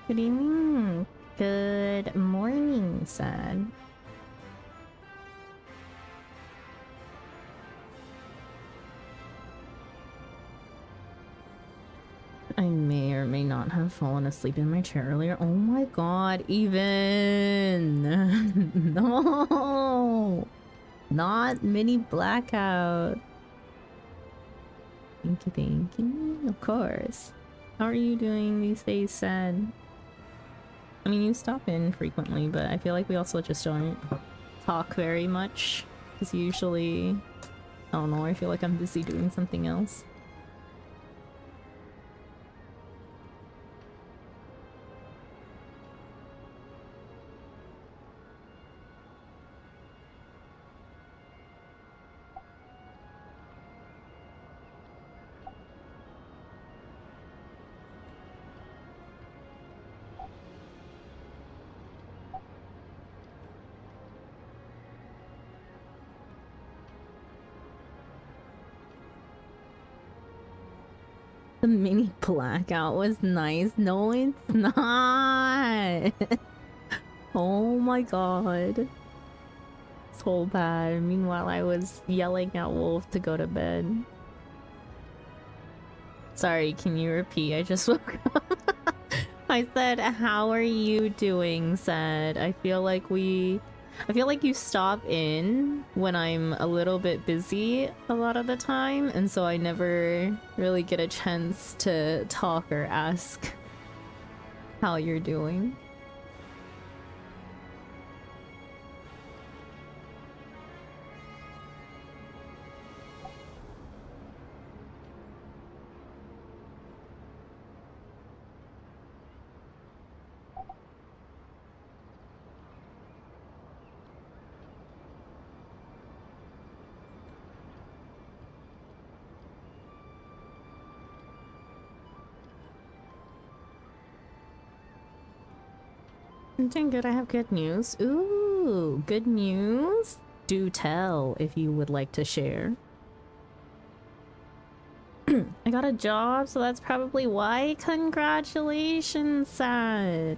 Good evening. Good morning, Sad. I may or may not have fallen asleep in my chair earlier. Oh my god, even! No! Not mini blackout. Thank you. Of course. How are you doing these days, Sad? I mean, you stop in frequently, but I feel like we also just don't talk very much. Because usually, I don't know, I feel like I'm busy doing something else. The mini blackout was nice. No, it's not. Oh my god. So bad. Meanwhile, I was yelling at Wolf to go to bed. Sorry, can you repeat? I just woke up. I said, how are you doing, Said. I feel like you stop in when I'm a little bit busy a lot of the time, and so I never really get a chance to talk or ask how you're doing. I'm doing good. I have good news. Ooh, good news? Do tell if you would like to share. I got a job, so that's probably why. Congratulations, Sad.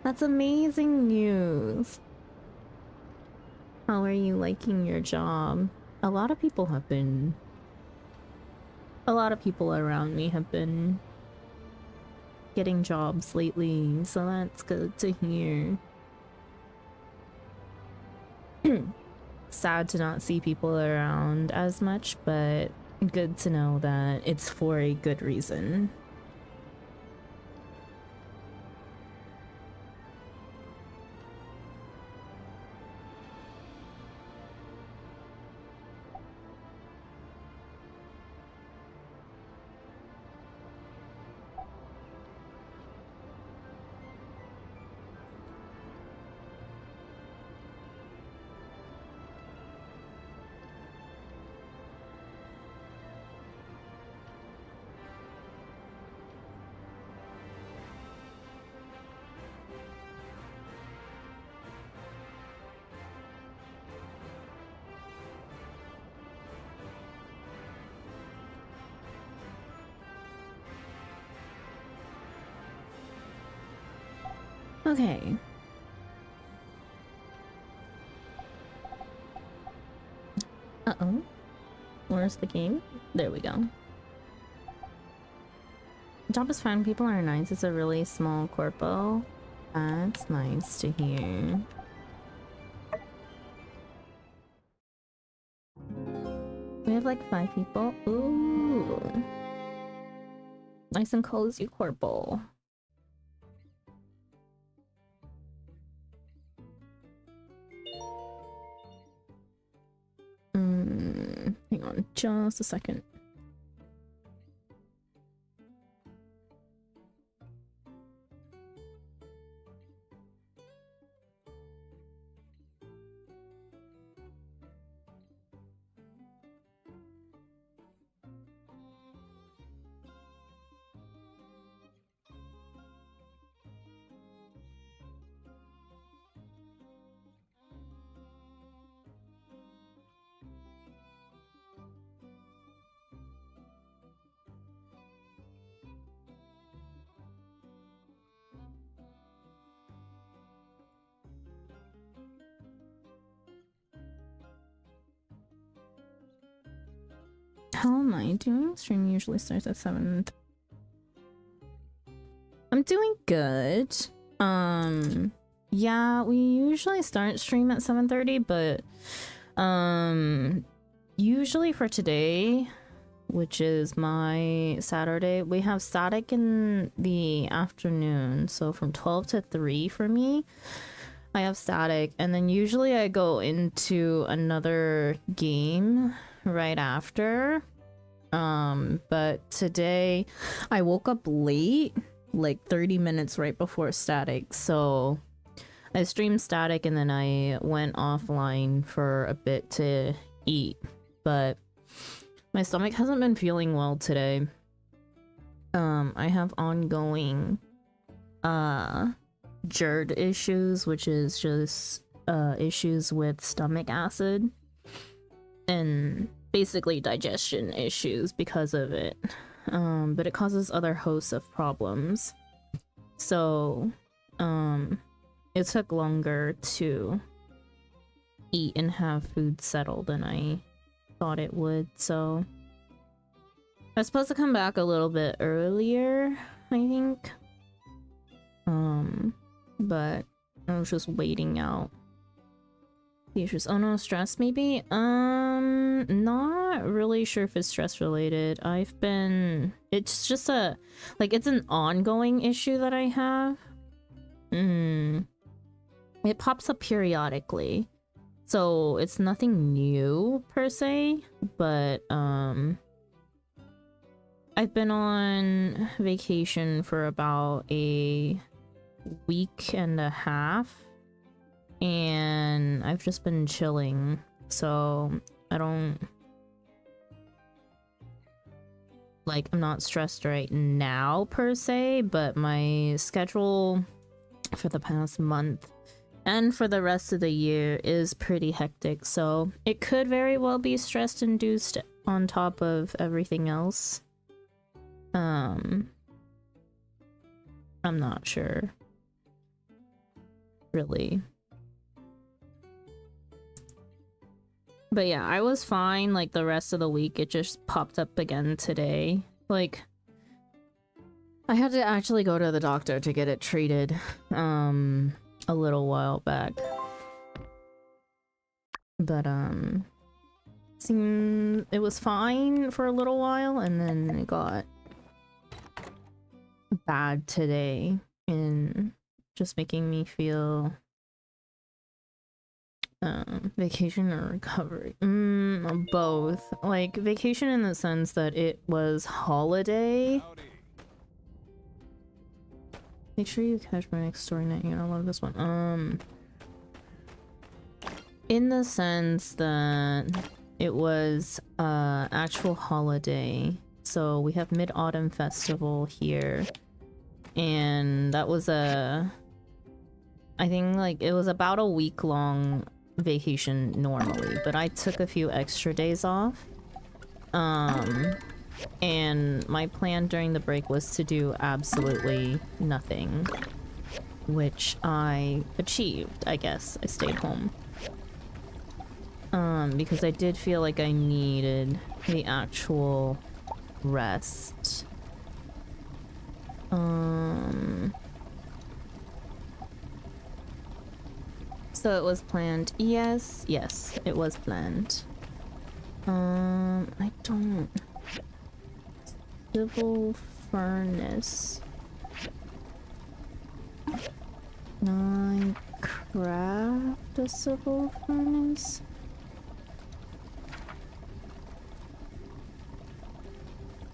That's amazing news. How are you liking your job? A lot of people around me have been getting jobs lately, so that's good to hear. Sad to not see people around as much, but good to know that it's for a good reason. Okay. Uh-oh. Where's the game? There we go. Job is fine. People are nice. It's a really small corpo. That's nice to hear. We have like 5 people. Ooh. Nice and cozy corpo. Hang on just a second. How am I doing? Stream usually starts at 7. I'm doing good. Yeah, we usually start stream at 7:30, but usually for today, which is my Saturday, we have static in the afternoon, so from 12 to 3 for me. I have static, and then usually I go into another game right after. But today I woke up late, like 30 minutes right before static, so I streamed static and then I went offline for a bit to eat, but my stomach hasn't been feeling well today. I have ongoing GERD issues, which is just issues with stomach acid and basically digestion issues because of it. But it causes other hosts of problems. So it took longer to eat and have food settle than I thought it would, so I was supposed to come back a little bit earlier, I think. But I was just waiting out the issues. Oh no, stress maybe? Not really sure if it's stress related. It's just it's an ongoing issue that I have. It pops up periodically. So it's nothing new per se, but I've been on vacation for about a week and a half, and I've just been chilling, so I'm not stressed right now per se, but my schedule for the past month and for the rest of the year is pretty hectic, so it could very well be stress induced on top of everything else. I'm not sure, really. But yeah, I was fine like the rest of the week. It just popped up again today. Like, I had to actually go to the doctor to get it treated a little while back. But it was fine for a little while, and then it got bad today and just making me feel vacation or recovery. Both. Like, vacation in the sense that it was holiday. Howdy. Make sure you catch my next story night. You're gonna love this one. In the sense that it was actual holiday. So we have Mid-Autumn Festival here, and that was I think like it was about a week-long vacation normally, but I took a few extra days off. And my plan during the break was to do absolutely nothing, which I achieved, I guess. I stayed home. Because I did feel like I needed the actual rest. So it was planned. Yes, it was planned. I don't... Civil furnace. Can I craft a civil furnace?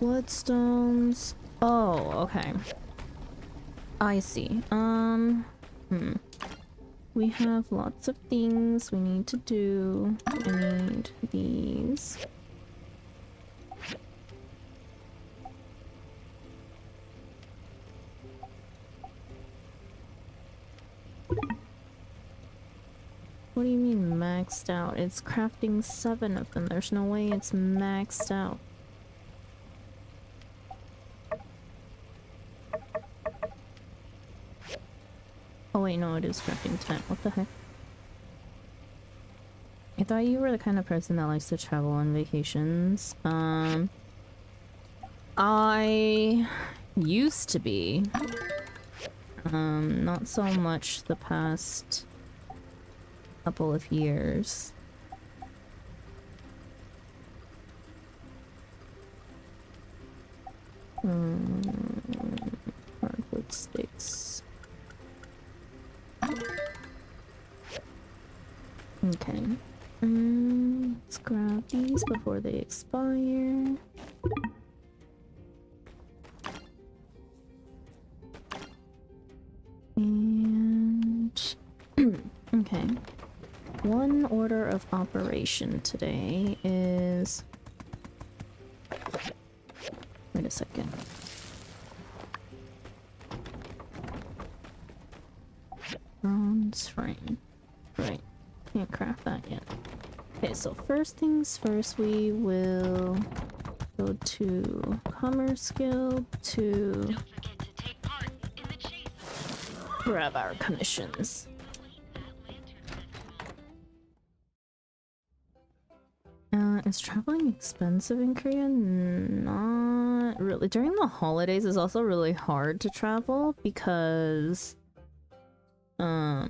Bloodstones. Oh, okay. I see. We have lots of things we need to do. I need these. What do you mean maxed out? It's crafting 7 of them. There's no way it's maxed out. Oh wait, no, it is crafting 10. What the heck? I thought you were the kind of person that likes to travel on vacations. I used to be. Not so much the past couple of years. Hardwood sticks. Okay. Let's grab these before they expire. And okay. One order of operation today is... Wait a second. Bronze frame. Right. Can't craft that yet. Okay, so first things first, we will go to Commerce Guild to grab our commissions. Is traveling expensive in Korea? Not really. During the holidays, it's also really hard to travel because I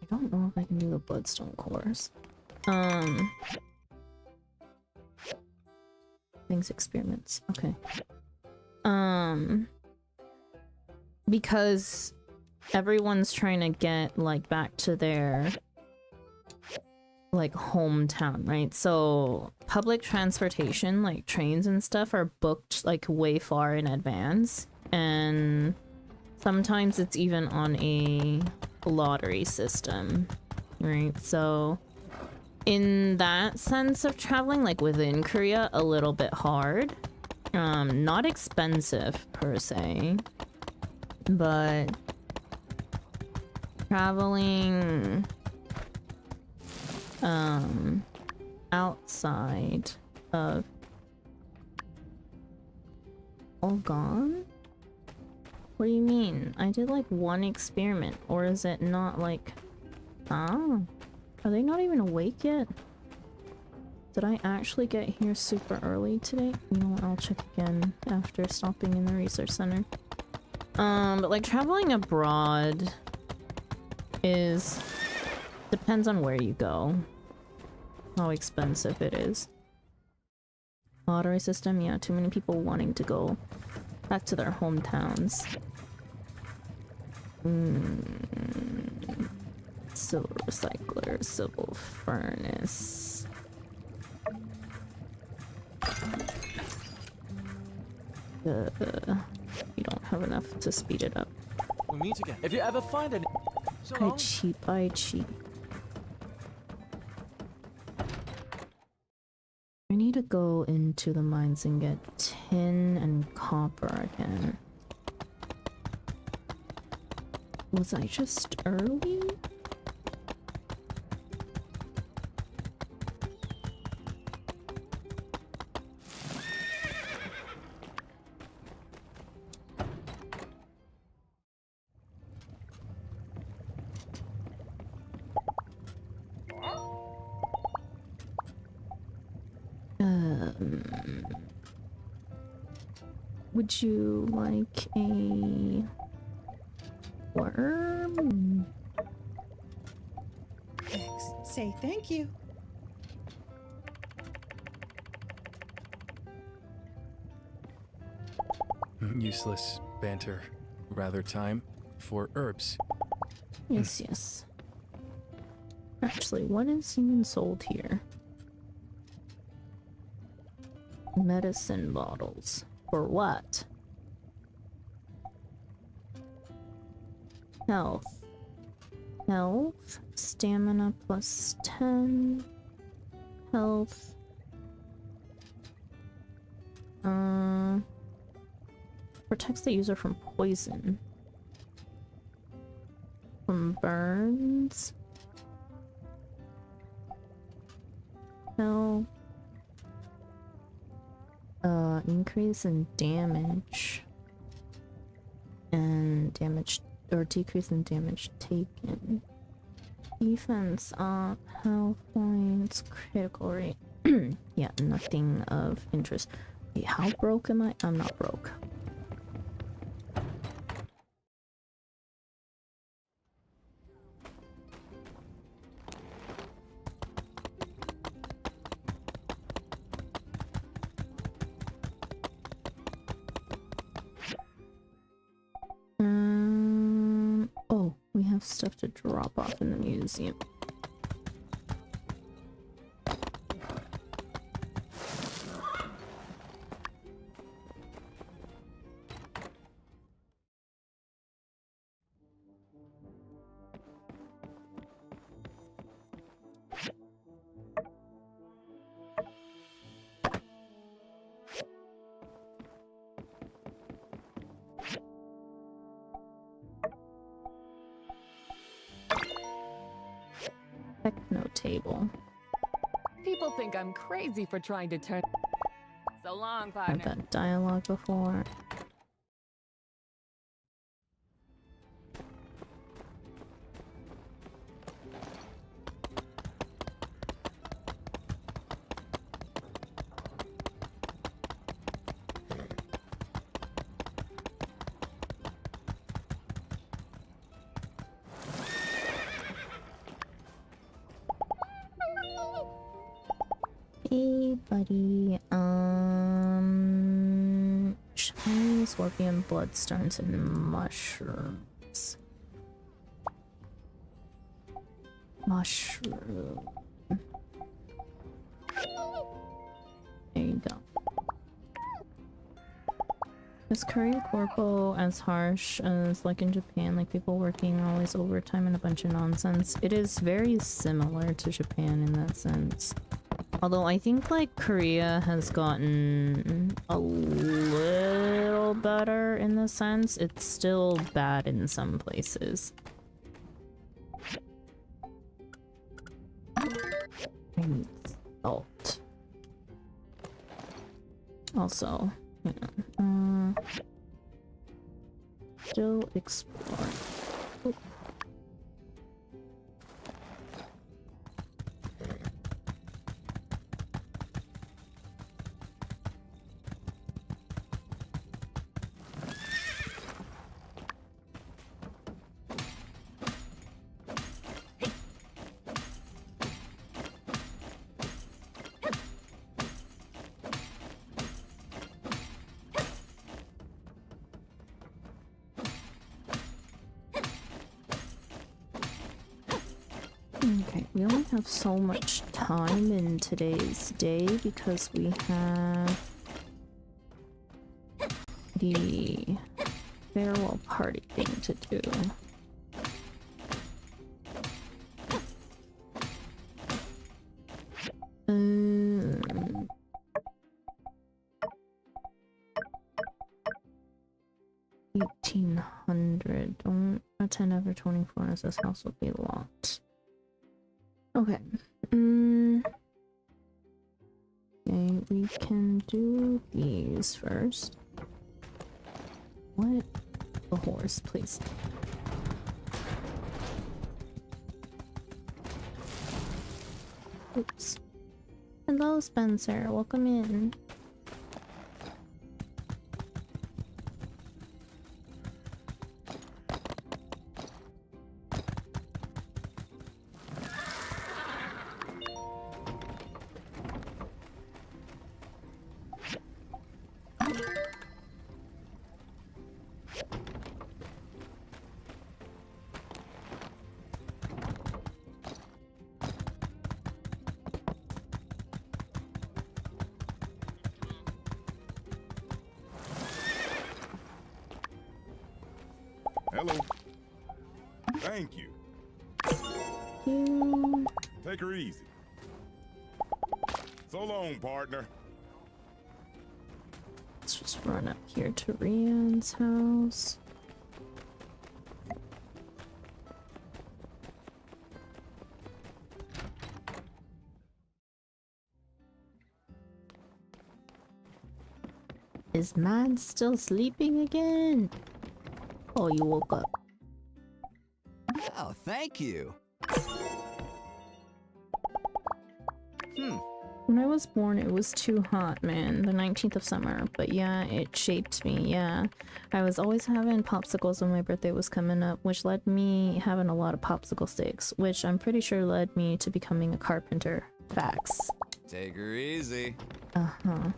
don't know if I can do the Bloodstone course. Things experiments. Okay. Because everyone's trying to get like back to their like hometown, right? So public transportation, like trains and stuff, are booked like way far in advance, and sometimes it's even on a lottery system, right? So in that sense of traveling, like within Korea, a little bit hard. Not expensive per se, but traveling outside of... All gone? What do you mean? I did like one experiment, or is it not like... Ah, are they not even awake yet? Did I actually get here super early today? You know what, I'll check again after stopping in the research center. But like traveling abroad is... depends on where you go. How expensive it is. Lottery system, yeah, too many people wanting to go back to their hometowns. Silver recycler, civil furnace. You don't have enough to speed it up. We'll meet again. If you ever find any... So I cheap, I cheap. I need to go into the mines and get tin and copper again. Was I just early? Would you like a worm? Thanks. Say thank you. Useless banter. Rather time for herbs. Yes, yes. Actually, what is even sold here? Medicine bottles. For what? Health. Health. Stamina plus 10. Health. Protects the user from poison. From burns. Health. Increase in damage. and damage or decrease in damage taken. Defense up, health points, critical rate. Yeah, nothing of interest. Wait, how broke am I? I'm not broke. Oh, we have stuff to drop off in the museum. Techno table. People think I'm crazy for trying to turn. So long, I've partner. that dialogue before. Hey, buddy. Shiny scorpion bloodstones and mushrooms. Mushroom. There you go. Is Korean corpo as harsh as like in Japan, like people working always overtime and a bunch of nonsense? It is very similar to Japan in that sense. Although I think like Korea has gotten a little better in the sense, it's still bad in some places. I need salt. Also, yeah, still exploring. Oop. Okay, we only have so much time in today's day because we have the farewell party thing to do. Um, 1800. Don't attend every 24 hours. This house will be locked. Okay. Okay, we can do these first. What? The horse, please. Oops. Hello, Spencer. Welcome in. Hello. Thank you. Take her easy. So long, partner. Let's just run up here to Rian's house. Is man still sleeping again? Oh, you woke up. Oh, thank you. When I was born, it was too hot, man. The 19th of summer. But yeah, it shaped me, yeah. I was always having popsicles when my birthday was coming up, which led me having a lot of popsicle sticks, which I'm pretty sure led me to becoming a carpenter. Facts. Take her easy. Uh-huh.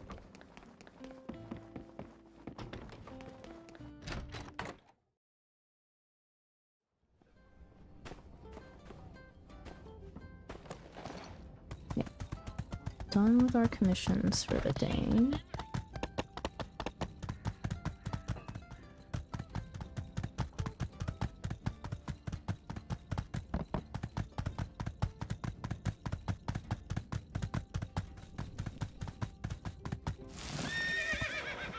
Yeah. Done with our commissions for the day.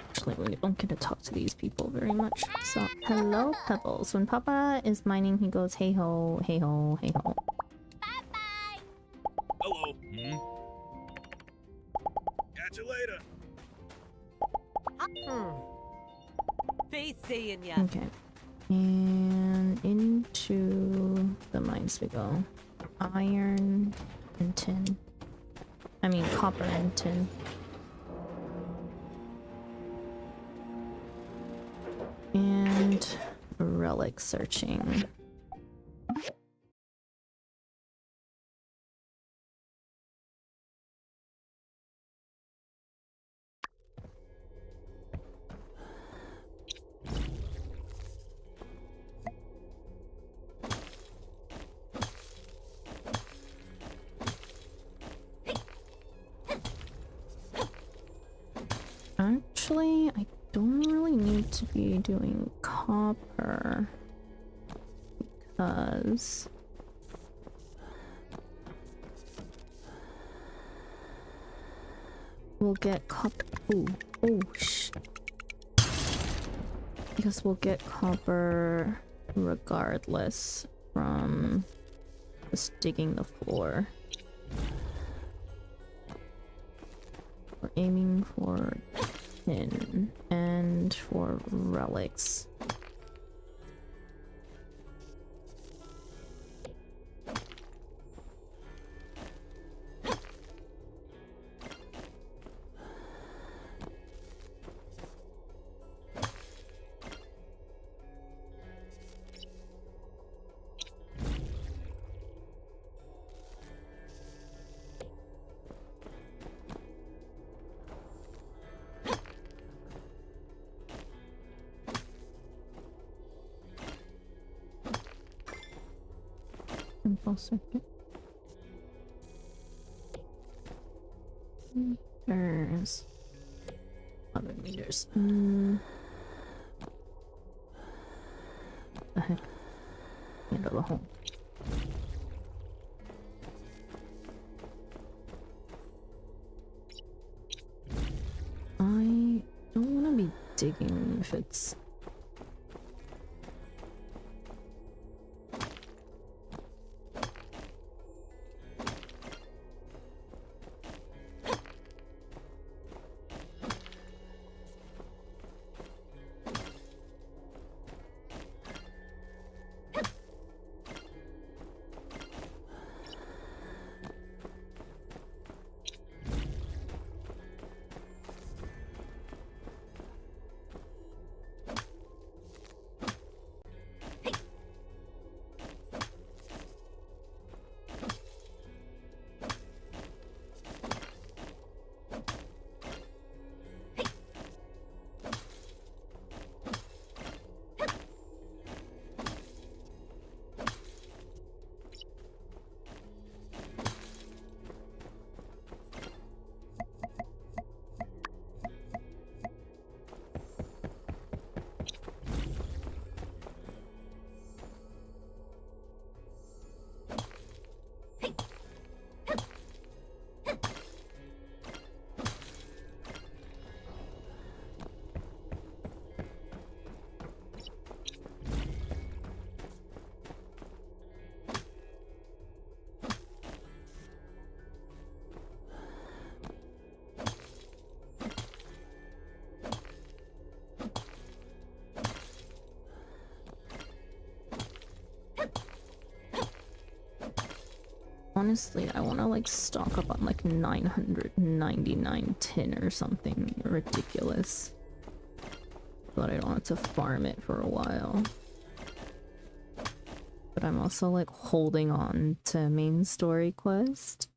Actually, we don't get to talk to these people very much. So, hello, Pebbles. When Papa is mining, he goes, hey ho, hey ho, hey ho. Hello. Catch you later. Be seeing ya. Okay. And into the mines we go. Iron and tin. I mean, copper and tin. And relic searching. Actually, I don't really need to be doing copper because we'll get copper. Oh, shh. Because we'll get copper regardless from just digging the floor. We're aiming for tin and for relics. Simple circuit. Meters. Other meters. The heck? Into the hole. I don't want to be digging if it's Honestly, I want to like stock up on like 999 tin or something ridiculous. But I don't have to farm it for a while. But I'm also like holding on to main story quest.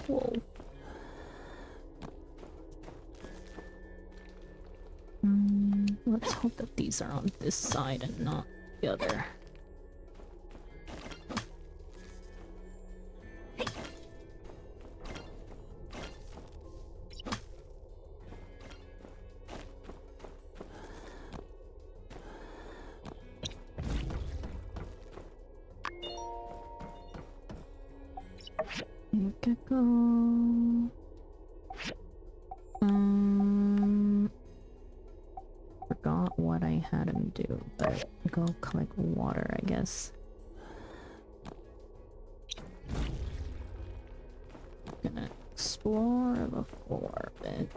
Whoa. Let's hope that these are on this side and not the other. Here we go. Forgot what I had him do, but go collect water, I guess. Gonna explore before a bit.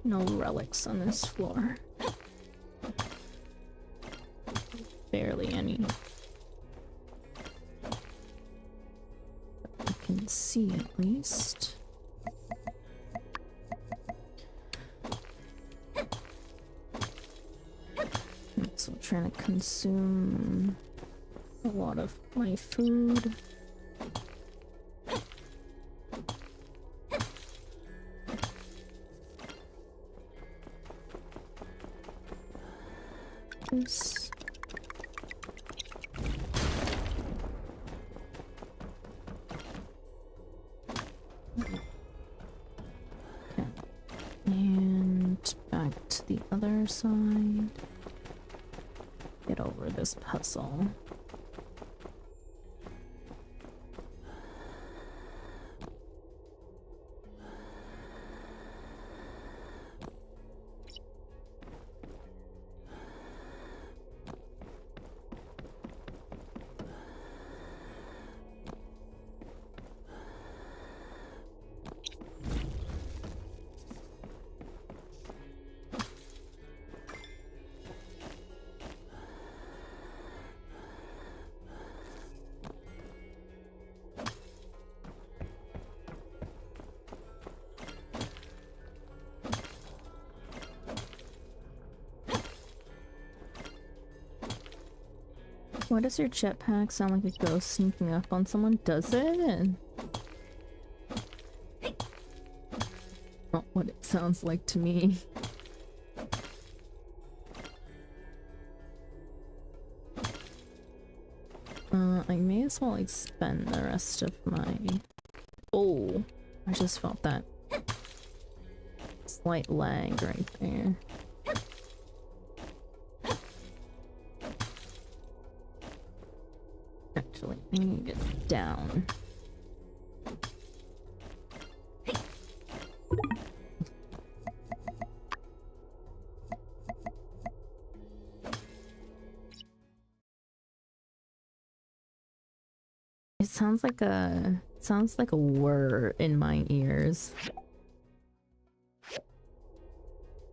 No relics on this floor. Barely any. I can see at least. I'm still trying to consume a lot of my food. This. Okay. And back to the other side. Get over this puzzle. Why does your jetpack sound like a ghost sneaking up on someone? Does it? Not what it sounds like to me. I may as well like spend the rest of my... Oh, I just felt that slight lag right there. Actually, I need to get down. It sounds like a whir in my ears.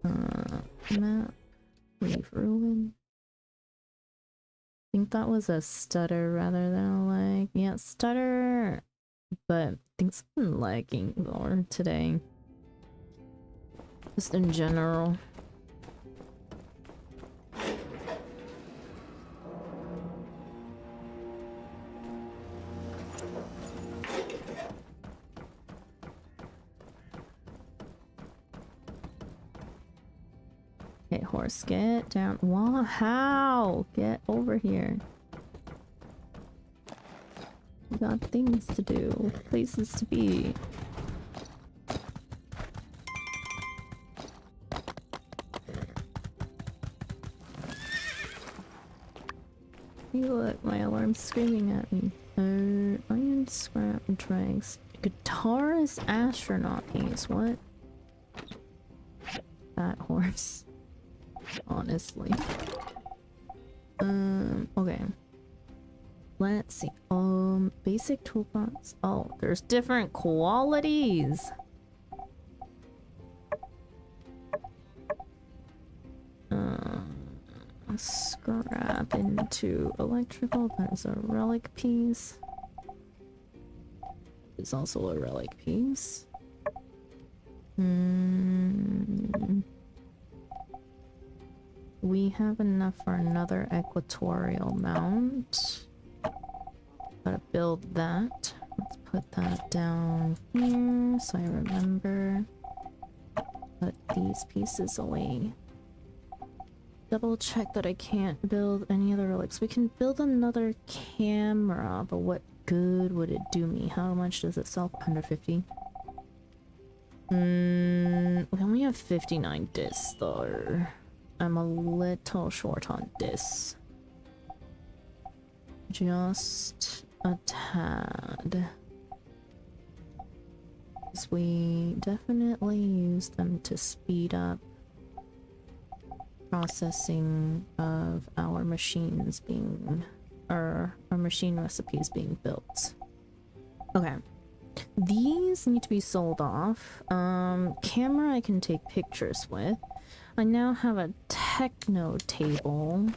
Map, leave ruin. I think that was a stutter rather than a lag. Yeah, stutter, but things have been lagging more today. Just in general. Okay, horse, get down. Wow, how? Get over here. We got things to do, places to be. See, look, my alarm's screaming at me. Iron scrap drags. Guitarist astronaut piece. What? That horse. Honestly. Okay. Let's see. Basic toolbox. Oh, there's different qualities. Scrap into electrical. There's a relic piece. There's also a relic piece. We have enough for another equatorial mount. Gotta build that. Let's put that down here so I remember. Put these pieces away. Double check that I can't build any other relics. We can build another camera, but what good would it do me? How much does it sell? 150? We only have 59 discs though. I'm a little short on discs. Just a tad. Because we definitely use them to speed up processing of our machines being, or our machine recipes being built. Okay. These need to be sold off. Camera I can take pictures with. I now have a techno table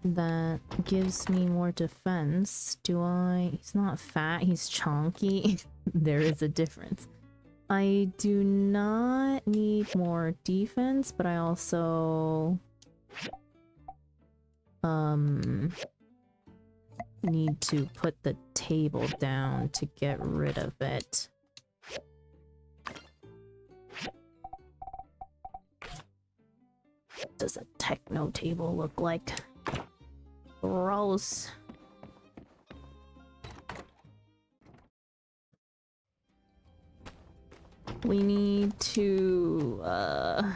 that gives me more defense. Do I? He's not fat, he's chunky. There is a difference. I do not need more defense, but I also need to put the table down to get rid of it. What does a techno table look like? Gross. We need to, I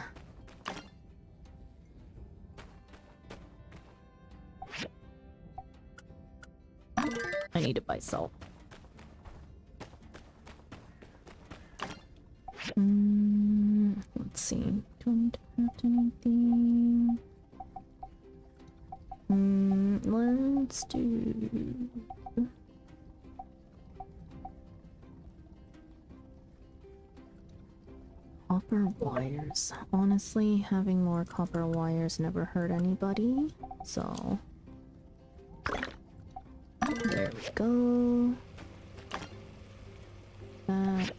need to buy salt. Let's see. Do I need to craft anything? Let's do... Copper wires. Honestly, having more copper wires never hurt anybody, so... There we go. That...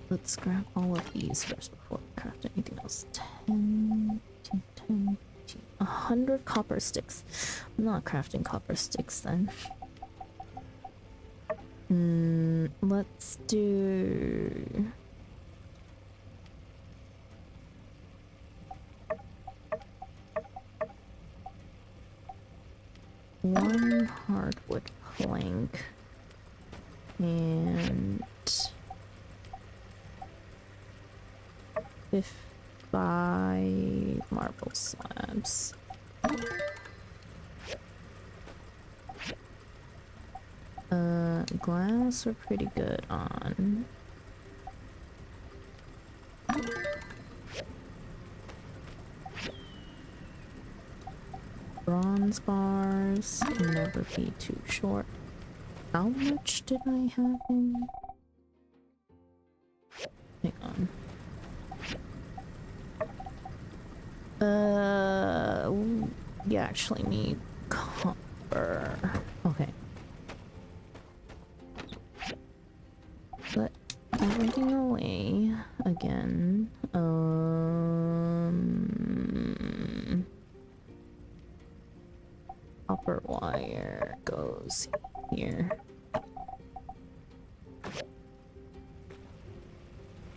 Let's grab all of these first before we craft anything else. 10, 100 copper sticks. I'm not crafting copper sticks then. Let's do... 1 hardwood plank and 5 marble slabs. Glass we're pretty good on. Bronze bars can never be too short. How much did I have in? Hang on. You actually need copper. Okay. Put everything away again. Copper wire goes here.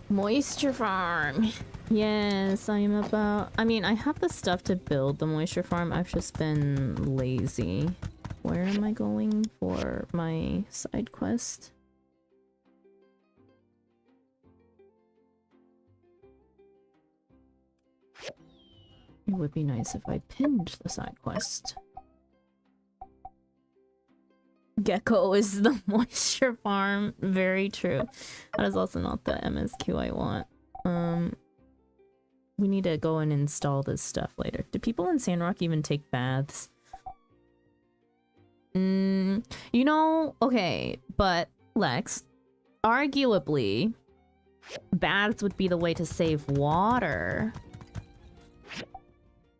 Moisture farm. Yes, I am about... I mean, I have the stuff to build the moisture farm. I've just been lazy. Where am I going for my side quest? It would be nice if I pinned the side quest. Gecko is the moisture farm. Very true. That is also not the MSQ I want. We need to go and install this stuff later. Do people in Sandrock even take baths? You know, okay, but Lex, arguably, baths would be the way to save water.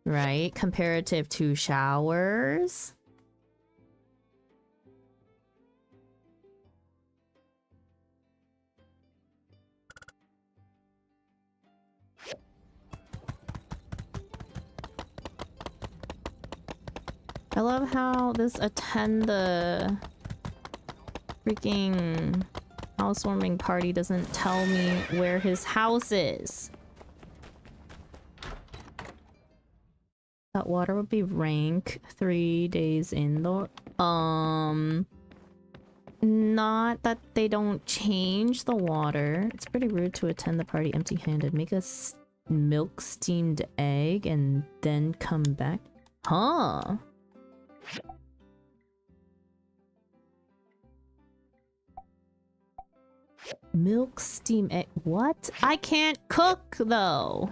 Right? Comparative to showers. I love how this attend the freaking housewarming party doesn't tell me where his house is. That water would be rank 3 days in though. Not that they don't change the water. It's pretty rude to attend the party empty-handed. Make a milk steamed egg and then come back. Huh? Milk steam egg. What? I can't cook though.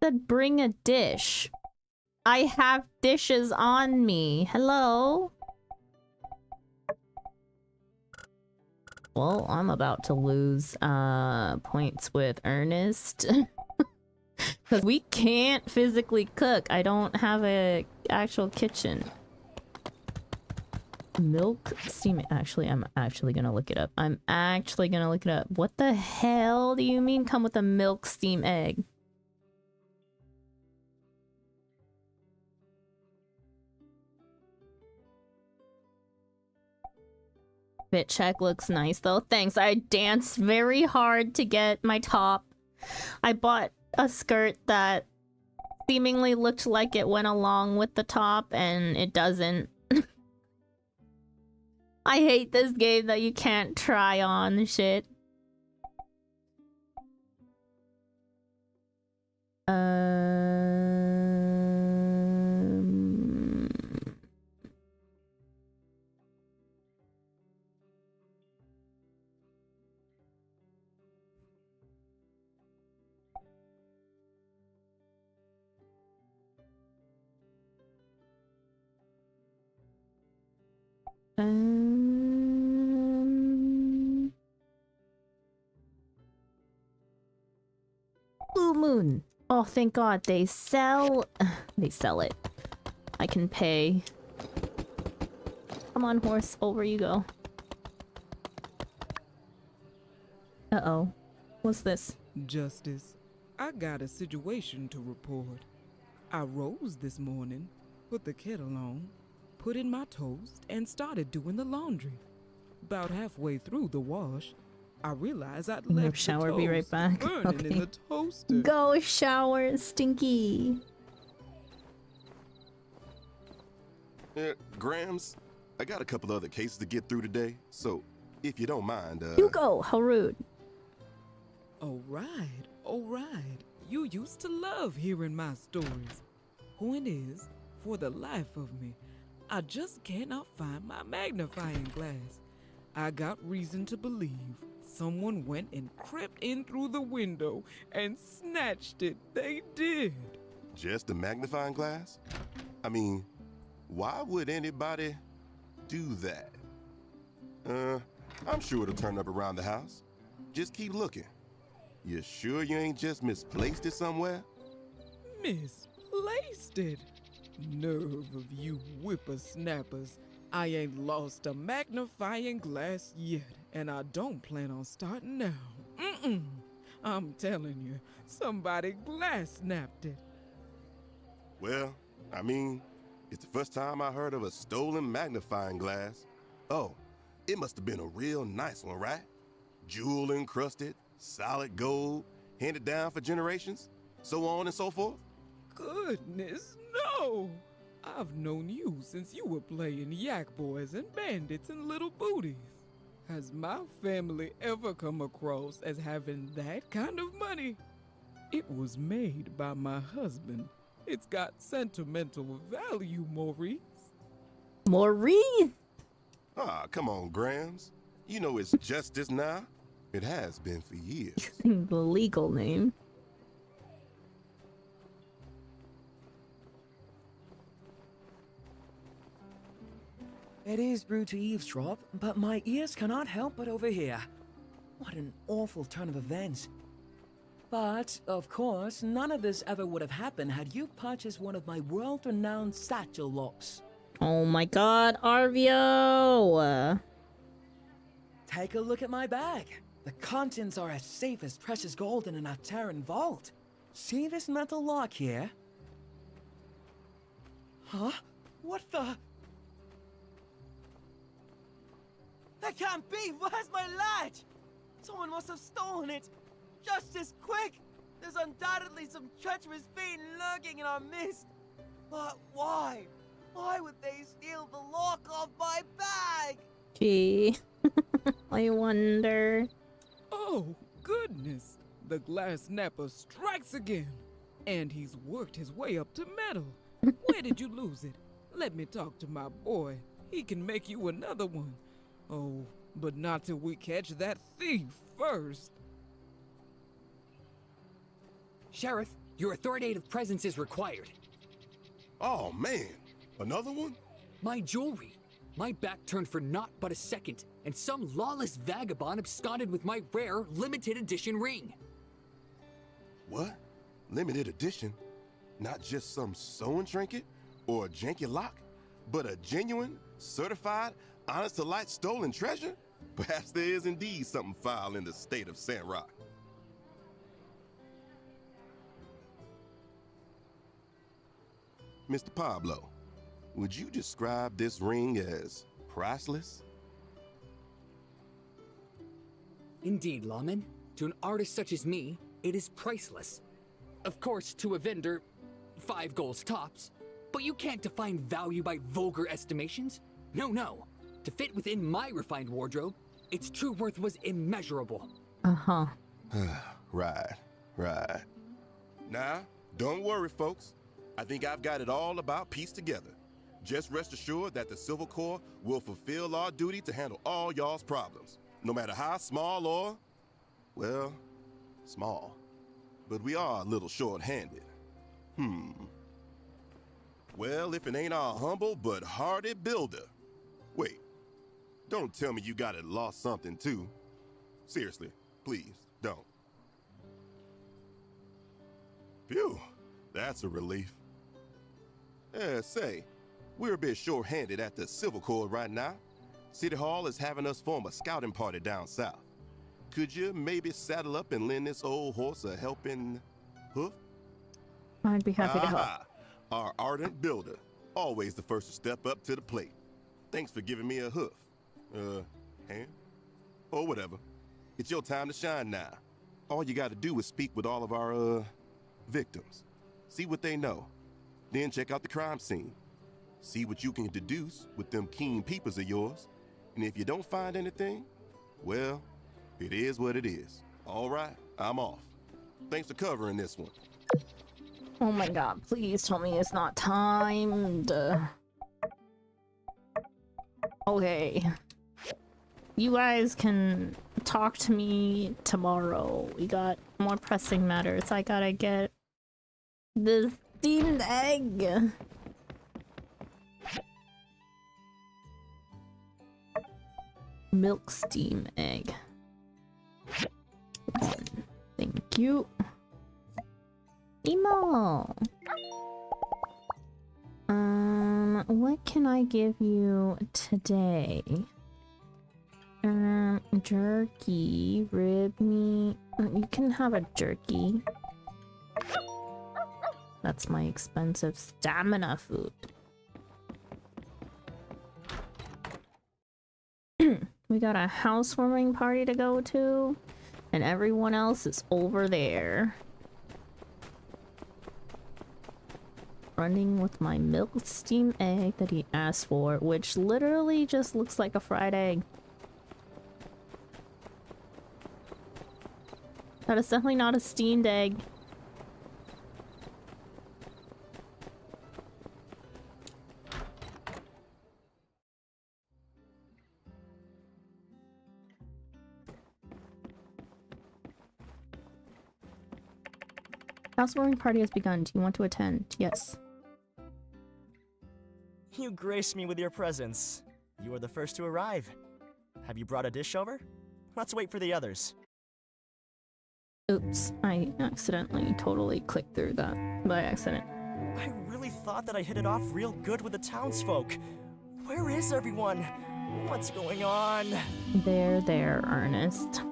Said bring a dish. I have dishes on me. Hello? Well, I'm about to lose points with Ernest. Because we can't physically cook. I don't have a actual kitchen. Milk steam. Actually, I'm actually gonna look it up. I'm actually gonna look it up. What the hell do you mean come with a milk steam egg? Fit check looks nice though. Thanks. I danced very hard to get my top. I bought a skirt that seemingly looked like it went along with the top and it doesn't. I hate this game that you can't try on shit. Blue Moon. Oh, thank God they sell. They sell it. I can pay. Come on, horse. Over you go. Uh-oh. What's this? Justice, I got a situation to report. I rose this morning, put the kettle on, put in my toast, and started doing the laundry. About halfway through the wash, I realized I'd Go left shower, the be right toast back. burning Okay. in the toaster. Go shower, Stinky. Grams, I got a couple other cases to get through today, so if you don't mind, You go. How rude. All right, all right. You used to love hearing my stories. Point is, for the life of me, I just cannot find my magnifying glass. I got reason to believe someone went and crept in through the window and snatched it. They did. just a magnifying glass? I mean, why would anybody do that? I'm sure it'll turn up around the house. Just keep looking. You sure you ain't just misplaced it somewhere? Misplaced it. Nerve of you whippersnappers. I ain't lost a magnifying glass yet, and I don't plan on starting now. I'm telling you, somebody glass snapped it. Well, I mean, it's the first time I heard of a stolen magnifying glass. Oh, it must have been a real nice one, right? Jewel encrusted, solid gold, handed down for generations, so on and so forth. Goodness, no! I've known you since you were playing yak boys and bandits and little booties. Has my family ever come across as having that kind of money? It was made by my husband. It's got sentimental value, Maurice. Maurice. Ah, come on, Grams. You know it's justice now. It has been for years. Using the legal name. It is rude to eavesdrop, but my ears cannot help but overhear. What an awful turn of events. But, of course, none of this ever would have happened had you purchased one of my world-renowned satchel locks. Oh my god, Arvio! Take a look at my bag. The contents are as safe as precious gold in an Ataran vault. See this metal lock here? Huh? What the? That can't be! Where's my latch? Someone must have stolen it! Justice, quick! There's undoubtedly some treacherous fiend lurking in our midst! But why? Why would they steal the lock off my bag? Gee. I wonder. Oh, goodness! The glass snapper strikes again! And he's worked his way up to metal. Where did you lose it? Let me talk to my boy. He can make you another one. Oh, but not till we catch that thief first. Sheriff, your authoritative presence is required. Oh, man. Another one? My jewelry. My back turned for naught but a second, and some lawless vagabond absconded with my rare, limited edition ring. What? Limited edition? Not just some sewing trinket or a janky lock, but a genuine, certified, honest-to-light stolen treasure? Perhaps there is indeed something foul in the state of Sandrock. Mr. Pablo, would you describe this ring as priceless? Indeed, lawman. To an artist such as me, it is priceless. Of course, to a vendor, 5 golds tops. But you can't define value by vulgar estimations. No. To fit within my refined wardrobe, its true worth was immeasurable. Uh-huh. Right. Now, don't worry, folks. I think I've got it all about pieced together. Just rest assured that the Civil Corps will fulfill our duty to handle all y'all's problems, no matter how small or, well, small. But we are a little short-handed. Well, if it ain't our humble but hardy builder. Wait, don't tell me you got it lost something too. Seriously, please, don't. Phew, that's a relief. Say, we're a bit short-handed at the Civil Corps right now. City Hall is having us form a scouting party down south. Could you maybe saddle up and lend this old horse a helping hoof? I'd be happy to help. Our ardent builder, always the first to step up to the plate. Thanks for giving me a hoof. Hand? Or whatever. It's your time to shine now. All you gotta do is speak with all of our, victims. See what they know. Then check out the crime scene. See what you can deduce with them keen peepers of yours. And if you don't find anything, well, it is what it is. All right, I'm off. Thanks for covering this one. Oh my god, please tell me it's not timed. Okay. You guys can talk to me tomorrow. We got more pressing matters. I gotta get the steamed egg. Milk steam egg. Thank you. Emo! What can I give you today? Jerky, rib meat. You can have a jerky. That's my expensive stamina food. We got a housewarming party to go to, and everyone else is over there. Running with my milk steam egg that he asked for, which literally just looks like a fried egg. That is definitely not a steamed egg. Housewarming party has begun. Do you want to attend? Yes. You grace me with your presence. You are the first to arrive. Have you brought a dish over? Let's wait for the others. Oops, I accidentally totally clicked through that by accident. I really thought that I hit it off real good with the townsfolk. Where is everyone? What's going on? There, Ernest.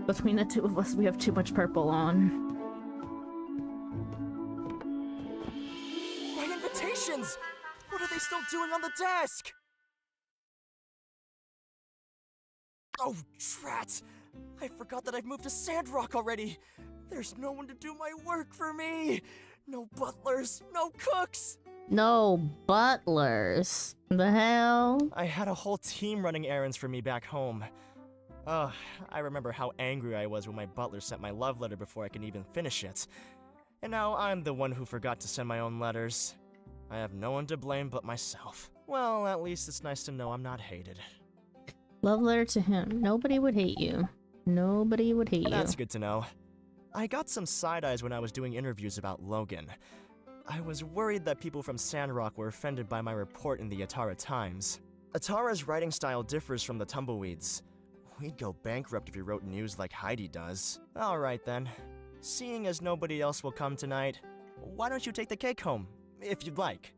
Between the two of us, we have too much purple on. My invitations! What are they still doing on the desk? Oh, drat! I forgot that I've moved to Sandrock already. There's no one to do my work for me. No butlers, no cooks. No butlers. The hell? I had a whole team running errands for me back home. I remember how angry I was when my butler sent my love letter before I could even finish it. And now I'm the one who forgot to send my own letters. I have no one to blame but myself. Well, at least it's nice to know I'm not hated. Love letter to him. Nobody would hate you. Nobody would hate you. That's good to know. I got some side eyes when I was doing interviews about Logan. I was worried that people from Sandrock were offended by my report in the Atara Times. Atara's writing style differs from the Tumbleweeds. We'd go bankrupt if we wrote news like Heidi does. Alright then. Seeing as nobody else will come tonight, why don't you take the cake home, if you'd like?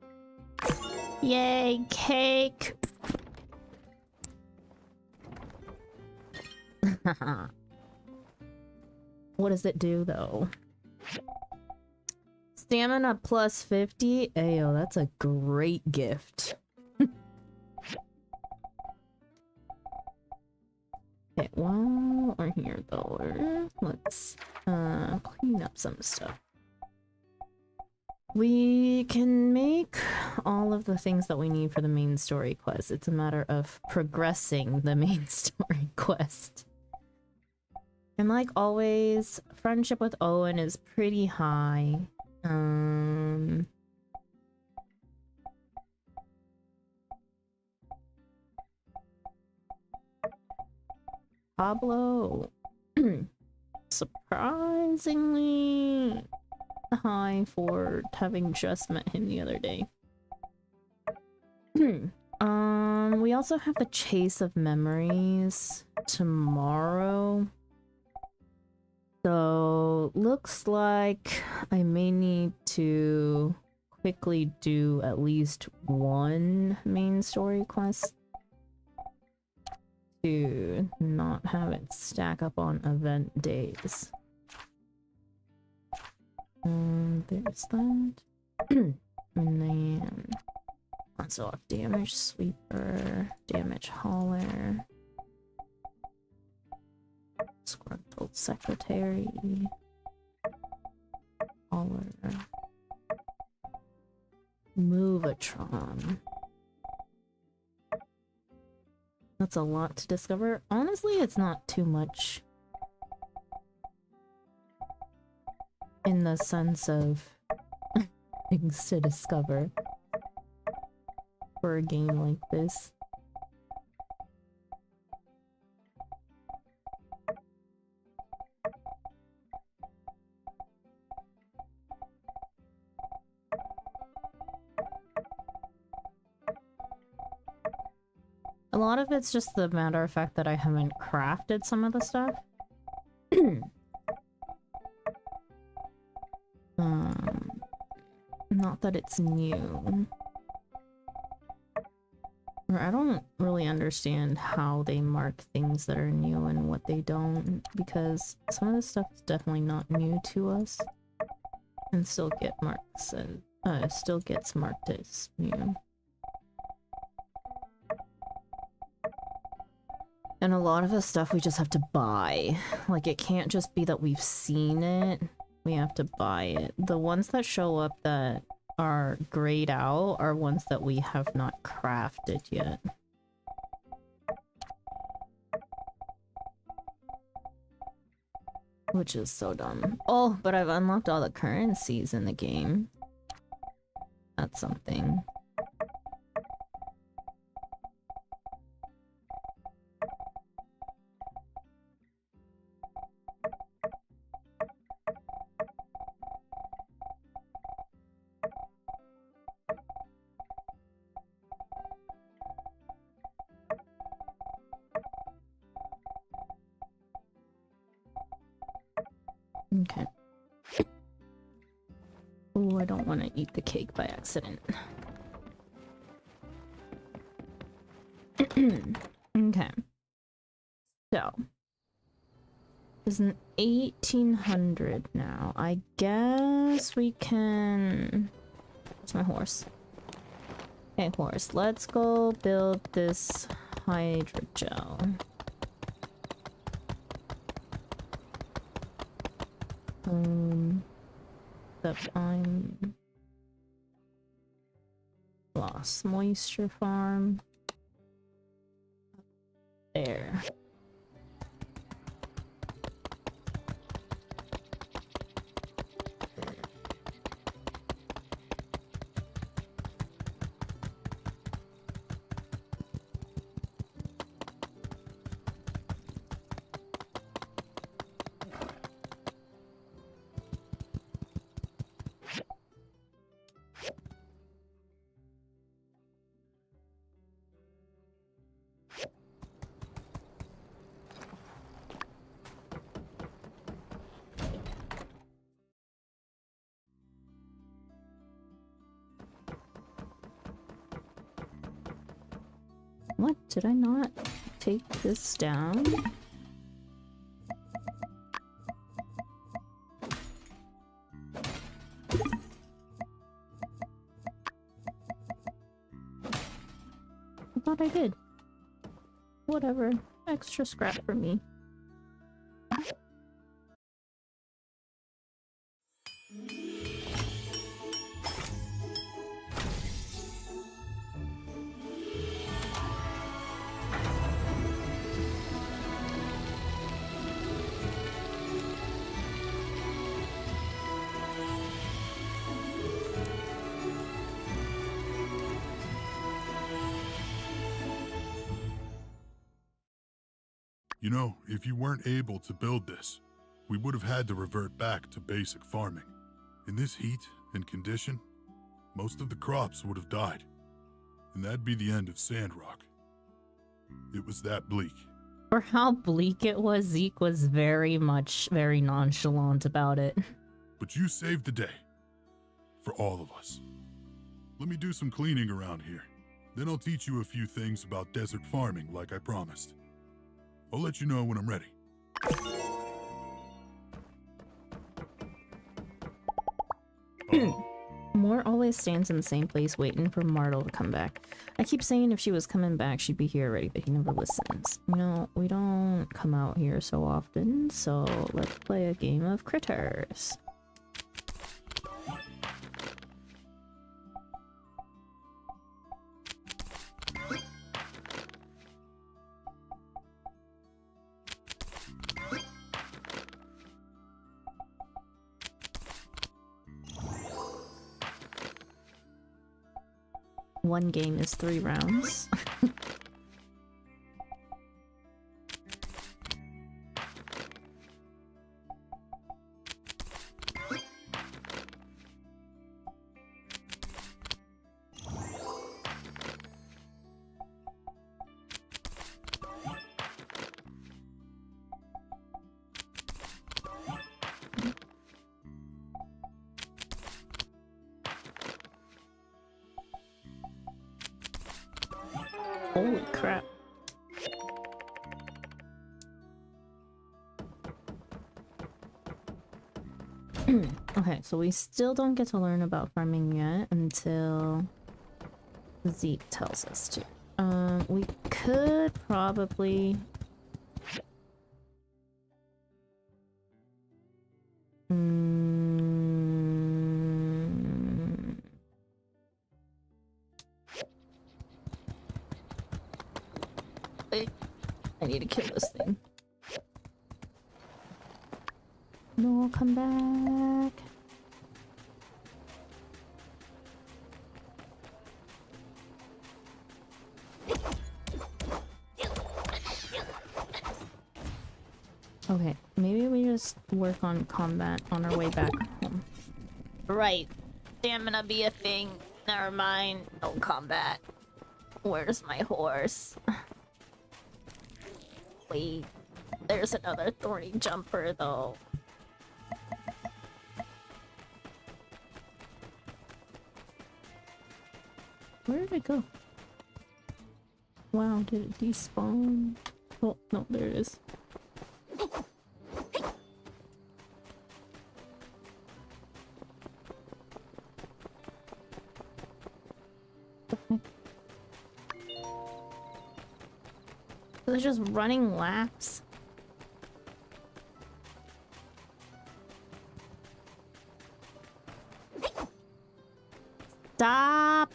Yay, cake! What does it do, though? Stamina plus 50? Ayo, that's a great gift. Okay, while we're here, though, let's clean up some stuff. We can make all of the things that we need for the main story quest. It's a matter of progressing the main story quest. And like always, friendship with Owen is pretty high. Pablo, surprisingly high for having just met him the other day. We also have the Chase of Memories tomorrow. So looks like I may need to quickly do at least one main story quest to not have it stack up on event days. There's that. And then also off damage sweeper, damage hauler. Secretary. Caller. Movatron. That's a lot to discover. Honestly, it's not too much. In the sense of things to discover for a game like this. A lot of it's just the matter of fact that I haven't crafted some of the stuff. Not that it's new. Or I don't really understand how they mark things that are new and what they don't, because some of the stuff is definitely not new to us and still get marks as, still gets marked as new. And a lot of the stuff we just have to buy. Like, it can't just be that we've seen it. We have to buy it. The ones that show up that are grayed out are ones that we have not crafted yet. Which is so dumb. Oh, but I've unlocked all the currencies in the game. That's something. Okay. Oh, I don't want to eat the cake by accident. Okay. So. It's an 1800 now. I guess we can... Where's my horse? Okay, horse. Let's go build this hydrogel. That I'm lost moisture farm there. What? Did I not take this down? I thought I did. Whatever. Extra scrap for me. You know, if you weren't able to build this, we would have had to revert back to basic farming. In this heat and condition, most of the crops would have died, and that'd be the end of Sandrock. It was that bleak. For how bleak it was, Zeke was very nonchalant about it. But you saved the day. For all of us. Let me do some cleaning around here. Then I'll teach you a few things about desert farming like I promised. I'll let you know when I'm ready. Moore always stands in the same place waiting for Martle to come back. I keep saying if she was coming back, she'd be here already, but he never listens. You know, we don't come out here so often, so let's play a game of critters. One game is 3 rounds. Holy crap. Okay, so we still don't get to learn about farming yet until Zeke tells us to. We could probably... I need to kill this thing. No, come back. Okay, maybe we just work on combat on our way back home. Right. Stamina be a thing. Never mind. No combat. Where's my horse? Wait. There's another thorny jumper though. Where did it go? Wow, did it despawn? Oh, no, there it is. Okay. They're just running laps. Stop!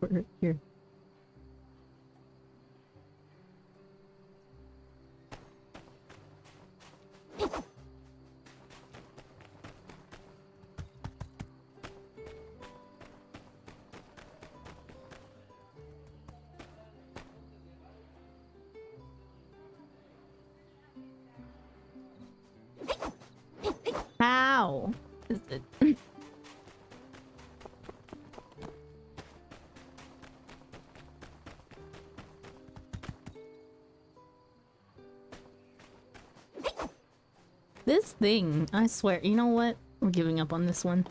We're here. How is it? This thing, I swear, you know what? We're giving up on this one.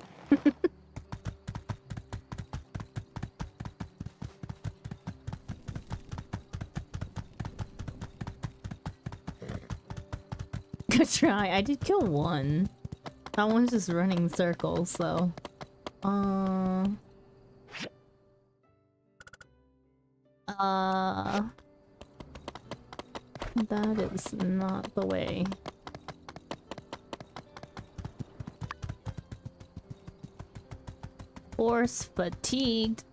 Good try. I did kill one. That one's just running circles, so... That is not the way. Force fatigued.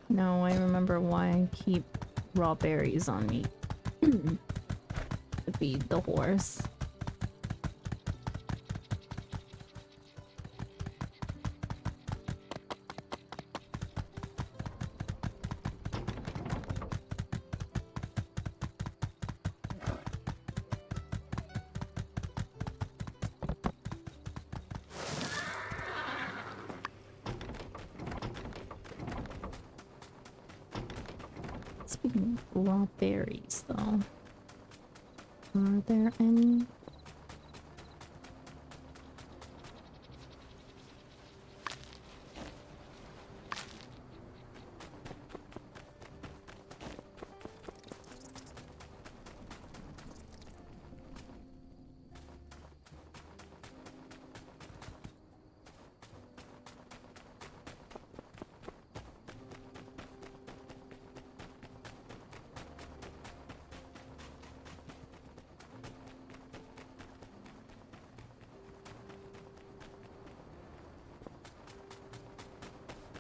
No, I remember why I keep raw berries on me. To feed the horse. Speaking of raw berries, though. Are there any?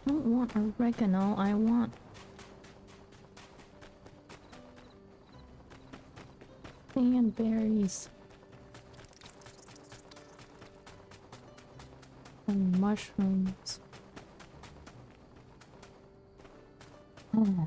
I don't want oregano, I want cranberries and mushrooms. Ah.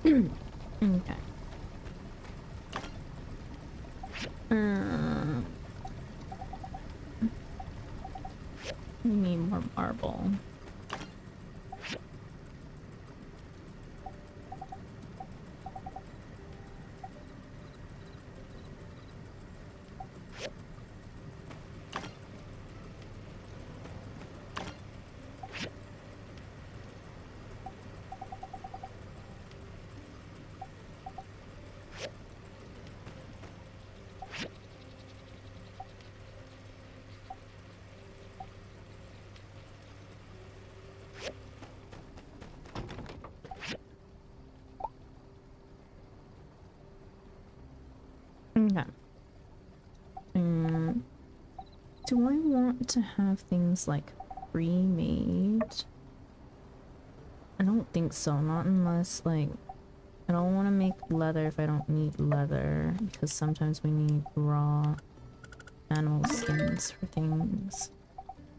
Okay. We need more marble. Okay. Do I want to have things like pre-made? I don't think so, not unless like I don't want to make leather if I don't need leather, because sometimes we need raw animal skins for things.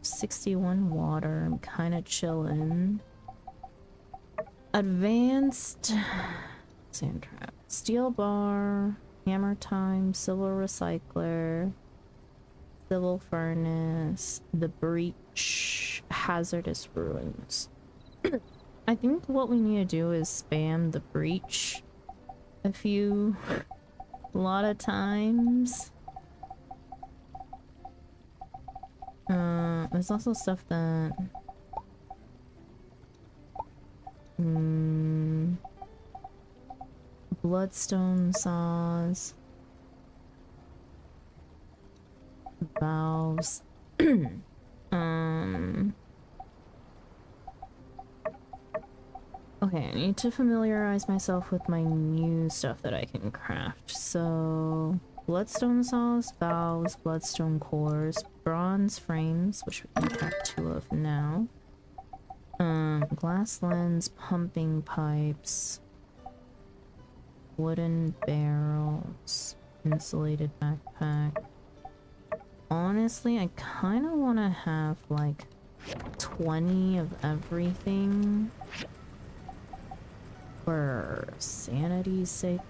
61 water, I'm kind of chilling. Advanced sand trap, steel bar, hammer time, silver recycler, civil furnace, the breach, hazardous ruins. I think what we need to do is spam the breach a lot of times. There's also stuff that bloodstone saws, valves. Okay, I need to familiarize myself with my new stuff that I can craft. So, bloodstone saws, valves, bloodstone cores, bronze frames, which we can craft 2 of now. Glass lens, pumping pipes, wooden barrels, insulated backpack. Honestly, I kind of want to have like 20 of everything for sanity's sake.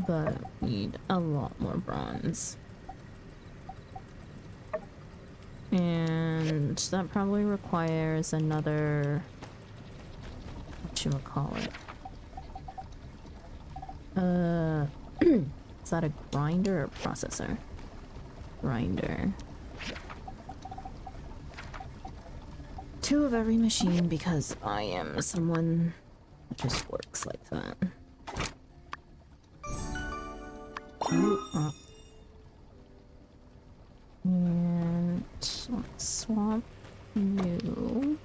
But need a lot more bronze. And that probably requires another, whatchamacallit. Is that a grinder or processor? Grinder. 2 of every machine because I am someone that just works like that. And let's swap You.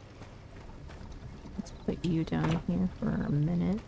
Let's put you down here for a minute.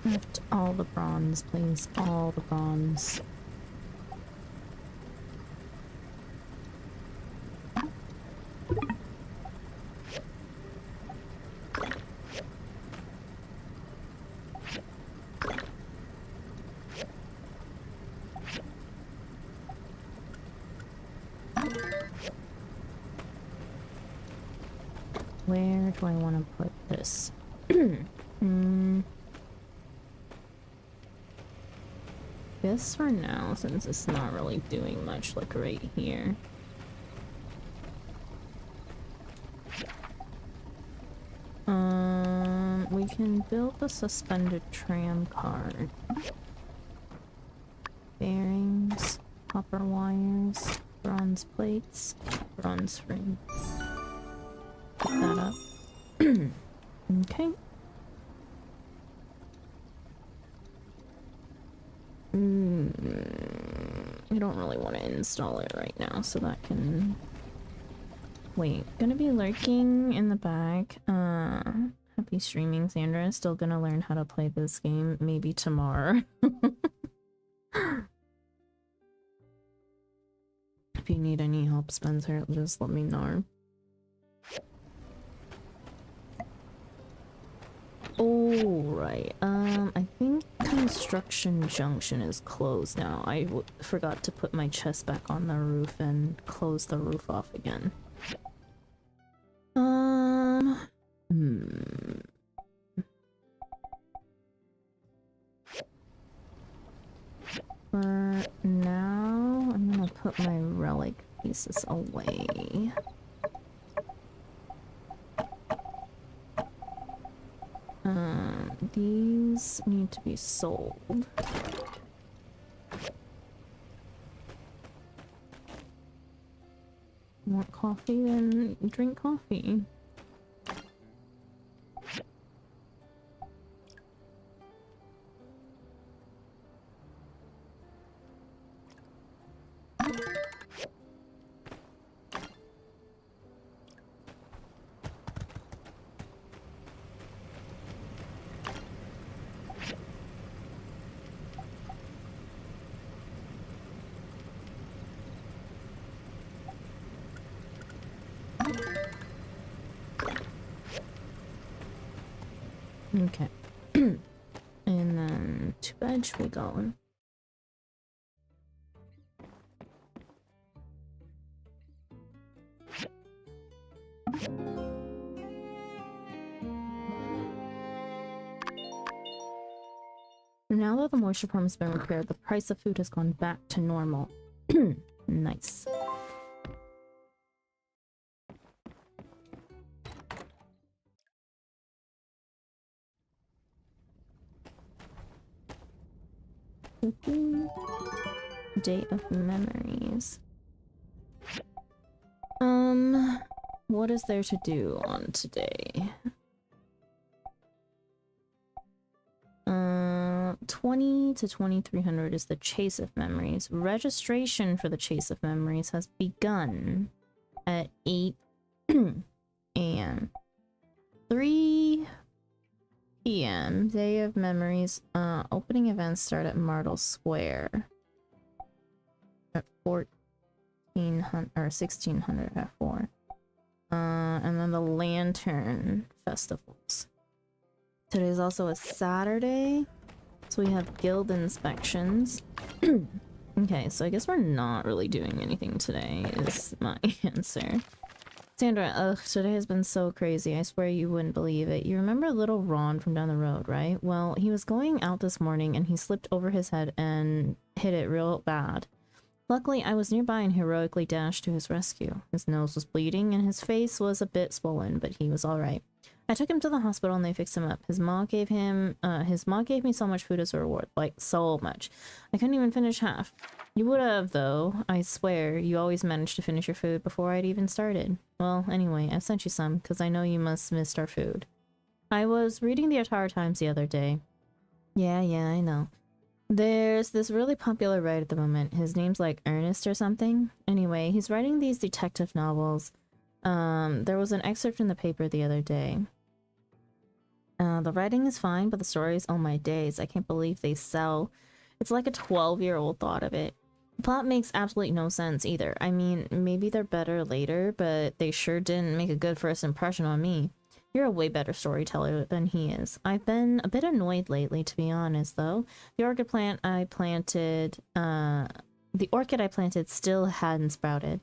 Lift all the bronze, please. All the bronze. Where do I want to put this? Guess for now, since it's not really doing much, like right here. We can build the suspended tram car. Bearings, copper wires, bronze plates, bronze frame. Put that up. Okay. I don't really want to install it right now, so that can wait. Gonna be lurking in the back. Happy streaming, Sandra. Still gonna learn how to play this game, maybe tomorrow. If you need any help, Spencer, just let me know. Oh, right. I think Construction Junction is closed now. I forgot to put my chest back on the roof and close the roof off again. For now, I'm gonna put my relic pieces away. These need to be sold. Want coffee? Then drink coffee. Okay. And then to bed we going. Now that the moisture problem has been repaired, the price of food has gone back to normal. Nice. Day of memories. What is there to do on today? 20 to 2300 is the Chase of Memories. Registration for the Chase of Memories has begun at 8 a.m. 3 p.m. Day of Memories. Opening events start at Martle Square at 1400 or 1600 at 4. And then the Lantern Festivals. Today's also a Saturday, so we have guild inspections. Okay, so I guess we're not really doing anything today, is my answer. Sandra, ugh, today has been so crazy. I swear you wouldn't believe it. You remember little Ron from down the road, right? Well, he was going out this morning and he slipped over his head and hit it real bad. Luckily, I was nearby and heroically dashed to his rescue. His nose was bleeding and his face was a bit swollen, but he was alright. I took him to the hospital and they fixed him up. His mom gave me so much food as a reward. Like, so much. I couldn't even finish half. You would have, though. I swear, you always managed to finish your food before I'd even started. Well, anyway, I sent you some, because I know you must missed our food. I was reading the Atara Times the other day. Yeah, I know. There's this really popular writer at the moment. His name's like Ernest or something. Anyway, he's writing these detective novels. There was an excerpt in the paper the other day. The writing is fine, but the stories, oh my days, I can't believe they sell. It's like a 12-year-old thought of it. The plot makes absolutely no sense either. I mean, maybe they're better later, but they sure didn't make a good first impression on me. You're a way better storyteller than he is. I've been a bit annoyed lately, to be honest, though. The orchid I planted still hadn't sprouted.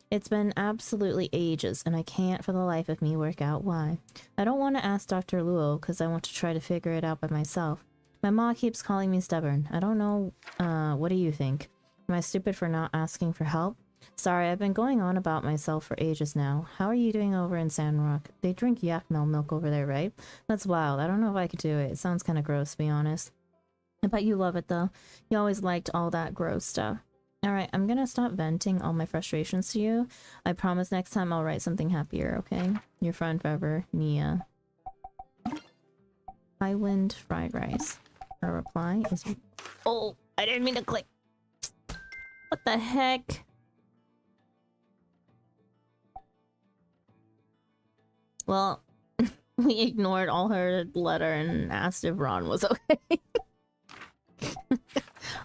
It's been absolutely ages, and I can't for the life of me work out why. I don't want to ask Dr. Luo, because I want to try to figure it out by myself. My mom keeps calling me stubborn. I don't know, what do you think? Am I stupid for not asking for help? Sorry, I've been going on about myself for ages now. How are you doing over in Sandrock? They drink Yakmel milk over there, right? That's wild. I don't know if I could do it. It sounds kind of gross, to be honest. I bet you love it, though. You always liked all that gross stuff. Alright, I'm gonna stop venting all my frustrations to you. I promise next time I'll write something happier, okay? Your friend forever, Nia. Highwind fried rice. Her reply is... Oh, I didn't mean to click. What the heck? Well, we ignored all her letter and asked if Ron was okay.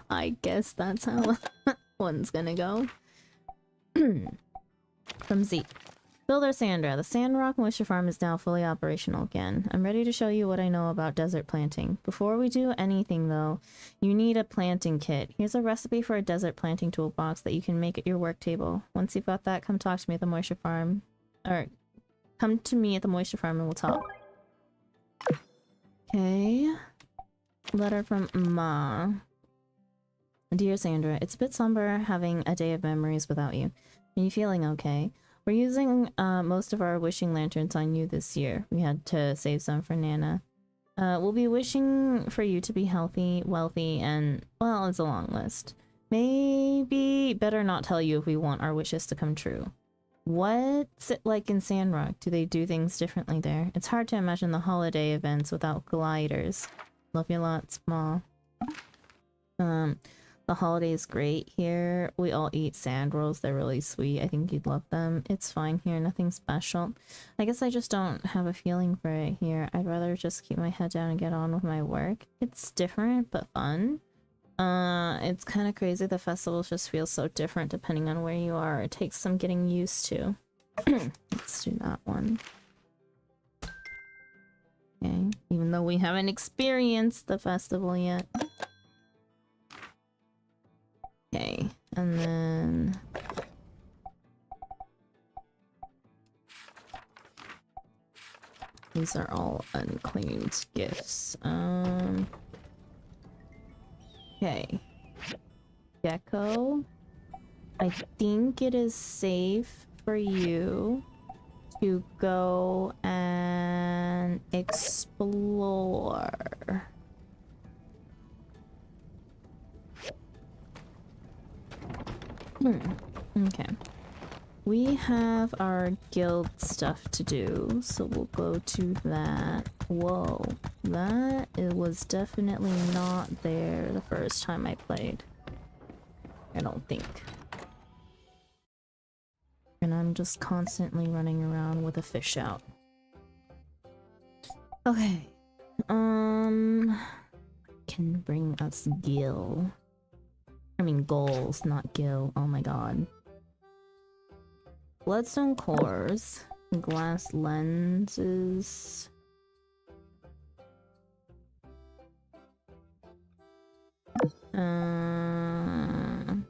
I guess that's how one's gonna go. From Z. Builder Sandra, the Sandrock Moisture Farm is now fully operational again. I'm ready to show you what I know about desert planting. Before we do anything though, you need a planting kit. Here's a recipe for a desert planting toolbox that you can make at your work table. Once you've got that, come talk to me at the Moisture Farm. Or, come to me at the Moisture Farm and we'll talk. Okay. Letter from Ma. Dear Sandra, it's a bit somber having a day of memories without you. Are you feeling okay? We're using most of our wishing lanterns on you this year. We had to save some for Nana. We'll be wishing for you to be healthy, wealthy, and, well, it's a long list. Maybe better not tell you if we want our wishes to come true. What's it like in Sandrock? Do they do things differently there? It's hard to imagine the holiday events without gliders. Love you lots, Ma. The holiday is great here. We all eat sand rolls. They're really sweet. I think you'd love them. It's fine here. Nothing special. I guess I just don't have a feeling for it here. I'd rather just keep my head down and get on with my work. It's different, but fun. It's kind of crazy. The festivals just feel so different depending on where you are. It takes some getting used to. Let's do that one. Okay. Even though we haven't experienced the festival yet. Okay, and then... These are all unclaimed gifts. Okay. Gecko. I think it is safe for you to go and explore. Okay. We have our guild stuff to do, so we'll go to that. Whoa, that it was definitely not there the first time I played. I don't think. And I'm just constantly running around with a fish out. Okay. Can bring us Gil. I mean goals, not Gil. Oh my god. Bloodstone cores. Glass lenses. And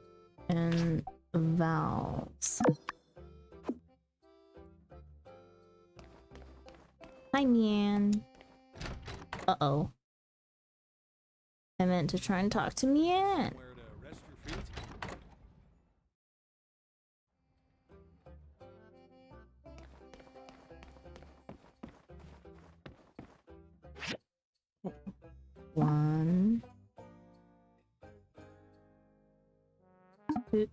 valves. Hi, Mian. Uh-oh. I meant to try and talk to Mian. Where to rest your feet? One. Two.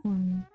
One.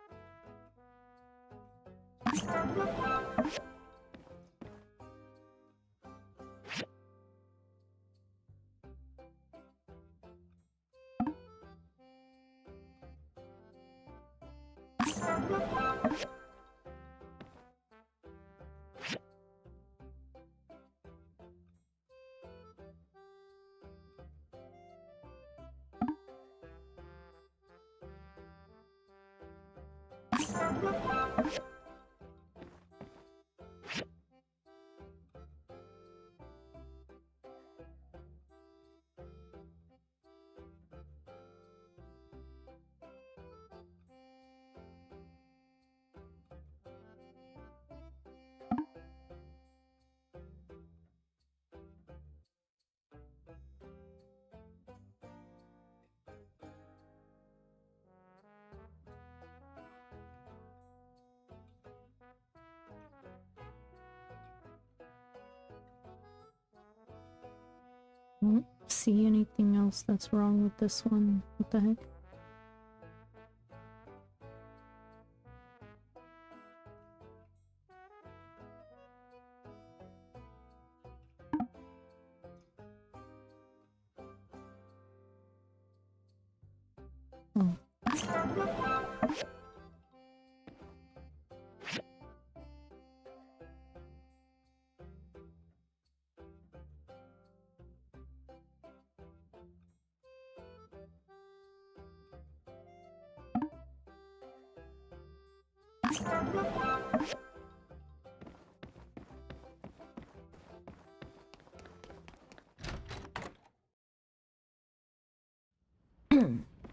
I don't see anything else that's wrong with this one. What the heck? Oh.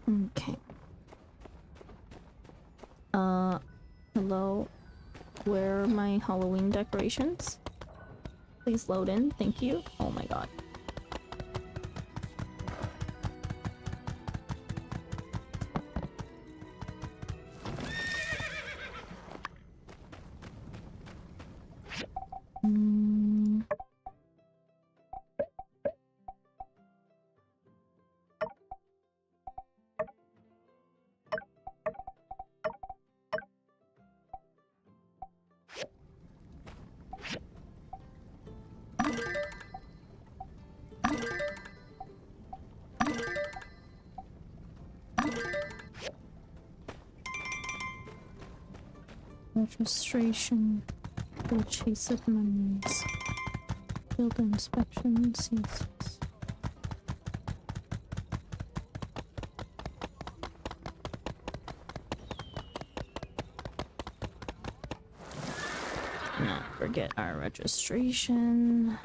Okay. Hello? Where are my Halloween decorations? Please load in, thank you. Oh my god. Registration for chase of memories. Field inspection ceases. Not forget our registration.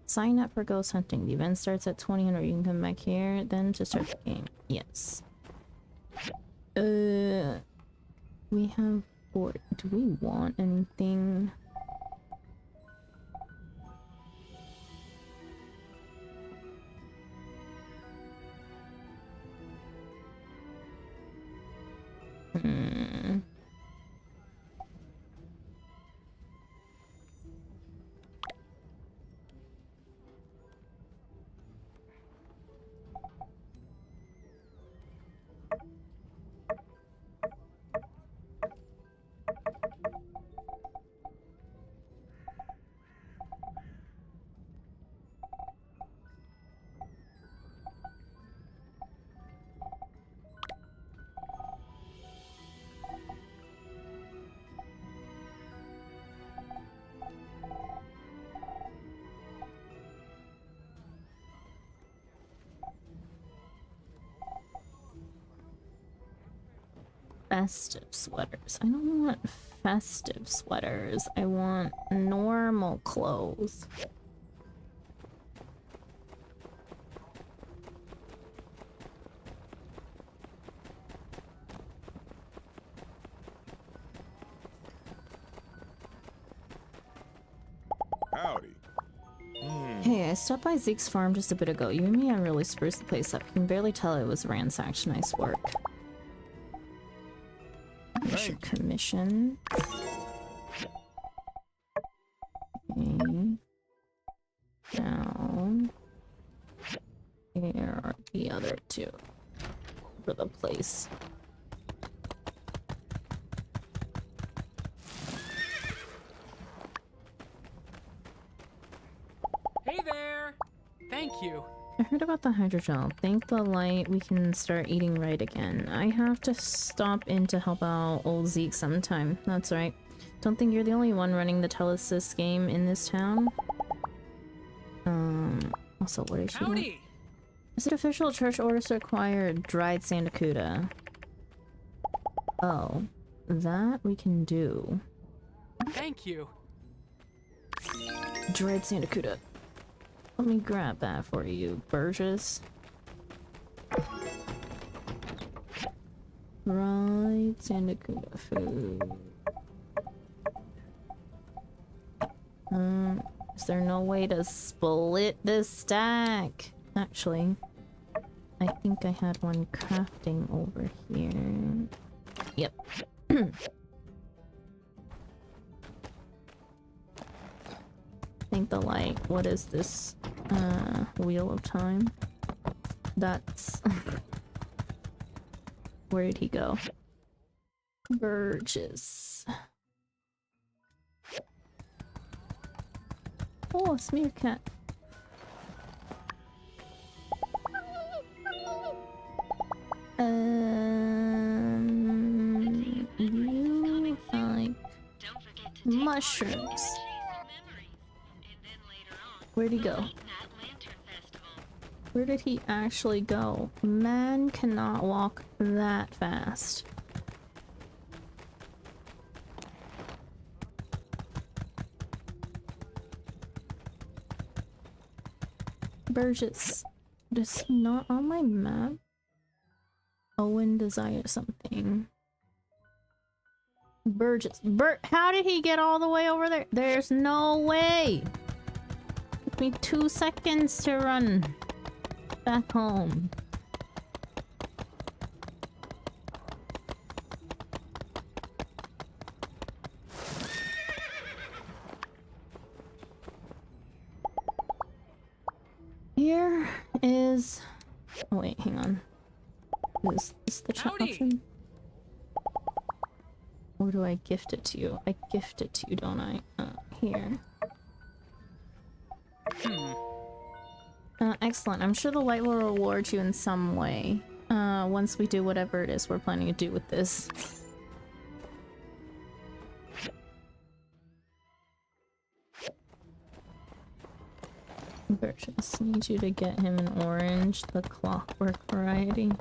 Sign up for ghost hunting. The event starts at 2000. You can come back here then to start the game. Yes. We have four. Do we want anything? festive sweaters. I don't want festive sweaters. I want normal clothes. Howdy. Hey, I stopped by Zeke's farm just a bit ago. You and me, I really spruced the place up. You can barely tell it was ransacked. Nice work. Here's your commission. Okay. Now, here are the other two for the place. Hey there! Thank you. I heard about the hydrogel. Thank the light we can start eating right again. I have to stop in to help out old Zeke sometime. That's right. Don't think you're the only one running the Telesys game in this town. Also, what is she doing? Is it official? Church orders require dried sandakuda. Oh, that we can do. Thank you. Dried sandakuda. Let me grab that for you, Burgess. Right, sandakuda food. Is there no way to split this stack? Actually, I think I had one crafting over here. Yep. Think the light. What is this? Wheel of time? That's... Where did he go? Burgess. Oh, a smear cat. You like mushrooms. Where'd he go? Where did he actually go? Man cannot walk that fast. Burgess. Is he not on my map? Owen desires something. Burgess. How did he get all the way over there? There's no way! Took me 2 seconds to run back home. Here is... Oh wait, hang on. Is this the chat option? Or do I gift it to you? I gift it to you, don't I? Here. Excellent. I'm sure the light will reward you in some way. Once we do whatever it is we're planning to do with this. Just need you to get him an orange, the clockwork variety.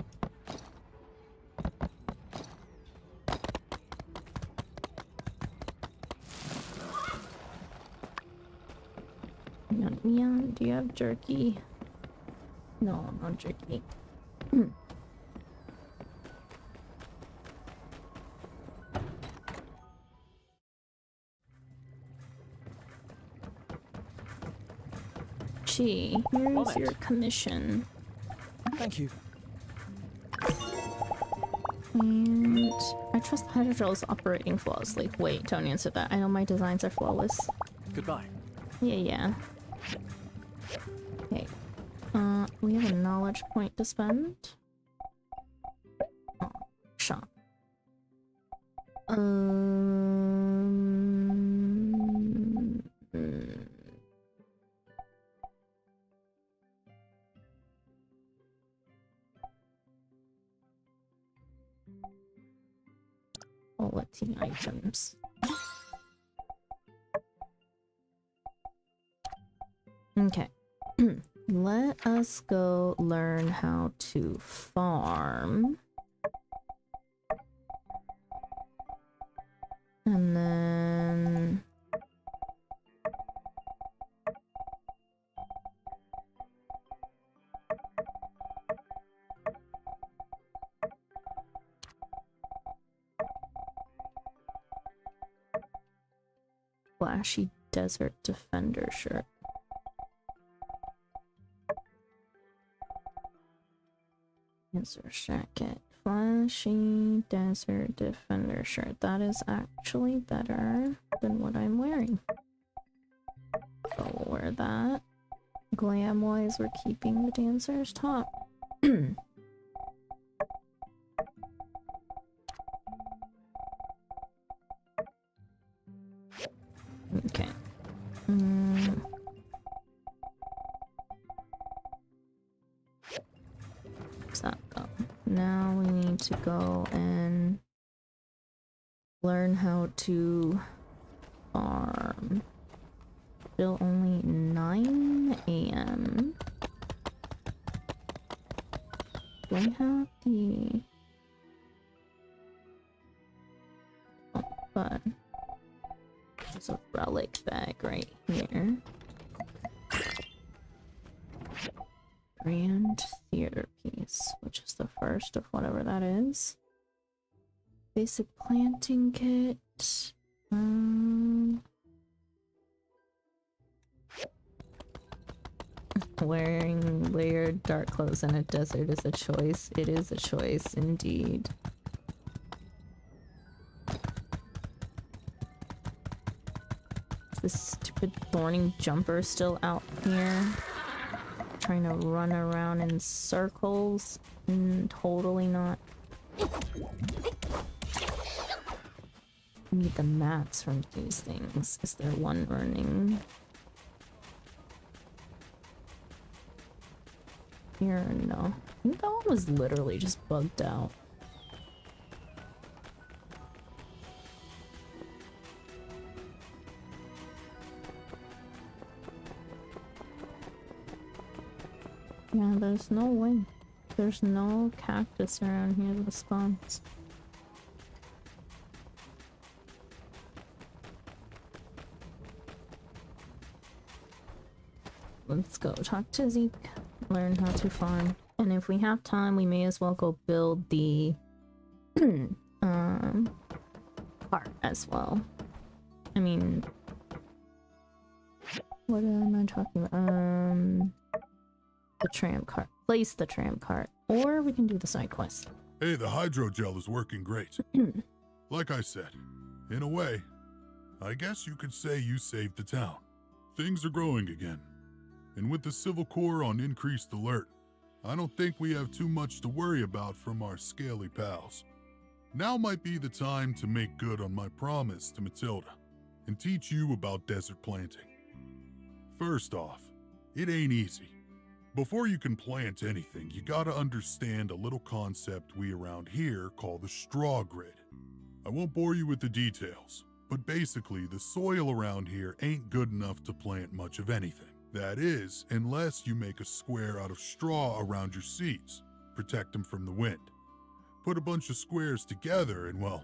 Neon, do you have jerky? No, not jerky. Gee, here's your commission. Thank you. And I trust the hydrogel is operating flawlessly. Wait, don't answer that. I know my designs are flawless. Goodbye. Yeah. Okay. We have a knowledge point to spend. Oh, shop. Quality items. Okay. Let us go learn how to farm. Flashy desert defender shirt. Answer jacket. Flashy desert defender shirt. That is actually better than what I'm wearing. So we'll wear that. Glam wise, we're keeping the dancer's top. Okay. Where's that go? Now we need to go and learn how to farm. Still only 9 AM. Do I have the... Oh, but there's a relic bag right here. Grand theater piece, which is the first of whatever that is. Basic planting kit. Wearing layered dark clothes in a desert is a choice. It is a choice, indeed. Is this stupid thorny jumper still out here? Trying to run around in circles? Totally not. Need the mats from these things. Is there one running? Here, no. I think that one was literally just bugged out. Yeah, there's no way. There's no cactus around here that spawns. Let's go talk to Zeke, learn how to farm, and if we have time, we may as well go build the cart as well. I mean, what am I talking about? The tram cart. Place the tram cart, or we can do the side quest. Hey, the hydrogel is working great. Like I said, in a way, I guess you could say you saved the town. Things are growing again. And with the Civil Corps on increased alert, I don't think we have too much to worry about from our scaly pals. Now might be the time to make good on my promise to Matilda and teach you about desert planting. First off, it ain't easy. Before you can plant anything, you gotta understand a little concept we around here call the straw grid. I won't bore you with the details, but basically the soil around here ain't good enough to plant much of anything. That is, unless you make a square out of straw around your seeds, protect them from the wind. Put a bunch of squares together and, well,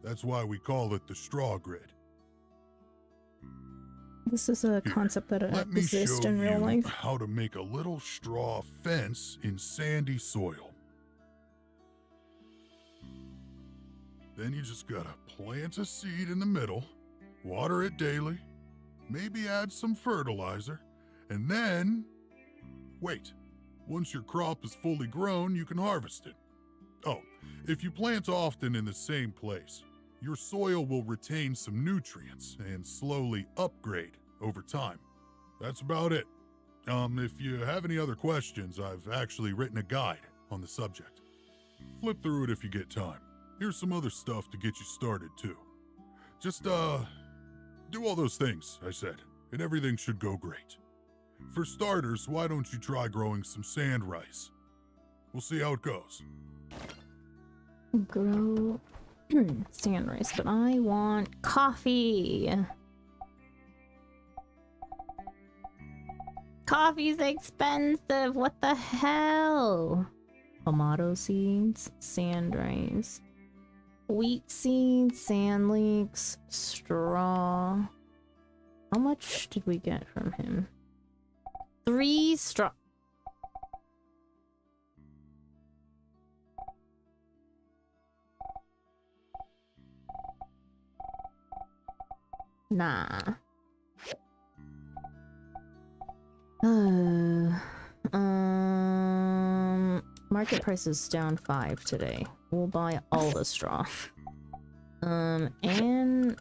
that's why we call it the straw grid. This is a concept that exists in real life. Let me show you how to make a little straw fence in sandy soil. Then you just gotta plant a seed in the middle, water it daily, maybe add some fertilizer, and then wait. Once your crop is fully grown, you can harvest it. Oh, if you plant often in the same place, your soil will retain some nutrients and slowly upgrade over time. That's about it. If you have any other questions, I've actually written a guide on the subject. Flip through it if you get time. Here's some other stuff to get you started too. Just, do all those things I said, and everything should go great. For starters, why don't you try growing some sand rice? We'll see how it goes. Grow sand rice, but I want coffee. Coffee's expensive. What the hell? Tomato seeds, sand rice, wheat seeds, sand leeks, straw. How much did we get from him? 3 straw. Nah. Market price is down 5 today. We'll buy all the straw. And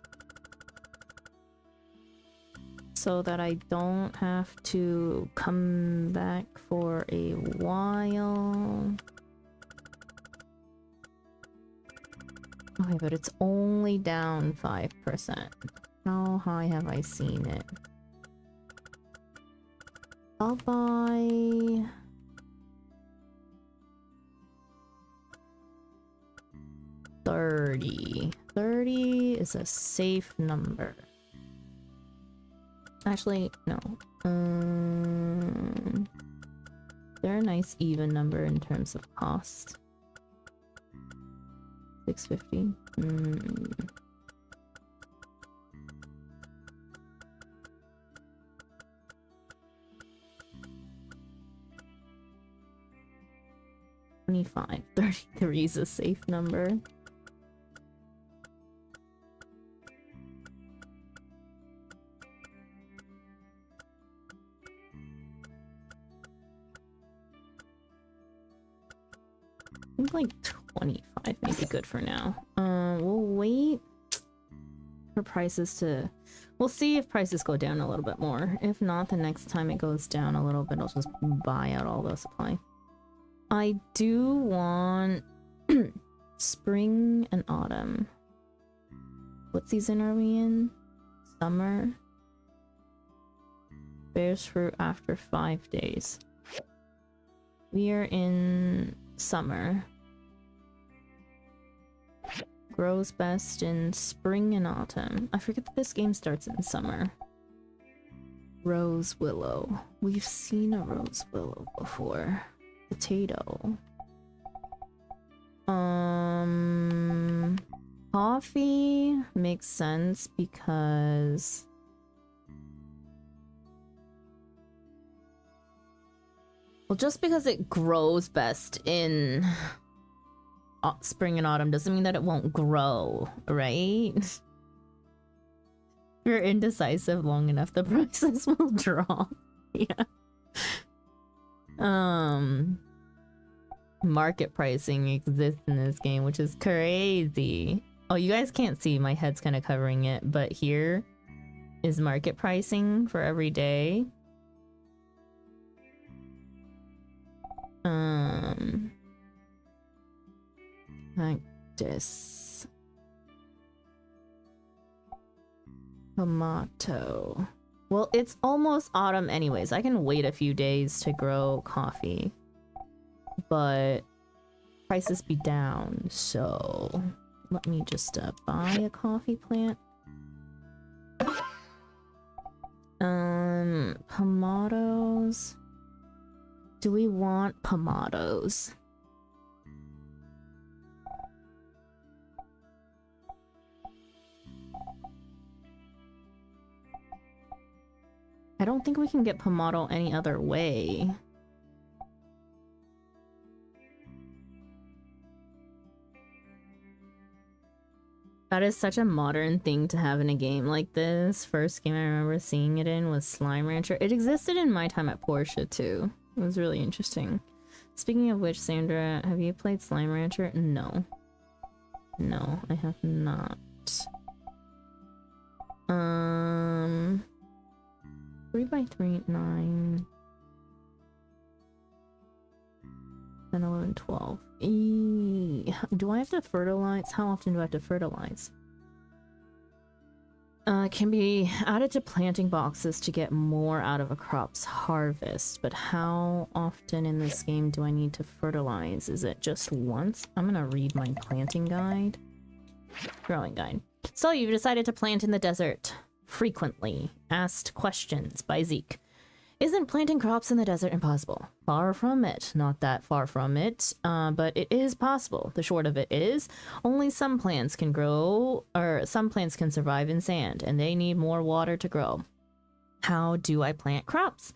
so that I don't have to come back for a while. Okay, but it's only down 5%. How high have I seen it? I'll buy... $30. $30 is a safe number. Actually, no. They're a nice even number in terms of cost. 650. $25. 33 is a safe number. I think like 25 may be good for now. We'll wait for prices to... We'll see if prices go down a little bit more. If not, the next time it goes down a little bit, I'll just buy out all the supply. I do want spring and autumn. What season are we in? Summer. Bears fruit after 5 days. We are in summer. Grows best in spring and autumn. I forget that this game starts in summer. Rose willow. We've seen a rose willow before. Potato. Coffee makes sense because well, just because it grows best in spring and autumn doesn't mean that it won't grow, right? If you're indecisive long enough, the prices will drop. Yeah. Market pricing exists in this game, which is crazy. Oh, you guys can't see, my head's kind of covering it, but here is market pricing for every day. Like this. Tomato. Well, it's almost autumn anyways. I can wait a few days to grow coffee. But prices be down, so let me just buy a coffee plant. Pomatos. Do we want pomatos? I don't think we can get pomato any other way. That is such a modern thing to have in a game like this. First game I remember seeing it in was Slime Rancher. It existed in my time at Porsche too. It was really interesting. Speaking of which, Sandra, have you played Slime Rancher? No. No, I have not. 3x3, 9. 10, 11, 12. Do I have to fertilize? How often do I have to fertilize? Can be added to planting boxes to get more out of a crop's harvest, but how often in this game do I need to fertilize? Is it just once? I'm gonna read my planting guide. Growing guide. So you've decided to plant in the desert. Frequently asked questions by Zeke. Isn't planting crops in the desert impossible? Far from it. Not that far from it, but it is possible. The short of it is, only some plants can grow, or some plants can survive in sand, and they need more water to grow. How do I plant crops?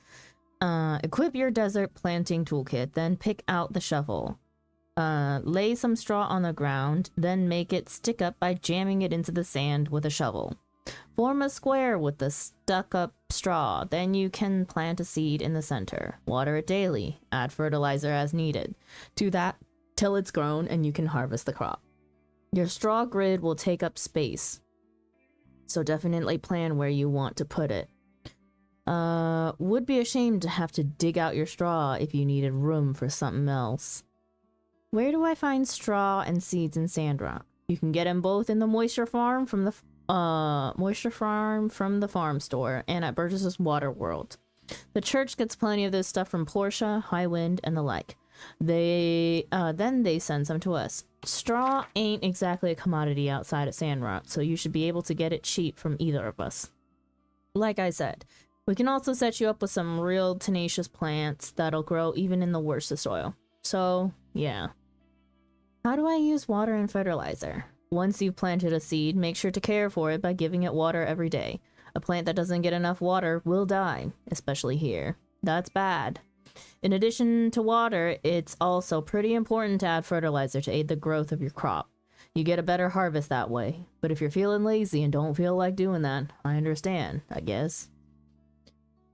Equip your desert planting toolkit, then pick out the shovel. Lay some straw on the ground, then make it stick up by jamming it into the sand with a shovel. Form a square with the stuck-up straw. Then you can plant a seed in the center. Water it daily. Add fertilizer as needed. Do that till it's grown and you can harvest the crop. Your straw grid will take up space, so definitely plan where you want to put it. Would be a shame to have to dig out your straw if you needed room for something else. Where do I find straw and seeds in Sandrock? You can get them both in the moisture farm from the farm store and at Burgess's Water World. The church gets plenty of this stuff from Portia, Highwind, and the like. Then they send some to us. Straw ain't exactly a commodity outside of Sandrock, so you should be able to get it cheap from either of us. Like I said, we can also set you up with some real tenacious plants that'll grow even in the worstest soil. So, yeah. How do I use water and fertilizer? Once you've planted a seed, make sure to care for it by giving it water every day. A plant that doesn't get enough water will die, especially here. That's bad. In addition to water, it's also pretty important to add fertilizer to aid the growth of your crop. You get a better harvest that way. But if you're feeling lazy and don't feel like doing that, I understand, I guess.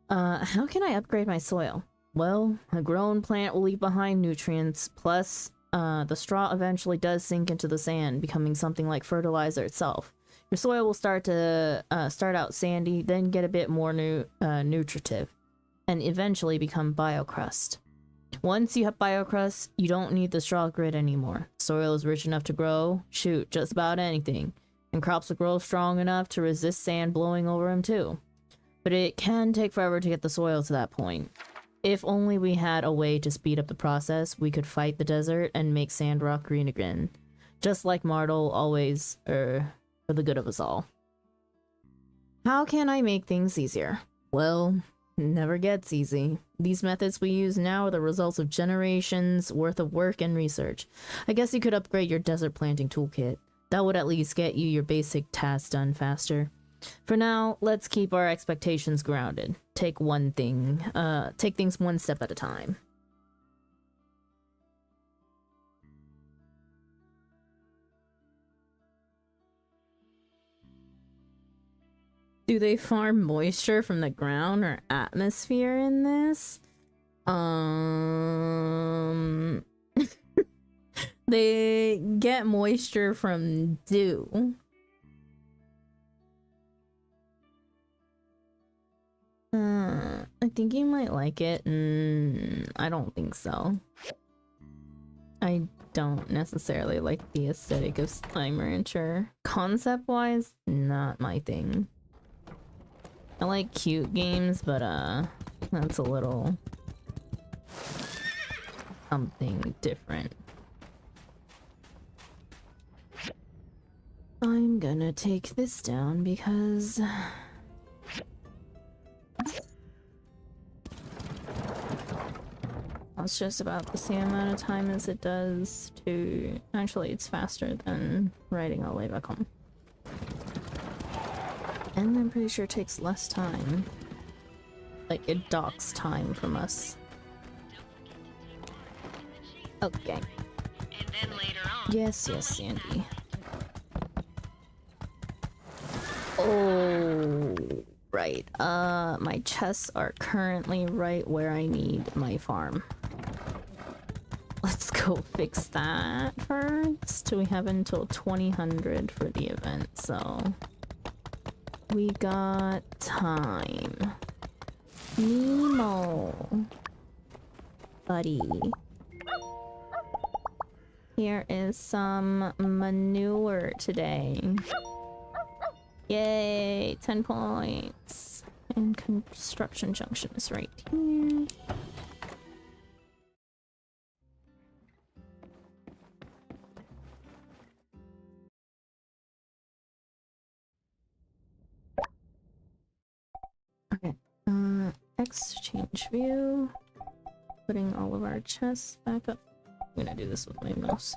How can I upgrade my soil? Well, a grown plant will leave behind nutrients, plus the straw eventually does sink into the sand, becoming something like fertilizer itself. Your soil will start out sandy, then get a bit more nutritive, and eventually become biocrust. Once you have biocrust, you don't need the straw grid anymore. Soil is rich enough to grow, shoot, just about anything, and crops will grow strong enough to resist sand blowing over them too. But it can take forever to get the soil to that point. If only we had a way to speed up the process, we could fight the desert and make Sandrock green again. Just like Martel always, for the good of us all. How can I make things easier? Well, it never gets easy. These methods we use now are the results of generations worth of work and research. I guess you could upgrade your desert planting toolkit. That would at least get you your basic tasks done faster. For now, let's keep our expectations grounded. Take things one step at a time. Do they farm moisture from the ground or atmosphere in this? They get moisture from dew. I think you might like it. I don't think so. I don't necessarily like the aesthetic of Slime Rancher. Concept-wise, not my thing. I like cute games, but that's a little something different. I'm gonna take this down because it's just about the same amount of time as it does to... Actually, it's faster than riding all the way back home. And I'm pretty sure it takes less time. Like, it docks time from us. Okay. Yes, Sandy. Oh, right. My chests are currently right where I need my farm. Let's go fix that first. We have until 2000 for the event, so we got time. Nemo, buddy. Here is some manure today. Yay, 10 points. And construction junction is right here. Okay, exchange view. Putting all of our chests back up. I'm gonna do this with my mouse.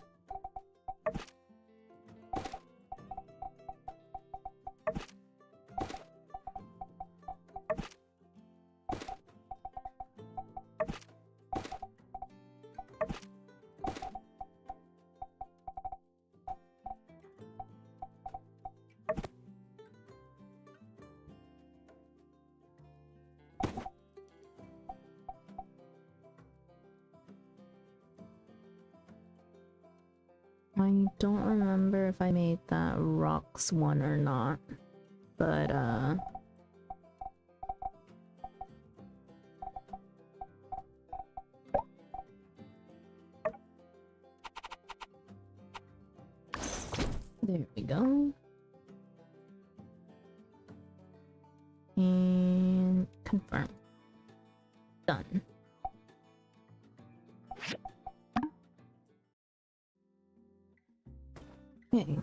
I don't remember if I made that rocks one or not, but there we go. And confirm. Done. Okay.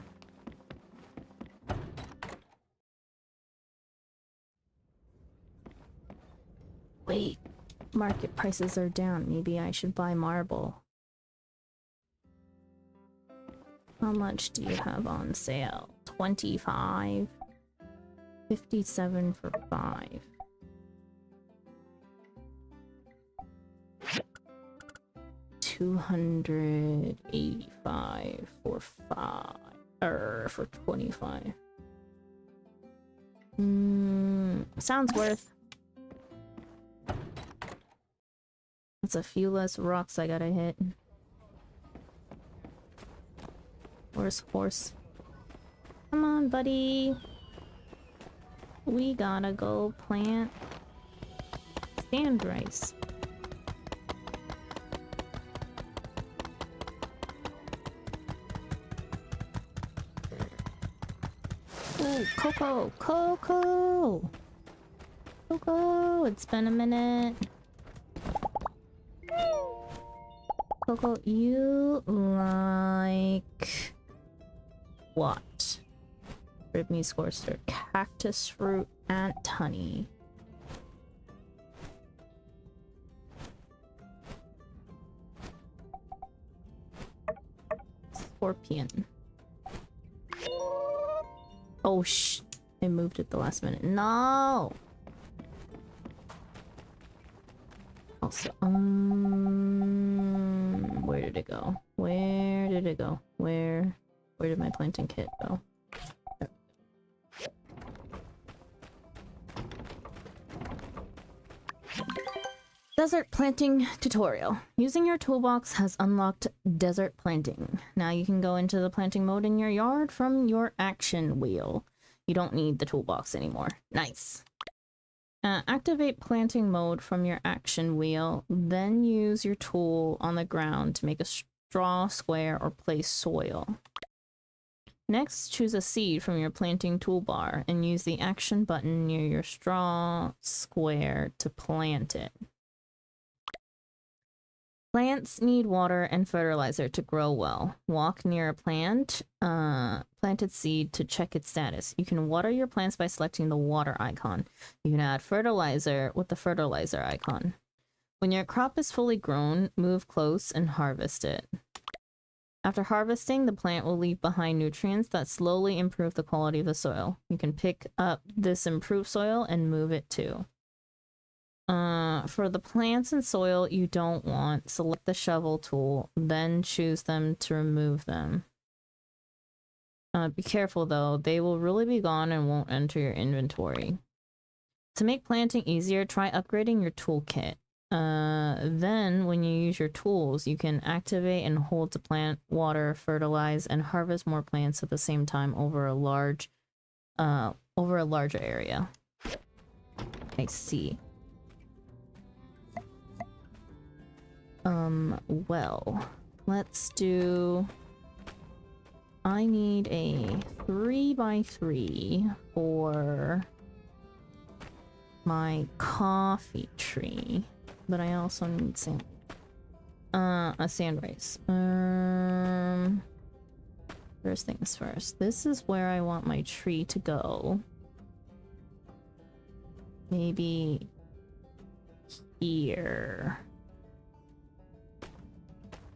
Wait, market prices are down. Maybe I should buy marble. How much do you have on sale? 25. 57 for 5. $285 for 5. For 25. Sounds worth. That's a few less rocks I gotta hit. Where's horse? Come on, buddy. We gotta go plant sand rice. Ooh, Coco! Coco! Coco! It's been a minute. Coco, you like what? Rib me scorster, cactus fruit, ant honey. Scorpion. Oh I moved at the last minute. No! Also, where did it go? Where did it go? Where did my planting kit go? There. Desert planting tutorial. Using your toolbox has unlocked desert planting. Now you can go into the planting mode in your yard from your action wheel. You don't need the toolbox anymore. Nice. Activate planting mode from your action wheel, then use your tool on the ground to make a straw square or place soil. Next, choose a seed from your planting toolbar and use the action button near your straw square to plant it. Plants need water and fertilizer to grow well. Walk near a planted seed to check its status. You can water your plants by selecting the water icon. You can add fertilizer with the fertilizer icon. When your crop is fully grown, move close and harvest it. After harvesting, the plant will leave behind nutrients that slowly improve the quality of the soil. You can pick up this improved soil and move it too. For the plants and soil you don't want, select the shovel tool, then choose them to remove them. Be careful though, they will really be gone and won't enter your inventory. To make planting easier, try upgrading your toolkit. Then when you use your tools, you can activate and hold to plant, water, fertilize, and harvest more plants at the same time over a larger area. I see. Well, let's do... I need a 3x3 for my coffee tree, but I also need sand. A sand rice. First things first. This is where I want my tree to go. Maybe here.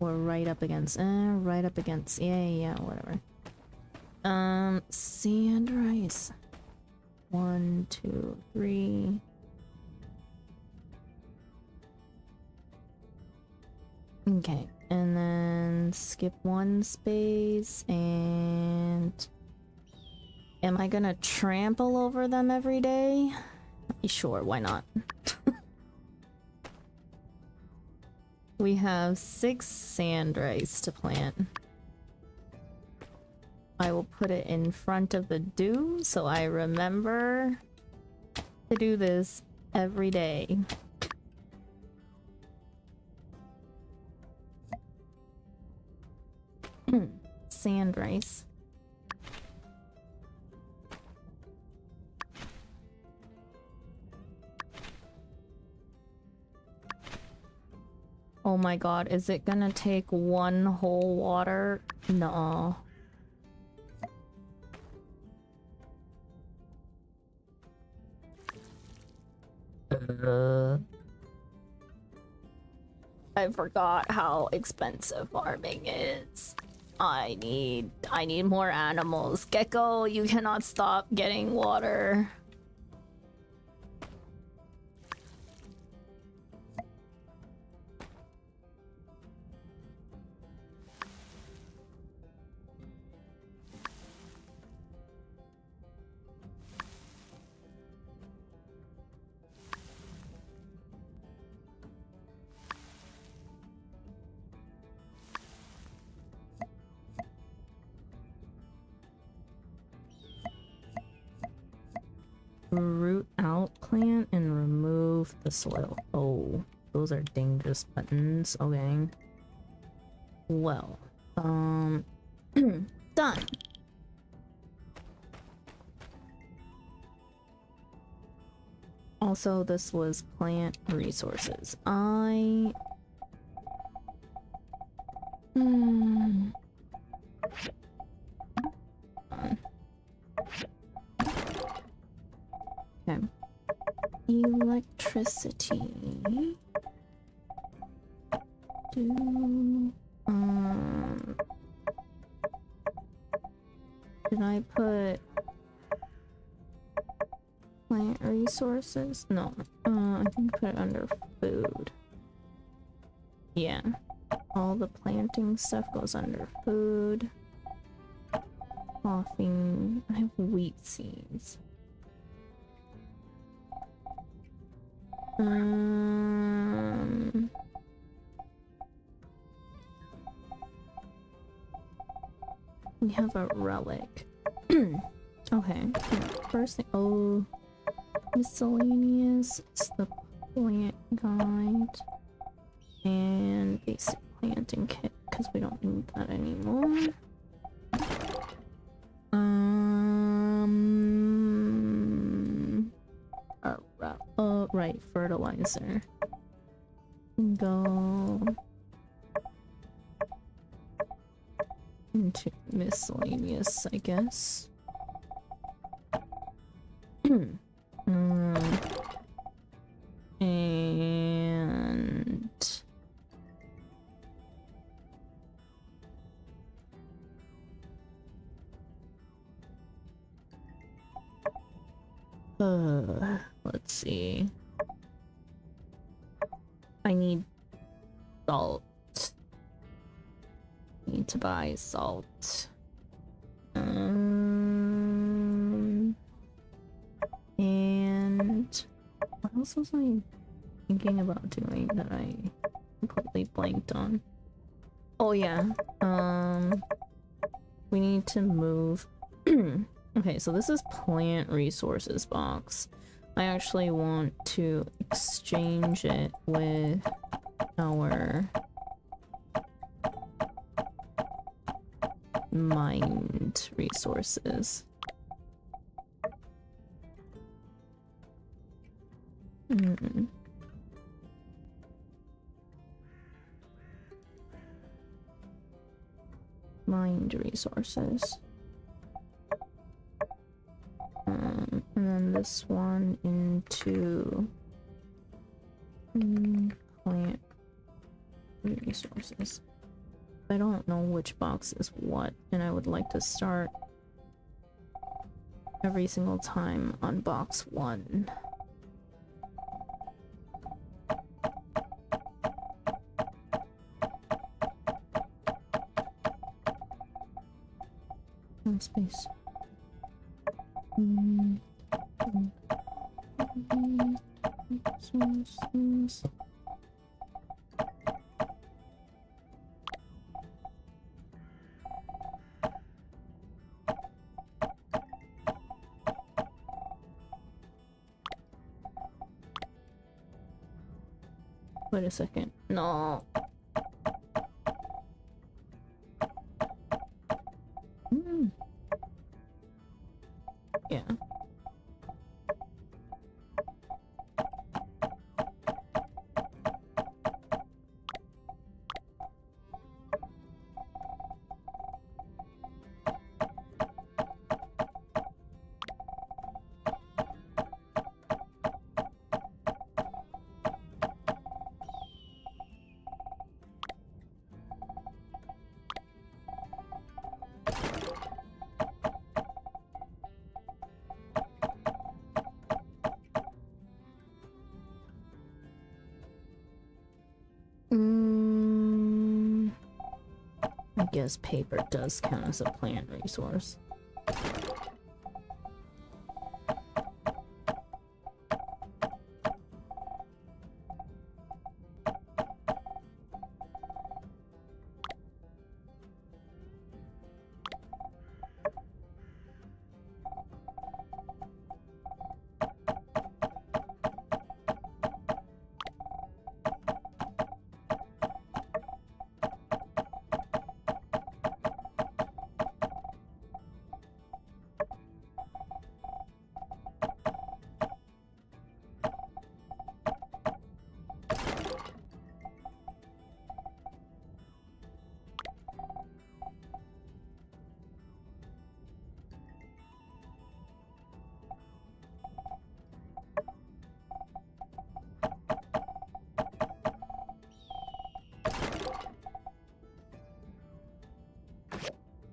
Or right up against, yeah, whatever. Sand rice. 1, 2, 3. Okay, and then skip 1 space, and... Am I gonna trample over them every day? Sure, why not? We have 6 sand rice to plant. I will put it in front of the do so I remember to do this every day. Sand rice. Oh my god, is it gonna take one whole water? No. I forgot how expensive farming is. I need more animals. Gecko, you cannot stop getting water. Root out plant and remove the soil. Oh, those are dangerous buttons. Okay. Well, done. Also, this was plant resources. Okay. Electricity. Did I put plant resources? No. I think I put it under food. Yeah. All the planting stuff goes under food. Coffee. I have wheat seeds. We have a relic. Okay. First thing. Oh, miscellaneous. It's the plant guide and basic planting kit because we don't need that anymore. Right, fertilizer. Go into miscellaneous, I guess. And let's see. I need salt. Need to buy salt. And what else was I thinking about doing that I completely blanked on? Oh yeah. We need to move. Okay, so this is plant resources box. I actually want to exchange it with our mined resources. Mined resources. And then this one into plant resources. I don't know which box is what, and I would like to start every single time on box 1. No space. Resources. Wait a second. No. Yeah. I guess paper does count as a plant resource.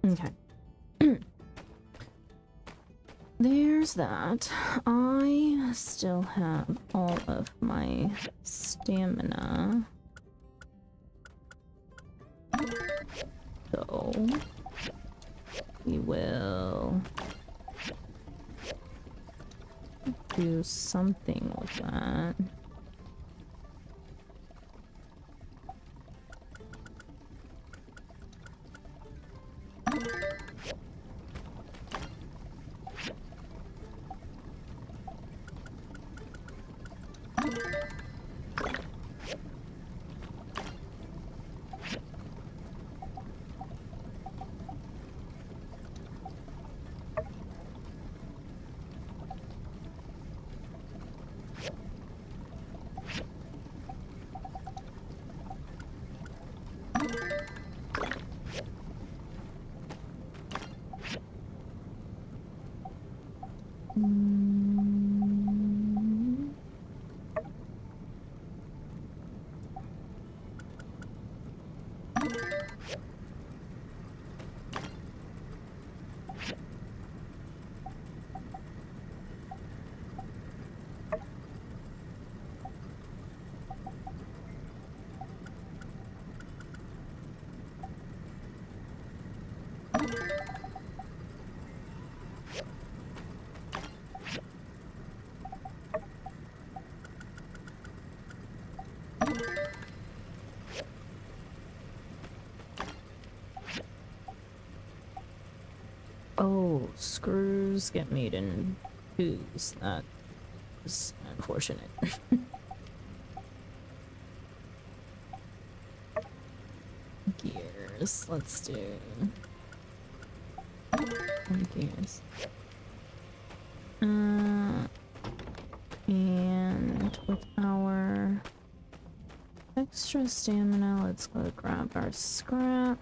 Okay. There's that. I still have all of my stamina. So we will do something with that. Oh, screws get made in twos. That is unfortunate. Gears. Let's do gears. And with our extra stamina, let's go grab our scrap.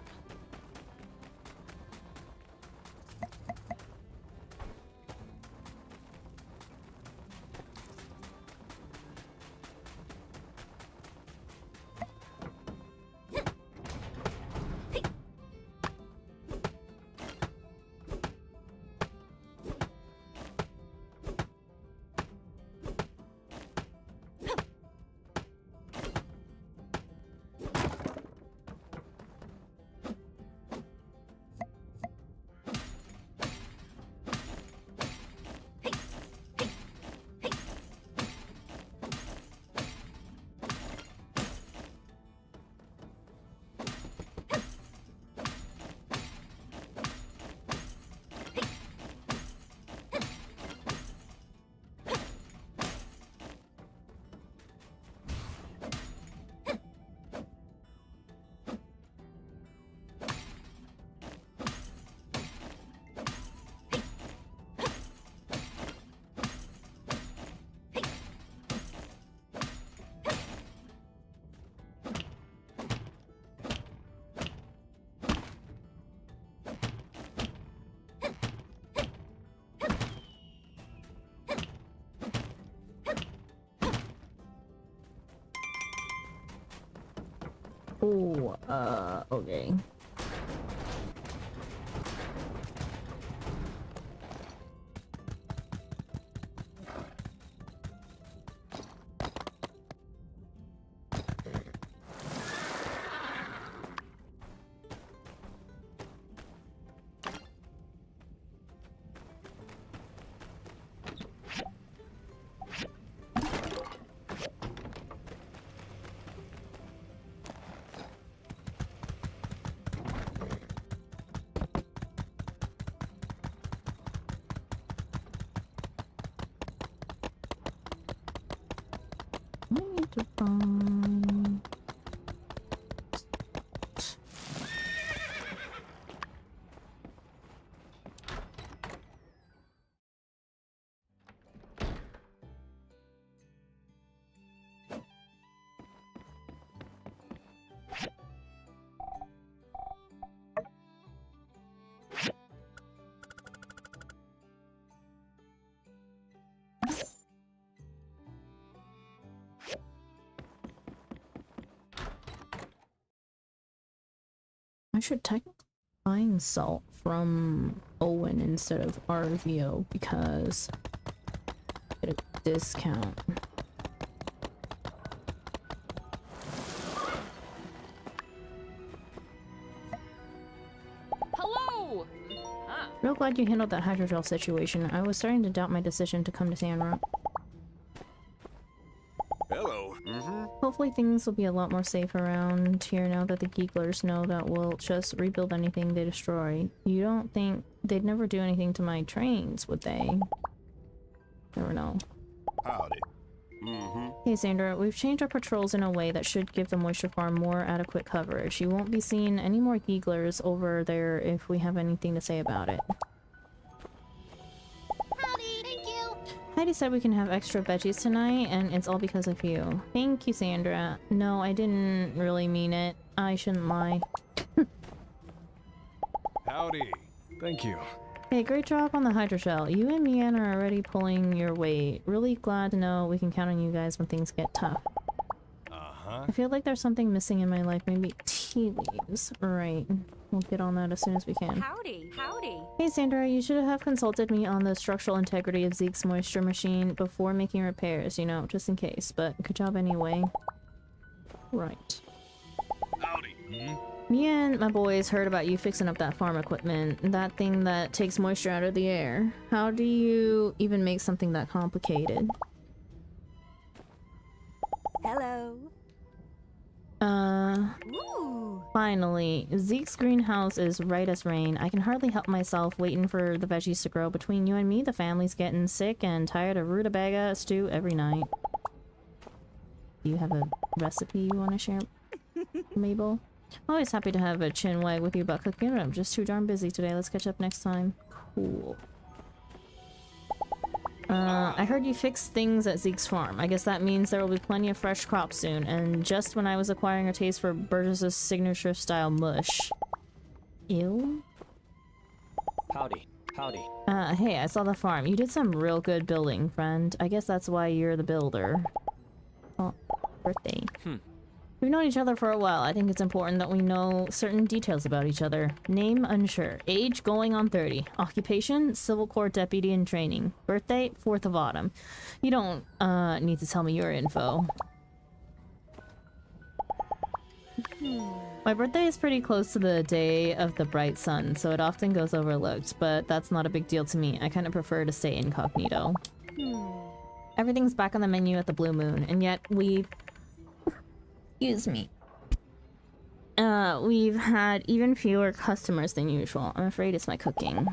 Oh, okay. I need to find... I should technically find salt from Owen instead of RVO because I get a discount. Hello! Real glad you handled that hydrogel situation. I was starting to doubt my decision to come to Sandrock. Hello. Hopefully things will be a lot more safe around here now that the Geeglers know that we'll just rebuild anything they destroy. You don't think they'd never do anything to my trains, would they? Never know. Howdy. Hey Sandra, we've changed our patrols in a way that should give the Moisture Farm more adequate coverage. You won't be seeing any more Geeglers over there if we have anything to say about it. Howdy, thank you. Heidi said we can have extra veggies tonight, and it's all because of you. Thank you, Sandra. No, I didn't really mean it. I shouldn't lie. Howdy. Thank you. Hey, great job on the hydrogel. You and Mian are already pulling your weight. Really glad to know we can count on you guys when things get tough. I feel like there's something missing in my life. Maybe tea leaves. Right. We'll get on that as soon as we can. Howdy, howdy. Hey Sandra, you should have consulted me on the structural integrity of Zeke's moisture machine before making repairs, you know, just in case. But good job anyway. Right. Howdy. Me and my boys heard about you fixing up that farm equipment, that thing that takes moisture out of the air. How do you even make something that complicated? Hello. Ooh. Finally. Zeke's greenhouse is right as rain. I can hardly help myself waiting for the veggies to grow. Between you and me, the family's getting sick and tired of rutabaga stew every night. Do you have a recipe you want to share, Mabel? Always happy to have a chin wag with you about cooking, but I'm just too darn busy today. Let's catch up next time. Cool. I heard you fixed things at Zeke's farm. I guess that means there will be plenty of fresh crops soon, and just when I was acquiring a taste for Burgess's signature style mush. Ew? Howdy. Howdy. Hey, I saw the farm. You did some real good building, friend. I guess that's why you're the builder. Oh, birthday. We've known each other for a while. I think it's important that we know certain details about each other. Name, unsure. Age, going on 30. Occupation, Civil Corps deputy in training. Birthday, 4th of autumn. You don't, need to tell me your info. My birthday is pretty close to the day of the bright sun, so it often goes overlooked, but that's not a big deal to me. I kind of prefer to stay incognito. Everything's back on the menu at the Blue Moon, and yet we've... Excuse me. We've had even fewer customers than usual. I'm afraid it's my cooking.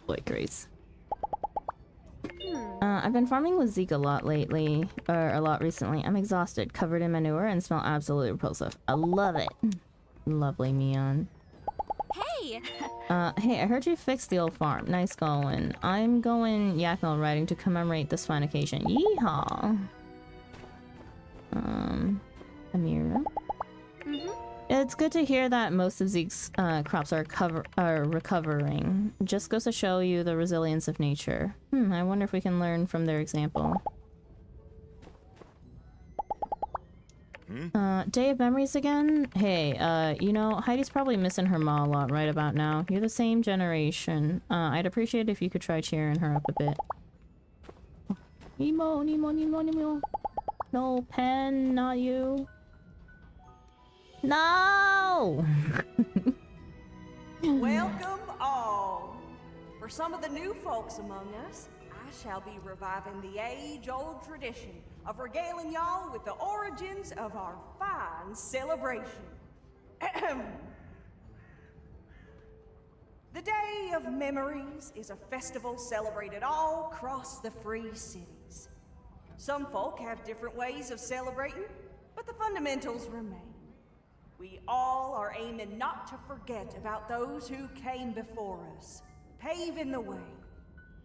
Boy, Grace. I've been farming with Zeke a lot lately, or a lot recently. I'm exhausted, covered in manure, and smell absolutely repulsive. I love it. Lovely, Mion. Hey! Hey, I heard you fixed the old farm. Nice going. I'm going Yaknel riding to commemorate this fine occasion. Yeehaw! Amira? It's good to hear that most of Zeke's crops are recovering. Just goes to show you the resilience of nature. I wonder if we can learn from their example. Day of Memories again? Hey, you know, Heidi's probably missing her ma a lot right about now. You're the same generation. I'd appreciate it if you could try cheering her up a bit. Nemo, Nemo, Nemo, Nemo. No, Pen, not you. No! Welcome all. For some of the new folks among us, I shall be reviving the age-old tradition of regaling y'all with the origins of our fine celebration. The Day of Memories is a festival celebrated all across the free cities. Some folk have different ways of celebrating, but the fundamentals remain. We all are aiming not to forget about those who came before us, paving the way.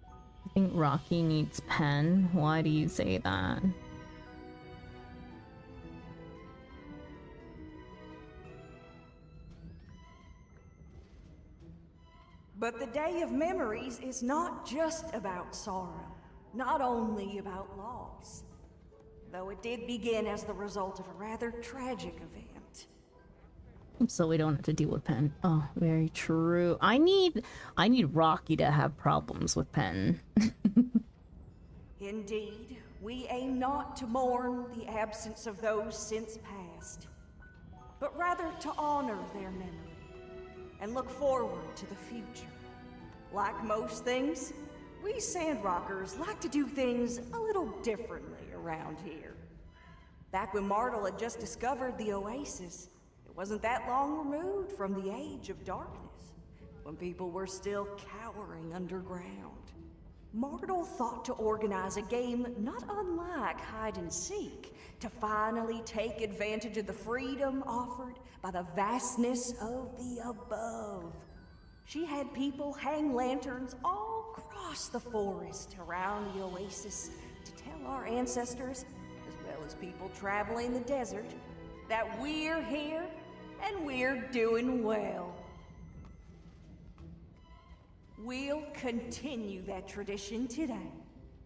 I think Rocky needs Pen. Why do you say that? But the Day of Memories is not just about sorrow, not only about loss. Though it did begin as the result of a rather tragic event. So we don't have to deal with Pen. Oh, very true. I need Rocky to have problems with Pen. Indeed, we aim not to mourn the absence of those since passed, but rather to honor their memory and look forward to the future. Like most things, we Sandrockers like to do things a little differently around here. Back when Martel had just discovered the Oasis, it wasn't that long removed from the Age of Darkness, when people were still cowering underground. Martel thought to organize a game not unlike hide and seek to finally take advantage of the freedom offered by the vastness of the above. She had people hang lanterns all across the forest around the oasis to tell our ancestors, as well as people traveling the desert, that we're here and we're doing well. We'll continue that tradition today.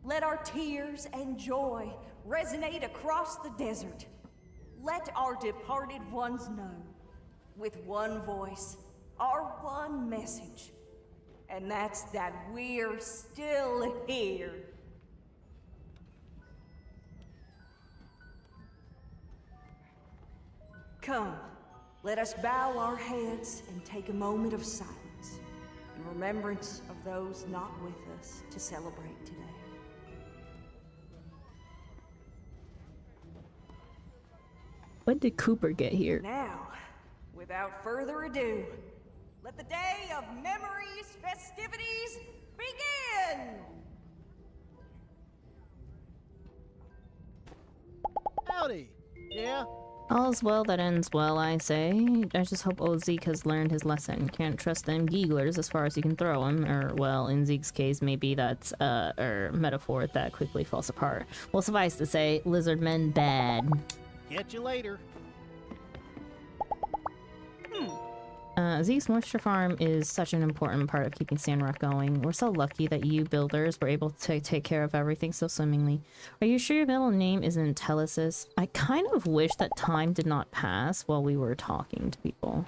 Let our tears and joy resonate across the desert. Let our departed ones know, with one voice, our one message, and that's that we're still here. Come, let us bow our heads and take a moment of silence in remembrance of those not with us to celebrate today. When did Cooper get here? Now, without further ado, let the Day of Memories festivities begin! Howdy! Yeah? All's well that ends well, I say. I just hope old Zeke has learned his lesson. Can't trust them Geeglers as far as you can throw them. Or, well, in Zeke's case, maybe that's, metaphor that quickly falls apart. Well, suffice to say, lizard men bad. Catch you later. Zeke's moisture farm is such an important part of keeping Sandrock going. We're so lucky that you builders were able to take care of everything so swimmingly. Are you sure your middle name isn't Telesis? I kind of wish that time did not pass while we were talking to people.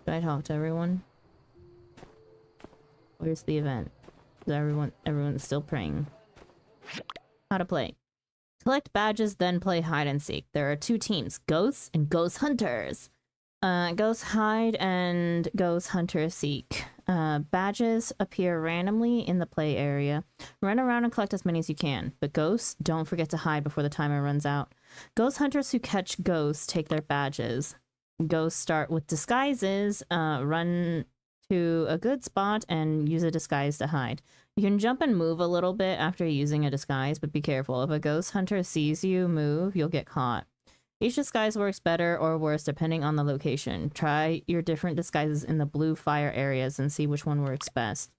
Did I talk to everyone? Where's the event? Is everyone's still praying. How to play. Collect badges, then play hide and seek. There are two teams, ghosts and ghost hunters. Ghost hide and ghost hunter seek. Badges appear randomly in the play area. Run around and collect as many as you can. But ghosts, don't forget to hide before the timer runs out. Ghost hunters who catch ghosts take their badges. Ghosts start with disguises. Run to a good spot and use a disguise to hide. You can jump and move a little bit after using a disguise, but be careful. If a ghost hunter sees you move, you'll get caught. Each disguise works better or worse depending on the location. Try your different disguises in the blue fire areas and see which one works best.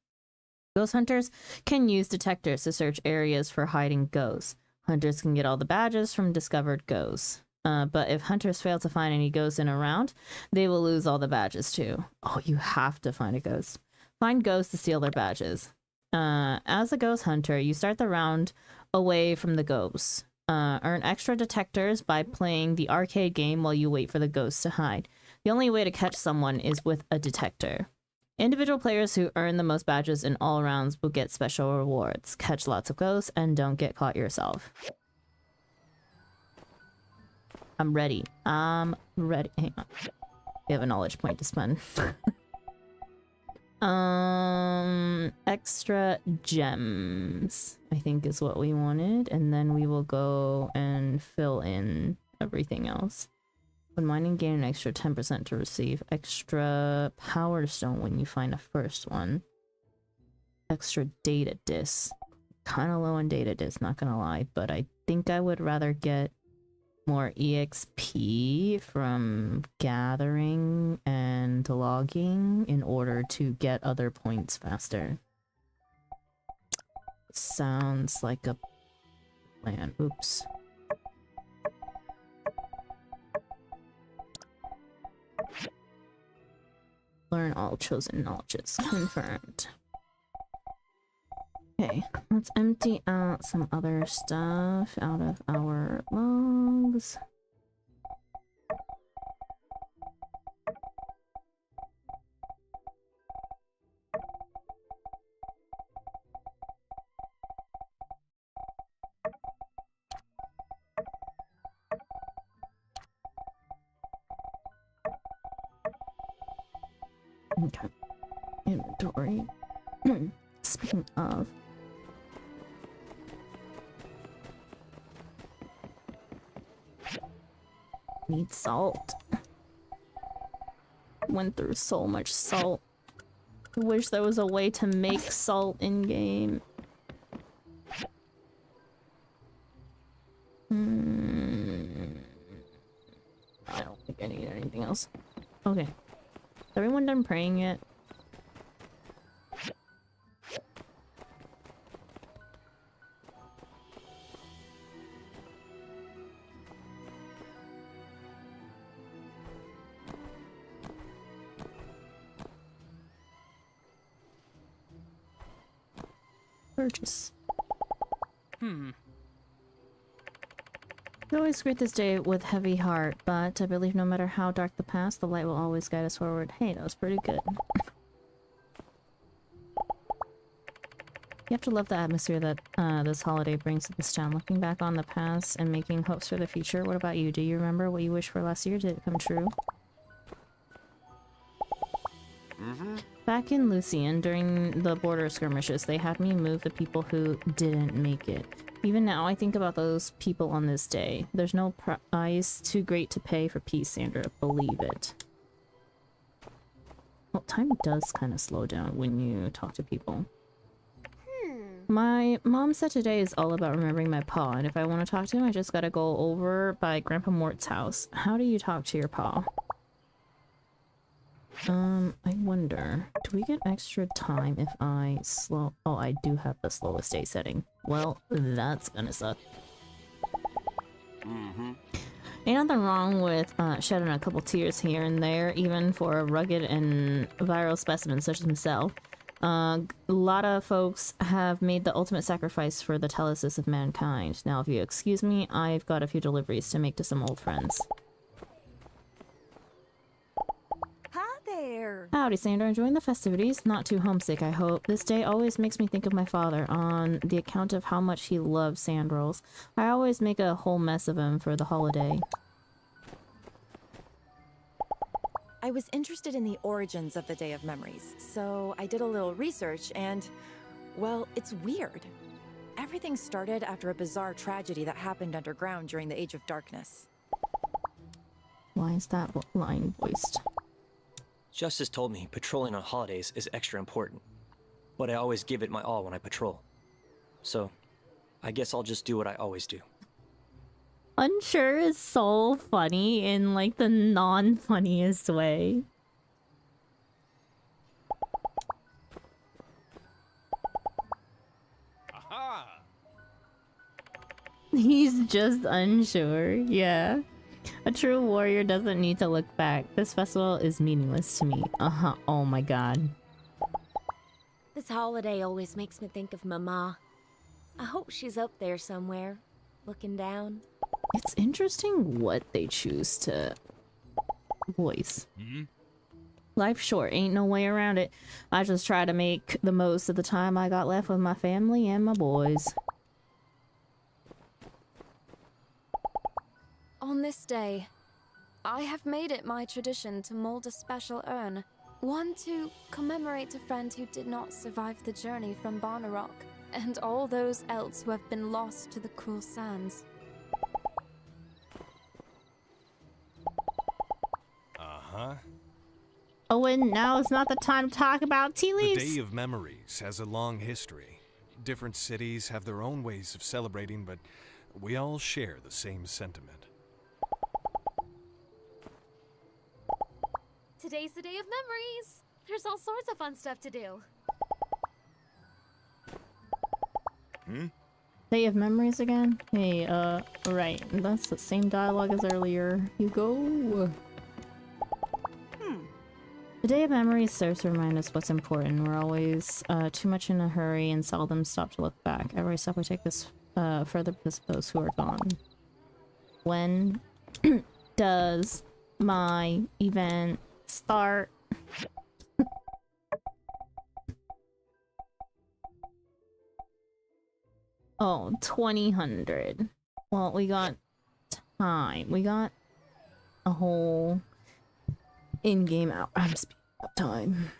Ghost hunters can use detectors to search areas for hiding ghosts. Hunters can get all the badges from discovered ghosts. But if hunters fail to find any ghosts in a round, they will lose all the badges too. Oh, you have to find a ghost. Find ghosts to steal their badges. As a ghost hunter, you start the round away from the ghosts. Earn extra detectors by playing the arcade game while you wait for the ghosts to hide. The only way to catch someone is with a detector. Individual players who earn the most badges in all rounds will get special rewards. Catch lots of ghosts and don't get caught yourself. I'm ready. I'm ready. Hang on. We have a knowledge point to spend. Extra gems, I think is what we wanted. And then we will go and fill in everything else. When mining, gain an extra 10% to receive. Extra power stone when you find a first one. Extra data disc. Kind of low on data disc, not gonna lie. But I think I would rather get more EXP from gathering and logging in order to get other points faster. Sounds like a plan. Oops. Learn all chosen knowledges. Confirmed. Okay, let's empty out some other stuff out of our logs. Okay. Inventory. Speaking of. Need salt. Went through so much salt. I wish there was a way to make salt in game. I don't think I need anything else. Okay. Is everyone done praying yet? Purchase. We always greet this day with heavy heart, but I believe no matter how dark the past, the light will always guide us forward. Hey, that was pretty good. You have to love the atmosphere that this holiday brings to this town. Looking back on the past and making hopes for the future. What about you? Do you remember what you wished for last year? Did it come true? Back in Lucian, during the border skirmishes, they had me move the people who didn't make it. Even now, I think about those people on this day. There's no price too great to pay for peace, Sandra. Believe it. Well, time does kind of slow down when you talk to people. My mom said today is all about remembering my pa, and if I want to talk to him, I just gotta go over by Grandpa Mort's house. How do you talk to your pa? I wonder, do we get extra time if I slow— oh, I do have the slowest day setting. Well, that's gonna suck. Ain't nothing wrong with shedding a couple tears here and there, even for a rugged and viral specimen such as himself. A lot of folks have made the ultimate sacrifice for the telesis of mankind. Now, if you excuse me, I've got a few deliveries to make to some old friends. Howdy, Sandra. Enjoying the festivities? Not too homesick, I hope. This day always makes me think of my father, on the account of how much he loved sand rolls. I always make a whole mess of him for the holiday. I was interested in the origins of the Day of Memories, so I did a little research and, well, it's weird. Everything started after a bizarre tragedy that happened underground during the Age of Darkness. Why is that line voiced? Justice told me patrolling on holidays is extra important, but I always give it my all when I patrol. So, I guess I'll just do what I always do. Unsure is so funny in like the non-funniest way. Aha! He's just unsure, yeah. A true warrior doesn't need to look back. This festival is meaningless to me. Oh my god. This holiday always makes me think of Mama. I hope she's up there somewhere, looking down. It's interesting what they choose to voice. Life's short, ain't no way around it. I just try to make the most of the time I got left with my family and my boys. On this day, I have made it my tradition to mold a special urn. One to commemorate a friend who did not survive the journey from Barnarok, and all those else who have been lost to the cruel sands. Uh-huh. Owen, now is not the time to talk about tea The leaves. Day of Memories has a long history. Different cities have their own ways of celebrating, but we all share the same sentiment. Today's the Day of Memories. There's all sorts of fun stuff to do. Day of Memories again? Hey, right. That's the same dialogue as earlier. You go. The Day of Memories serves to remind us what's important. We're always too much in a hurry and seldom stop to look back. Every step we take is further to those who are gone. When does my event start? Oh, 2000. Well, we got time. We got a whole in-game hour. I'm speaking of time.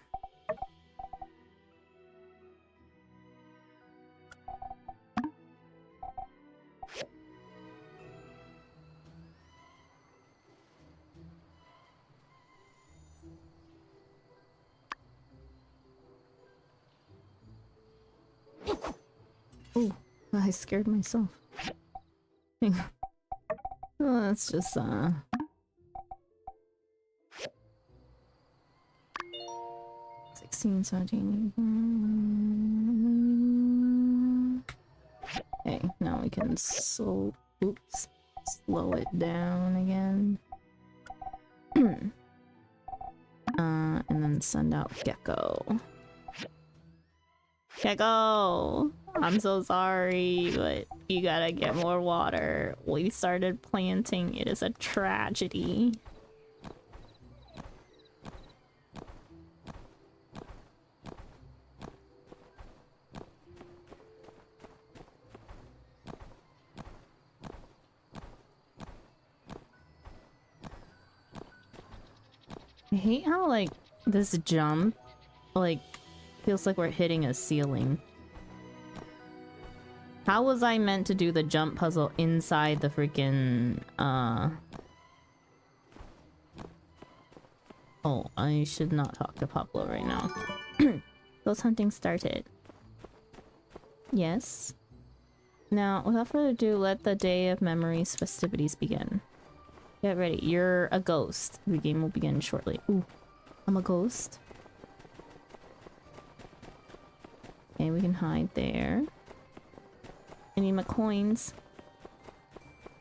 Ooh, I scared myself. Hang on. Oh, that's just 16, 17. Okay, now we can slow it down again. And then send out Gecko. Gecko! I'm so sorry, but you gotta get more water. We started planting. It is a tragedy. I hate how, like, this jump, like, feels like we're hitting a ceiling. How was I meant to do the jump puzzle inside the freaking, Oh, I should not talk to Pablo right now. Ghost hunting started. Yes. Now, without further ado, let the Day of Memories festivities begin. Get ready. You're a ghost. The game will begin shortly. Ooh, I'm a ghost. Okay, we can hide there. I need my coins.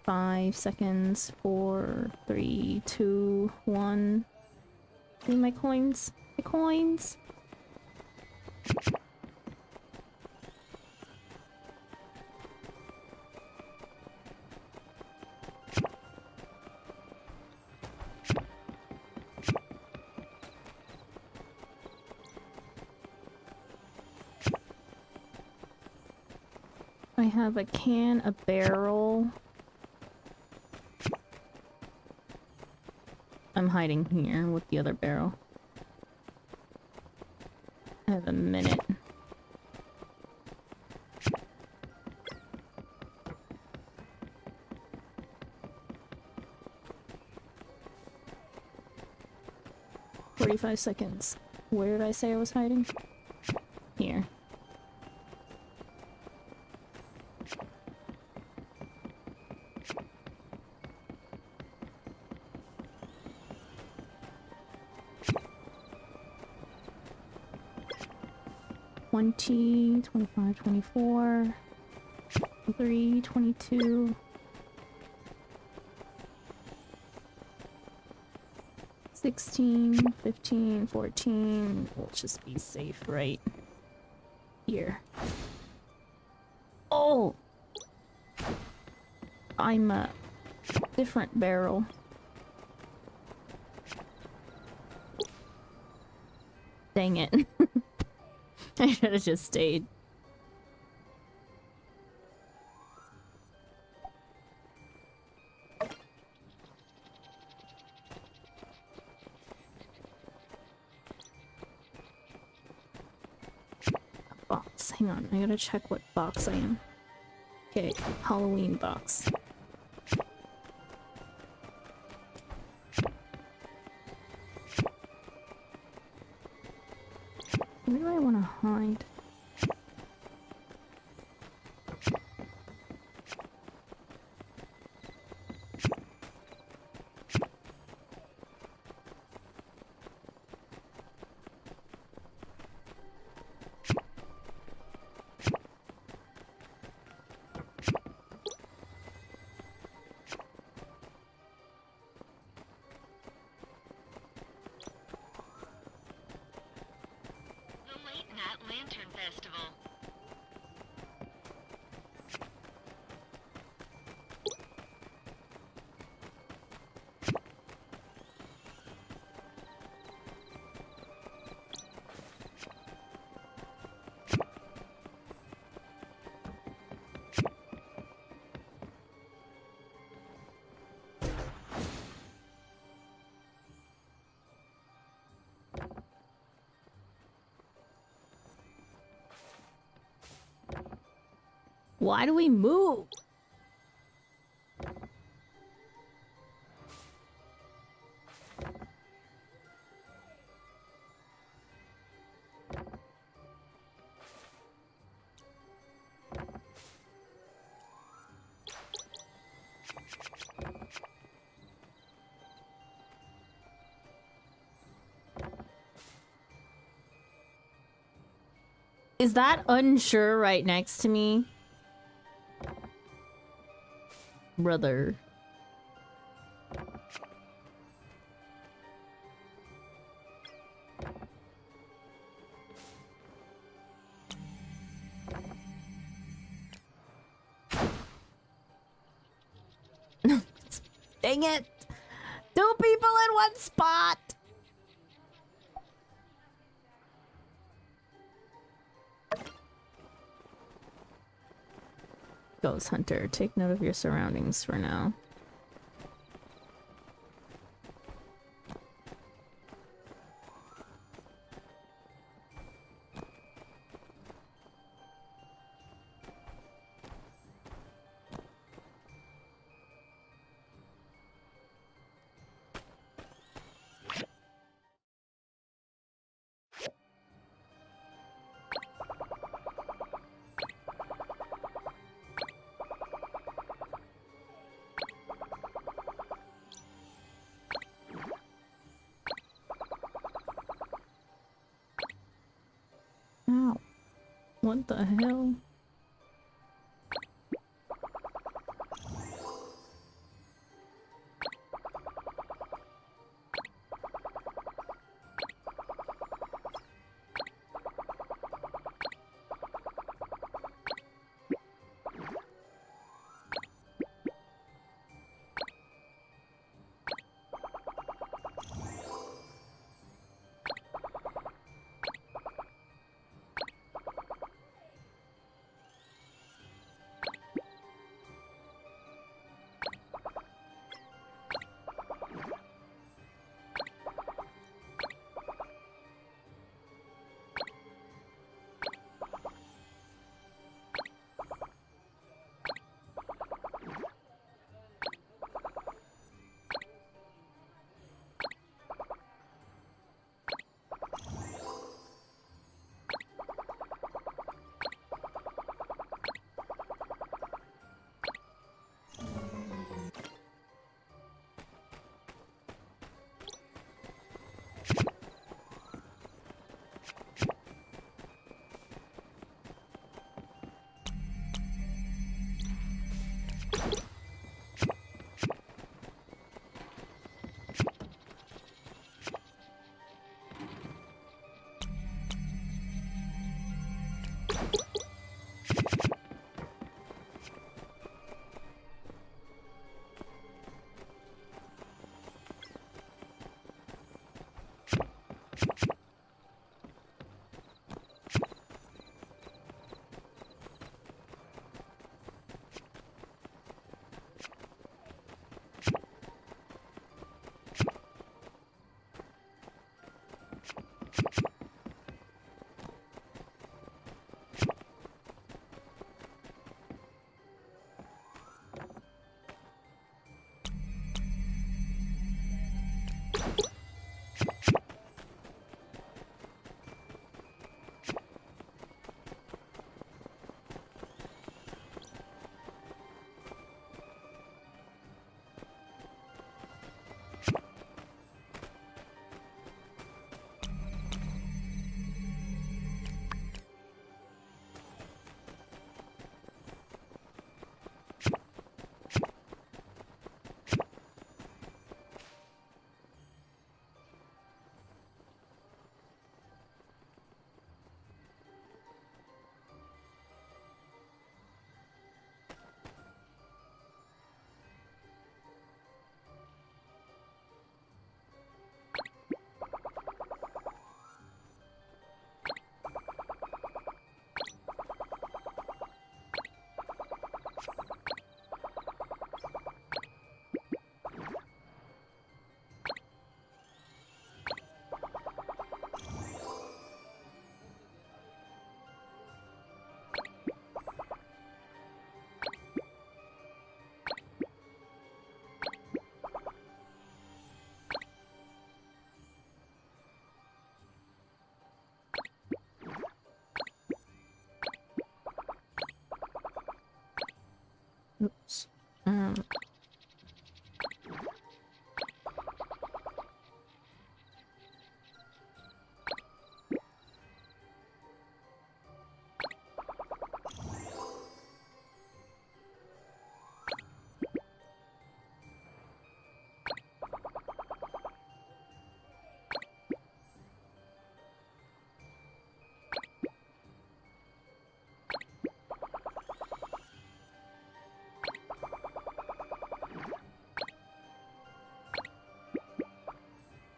5 seconds. 4, 3, 2, 1. Need my coins. My coins. I have a can, a barrel. I'm hiding here with the other barrel. I have a minute. "45 seconds. Where did I say I was hiding? Here. "20, 25, 24, 23, 22. 16, 15, 14. We'll just be safe right here. Oh! I'm a different barrel. Dang it. I should have just stayed. Box. Hang on, I gotta check what box I am. Okay, Halloween box. Where do I want to hide? Why do we move? Is that unsure right next to me? Brother. Dang it! 2 people in 1 spot! Ghost Hunter, take note of your surroundings for now. Ow. What the hell?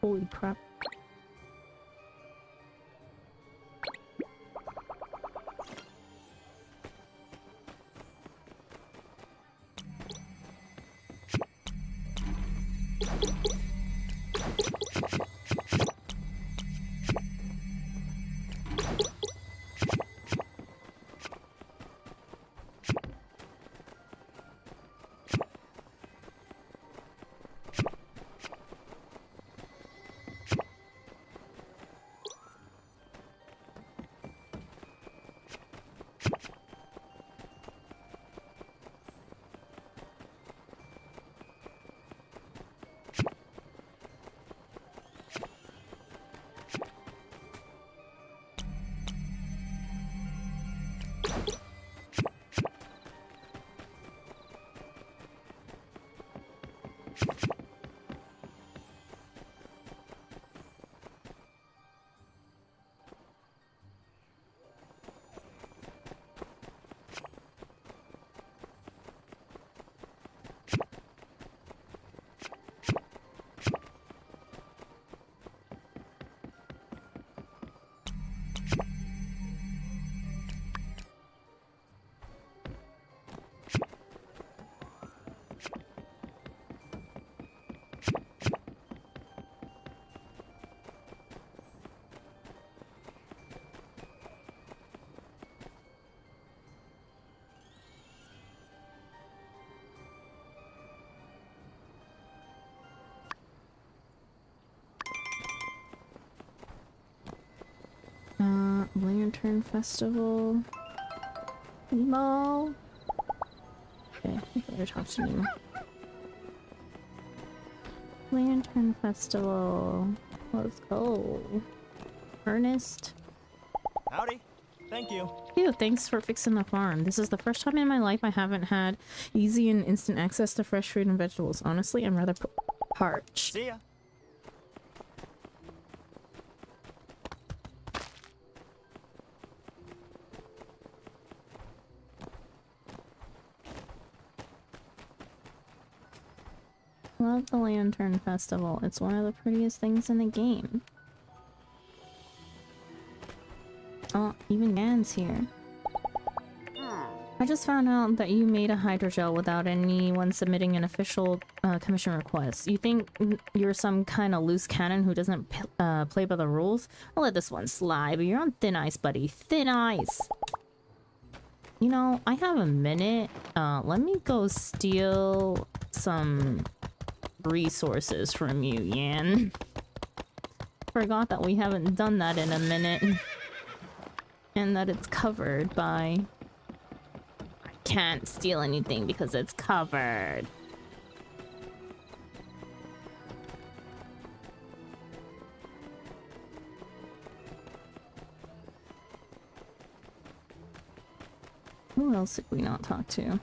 Holy crap. Lantern Festival. Nemo. Okay, I better talk to Nemo. Lantern Festival. Let's go. Ernest. Howdy. Thank you. Ew, thanks for fixing the farm. This is the first time in my life I haven't had easy and instant access to fresh fruit and vegetables. Honestly, I'm rather parched. See ya. Love the Lantern Festival. It's one of the prettiest things in the game. Oh, even Gan's here. I just found out that you made a hydrogel without anyone submitting an official commission request. You think you're some kind of loose cannon who doesn't play by the rules? I'll let this one slide, but you're on thin ice, buddy. Thin ice! You know, I have a minute. Let me go steal some resources from you, Yan. Forgot that we haven't done that in a minute. And that it's covered by... I can't steal anything because it's covered. Who else did we not talk to?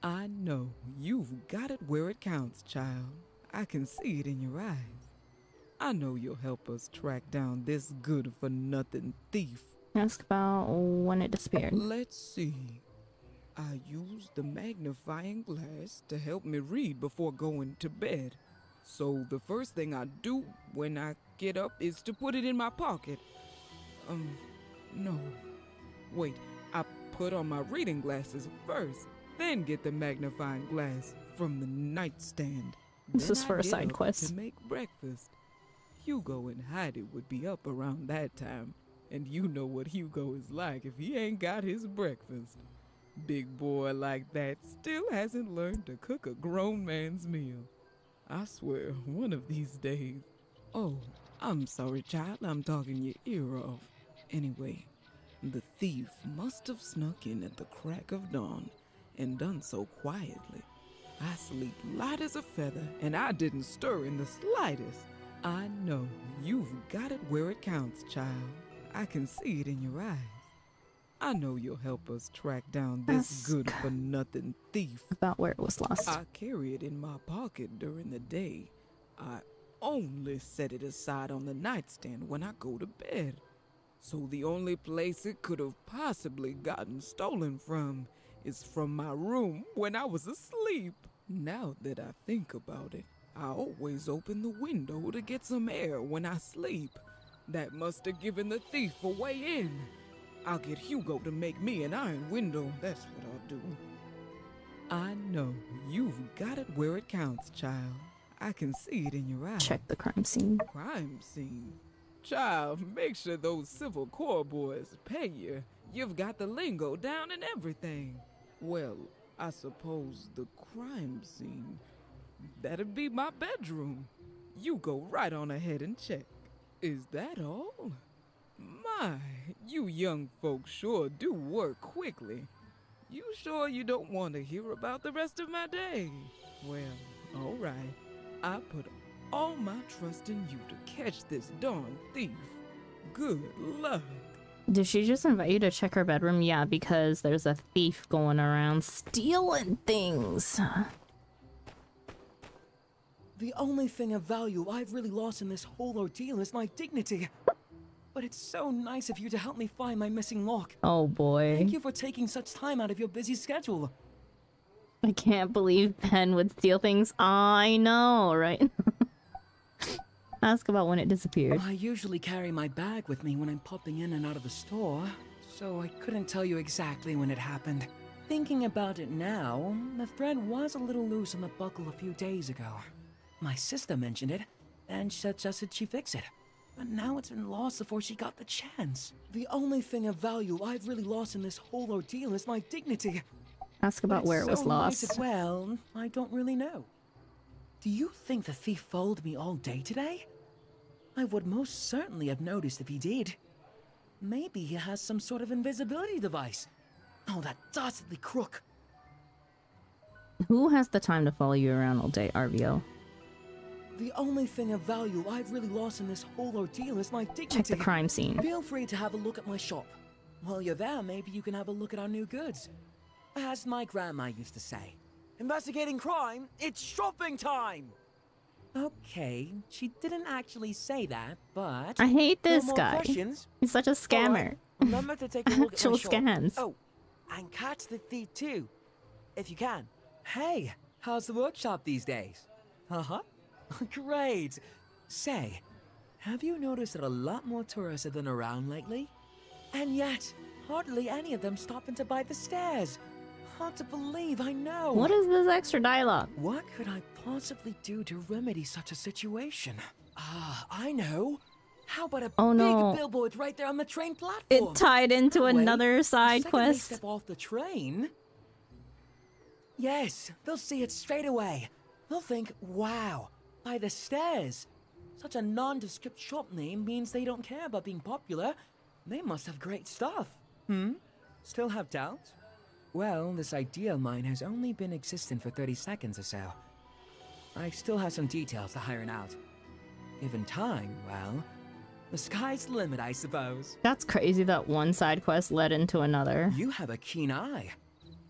I know. You've got it where it counts, child. I can see it in your eyes. I know you'll help us track down this good-for-nothing thief. Ask about when it disappeared. Let's see. I used the magnifying glass to help me read before going to bed. So the first thing I do when I get up is to put it in my pocket. No. Wait, I put on my reading glasses first, then get the magnifying glass from the nightstand. This is for a side quest. To make breakfast. Hugo and Heidi would be up around that time, and you know what Hugo is like if he ain't got his breakfast. Big boy like that still hasn't learned to cook a grown man's meal. I swear, one of these days. Oh, I'm sorry, child, I'm talking your ear off. Anyway, the thief must have snuck in at the crack of dawn and done so quietly. I sleep light as a feather, and I didn't stir in the slightest. I know you've got it where it counts, child. I can see it in your eyes. I know you'll help us track down this good-for-nothing thief. About where it was lost. I carry it in my pocket during the day. I only set it aside on the nightstand when I go to bed. So the only place it could have possibly gotten stolen from is from my room when I was asleep. Now that I think about it, I always open the window to get some air when I sleep. That must have given the thief a way in. I'll get Hugo to make me an iron window. That's what I'll do. I know. You've got it where it counts, child. I can see it in your eyes. Check the crime scene. Crime scene? Child, make sure those Civil Corps boys pay you. You've got the lingo down and everything. Well, I suppose the crime scene. That'd be my bedroom. You go right on ahead and check. Is that all? My, you young folks sure do work quickly. You sure you don't want to hear about the rest of my day? Well, all right. I put all my trust in you to catch this darn thief. Good luck. Did she just invite you to check her bedroom? Yeah, because there's a thief going around stealing things. The only thing of value I've really lost in this whole ordeal is my dignity. But it's so nice of you to help me find my missing lock. Oh boy. Thank you for taking such time out of your busy schedule. I can't believe Ben would steal things. I know, right? Ask about when it disappeared. I usually carry my bag with me when I'm popping in and out of the store, so I couldn't tell you exactly when it happened. Thinking about it now, the thread was a little loose on the buckle a few days ago. My sister mentioned it, and suggested she fix it. But now it's been lost before she got the chance. The only thing of value I've really lost in this whole ordeal is my dignity. Ask about where it was lost. Well, I don't really know. Do you think the thief followed me all day today? I would most certainly have noticed if he did. Maybe he has some sort of invisibility device. Oh, that dastardly crook. Who has the time to follow you around all day, RVO? The only thing of value I've really lost in this whole ordeal is my dignity. Check the crime scene. Feel free to have a look at my shop. While you're there, maybe you can have a look at our new goods. As my grandma used to say, investigating crime, it's shopping time! Okay, she didn't actually say that, but... I hate this no more guy. Questions? He's such a scammer. Right, remember to take a look at my Actual shop. scams. Oh, and catch the thief too, if you can. Hey, how's the workshop these days? Uh-huh. Great. Say, have you noticed that a lot more tourists have been around lately? And yet, hardly any of them stopping to buy the stairs. Hard to believe, I know. What is this extra dialogue? What could I possibly do to remedy such a situation? Ah, I know. How about a big billboard right there on the train platform? It tied into That way, another the side second quest. They step off the train. Yes, they'll see it straight away. They'll think, wow, by the stairs. Such a nondescript shop name means they don't care about being popular. They must have great stuff. Still have doubts? Well, this idea of mine has only been existent for 30 seconds or so. I still have some details to iron out. Given time, well, the sky's the limit, I suppose. That's crazy that one side quest led into another. You have a keen eye.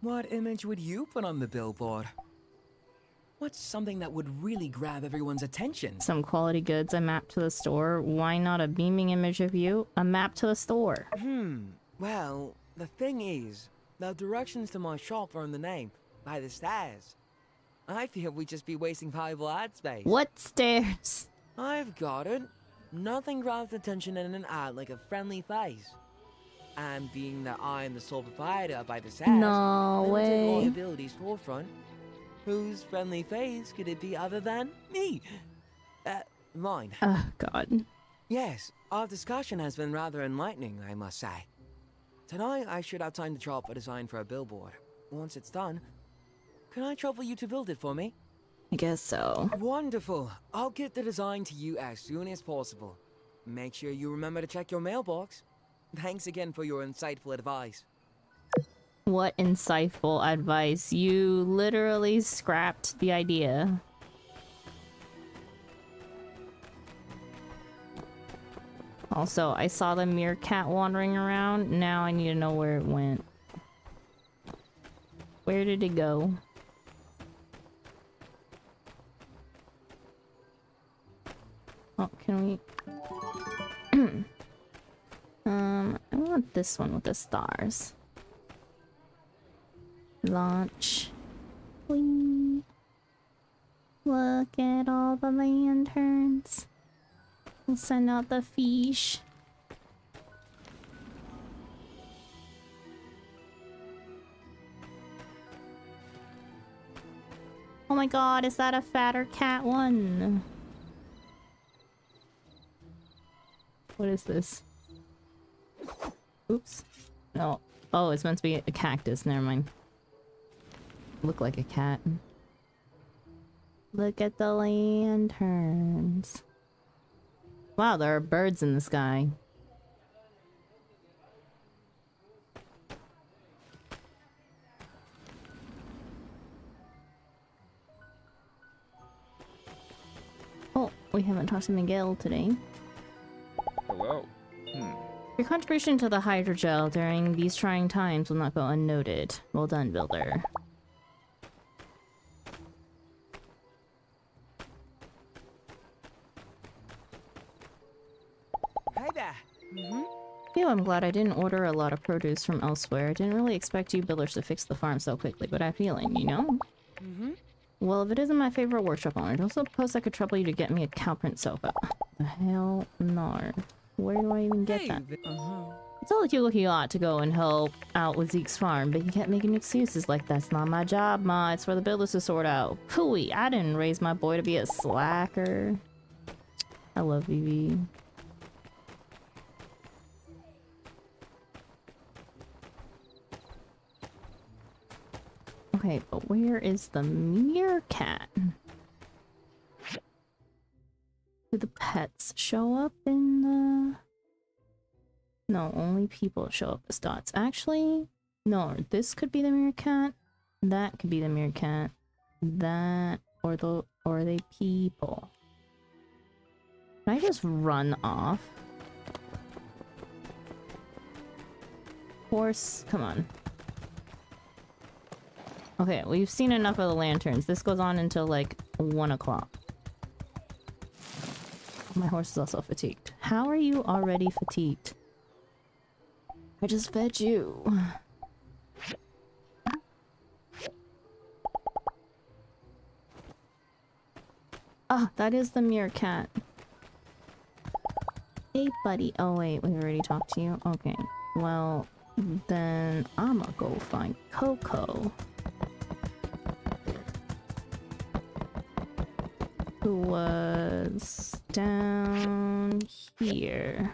What image would you put on the billboard? What's something that would really grab everyone's attention? Some quality goods, a map to the store. Why not a beaming image of you? A map to the store. Well, the thing is, the directions to my shop are in the name, by the stairs. I feel we'd just be wasting valuable ad space. What stairs? I've got it. Nothing grabs attention in an ad like a friendly face. And being that I'm the sole proprietor by the stairs, No way. liability storefront, whose friendly face could it be other than me? Mine. Oh, God. Yes, our discussion has been rather enlightening, I must say. Tonight, I should have time to draw up a design for a billboard. Once it's done, can I trouble you to build it for me? I guess so. Wonderful. I'll get the design to you as soon as possible. Make sure you remember to check your mailbox. Thanks again for your insightful advice. What insightful advice. You literally scrapped the idea. Also, I saw the meerkat wandering around. Now I need to know where it went. Where did it go? Oh, can we... I want this one with the stars. Launch. Whee. Look at all the lanterns. We'll send out the fish. Oh my god, is that a fatter cat one? What is this? Oops. No. Oh, it's meant to be a cactus. Never mind. Look like a cat. Look at the lanterns. Wow, there are birds in the sky. Oh, we haven't talked to Miguel today. Hello. Your contribution to the hydrogel during these trying times will not go unnoted. Well done, Builder. Hey there. Phew, I'm glad I didn't order a lot of produce from elsewhere. I didn't really expect you builders to fix the farm so quickly, but I feel it, you know? Well, if it isn't my favorite workshop owner, I don't suppose I could trouble you to get me a cowprint sofa. The hell no. Where do I even get that? I told you he ought to go and help out with Zeke's farm, but he kept making excuses like that's not my job, Ma. It's for the builders to sort out. Hooey, I didn't raise my boy to be a slacker. I love Vivi. Okay, but where is the meerkat? Do the pets show up in the... No, only people show up as dots. Actually, no, this could be the meerkat. That could be the meerkat. That, or are they people? Can I just run off? Horse, come on. Okay, we've seen enough of the lanterns. This goes on until like 1 o'clock. My horse is also fatigued. How are you already fatigued? I just fed you. Ah, that is the meerkat. Hey, buddy. Oh, wait, we already talked to you? Okay. Well, then I'ma go find Coco. Who was down here.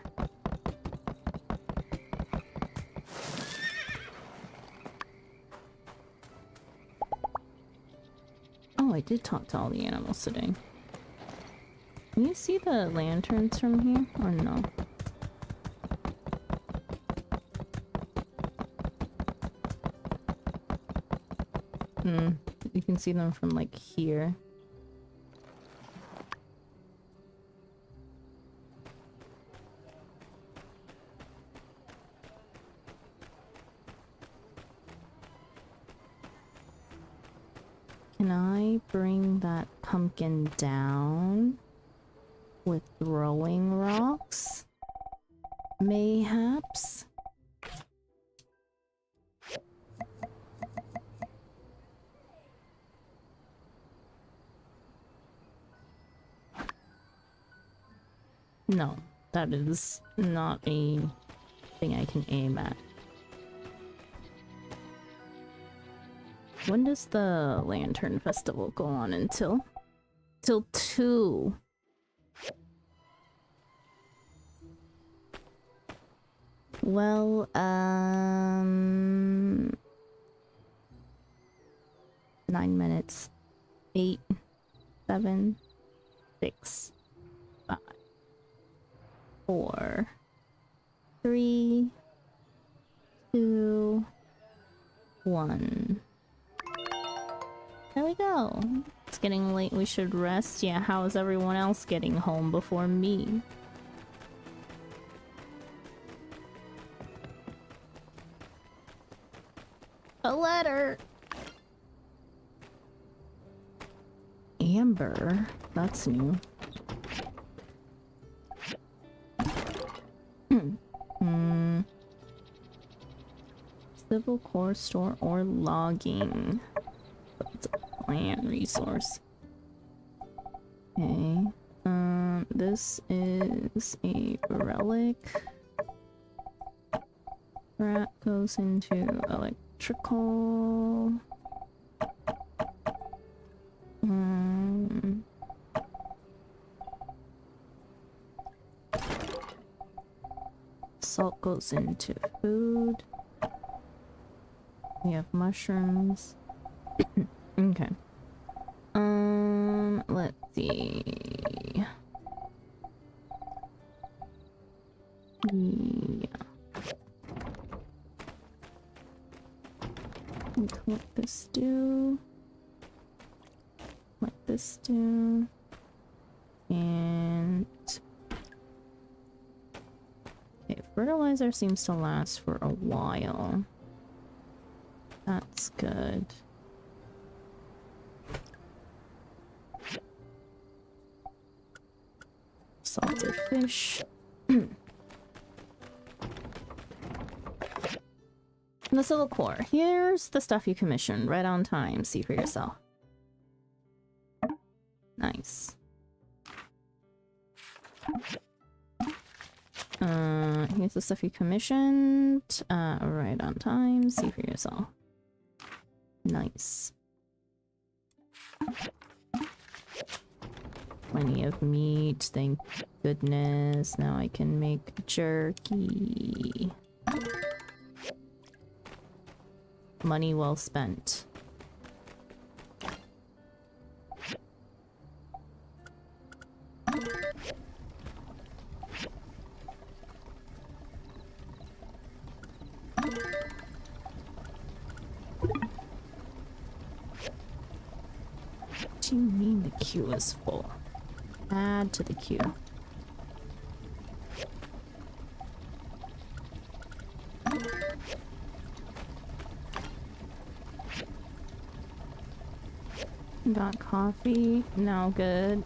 Oh, I did talk to all the animals today. Can you see the lanterns from here, or no? You can see them from like here. Can I bring that pumpkin down with throwing rocks? Mayhaps? No, that is not a thing I can aim at. When does the Lantern Festival go on until? Till 2. Well, 9 minutes. 8, 7, 6, 5, 4, 3, 2, 1. There we go. It's getting late, we should rest. Yeah, how is everyone else getting home before me? A letter! Amber? That's new. Civil core store or logging. It's a plant resource. Okay. This is a relic. That goes into electrical. Salt goes into food. We have mushrooms. Okay. Let's see. Yeah. What this do? What this do? And okay, fertilizer seems to last for a while. That's good. Salted fish. The civil core. Here's the stuff you commissioned. Right on time. See for yourself. Nice. Here's the stuff you commissioned. Right on time. See for yourself. Nice. Plenty of meat. Thank goodness. Now I can make jerky. Money well spent. What do you mean the queue is full? Add to the queue. Got coffee. Now good.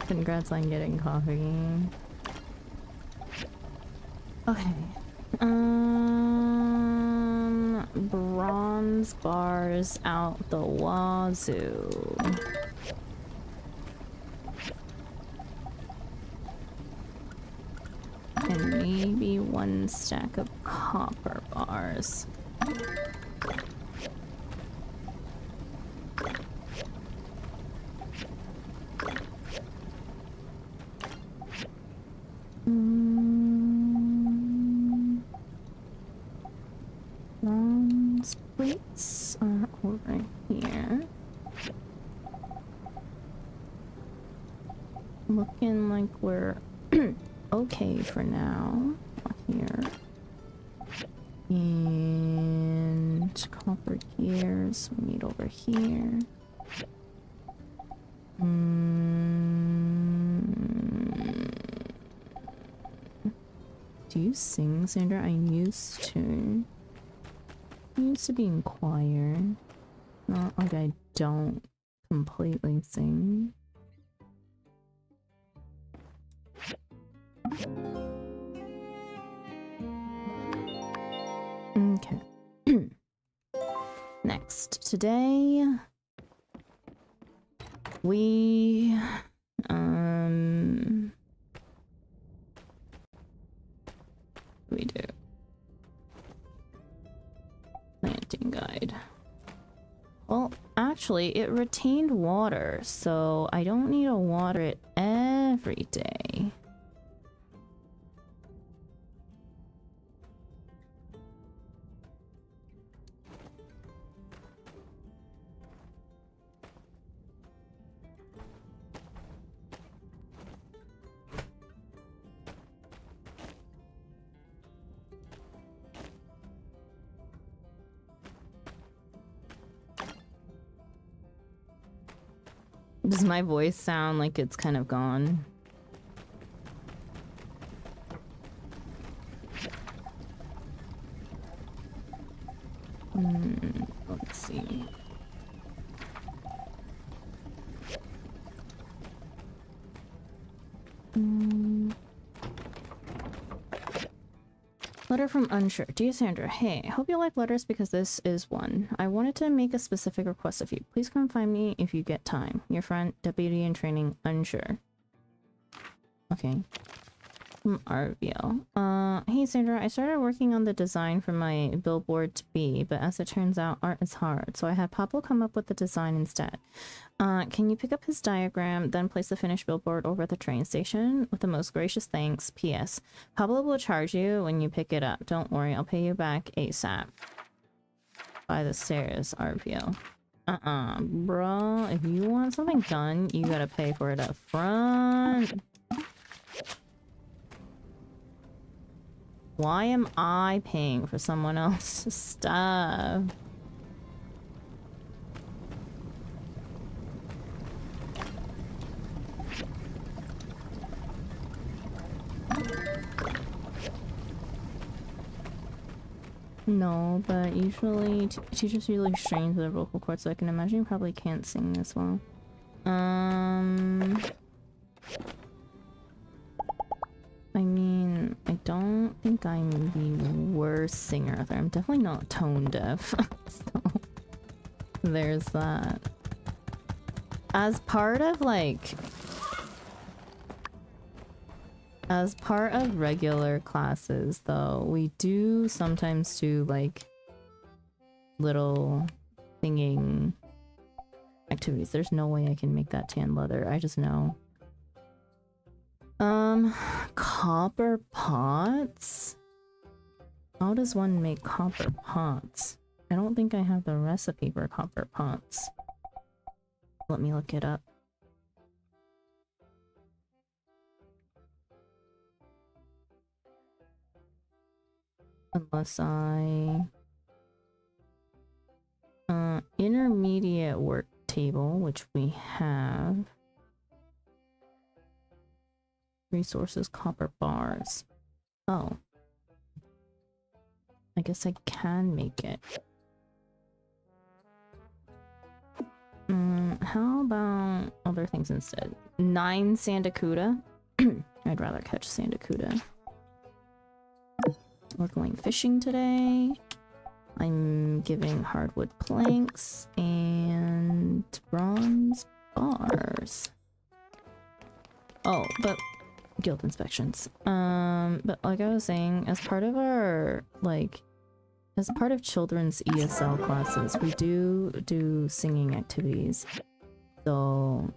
Congrats on getting coffee. Okay. Bronze bars out the wazoo. And maybe one stack of copper bars. Bronze plates are over here. Looking like we're okay for now. Here. And copper gears we need over here. Do you sing, Sandra? I used to. I used to be in choir. Not like I don't completely sing. Okay. Next, today we do planting guide. Well, actually, it retained water, so I don't need to water it every day. Does my voice sound like it's kind of gone? Let's see. Letter from Unsure. Dear Sandra, hey, I hope you like letters because this is one. I wanted to make a specific request of you. Please come find me if you get time. Your friend, Deputy in Training, Unsure. Okay. From RVL. Hey Sandra, I started working on the design for my billboard to be, but as it turns out, art is hard, so I had Pablo come up with the design instead. Can you pick up his diagram, then place the finished billboard over at the train station? With the most gracious thanks, P.S. Pablo will charge you when you pick it up. Don't worry, I'll pay you back ASAP. By the stairs, RVL. Bro, if you want something done, you gotta pay for it up front. Why am I paying for someone else's stuff? No, but usually teachers usually strain their vocal cords, so I can imagine you probably can't sing as well. I mean, I don't think I'm the worst singer out there. I'm definitely not tone deaf. So there's that. As part of regular classes though, we do sometimes do like little singing activities. There's no way I can make that tan leather. I just know. Copper pots? How does one make copper pots? I don't think I have the recipe for copper pots. Let me look it up. Unless I... intermediate work table, which we have. Resources, copper bars. Oh. I guess I can make it. How about other things instead? 9 sandakuda? I'd rather catch sandakuda. We're going fishing today. I'm giving hardwood planks and bronze bars. Oh, but guild inspections. But like I was saying, as part of our, as part of children's ESL classes, we do singing activities. So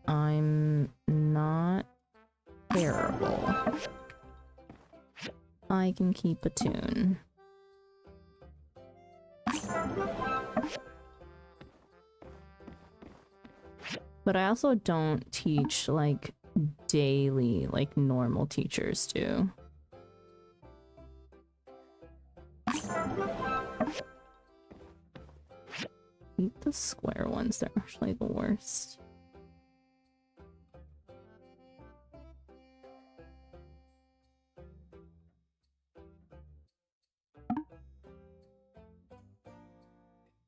I'm not terrible. I can keep a tune. But I also don't teach daily like normal teachers do. Eat the square ones, they're actually the worst.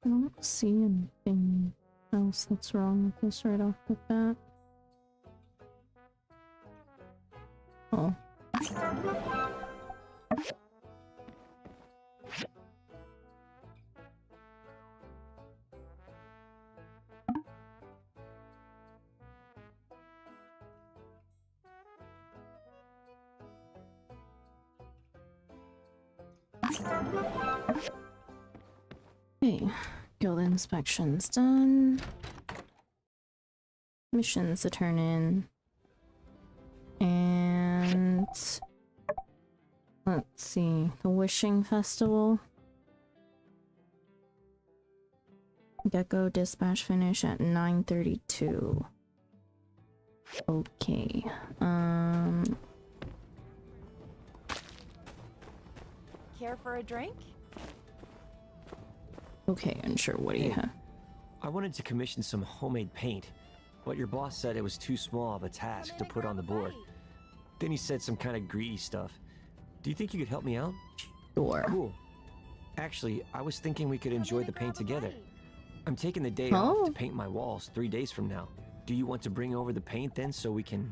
I don't see anything else that's wrong with this right off the bat. Oh. Okay, guild inspections done. Missions to turn in. And let's see, the Wishing Festival. Gecko dispatch finish at 9:32. Okay. Care for a drink? Okay, unsure. What do you have? I wanted to commission some homemade paint, but your boss said it was too small of a task to put on the board. Then he said some kind of greedy stuff. Do you think you could help me out? Sure. Cool. Actually, I was thinking we could enjoy the paint together. I'm taking the day off to paint my walls 3 days from now. Do you want to bring over the paint then so we can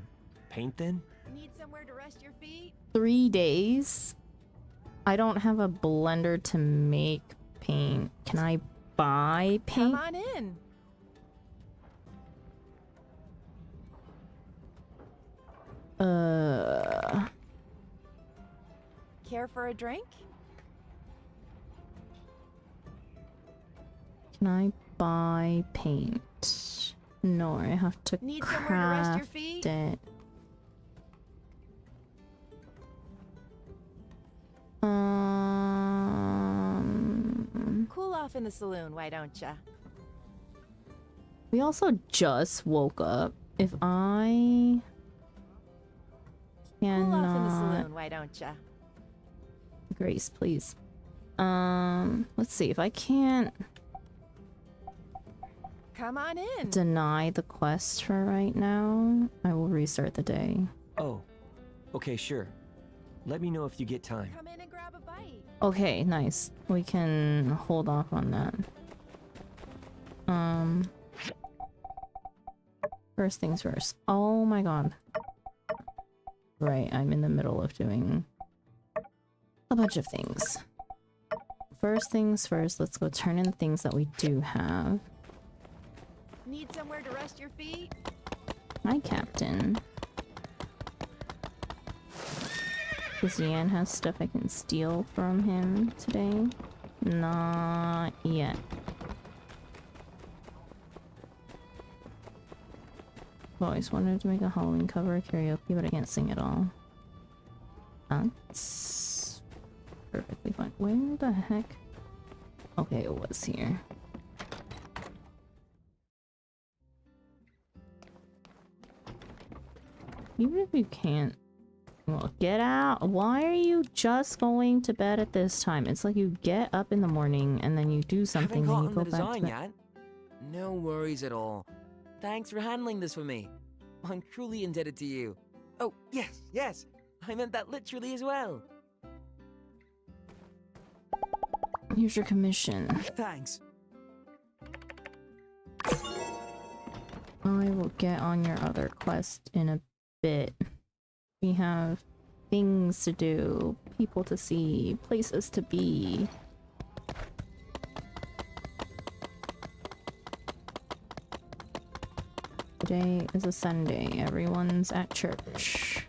paint then? Need somewhere to rest your feet? 3 days. I don't have a blender to make paint. Can I buy paint? Come on in. Care for a drink? Can I buy paint? No, I have to Need somewhere to rest your craft feet? it. Cool off in the saloon, why don't ya? We also just woke up. If I Cool off in the cannot... saloon, why don't ya? Grace, please. Let's see. If I can't Come on in. deny the quest for right now, I will restart the day. Oh, okay, sure. Let me know if you get time. Come in and grab a bite. Okay, nice. We can hold off on that. First things first. Oh my god. Right, I'm in the middle of doing a bunch of things. First things first, let's go turn in the things that we do have. Need somewhere to rest your feet? Hi, Captain. Does Yan have stuff I can steal from him today? Not yet. I've always wanted to make a Halloween cover karaoke, but I can't sing at all. That's perfectly fine. Where the heck? Okay, it was here. Even if you can't... Well, get out. Why are you just going to bed at this time? It's like you get up in the morning and then you do something and you go the back to design bed. yet. No worries at all. Thanks for handling this for me. I'm truly indebted to you. Oh, yes. I meant that literally as well. Here's your commission. Thanks. I will get on your other quest in a bit. We have things to do, people to see, places to be. Today is a Sunday. Everyone's at church.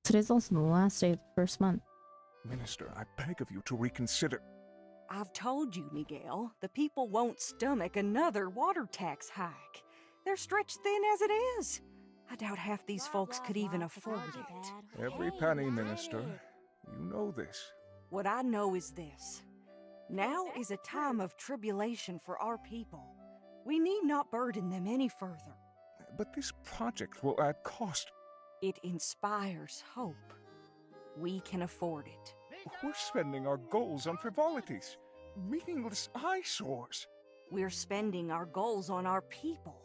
Today's also the last day of the first month. Minister, I beg of you to reconsider. I've told you, Miguel, the people won't stomach another water tax hike. They're stretched thin as it is. I doubt half these folks could even afford it. Every penny, Minister. You know this. What I know is this. Now is a time of tribulation for our people. We need not burden them any further. But this project will add cost. It inspires hope. We can afford it. We're spending our goals on frivolities, meaningless eyesores. We're spending our goals on our people.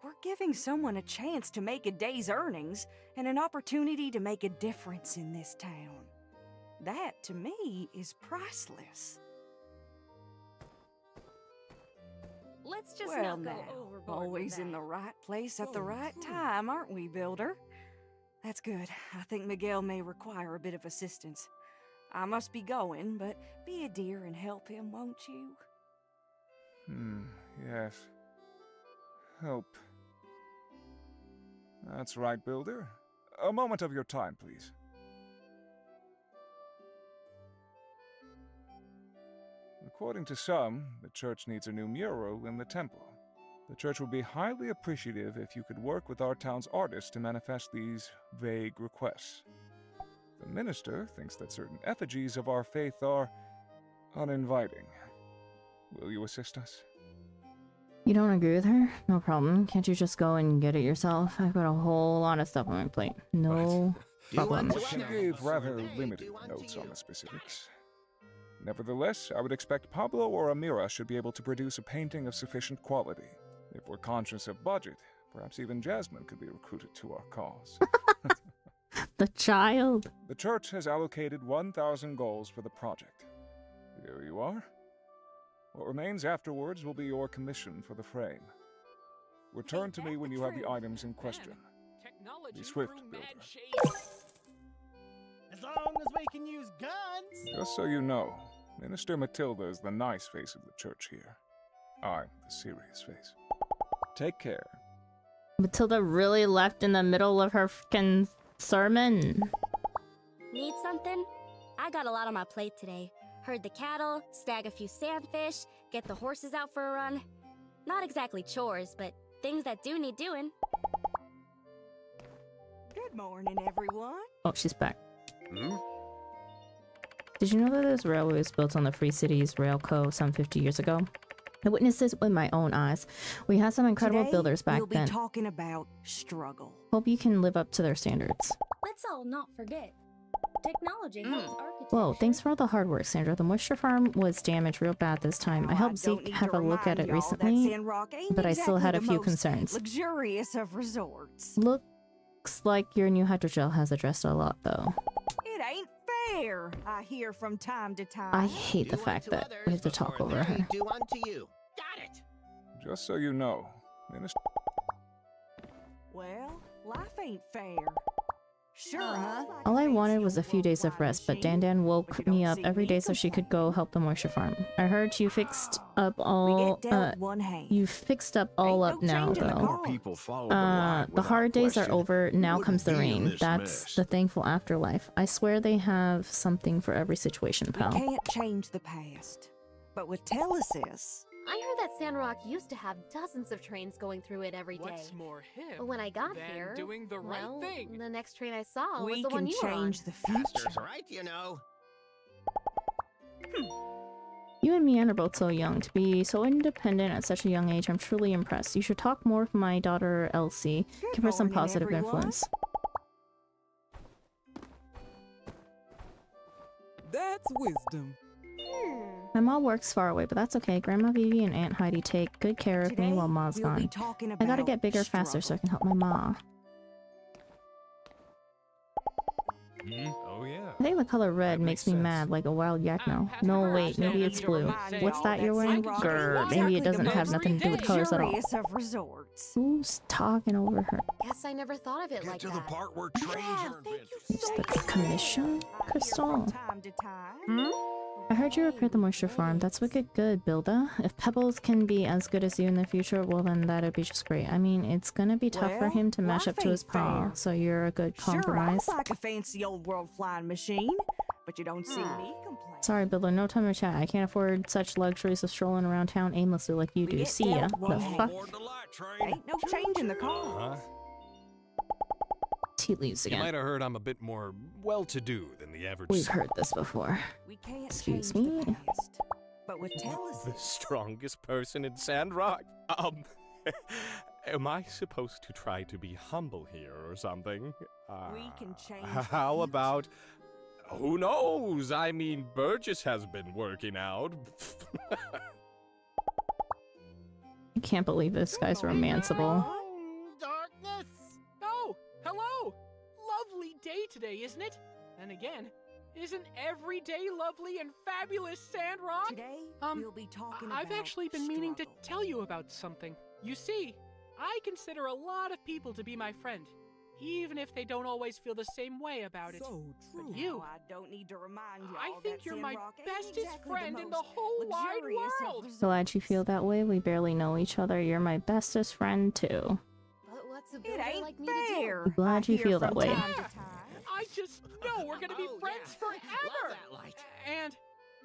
We're giving someone a chance to make a day's earnings and an opportunity to make a difference in this town. That, to me, is priceless. Let's just Well, not go now, overboard. always in the right place at the right time, aren't we, Builder? That's good. I think Miguel may require a bit of assistance. I must be going, but be a dear and help him, won't you? Yes. Help. That's right, Builder. A moment of your time, please. According to some, the church needs a new mural in the temple. The church would be highly appreciative if you could work with our town's artists to manifest these vague requests. The minister thinks that certain effigies of our faith are uninviting. Will you assist us? You don't agree with her? No problem. Can't you just go and get it yourself? I've got a whole lot of stuff on my plate. No problem. She gave rather limited notes on the specifics. Nevertheless, I would expect Pablo or Amira should be able to produce a painting of sufficient quality. If we're conscious of budget, perhaps even Jasmine could be recruited to our cause. The child. The church has allocated 1,000 goals for the project. Here you are. What remains afterwards will be your commission for the frame. Return to me when you have the items in question. Be swift, builder. As long as we can use guns. Just so you know, Minister Matilda is the nice face of the church here. I'm the serious face. Take care. Matilda really left in the middle of her frickin' sermon. Need something? I got a lot on my plate today. Herd the cattle, stag a few sandfish, get the horses out for a run. Not exactly chores, but things that do need doing. Good morning, everyone. Oh, she's back. Hmm? Did you know that this railway was built on the Free Cities Rail Co. some 50 years ago? I witnessed this with my own eyes. We had some incredible Today, builders back we'll be then. talking about struggle. Hope you can live up to their standards. Let's all not forget. Technology helps architecture. Whoa, thanks for all the hard work, Sandra. The moisture farm was damaged real bad this time. I helped Zeke have a look at it recently, but I still had a few concerns. Luxurious of resorts. Looks like your new hydrogel has addressed a lot, though. It ain't fair, I hear from time to time. I hate the fact that we have to talk over her. Do unto you. Got it. Just so you know, Minister... Well, life ain't fair. Sure, All I wanted was a few days of rest, but Dan woke me up every day so she could go help the moisture farm. I heard you fixed up all you fixed up all up now though. The hard days are over, now comes the rain. That's the thankful afterlife. I swear they have something for every situation, pal. We can't change the past, but with Telesis, I heard that Sandrock used to have dozens of trains going through it every day. What's more hip When I got than here, doing the right well, thing? the next train I saw was we the one can you were on. change the future. Master's right, you know. You and Mian are both so young. To be so independent at such a young age, I'm truly impressed. You should talk more with my daughter, Elsie. Give her some positive influence. That's wisdom. My mom works far away, but that's okay. Grandma Vivi and Aunt Heidi take good care of me while Ma's gone. I gotta get bigger faster so I can help my ma. Oh yeah. I think the color red makes me mad, like a wild yak now. No, wait, maybe it's blue. What's that you're wearing? Grr, maybe it doesn't have nothing to do with colors at all. Who's talking over her? Guess I never thought of it like To that. the part where trains are invented. Is the commission? Crystal. I heard you repaired the moisture farm. That's wicked good, Bilda. If Pebbles can be as good as you in the future, well then that'd be just great. I mean, it's gonna be tough for him to match up to his pa, so you're a good compromise. Sure, I like a fancy old world flying machine, but you don't see me complain. Sorry, Bilda, no time to chat. I can't afford such luxuries of strolling around town aimlessly like you do. See ya. The fuck? Ain't no change in the car. Tea leaves You again. might have heard I'm a bit more well-to-do than the average. We've heard this before. We can't Excuse change me? the past, but with Telesis, The strongest person in Sandrock. Am I supposed to try to be humble here or something? we can change. How about? Who knows? I mean, Burgess has been working out. I can't believe this guy's romanceable. Darkness. Oh, hello. Lovely day today, isn't it? And again, isn't every day lovely and fabulous, Sandrock? Today, we'll be talking I've about actually been meaning to tell you about something. You see, I consider a lot of people to be my friend, even if they don't always feel the same way about it. So true. But you, I don't need to remind you. I think that you're my Sandrock ain't bestest exactly friend in the most whole wide luxurious of world. Glad you feel that way. We barely know each other. You're my bestest friend, too. But what's a It builder ain't like me fair. to do? Glad you feel that way. I just know we're gonna be friends forever. And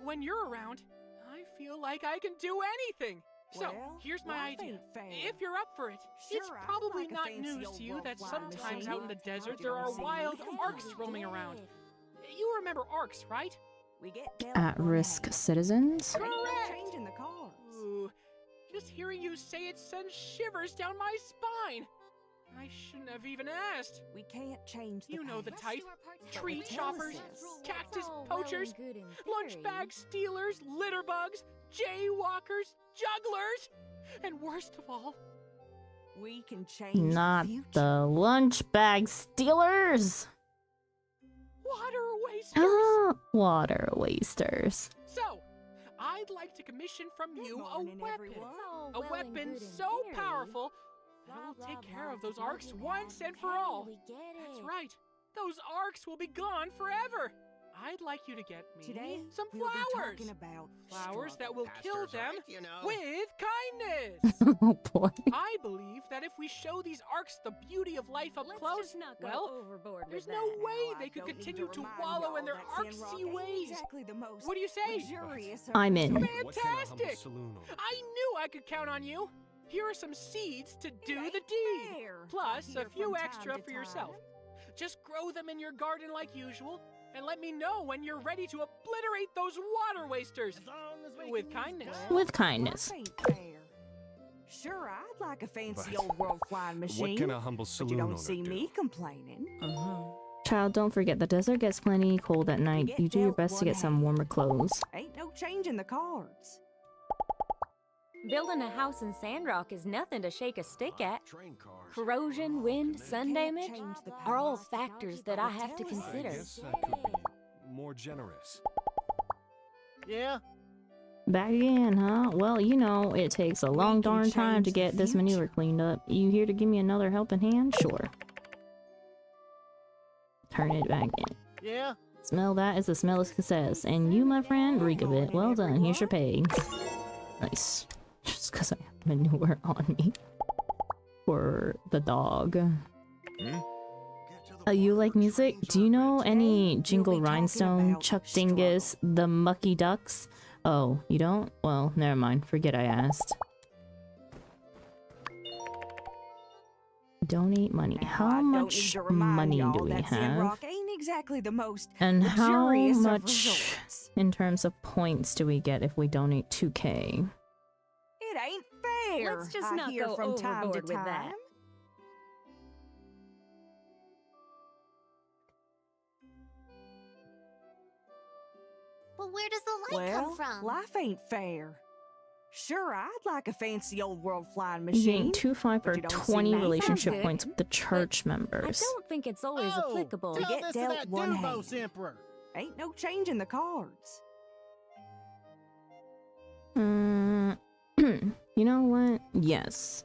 when you're around, I feel like I can do anything. So, Well, here's my life idea. ain't fair. If you're up for it, it's Sure, I probably like a not fancy news old to you world that flying sometimes machine. out in the desert You there don't are see wild me arcs complain. roaming around. You remember arcs, right? We get At-risk citizens? Correct! Changing the cars. Ooh, just hearing you say it sends shivers down my spine. I shouldn't have even asked. We can't change the You know the past. type. Tree with choppers, Telesis. cactus all well poachers, and good in lunch theory. bag stealers, litter bugs, jaywalkers, jugglers, and worst of all, We can change Not the future. the lunch bag stealers! water wasters. Water wasters. So, I I'd like to commission from you a morning, weapon. everyone. A weapon so powerful that it'll take care of those arcs once and for all. That's right. Those arcs will be gone forever. I'd like you to get me Today, some we'll be flowers. talking about Flowers that will kill Pastor's them right, you know. with kindness. Oh boy. I believe that if we show these arcs the beauty of life up Let's close, just not go well, overboard there's with no that. way Now, I they could don't need continue to remind wallow y'all in their that Sandrock arcsy ain't ways. exactly the most What do you say? luxurious of I'm in. resorts. What can a humble Fantastic! saloon owner I knew I could count on you. Here are some seeds to do ain't the deed, fair. plus I a hear few from time extra to for yourself. time. Just grow them in your garden like usual, and let me know when you're ready to obliterate those water wasters. As long as we With can kindness. With kindness. Life ain't fair. Sure, I'd like a fancy But old world flying machine. What can a humble but saloon you don't owner see do? me complaining. Child, don't forget the desert gets plenty cold at night. get You do your dealt best to one get some hand. warmer clothes. Ain't no changing the cards. Building a house in Sandrock is nothing to shake a stick at. Train cars. Corrosion, wind, sun Can't damage change the are all past. factors that I have to Tell us. I consider. guess I could be more generous. Yeah? Back again, huh? Well, you know, it takes a long can darn time to change the get this manure cleaned up. You here to give me another helping hand? Sure. Turn it back in. Yeah? Smell that is the smell of success. And you, my friend, reek of it. Well done. Here's your pay. Nice. Just because I have manure on me. For the dog. You like music? Do you know any Jingle Rhinestone, Chuck Dingus, the Mucky Ducks? Oh, you don't? Well, never mind. Forget I asked. Donate money. How I don't need much to remind money y'all do we that have? Sandrock ain't exactly the most And how luxurious of much resorts. in terms of points do we get if we donate 2k? It ain't fair. Let's just I not hear go from time to overboard with time. that. Well, where does the light Well, come from? life ain't fair. Sure, I'd like a fancy old world flying You machine. gain 2-5 for but you don't see 20 me. relationship Sounds points good, with the church I members. don't think it's always applicable. To get this dealt that one Dubos hand. Emperor. Ain't no changing the cards. You know what? Yes.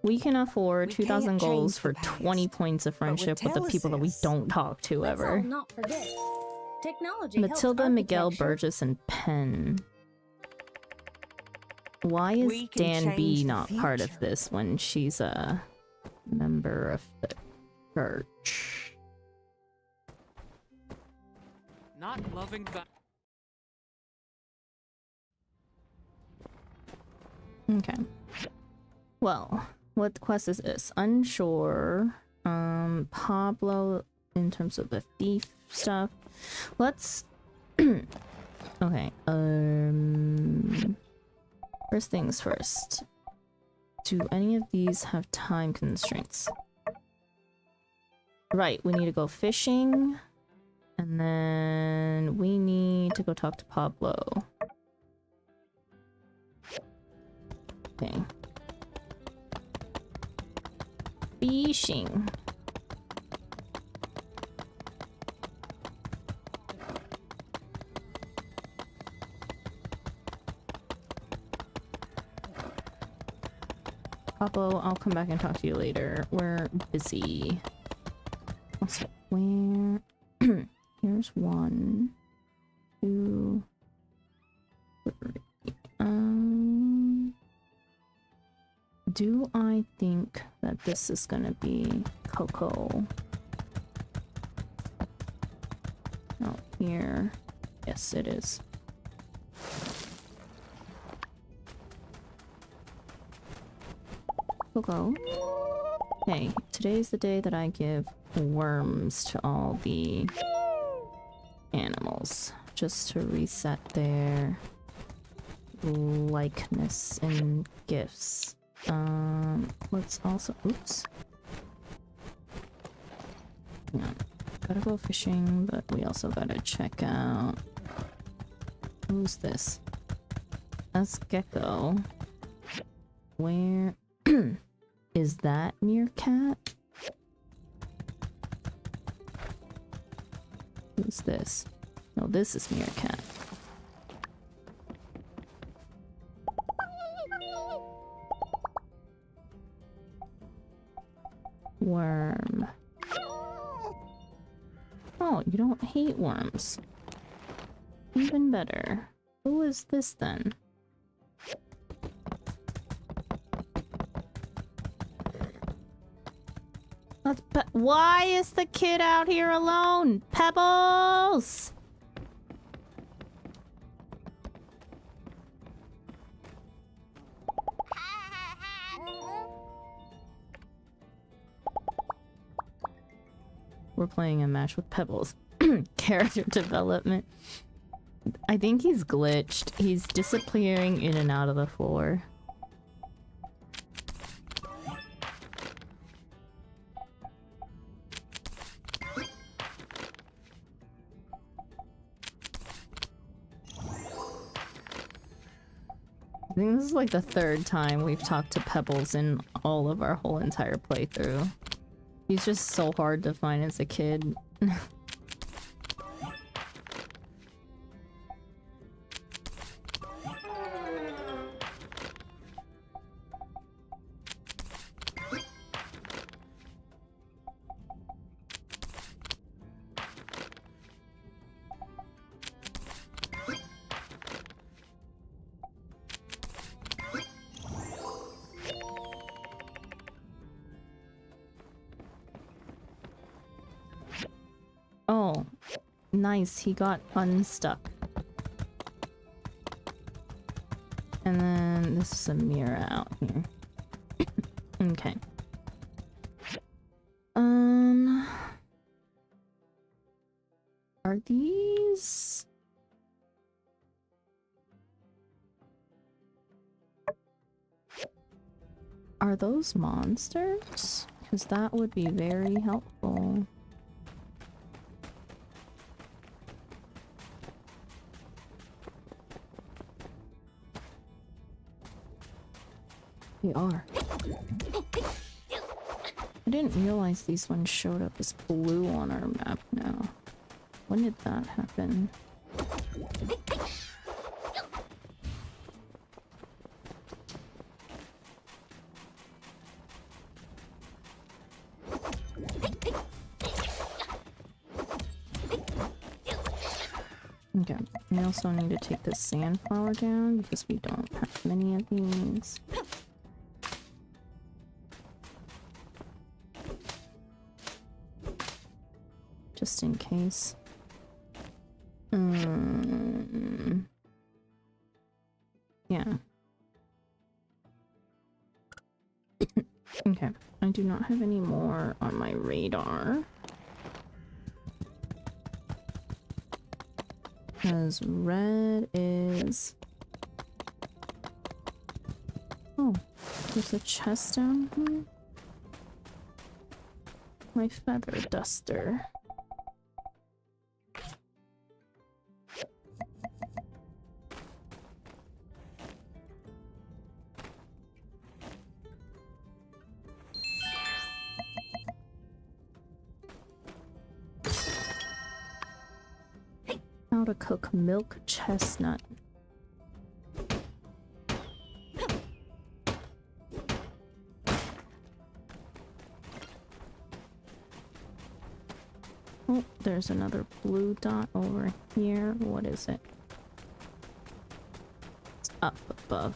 We can afford We 2,000 can't goals change for the past, 20 points of friendship with the people that we Telesis, don't talk to Let's ever. all not forget. Technology helps Matilda, Miguel, architecture. Burgess, and Penn. Why is We can Dan B change the not part of future. this when she's a member of the church? Not loving that. Okay. Well, what quest is this? Unsure. Pablo in terms of the thief stuff. Let's okay. First things first. Do any of these have time constraints? Right, we need to go fishing. And then we need to go talk to Pablo. Okay. Fishing. Pablo, I'll come back and talk to you later. We're busy. Also, where? Here's 1, 2, 3. Do I think that this is gonna be Coco? Oh, here. Yes, it is. Coco. Hey, today's the day that I give worms to all the animals. Just to reset their likeness and gifts. Let's also, oops. Hang on. Gotta go fishing, but we also gotta check out, who's this? That's Gecko. Where is that Meerkat? Who's this? No, this is Meerkat. Worm. Oh, you don't hate worms. Even better. Who is this then? Why is the kid out here alone? Pebbles! We're playing a match with Pebbles. Character development. I think he's glitched. He's disappearing in and out of the floor. I think this is like the third time we've talked to Pebbles in all of our whole entire playthrough. He's just so hard to find as a kid. Oh, nice. He got unstuck. And then this is a mirror out here. Okay. Are these... Are those monsters? Because that would be very helpful. They are. I didn't realize these ones showed up as blue on our map now. When did that happen? Okay, we also need to take this sandflower down because we don't have many of these. Just in case. Yeah. Okay, I do not have any more on my radar. Because red is... Oh, there's a chest down here. My feather duster. How to cook milk chestnut. Oh, there's another blue dot over here. What is it? It's up above.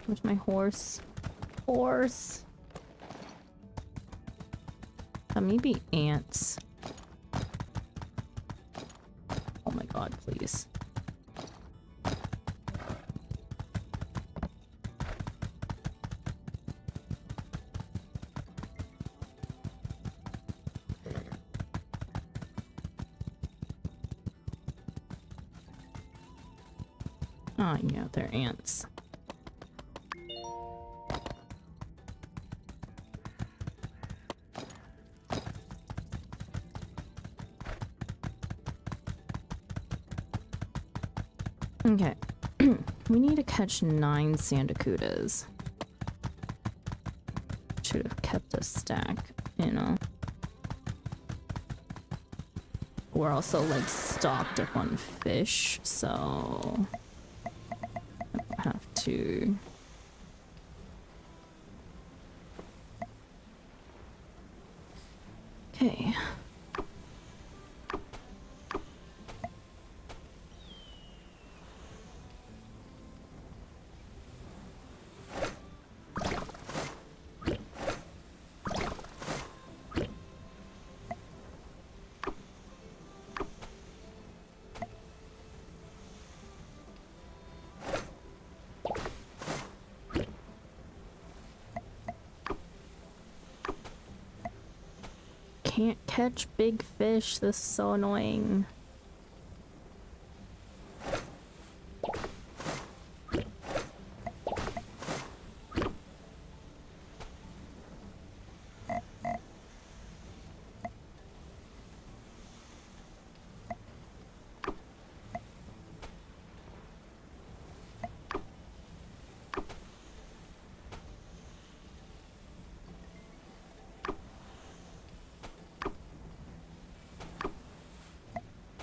Where's my horse? Horse! Maybe ants. Oh my god, please. Oh yeah, they're ants. Okay. We need to catch 9 sandakutas. Should have kept a stack, you know. We're also like stocked up on fish, so I don't have to Okay. Can't catch big fish. This is so annoying.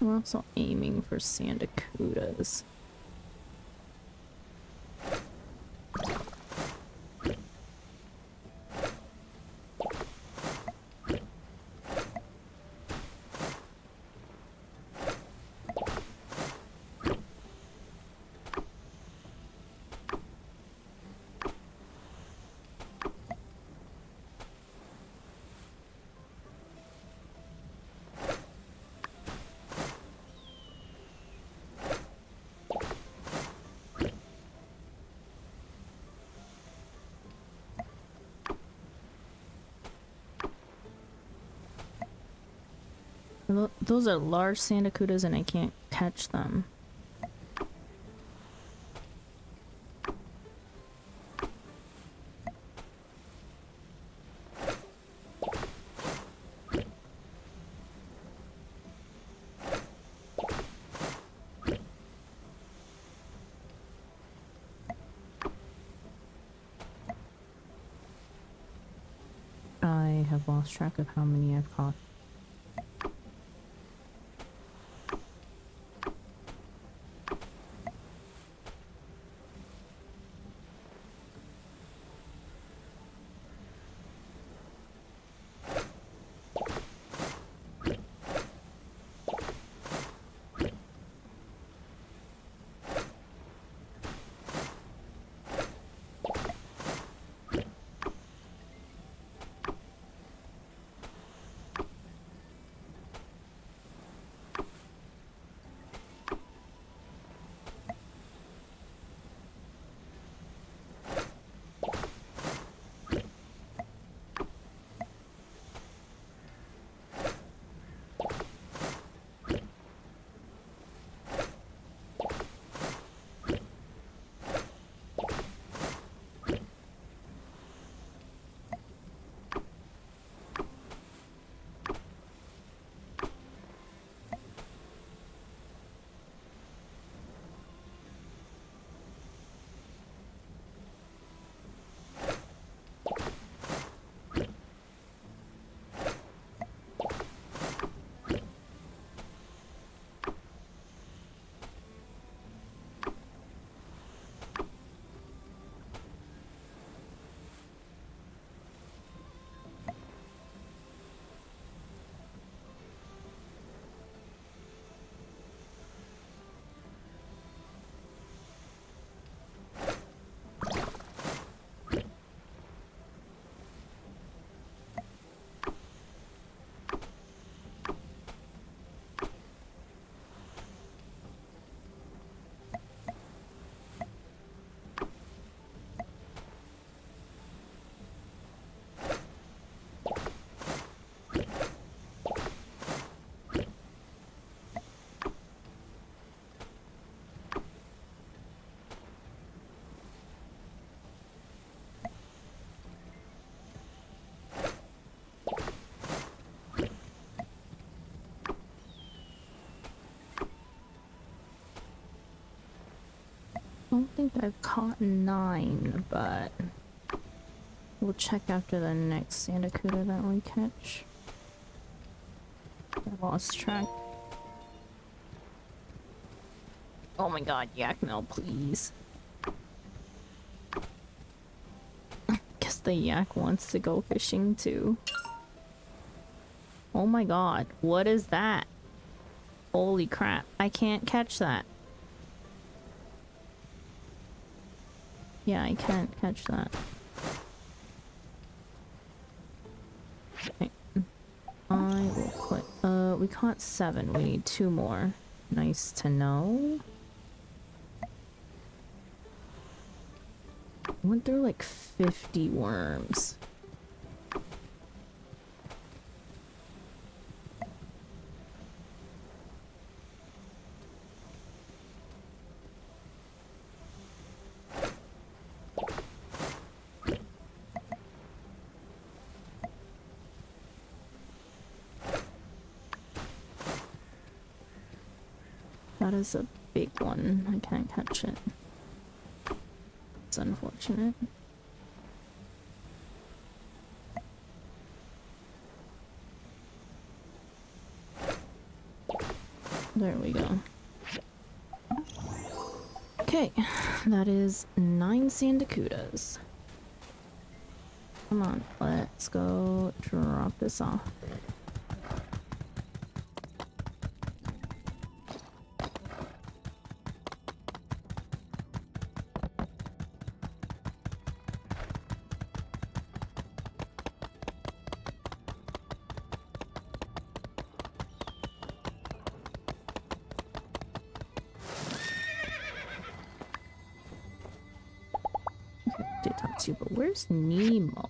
We're also aiming for sandakudas. Those are large sandakudas and I can't catch them. I have lost track of how many I've caught. I don't think I've caught 9, but we'll check after the next sandakuda that we catch. I lost track. Oh my god, yak meal, please. Guess the yak wants to go fishing too. Oh my god, what is that? Holy crap, I can't catch that. Yeah, I can't catch that. Okay. I will quit. We caught 7. We need 2 more. Nice to know. Went through like 50 worms. That is a big one. I can't catch it. It's unfortunate. There we go. Okay, that is 9 Sandakudas. Come on, let's go drop this off. Did talk to you, but where's Nemo?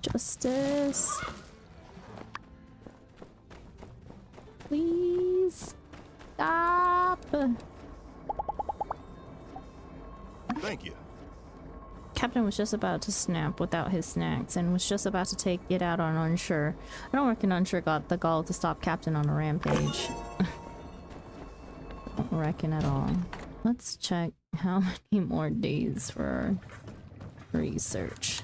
Justice. Please. Stop! Thank you. Captain was just about to snap without his snacks and was just about to take it out on Unsure. I don't reckon Unsure got the gall to stop Captain on a rampage. Don't reckon at all. Let's check how many more days for research.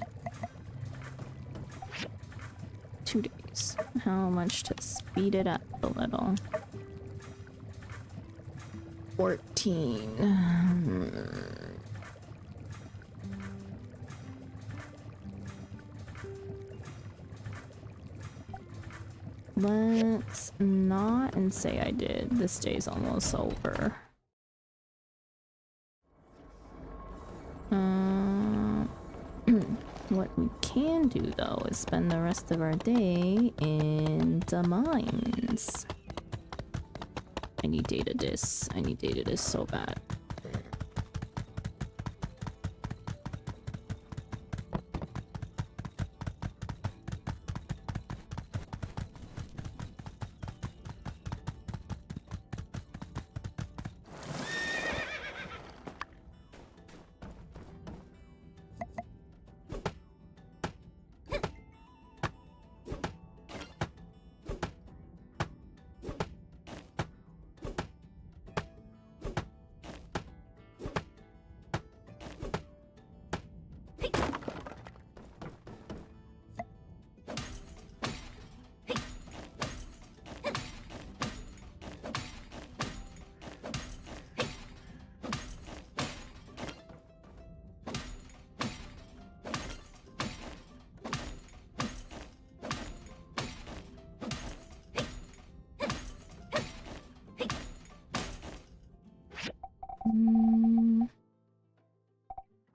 2 days. How much to speed it up a little? 14. Let's not and say I did. This day's almost over. What we can do though is spend the rest of our day in the mines. I need data discs. I need data discs so bad.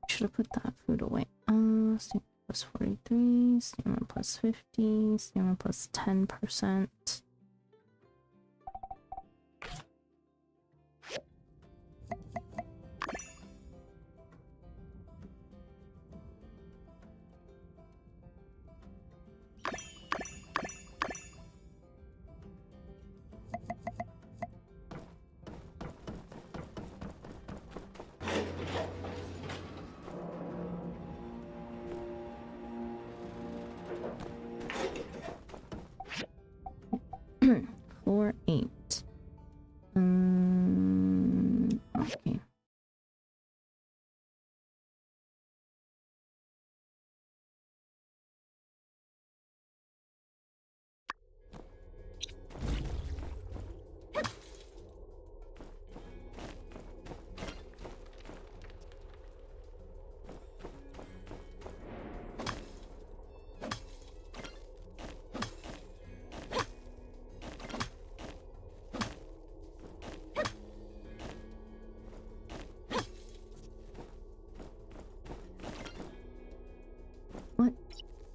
Should have put that food away. Stamina plus 43, stamina plus 50, stamina plus 10%. Floor 8. Okay.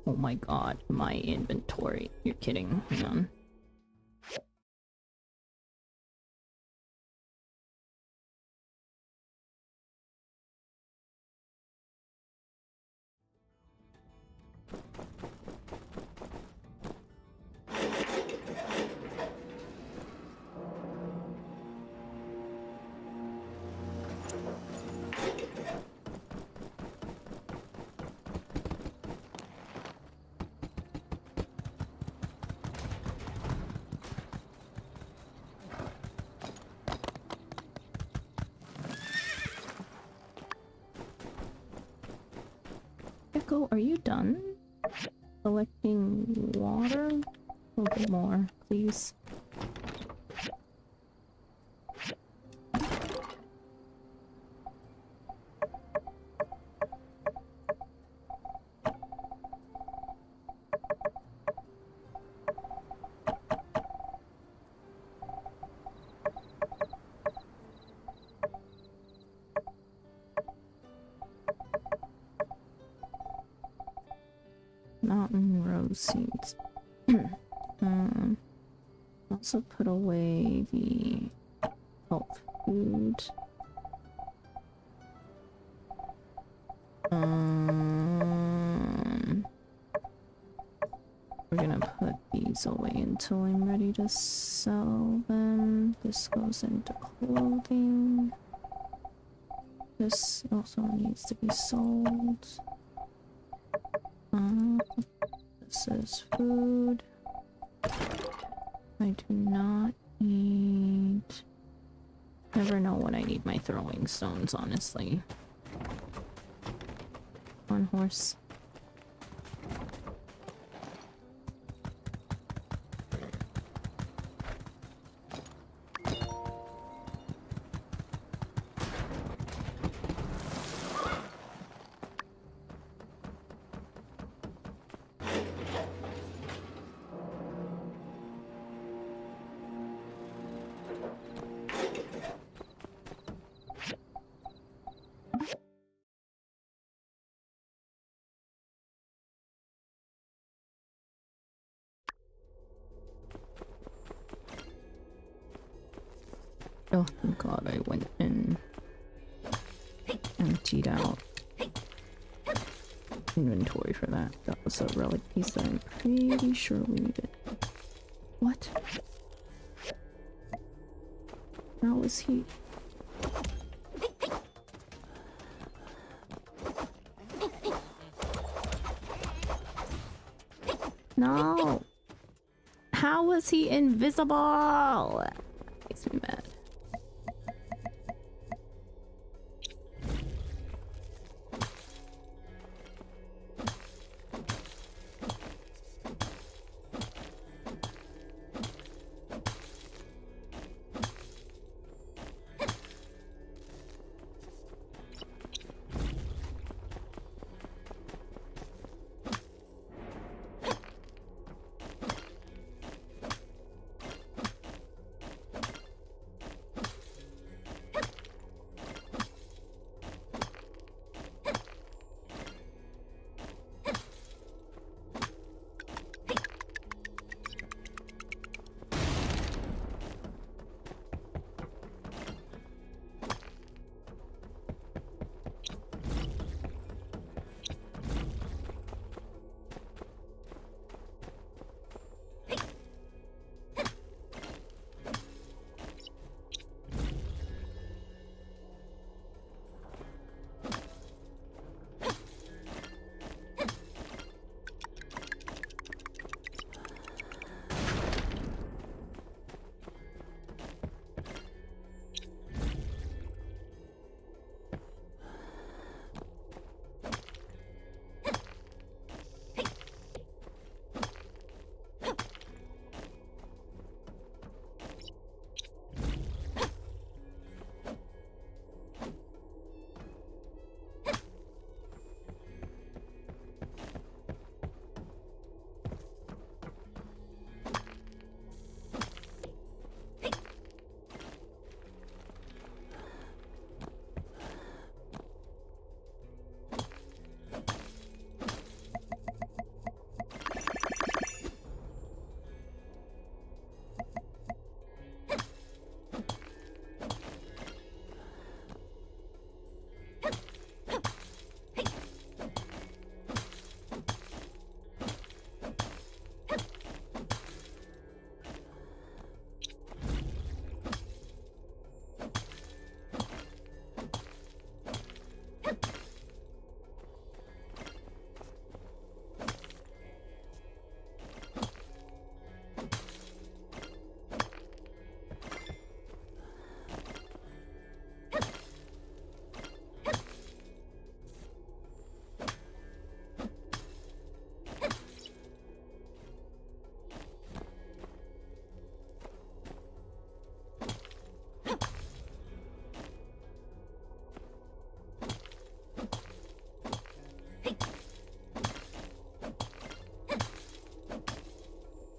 Oh my god, my inventory. You're kidding. Hang on. Echo, are you done collecting water? A little bit more, please. Mountain rose seeds. Also put away the health food. We're gonna put these away until I'm ready to sell them. This goes into clothing. This also needs to be sold. This is food. I do not need... Never know when I need my throwing stones, honestly. On horse. Oh, thank God, I went and emptied out inventory for that. That was a relic piece that I'm pretty sure we needed. What? How is he? No! How was he invisible? Makes me mad.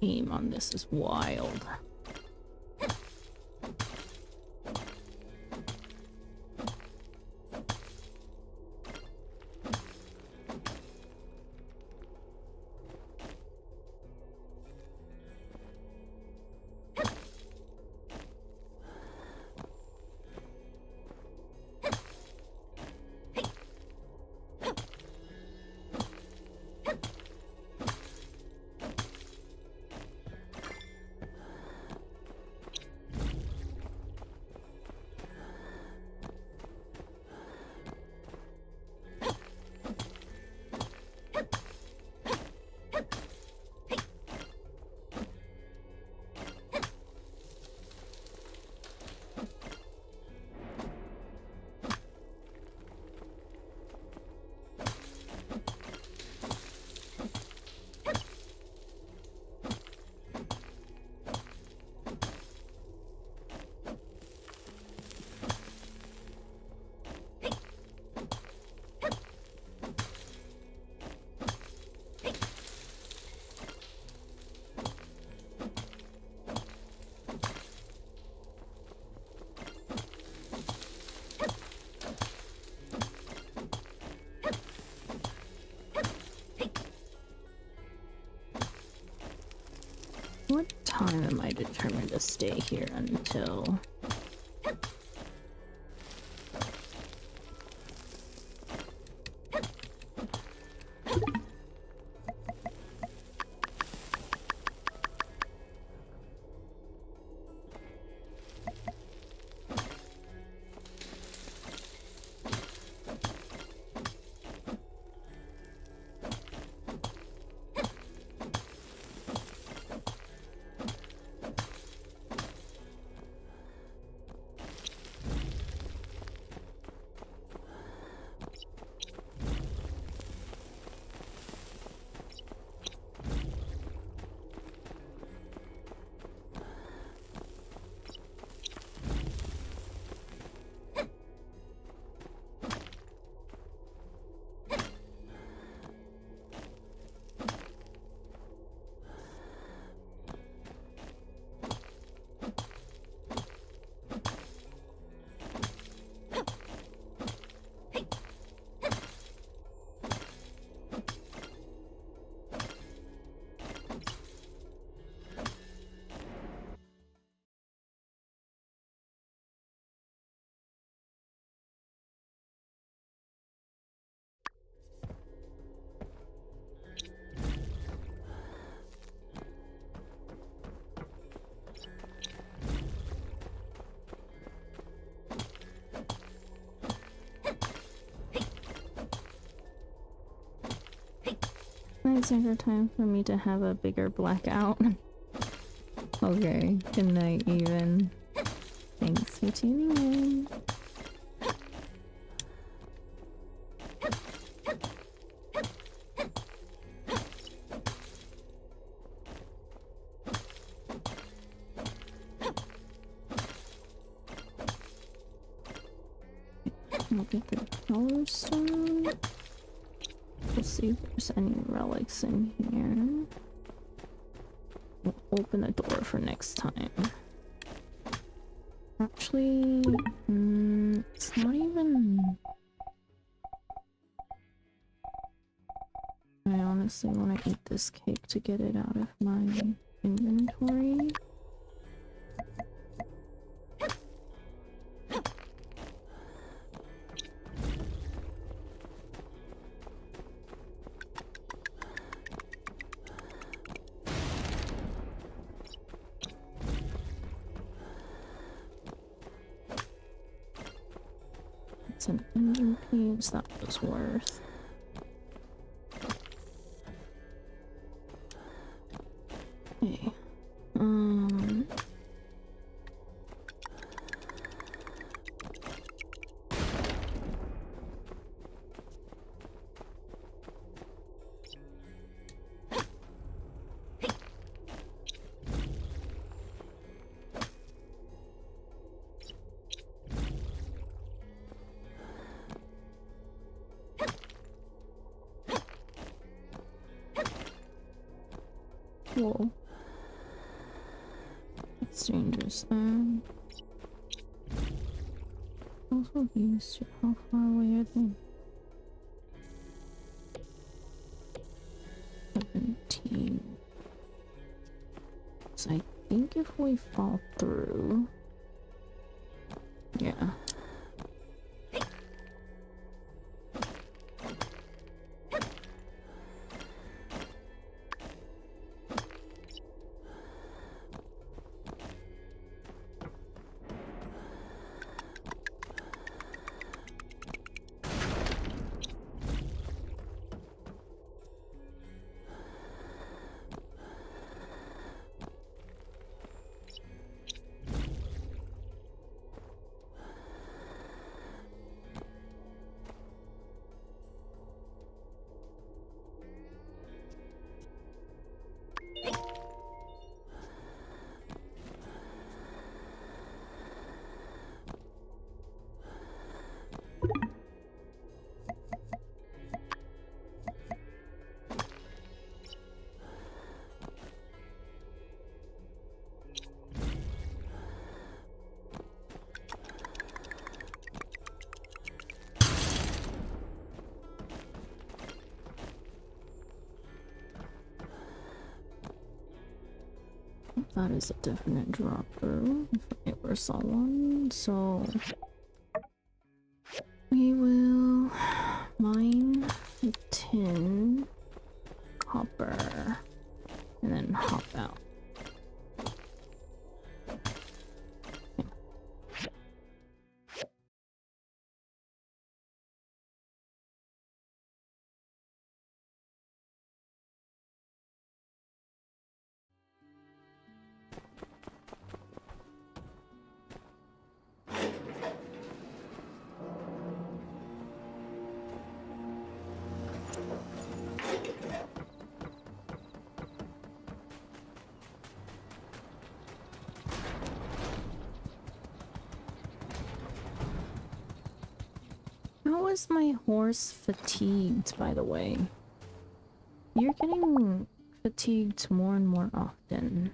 aim on this is wild. What time am I determined to stay here until? Is there time for me to have a bigger blackout? Okay, good night even. Thanks for tuning in. I'll get the power stone. We'll see if there's any relics in here. We'll open the door for next time. Actually, it's not even... I honestly want to eat this cake to get it out of my inventory. It's an engine piece that was worth. Okay. Cool. dangerous then. Also used to how far away are they? 17. So I think if we fall through, yeah. That is a definite drop through if I ever saw one, so we will mine the tin, copper, and then hop out. How is my horse fatigued, by the way? You're getting fatigued more and more often.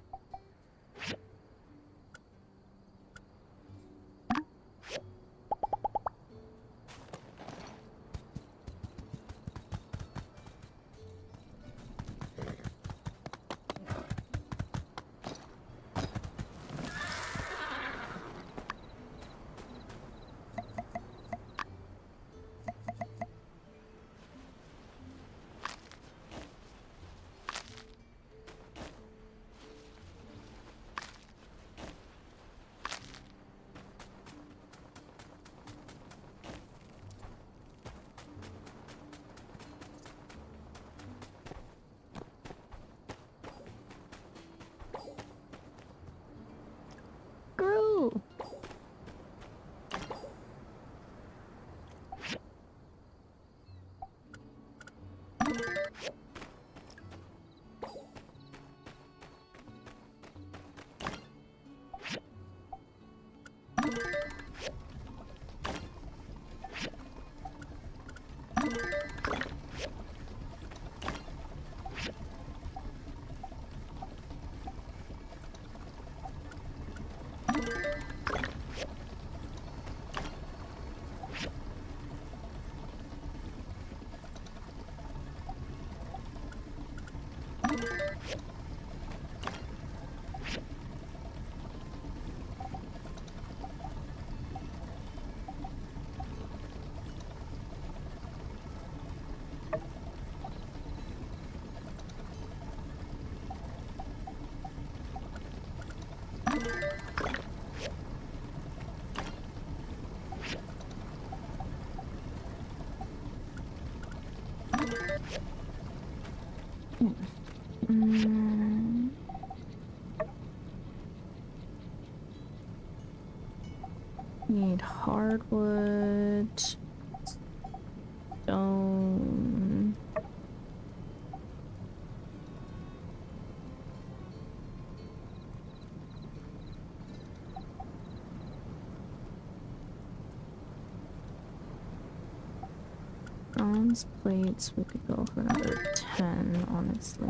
Screw! Need hardwood, stone. Bronze plates, we could go for another 10, honestly.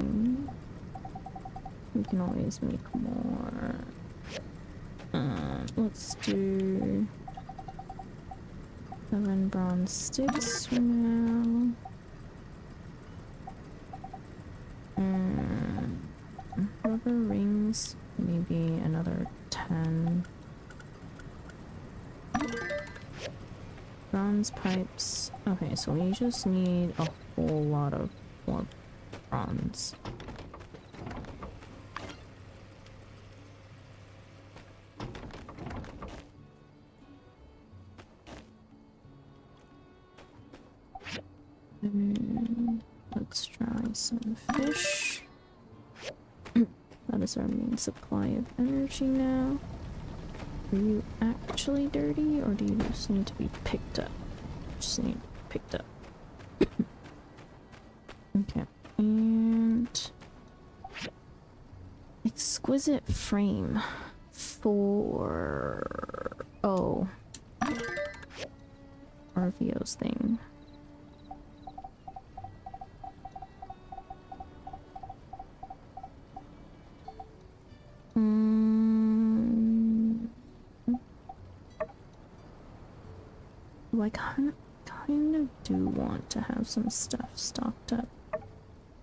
We can always make more. Let's do 7 bronze sticks for now. Rubber rings, maybe another 10. Bronze pipes. Okay, so we just need a whole lot of more bronze. Let's try some fish. That is our main supply of energy now. Are you actually dirty, or do you just need to be picked up? Just need picked up. Okay, and exquisite frame for RVO's thing. I kind of do want to have some stuff stocked up.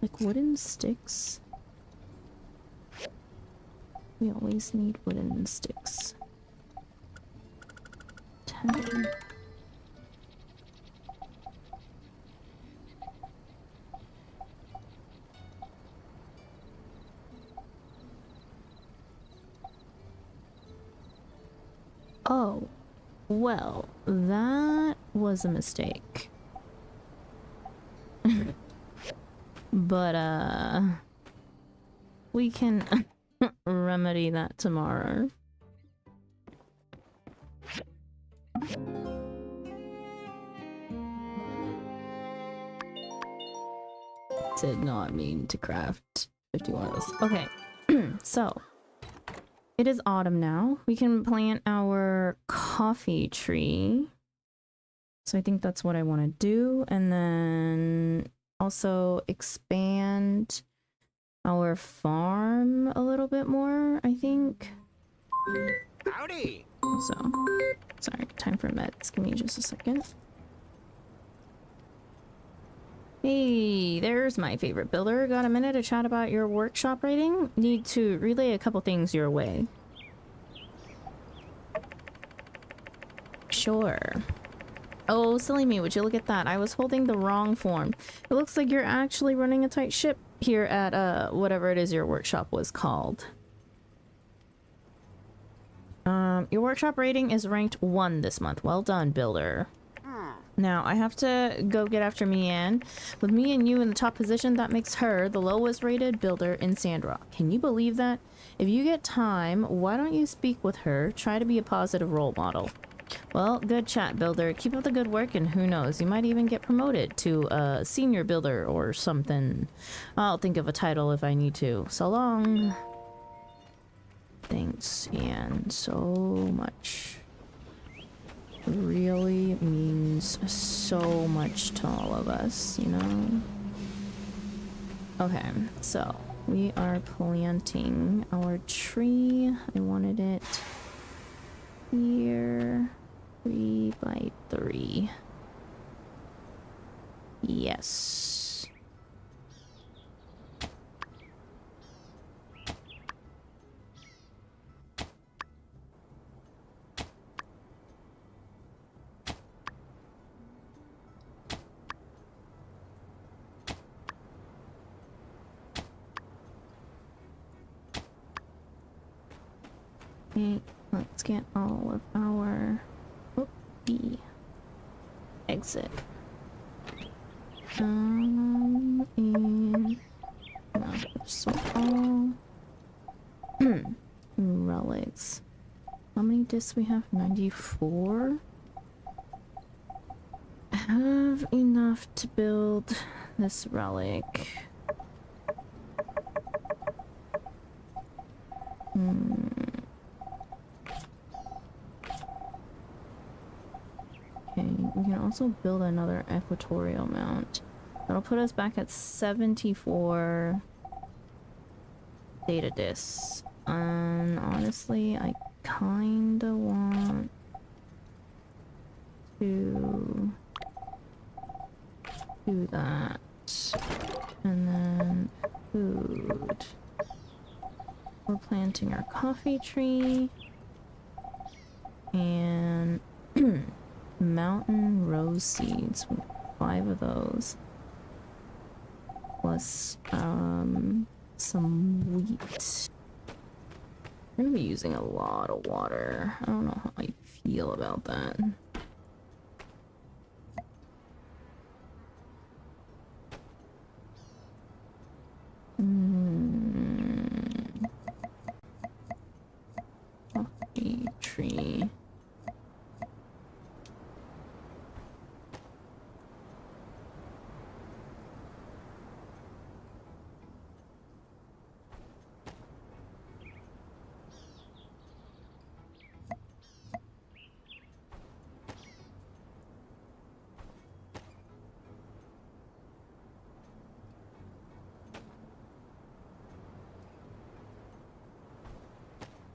Like wooden sticks. We always need wooden sticks. 10. Oh, well, that was a mistake. But, we can remedy that tomorrow. Did not mean to craft 51 of those. Okay, so it is autumn now. We can plant our coffee tree. So I think that's what I want to do. And then also expand our farm a little bit more, I think. Howdy! So, sorry, time for meds. Give me just a second. Hey, there's my favorite builder. Got a minute to chat about your workshop rating? Need to relay a couple things your way. Sure. Oh, silly me, would you look at that? I was holding the wrong form. It looks like you're actually running a tight ship here at, whatever it is your workshop was called. Your workshop rating is ranked 1 this month. Well done, builder. Now, I have to go get after Mian. With me and you in the top position, that makes her the lowest rated builder in Sandrock. Can you believe that? If you get time, why don't you speak with her? Try to be a positive role model. Well, good chat, builder. Keep up the good work, and who knows, you might even get promoted to a senior builder or something. I'll think of a title if I need to. So long. Thanks, Ian, so much. It really means so much to all of us, you know? Okay, so we are planting our tree. I wanted it here. 3 by 3. Yes. Okay, let's get all of our B exit. And no, so all relics. How many discs we have? 94. I have enough to build this relic. Okay, we can also build another equatorial mount. That'll put us back at 74 data discs. And honestly, I kinda want to do that. And then food. We're planting our coffee tree. And mountain rose seeds. 5 of those. Plus, some wheat. I'm gonna be using a lot of water. I don't know how I feel about that. Coffee tree.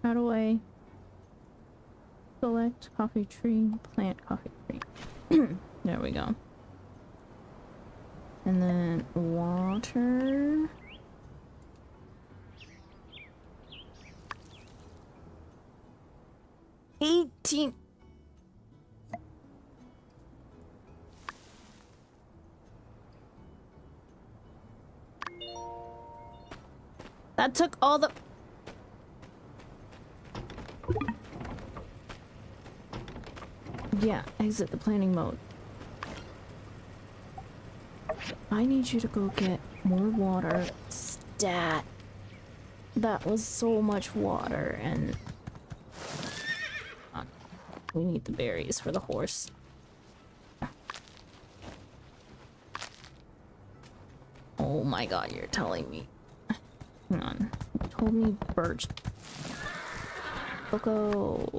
How do I select coffee tree, plant coffee tree? There we go. And then water. $18. That took all the... Yeah, exit the planning mode. I need you to go get more water. Stat. That was so much water, and... we need the berries for the horse. Oh my god, you're telling me. Hang on. You told me birch. Coco.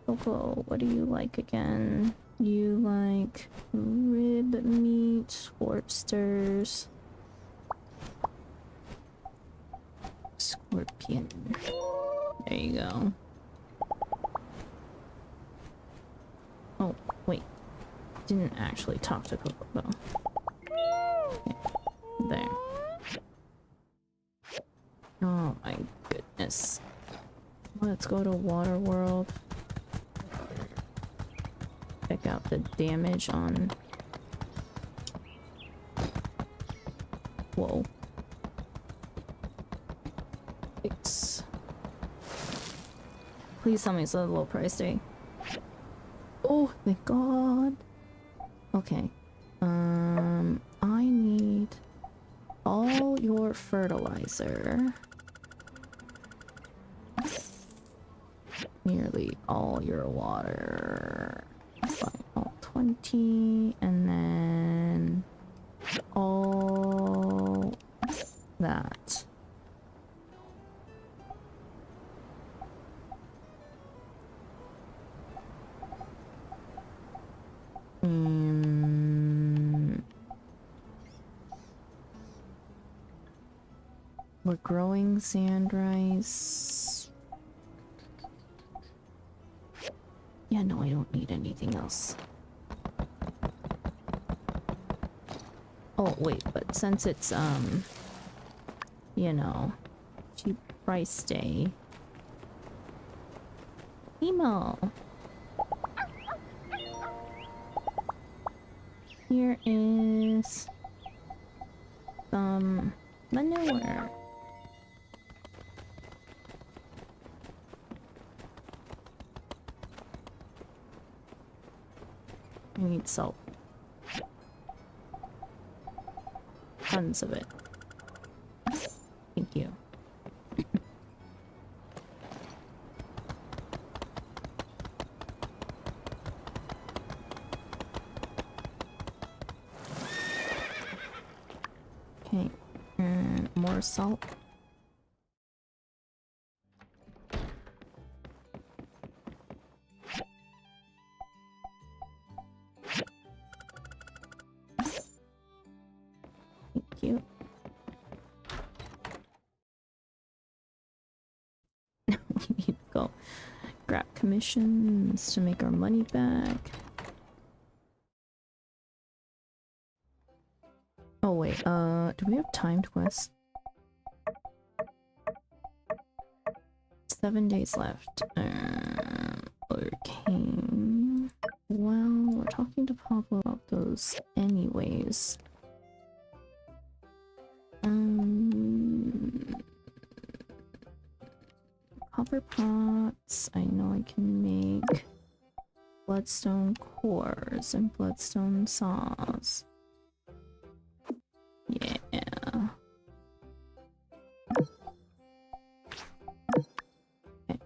Coco, what do you like again? You like rib meat, Scorpsters, scorpion. There you go. Oh, wait. Didn't actually talk to Coco though. Okay. There. Oh my goodness. Let's go to Waterworld. Check out the damage on... Whoa. Fix. Please tell me it's a low price day. Oh, thank God. Okay. I need all your fertilizer. Nearly all your water. All 20, and then all that. We're growing sand rice. Yeah, no, I don't need anything else. Oh, wait, but since it's, you know, cheap price day. Emo! Here is some manure. I need salt. Tons of it. Thank you. Okay, and more salt. Thank you. commissions to make our money back. Oh wait, do we have timed quests? 7 days left. Arcane. Well, we're talking to Pablo about those anyways. Copper pots. I know I can make bloodstone cores and bloodstone saws. Yeah. Okay.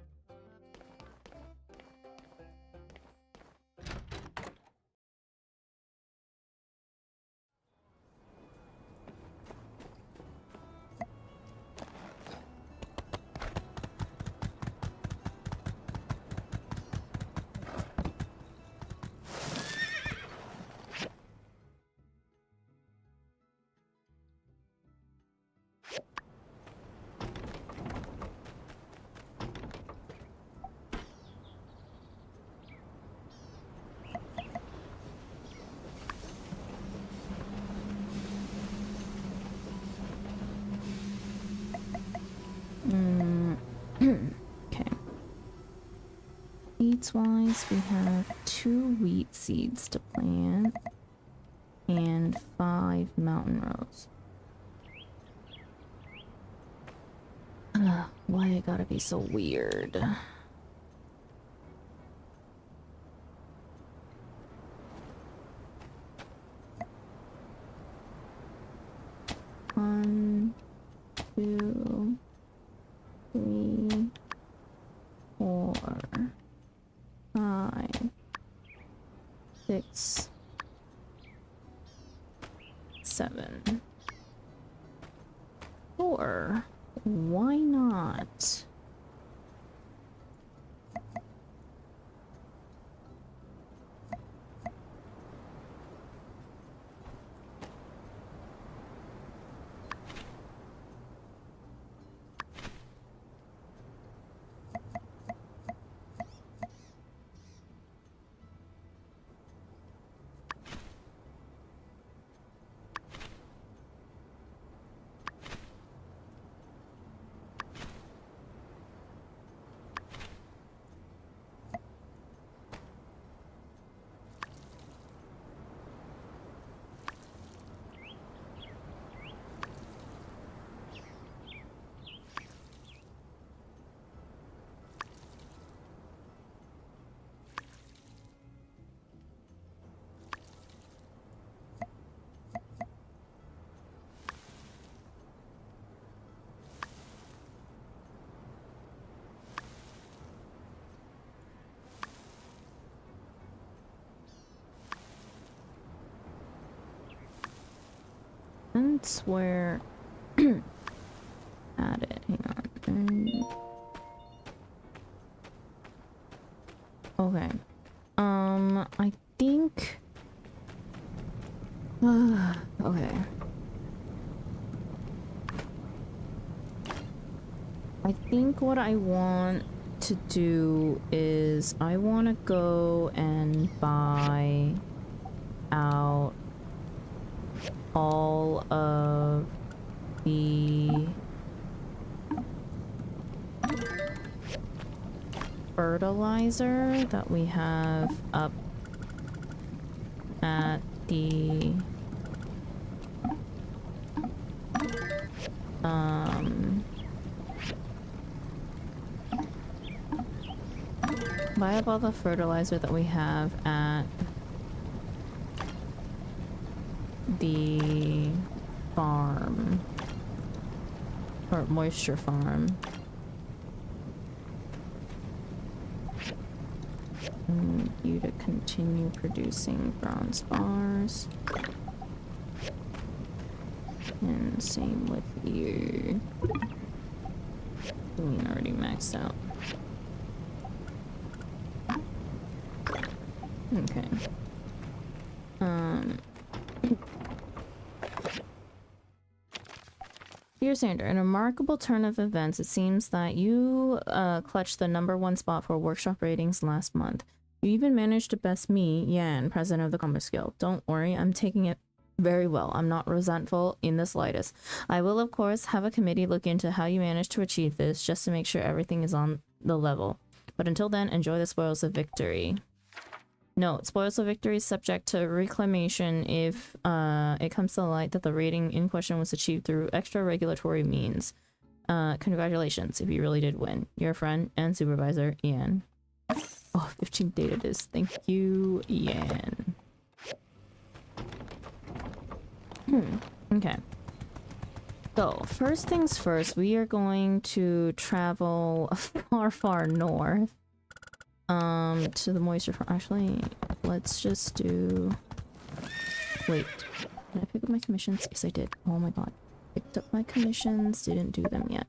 Okay. Seeds-wise, we have 2 wheat seeds to plant and 5 mountain rose. Why it gotta be so weird? One, 2, 3, 4, 5, 6, 7. 4. Why not? That's where add it. Hang on. Okay. I think okay. I think what I want to do is I want to go and buy out all of the fertilizer that we have up at the buy up all the fertilizer that we have at the farm or moisture farm. And you to continue producing bronze bars. And same with you. I mean, already maxed out. Okay. Dear Sandra, in a remarkable turn of events, it seems that you clutched the #1 spot for workshop ratings last month. You even managed to best me, Yan, president of the Commerce Guild. Don't worry, I'm taking it very well. I'm not resentful in the slightest. I will, of course, have a committee look into how you managed to achieve this, just to make sure everything is on the level. But until then, enjoy the spoils of victory. Note, spoils of victory is subject to reclamation if it comes to light that the rating in question was achieved through extra regulatory means. Congratulations if you really did win. Your friend and supervisor, Ian. Oh, 15 data disks. Thank you, Ian. Okay. So, first things first, we are going to travel far, far north. To the moisture farm. Actually, let's just do... Wait. Did I pick up my commissions? Yes, I did. Oh my god. Picked up my commissions, didn't do them yet.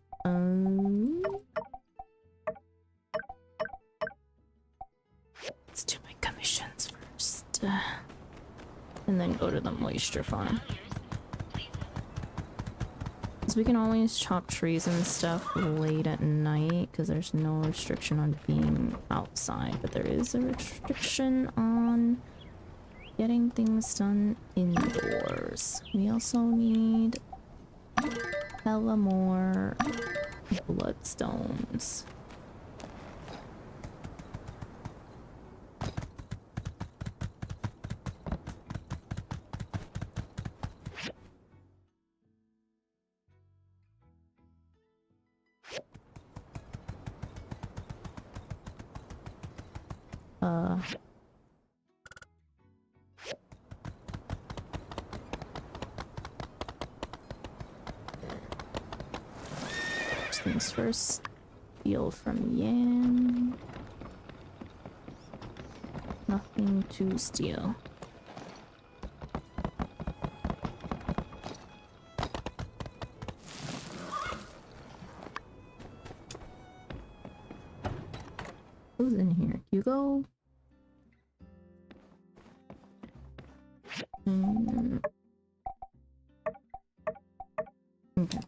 Let's do my commissions first. And then go to the moisture farm. Because we can always chop trees and stuff late at night, because there's no restriction on being outside, but there is a restriction on getting things done indoors. We also need hella more bloodstones. First things first, steal from Yan. Nothing to steal. Who's in here? Hugo? Okay.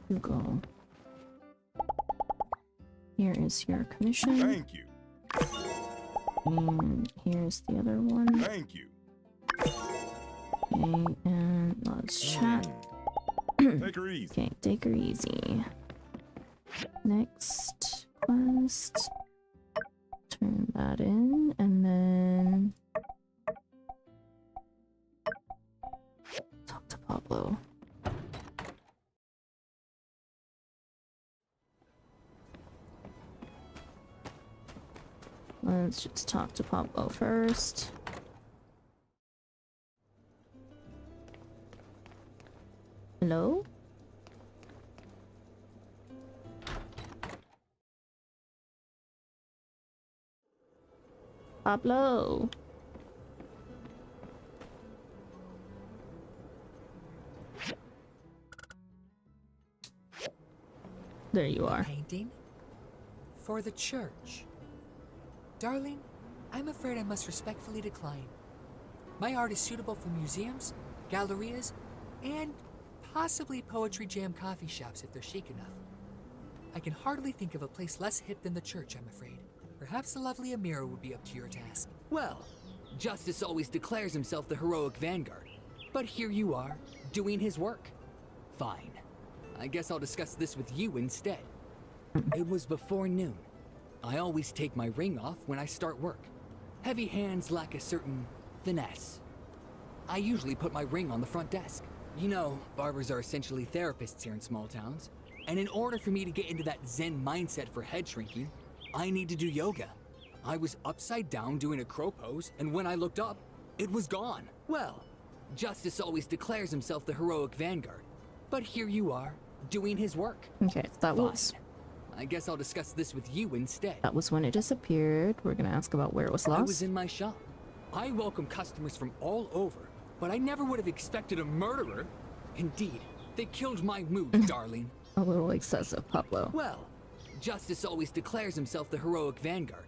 Hugo. Here is your commission. Thank you. And here's the other one. Thank you. Okay, and let's chat. Take her easy. Okay, take her easy. Next quest. Turn that in, and then talk to Pablo. Let's just talk to Pablo first. Hello? Pablo. There you are. Painting? For the church. Darling, I'm afraid I must respectfully decline. My art is suitable for museums, gallerias, and possibly poetry jam coffee shops if they're chic enough. I can hardly think of a place less hip than the church, I'm afraid. Perhaps the lovely Amira would be up to your task. Well, Justice always declares himself the heroic vanguard. But here you are, doing his work. Fine. I guess I'll discuss this with you instead. It was before noon. I always take my ring off when I start work. Heavy hands lack a certain finesse. I usually put my ring on the front desk. You know, barbers are essentially therapists here in small towns. And in order for me to get into that Zen mindset for head shrinking, I need to do yoga. I was upside down doing a crow pose, and when I looked up, it was gone. Well, Justice always declares himself the heroic vanguard. But here you are, doing his work. Okay, that was... I guess I'll discuss this with you instead. That was when it disappeared. We're gonna ask about where it was lost. I was in my shop. I welcome customers from all over, but I never would have expected a murderer. Indeed, they killed my mood, darling. A little excessive, Pablo. Well, Justice always declares himself the heroic vanguard.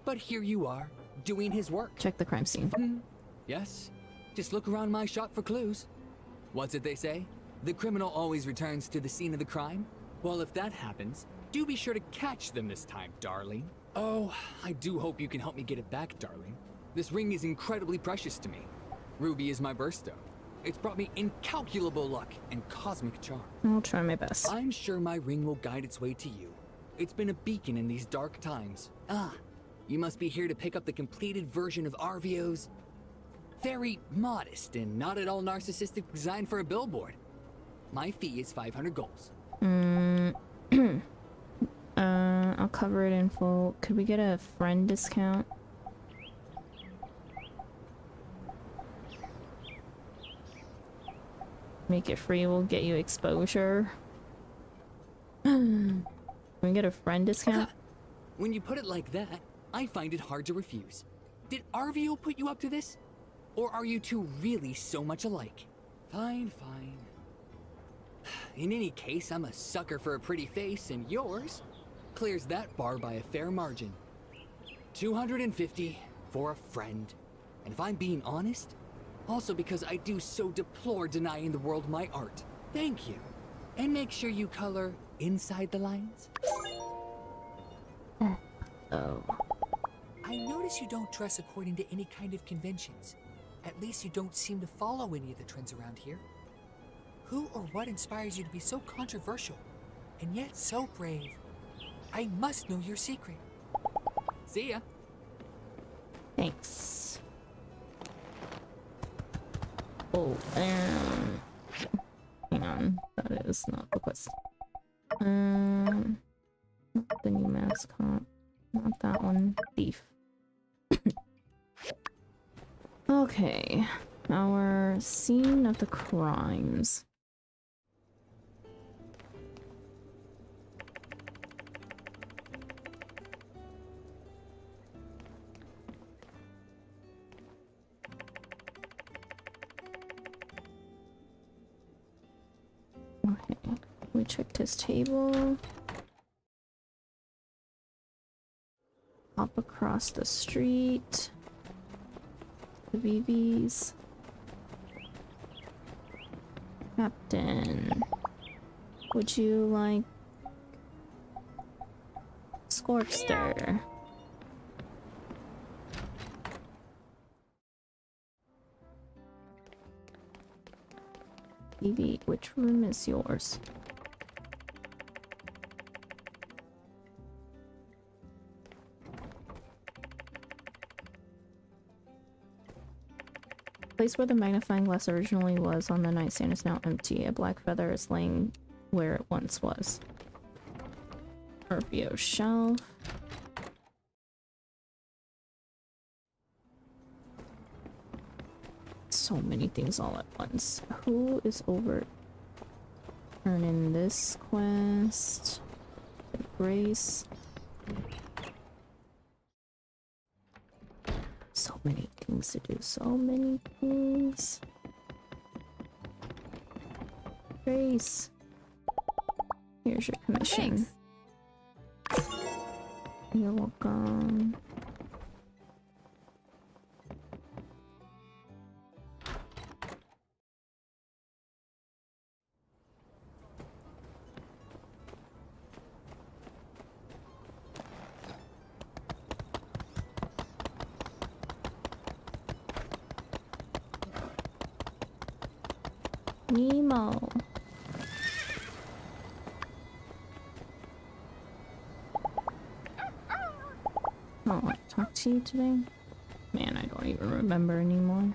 But here you are, doing his work. Check the crime scene. Yes, just look around my shop for clues. What's it they say? The criminal always returns to the scene of the crime? Well, if that happens, do be sure to catch them this time, darling. Oh, I do hope you can help me get it back, darling. This ring is incredibly precious to me. Ruby is my birthstone. It's brought me incalculable luck and cosmic charm. I'll try my best. I'm sure my ring will guide its way to you. It's been a beacon in these dark times. Ah, you must be here to pick up the completed version of Arvio's very modest and not at all narcissistic design for a billboard. My fee is 500 golds. I'll cover it in full. Could we get a friend discount? Make it free, we'll get you exposure. Can we get a friend discount? When you put it like that, I find it hard to refuse. Did Arvio put you up to this? Or are you two really so much alike? Fine, fine. In any case, I'm a sucker for a pretty face, and yours clears that bar by a fair margin. 250 for a friend. And if I'm being honest, also because I do so deplore denying the world my art. Thank you. And make sure you color inside the lines. Oh. I notice you don't dress according to any kind of conventions. At least you don't seem to follow any of the trends around here. Who or what inspires you to be so controversial, and yet so brave? I must know your secret. See ya. Thanks. Oh, hang on. That is not the quest. Not the new mascot. Not that one. Thief. Okay. Our scene of the crimes. Okay, we checked his table. Hop across the street. The BBs. Captain, would you like Scorchster? BB, which room is yours? The place where the magnifying glass originally was on the nightstand is now empty. A black feather is laying where it once was. Arvio shelf. So many things all at once. Who is over earning this quest? Grace. So many things to do. So many things. Grace. Here's your commission. Thanks. You're welcome. Nemo. Oh, I talked to you today? Man, I don't even remember anymore.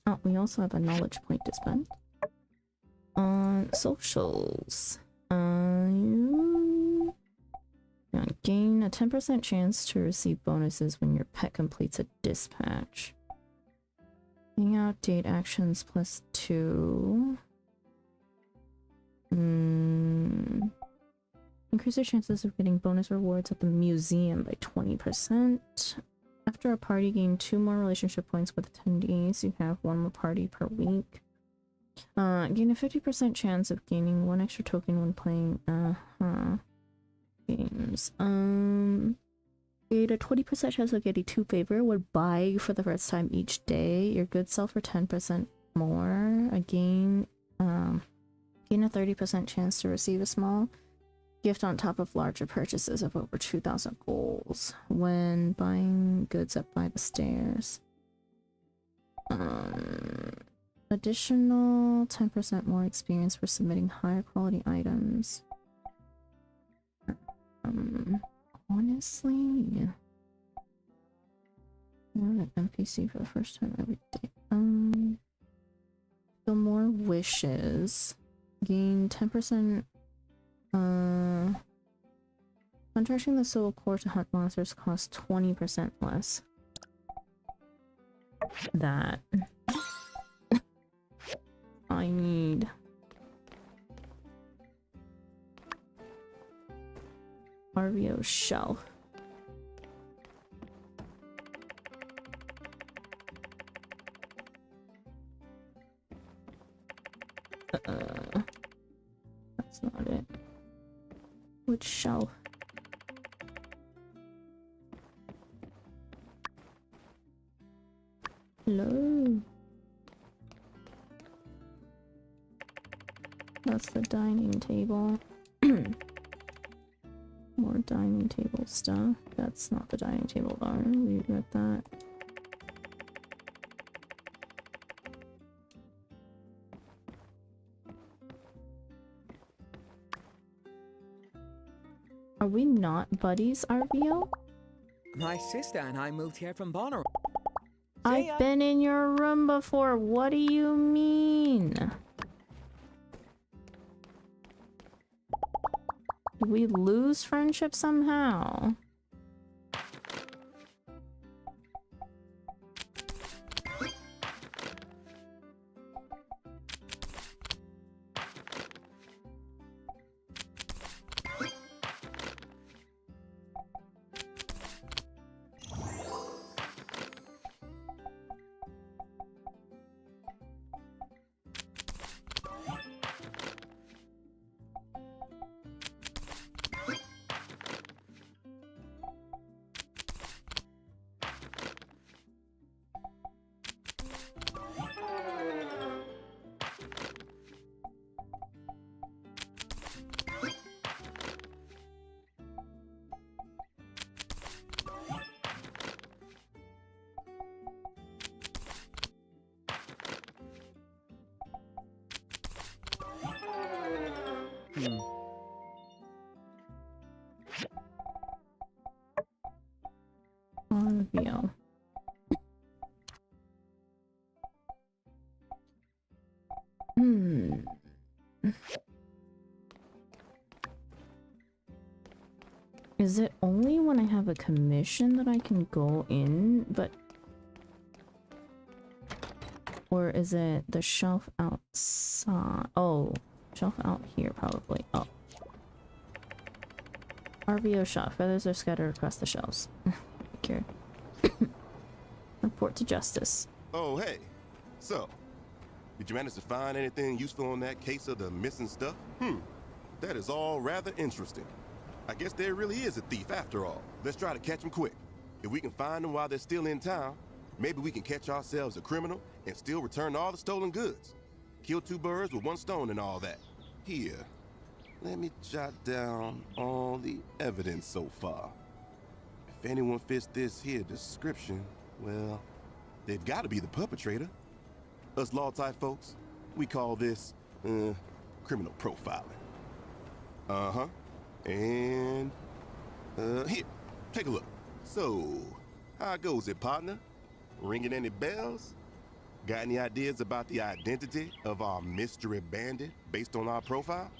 Oh, we also have a knowledge point to spend. On socials. Gain a 10% chance to receive bonuses when your pet completes a dispatch. Hangout date actions +2. Increase your chances of getting bonus rewards at the museum by 20%. After a party, gain 2 more relationship points with attendees. You have 1 more party per week. Gain a 50% chance of gaining 1 extra token when playing games. Create a 20% chance of getting 2 favor when buying for the first time each day. Your goods sell for 10% more. Gain a 30% chance to receive a small gift on top of larger purchases of over 2,000 goals when buying goods up by the stairs. Additional 10% more experience for submitting higher quality items. Honestly, more an NPC for the first time every day. So more wishes. Gain 10%. Contracting the Civil Core to hunt monsters costs 20% less. That. I need. RVO shelf. That's not it. Which shelf? Hello. That's the dining table. More dining table stuff. That's not the dining table bar. We got that. Are we not buddies, RVO? My sister and I moved here from Bonner. I've been in your room before. What do you mean? Did we lose friendship somehow? RVO. Is it only when I have a commission that I can go in, but... Or is it the shelf outside? Oh, shelf out here probably. Oh. RVO shelf. Feathers are scattered across the shelves. Care. Report to justice. Oh, hey. So, did you manage to find anything useful on that case of the missing stuff? That is all rather interesting. I guess there really is a thief after all. Let's try to catch him quick. If we can find them while they're still in town, maybe we can catch ourselves a criminal and still return all the stolen goods. Kill 2 birds with 1 stone and all that. Here, let me jot down all the evidence so far. If anyone fits this here description, well, they've got to be the perpetrator. Us law-type folks, we call this, criminal profiling. Uh-huh. And, here, take a look. So, how goes it, partner? Ringing any bells? Got any ideas about the identity of our mystery bandit based on our profile?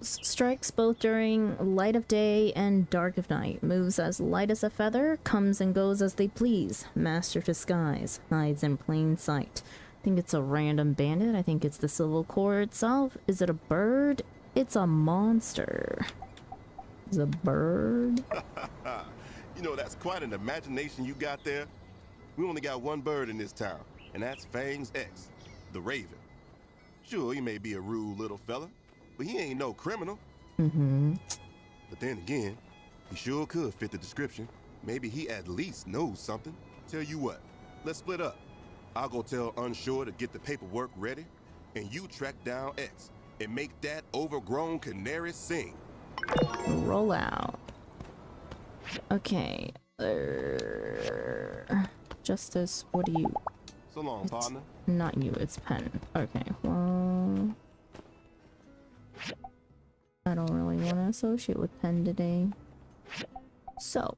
Strikes both during light of day and dark of night. Moves as light as a feather, comes and goes as they please. Master disguise, hides in plain sight. I think it's a random bandit. I think it's the Civil Core itself. Is it a bird? It's a monster. It's a bird. You know, that's quite an imagination you got there. We only got 1 bird in this town, and that's Fang's ex, the Raven. Sure, he may be a rude little fella, but he ain't no criminal. But then again, he sure could fit the description. Maybe he at least knows something. Tell you what, let's split up. I'll go tell Unsure to get the paperwork ready, and you track down X and make that overgrown canary sing. Roll out. Okay. Justice, what do you... So long, partner. Not you, it's Pen. Okay, well... I don't really want to associate with Pen today. So...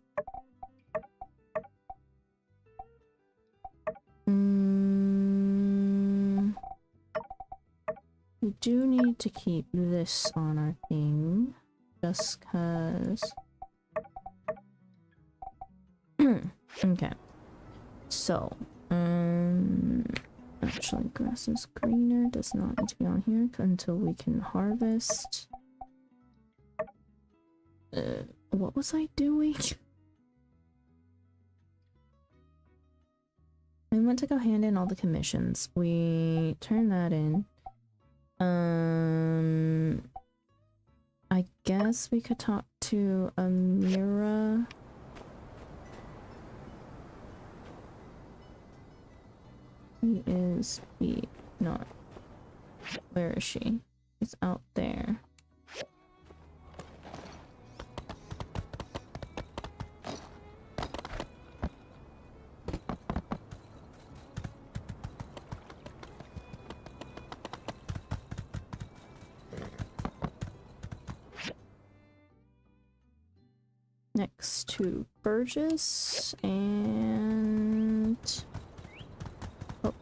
we do need to keep this on our thing. Just cause... okay. So, actually grass is greener, does not need to be on here until we can harvest. What was I doing? We went to go hand in all the commissions. We turned that in. I guess we could talk to Amira. He is not. Where is she? She's out there. Next to Burgess and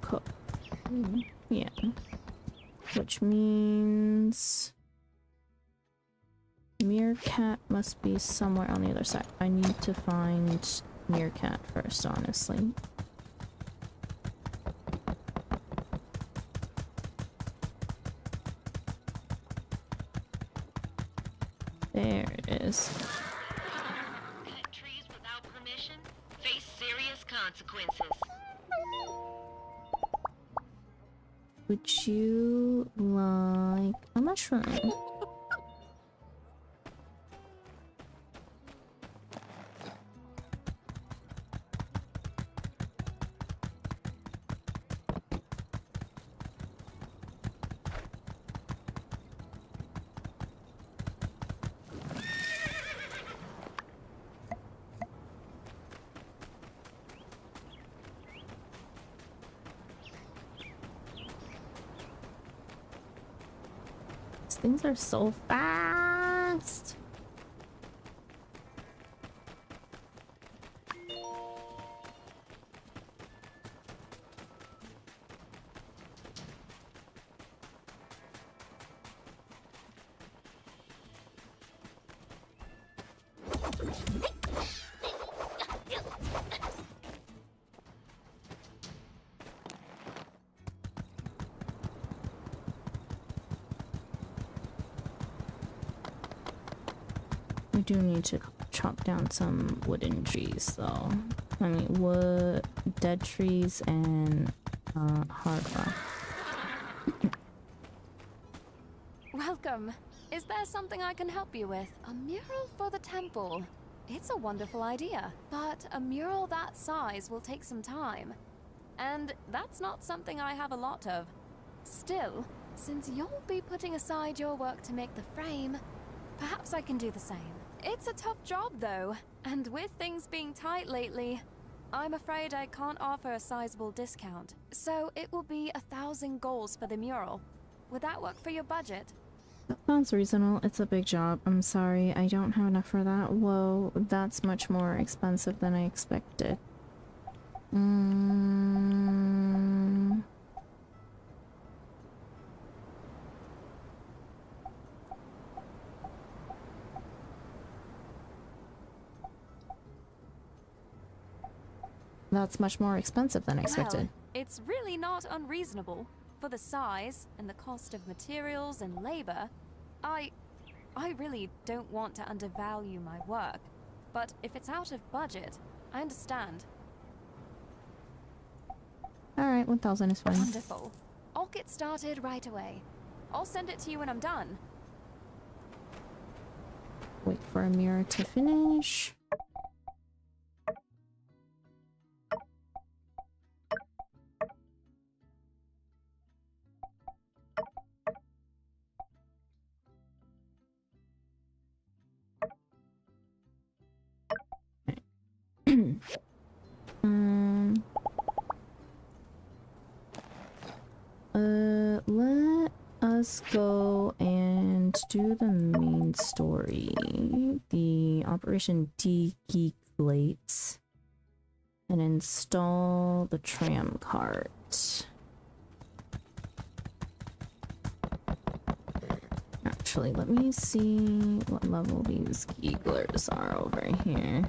Cook. Yeah. Which means Meerkat must be somewhere on the other side. I need to find Meerkat first, honestly. There it is. Cut trees without permission? Face serious consequences. Would you like a mushroom? Things are so fast. We do need to chop down some wooden trees, though. I mean, wood, dead trees, and hard rock. Welcome. Is there something I can help you with? A mural for the temple. It's a wonderful idea, but a mural that size will take some time. And that's not something I have a lot of. Still, since you'll be putting aside your work to make the frame, perhaps I can do the same. It's a tough job, though, and with things being tight lately, I'm afraid I can't offer a sizable discount. So it will be 1,000 goals for the mural. Would that work for your budget? That sounds reasonable. It's a big job. I'm sorry, I don't have enough for that. Whoa, that's much more expensive than I expected. That's much more expensive than I expected. Well, it's really not unreasonable. For the size and the cost of materials and labor, I really don't want to undervalue my work. But if it's out of budget, I understand. Alright, 1,000 is fine. Wonderful. I'll get started right away. I'll send it to you when I'm done. Wait for a mirror to finish. Let us go and do the main story. The Operation De-Geeglate. And install the tram cart. Actually, let me see what level these geeglers are over here.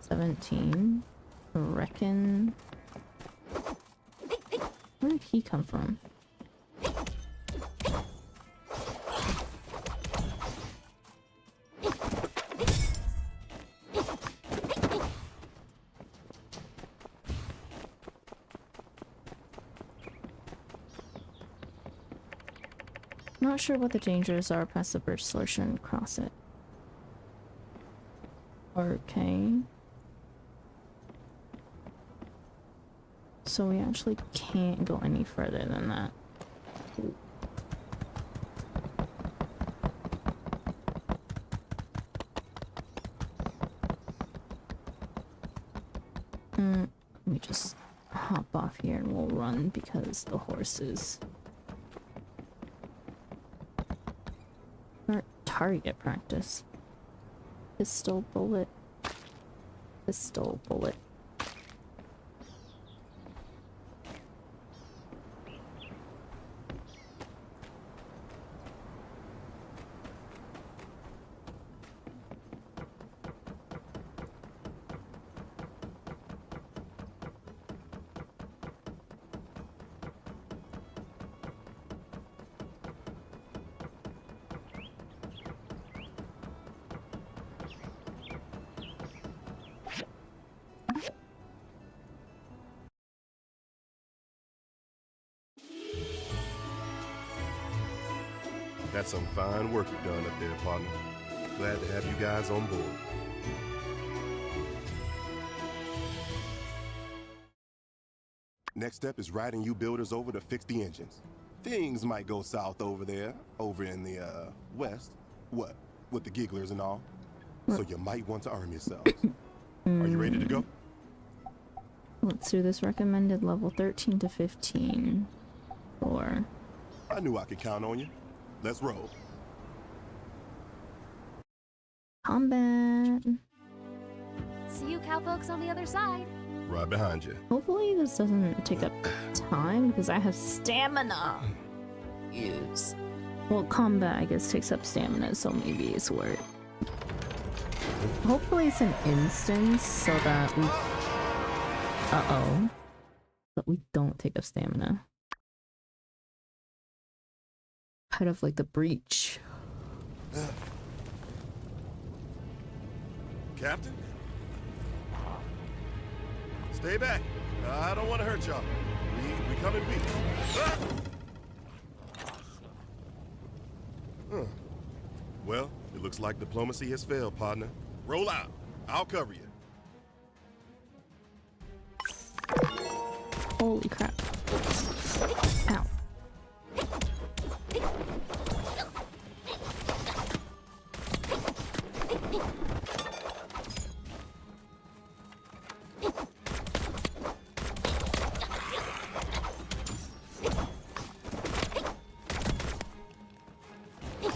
$17. I reckon. Where did he come from? Not sure what the dangers are past the bridge solution. Cross it. Okay. So we actually can't go any further than that. Let me just hop off here and we'll run because the horses. Or target practice. Pistol bullet. Pistol bullet. That's some fine work you've done up there, partner. Glad to have you guys on board. Next step is riding you builders over to fix the engines. Things might go south over there, over in the, west. What? With the gigglers and all. So you might want to arm yourselves. Are you ready to go? Let's do this recommended level 13 to 15. Or... I knew I could count on you. Let's roll. Combat. See you cowpokes on the other side. Right behind you. Hopefully this doesn't take up time because I have stamina. Use. Well, combat I guess takes up stamina, so maybe it's worth. Hopefully it's an instance so that we... Uh-oh. But we don't take up stamina. Kind of like the breach. Captain? Stay back. I don't want to hurt y'all. We come in weak. Ah! Huh. Well, it looks like diplomacy has failed, partner. Roll out. I'll cover you. Holy crap. Ow.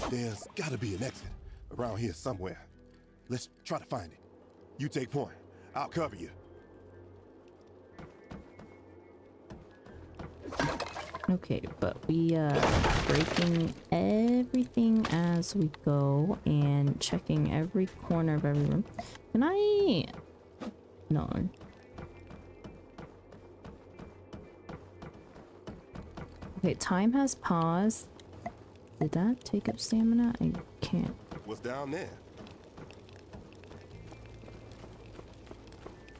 There's gotta be an exit around here somewhere. Let's try to find it. You take point. I'll cover you. Okay, but we breaking everything as we go and checking every corner of every room. Can I? No. Okay, time has paused. Did that take up stamina? I can't. What's down there?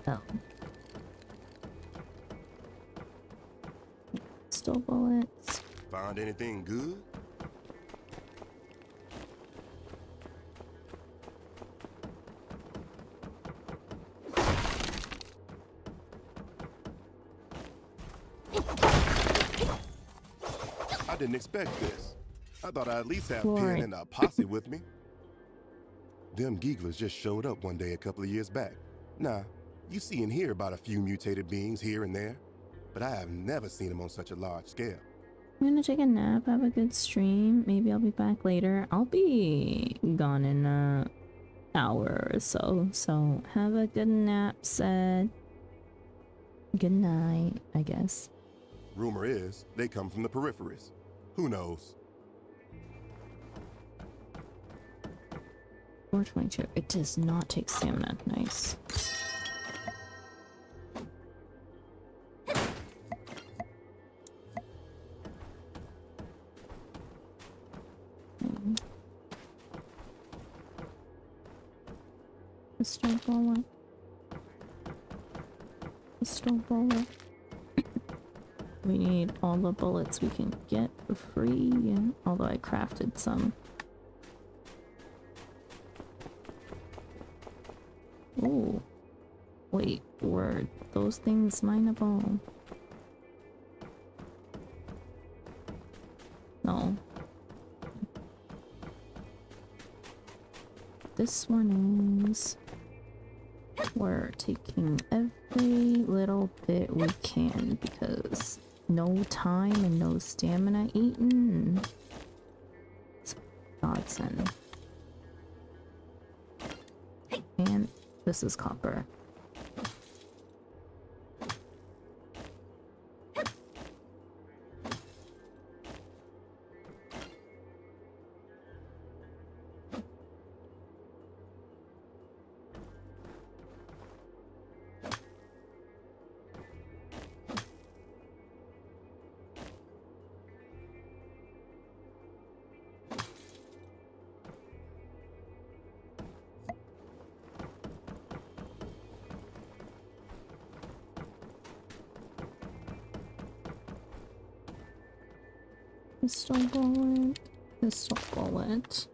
Oh. Pistol bullets. Found anything good? I didn't expect this. I thought I'd at least have Right. Penn and a posse with me. Them Geeglers just showed up one day a couple of years back. Now, you see and hear about a few mutated beings here and there, but I have never seen them on such a large scale. I'm gonna take a nap, have a good stream. Maybe I'll be back later. I'll be gone in an hour or so. So have a good nap, said. Good night, I guess. Rumor is they come from the peripheries. Who knows? 422. It does not take stamina. Nice. Pistol bullet. Pistol bullet. We need all the bullets we can get for free, although I crafted some. Ooh. Wait, were those things mineable? No. This one is... We're taking every little bit we can because no time and no stamina eaten. It's a godsend. And this is copper. Pistol bullet. Pistol bullet.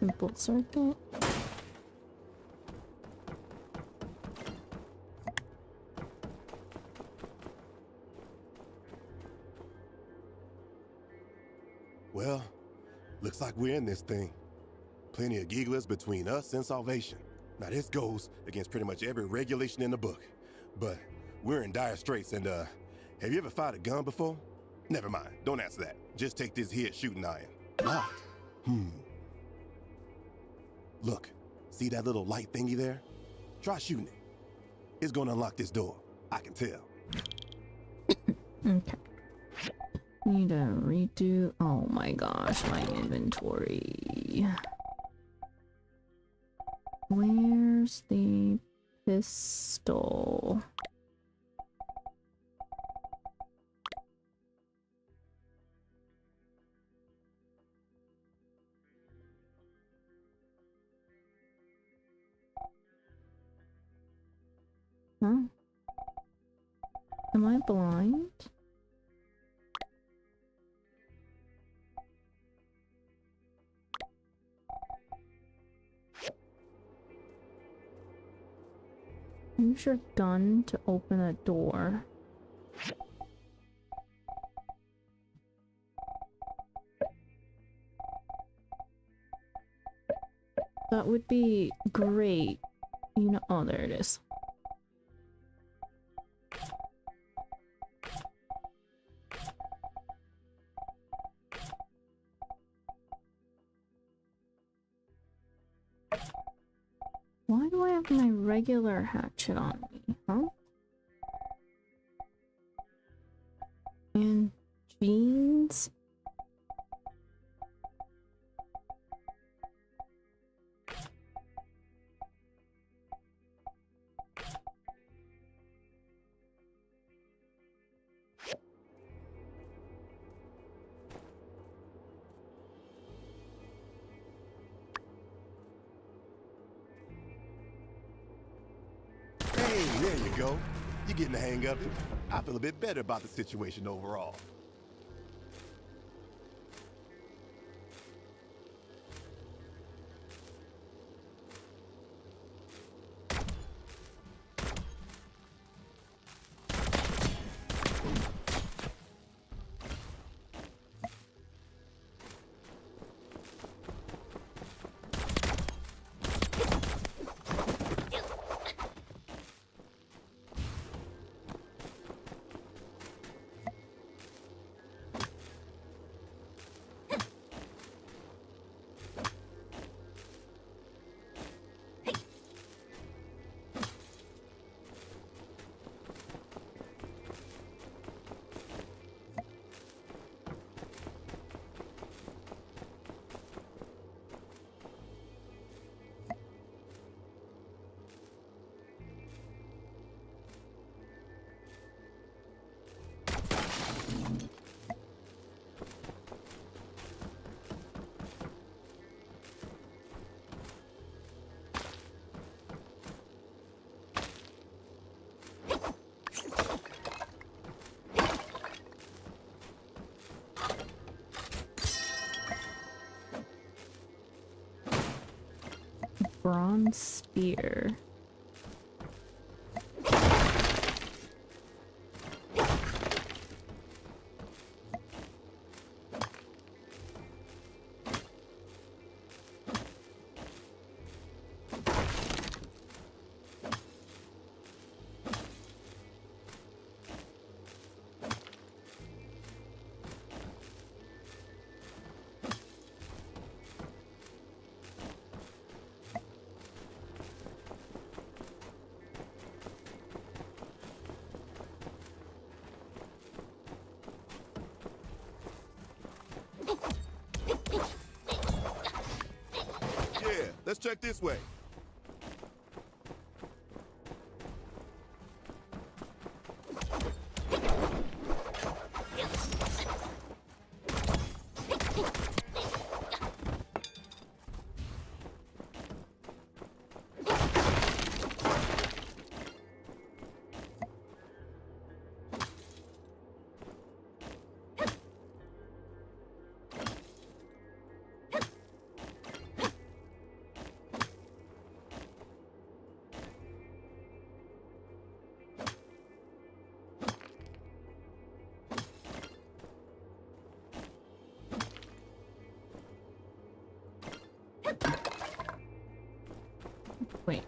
Simple circuit. Well, looks like we're in this thing. Plenty of Geeglers between us and salvation. Now this goes against pretty much every regulation in the book. But we're in dire straits and have you ever fired a gun before? Never mind, don't answer that. Just take this here shooting iron. Locked. Look, see that little light thingy there? Try shooting it. It's gonna unlock this door. I can tell. Okay. Need to redo. Oh my gosh, my inventory. Where's the pistol? Huh? Am I blind? Use your gun to open a door. That would be great. You know, oh, there it is. Why do I have my regular hatchet on me, huh? And jeans? Hey, there you go. You're getting the hang of it. I feel a bit better about the situation overall. Bronze spear. Yeah, let's check this way. Wait.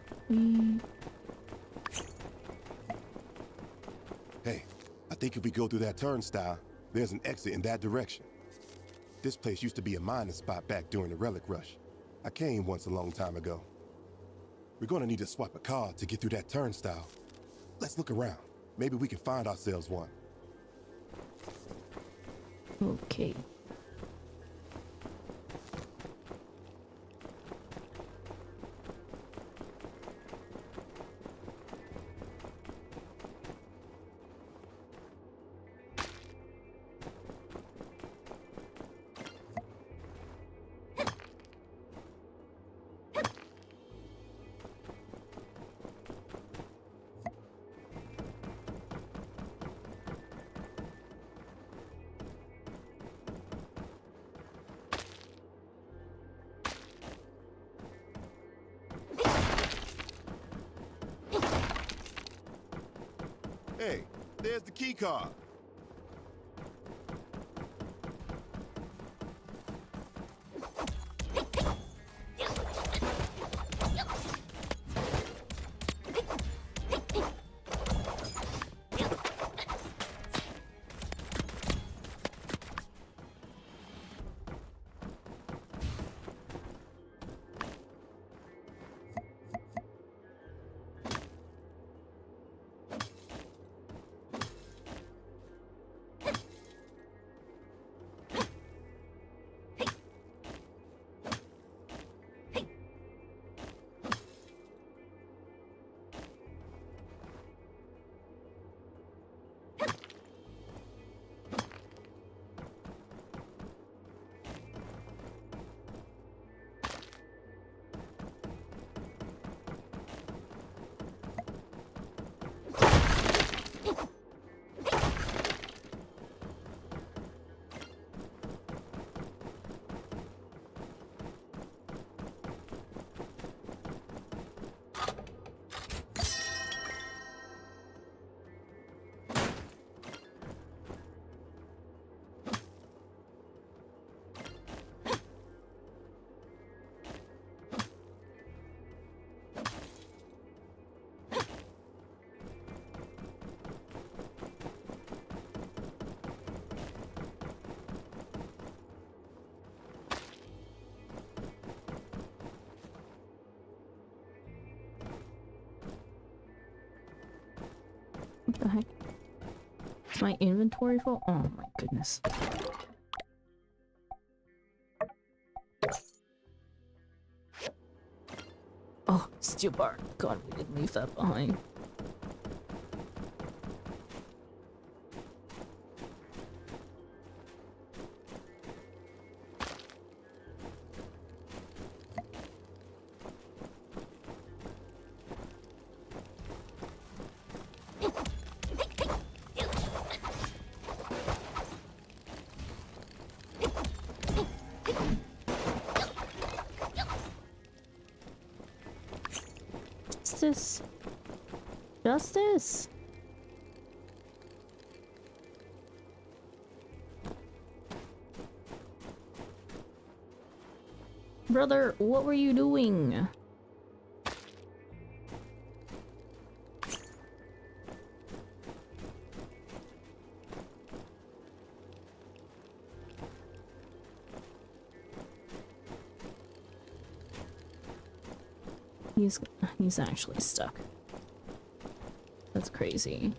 Hey, I think if we go through that turnstile, there's an exit in that direction. This place used to be a mining spot back during the Relic Rush. I came once a long time ago. We're gonna need to swipe a card to get through that turnstile. Let's look around. Maybe we can find ourselves one. Okay. Hey, there's the key card. What the heck? Is my inventory full? Oh my goodness. Oh, steel bar. God, we didn't leave that behind. Justice. Justice. Brother, what were you doing? He's actually stuck. That's crazy.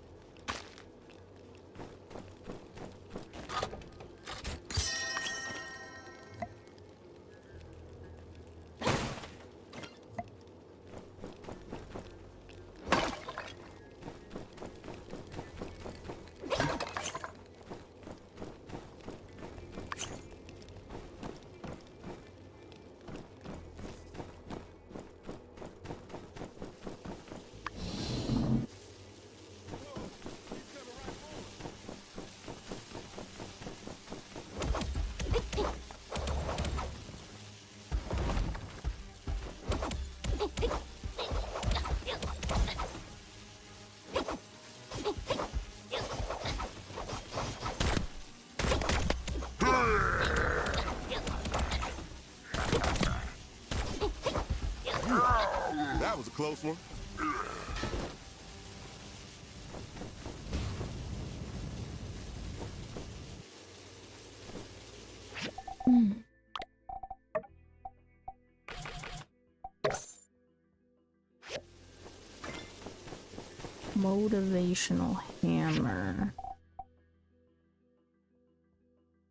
That was a close one. Motivational hammer.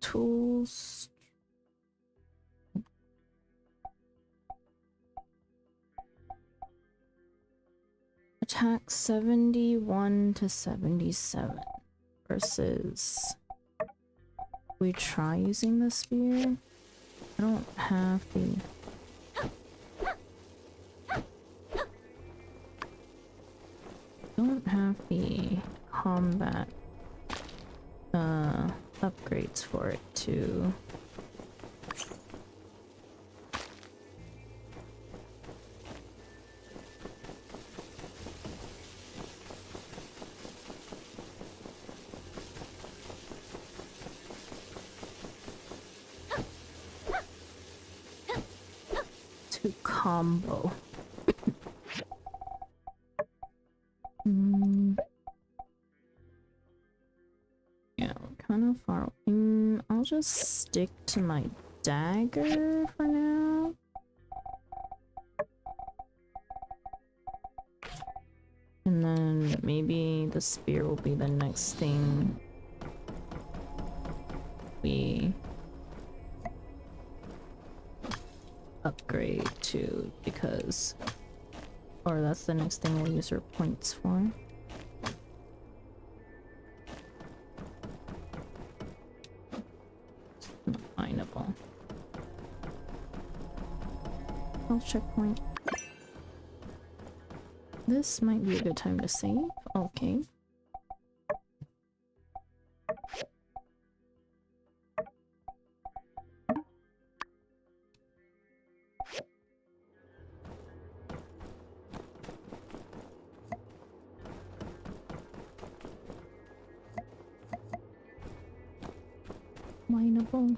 Tools. Attack 71 to 77 versus. We try using the spear. I don't have the. Don't have the combat upgrades for it too. To combo. Yeah, we're kind of far. I'll just stick to my dagger for now. And then maybe the spear will be the next thing we upgrade to, because or that's the next thing we'll use her points for. Mineable. Health checkpoint. This might be a good time to save. Okay. Mineable.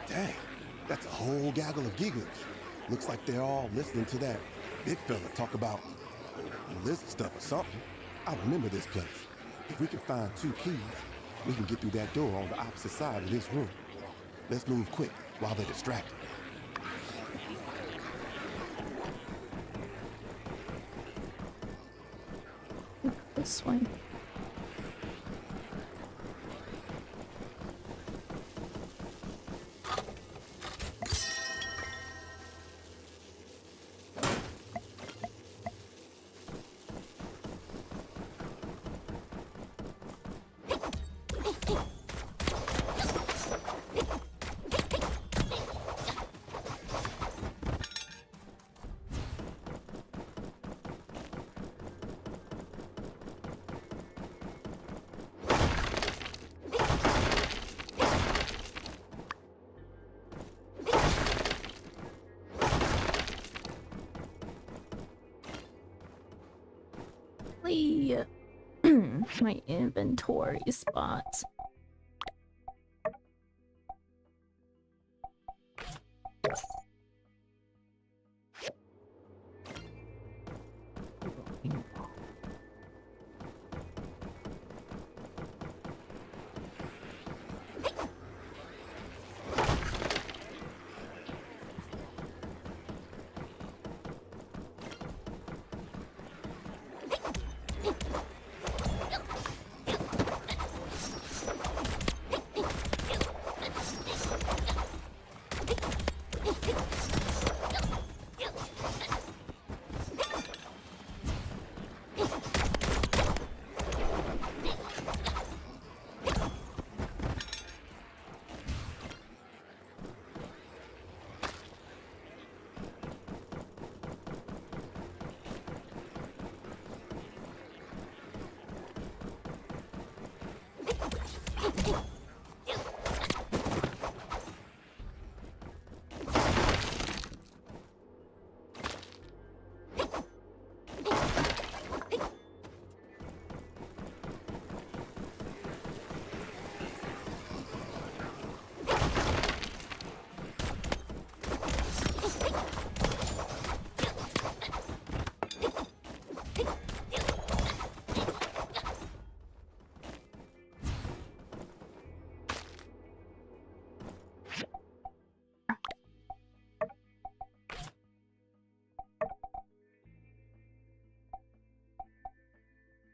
Dang, that's a whole gaggle of gigglers. Looks like they're all listening to that big fella talk about lizard stuff or something. I remember this place. If we can find 2 keys, we can get through that door on the opposite side of this room. Let's move quick while they're distracted. this way. My inventory spots.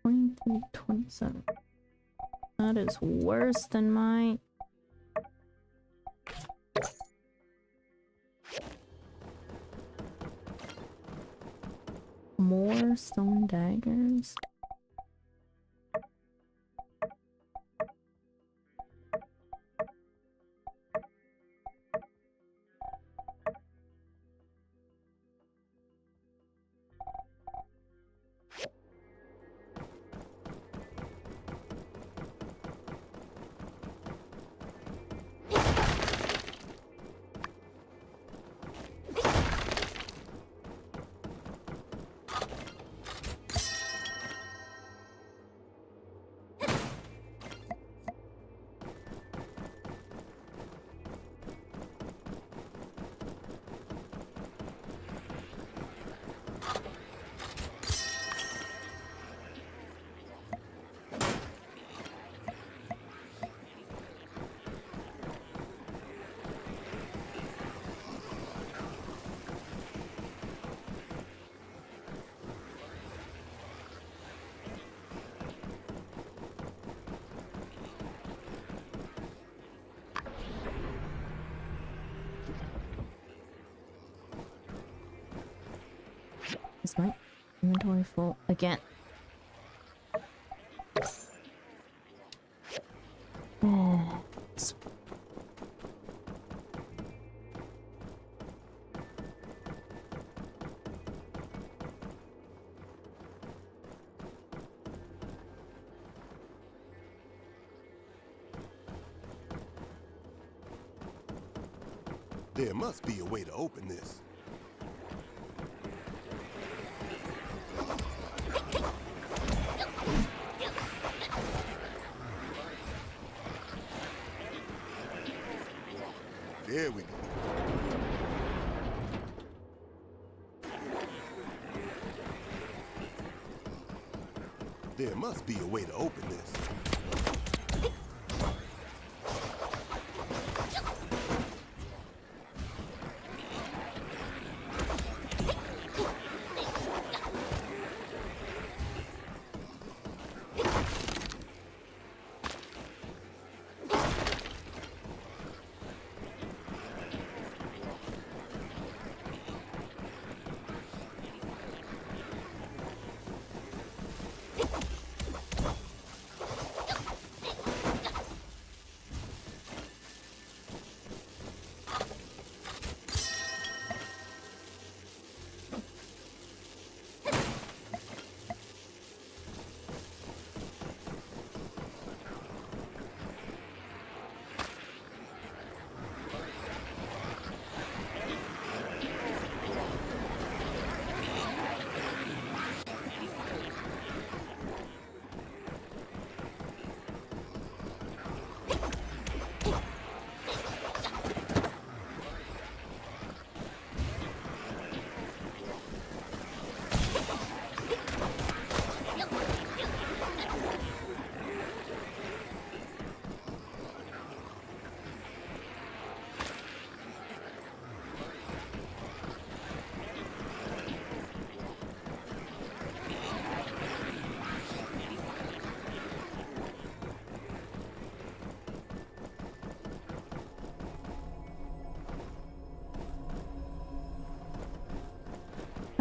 $23.27. That is worse than my... More stone daggers. Is my inventory full again? There must be a way to open this. There we go. There must be a way to open this.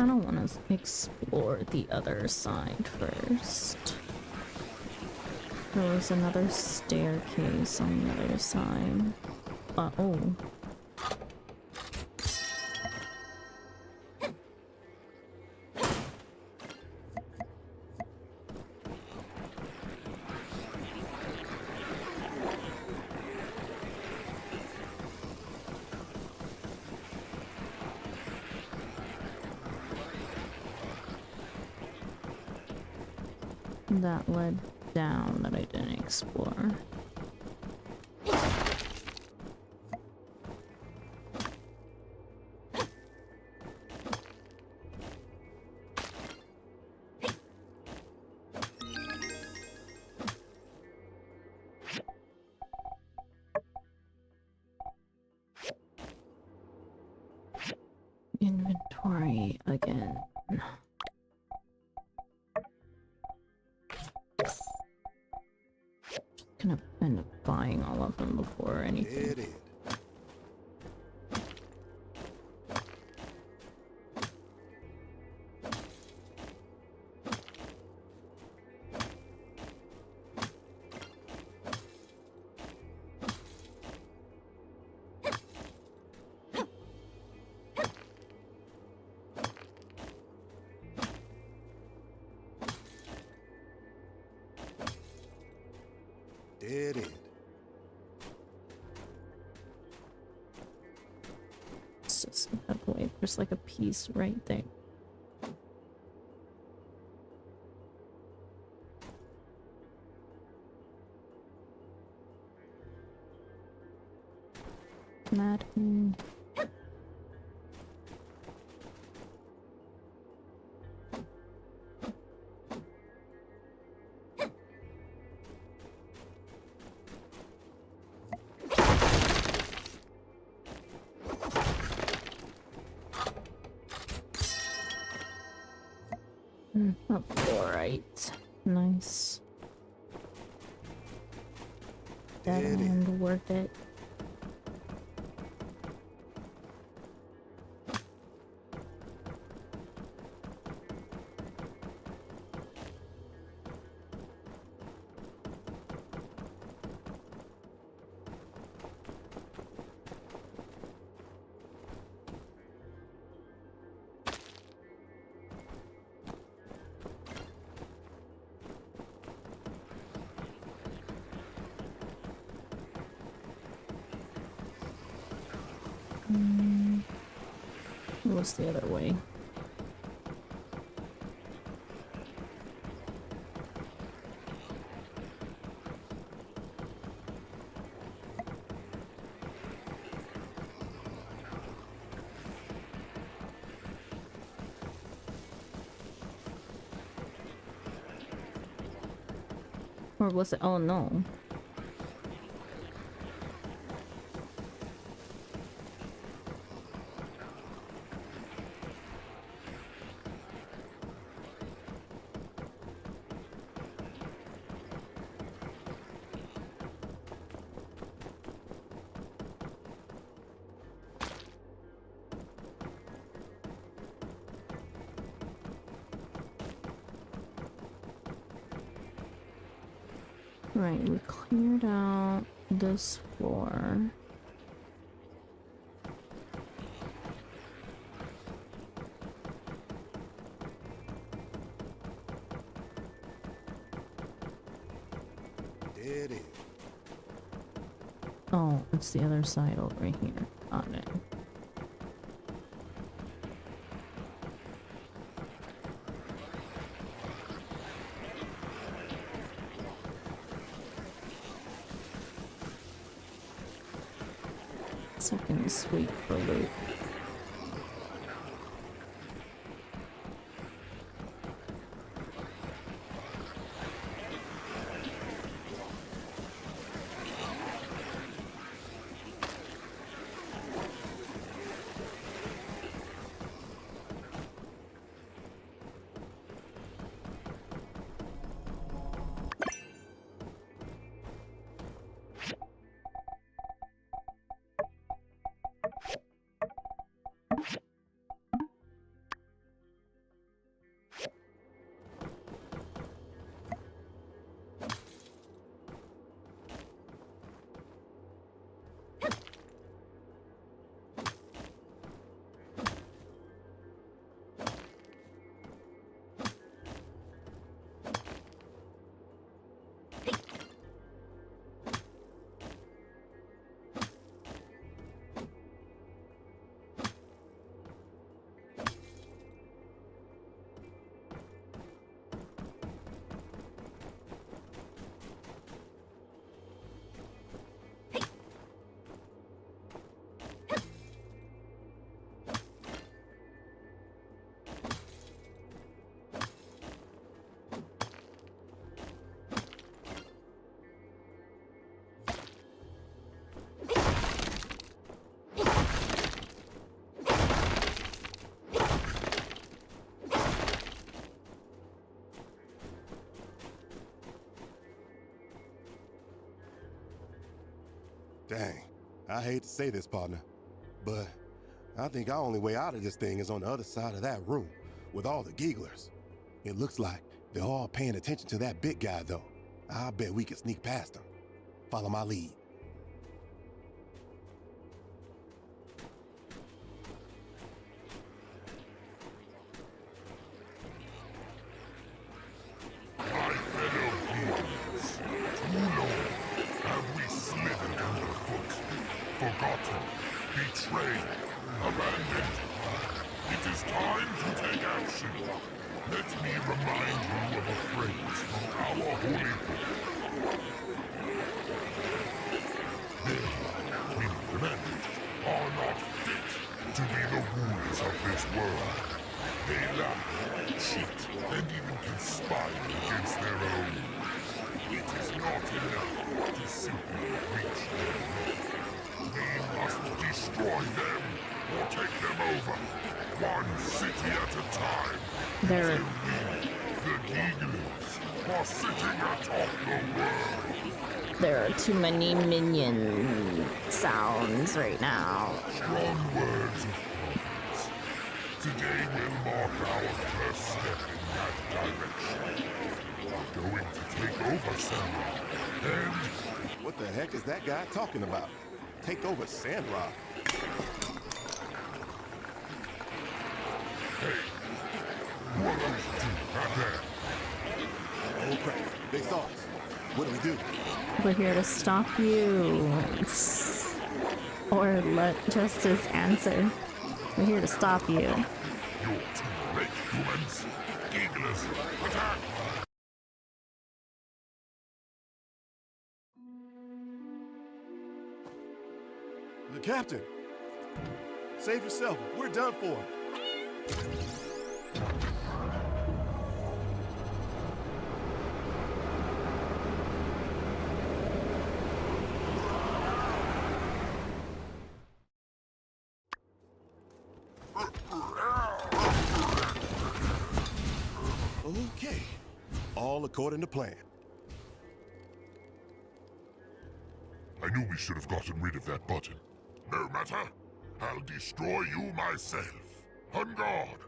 kind of want to explore the other side first. There was another staircase on the other side. Oh. That led down that I didn't explore. Inventory again. Gonna end up buying all of them before anything. Dead end. It's just that way. There's like a piece right there. Madden. Alright. Nice. Dead end, worth it. What's the other way? Or was it? Oh no. Right, we cleared out this floor. Dead end. Oh, it's the other side over here. Got it. Second sweep for loot. Dang, I hate to say this, partner, but I think our only way out of this thing is on the other side of that room, with all the Geeglers. It looks like they're all paying attention to that big guy, though. I bet we can sneak past him. Follow my lead. Forgotten, betrayed, abandoned. It is time to take action. Let me remind you of a phrase from our holy book. They, meaning the men, are not fit to be the rulers of this world. They lie, cheat, and even conspire against their own. It is not enough to simply reach their goal. We must destroy them or take them over, one city at a time. They're... The Geeglate are sitting atop the world. There are too many minion sounds right now. Strong words of confidence. Today will mark our first step in that direction. We're going to take over Sandrock, and... What the heck is that guy talking about? Take over Sandrock? Hey, who are those two out there? Oh crap, they saw us. What do we do? We're here to stop you. Or let Justice answer. We're here to stop you. You're too late, humans. Geeglers, attack! The captain! Save yourself, we're done for. Okay, all according to plan. I knew we should have gotten rid of that button. No matter, I'll destroy you myself. On guard.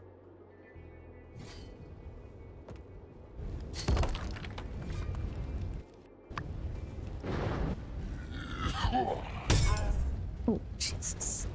Oh, Jesus.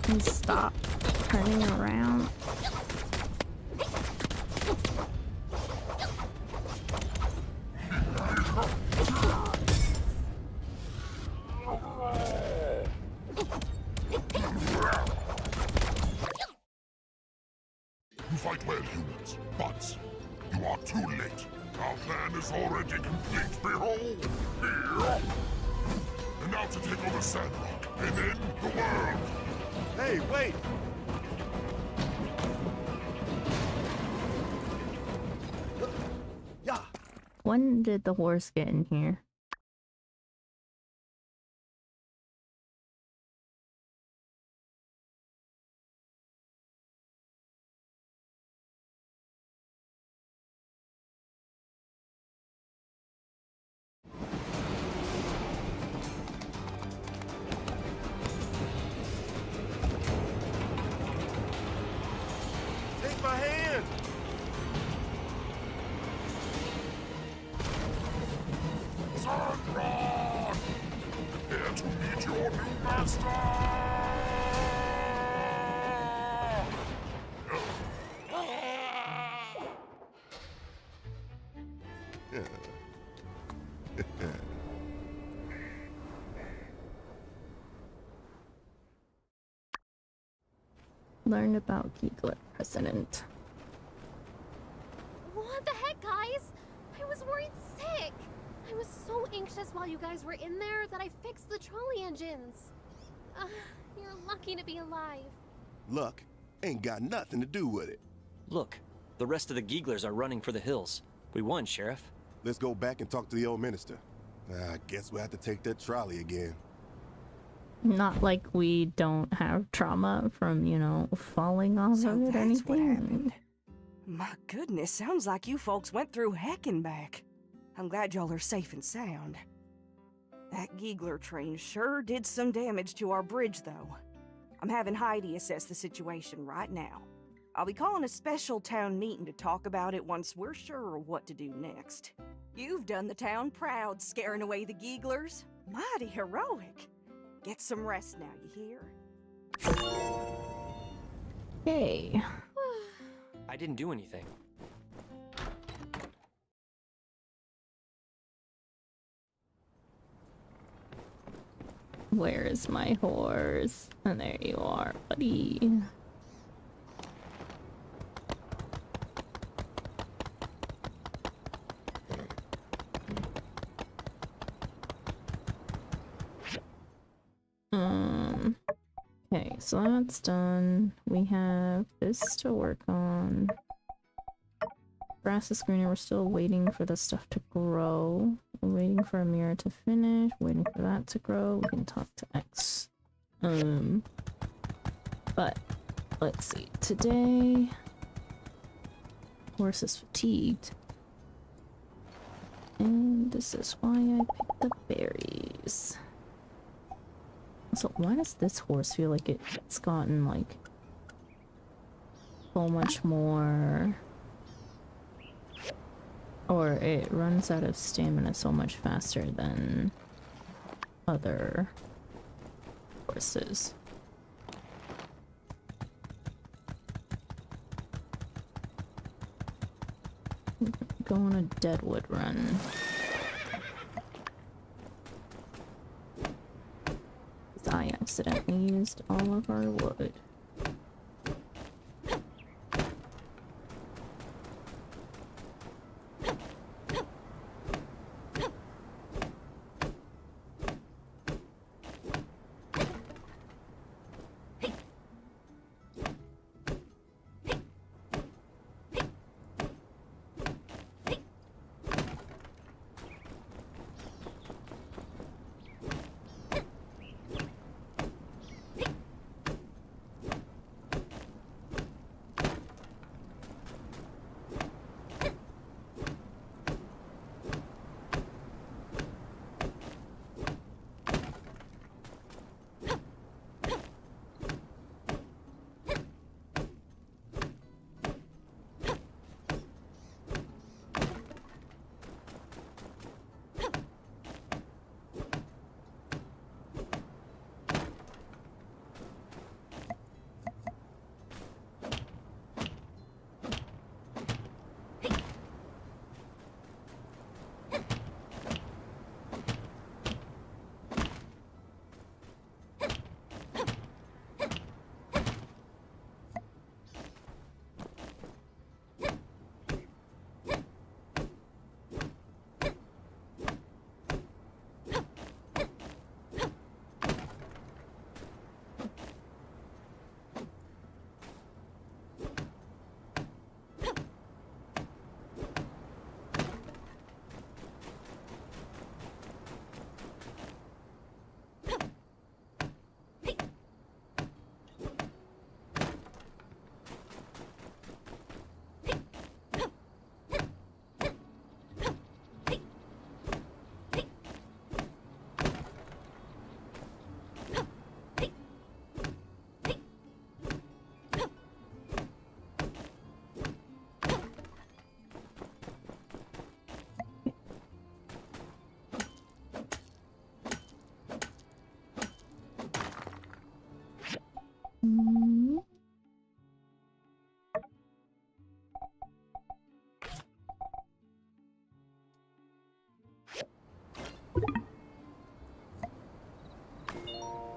And stop turning around. You fight well, humans, but you are too late. Our plan is already complete. Behold, here. And now to take over Sandrock, and then the world. Hey, wait! Yeah. When did the horse get in here? Take my hand! Sandrock! Prepare to meet your new master! Learn about Geeglate President. noticed while you guys were in there that I fixed the trolley engines. You're lucky to be alive. Luck ain't got nothing to do with it. Look, the rest of the Geeglers are running for the hills. We won, Sheriff. Let's go back and talk to the old minister. I guess we'll have to take that trolley again. Not like we don't have trauma from, you know, falling off So of it or that's what anything. happened. My goodness, sounds like you folks went through heck and back. I'm glad y'all are safe and sound. That Geegler train sure did some damage to our bridge, though. I'm having Heidi assess the situation right now. I'll be calling a special town meeting to talk about it once we're sure of what to do next. You've done the town proud, scaring away the Geeglers. Mighty heroic. Get some rest now, you hear? Hey. I didn't do anything. Where is my horse? And there you are, buddy. Okay, so that's done. We have this to work on. Grass is greener. We're still waiting for the stuff to grow. We're waiting for a mirror to finish. Waiting for that to grow. We can talk to X. But let's see. Today, horse is fatigued, and this is why I picked the berries. So why does this horse feel like it's gotten like so much more, or it runs out of stamina so much faster than other horses? Go on a deadwood run. I accidentally used all of our wood.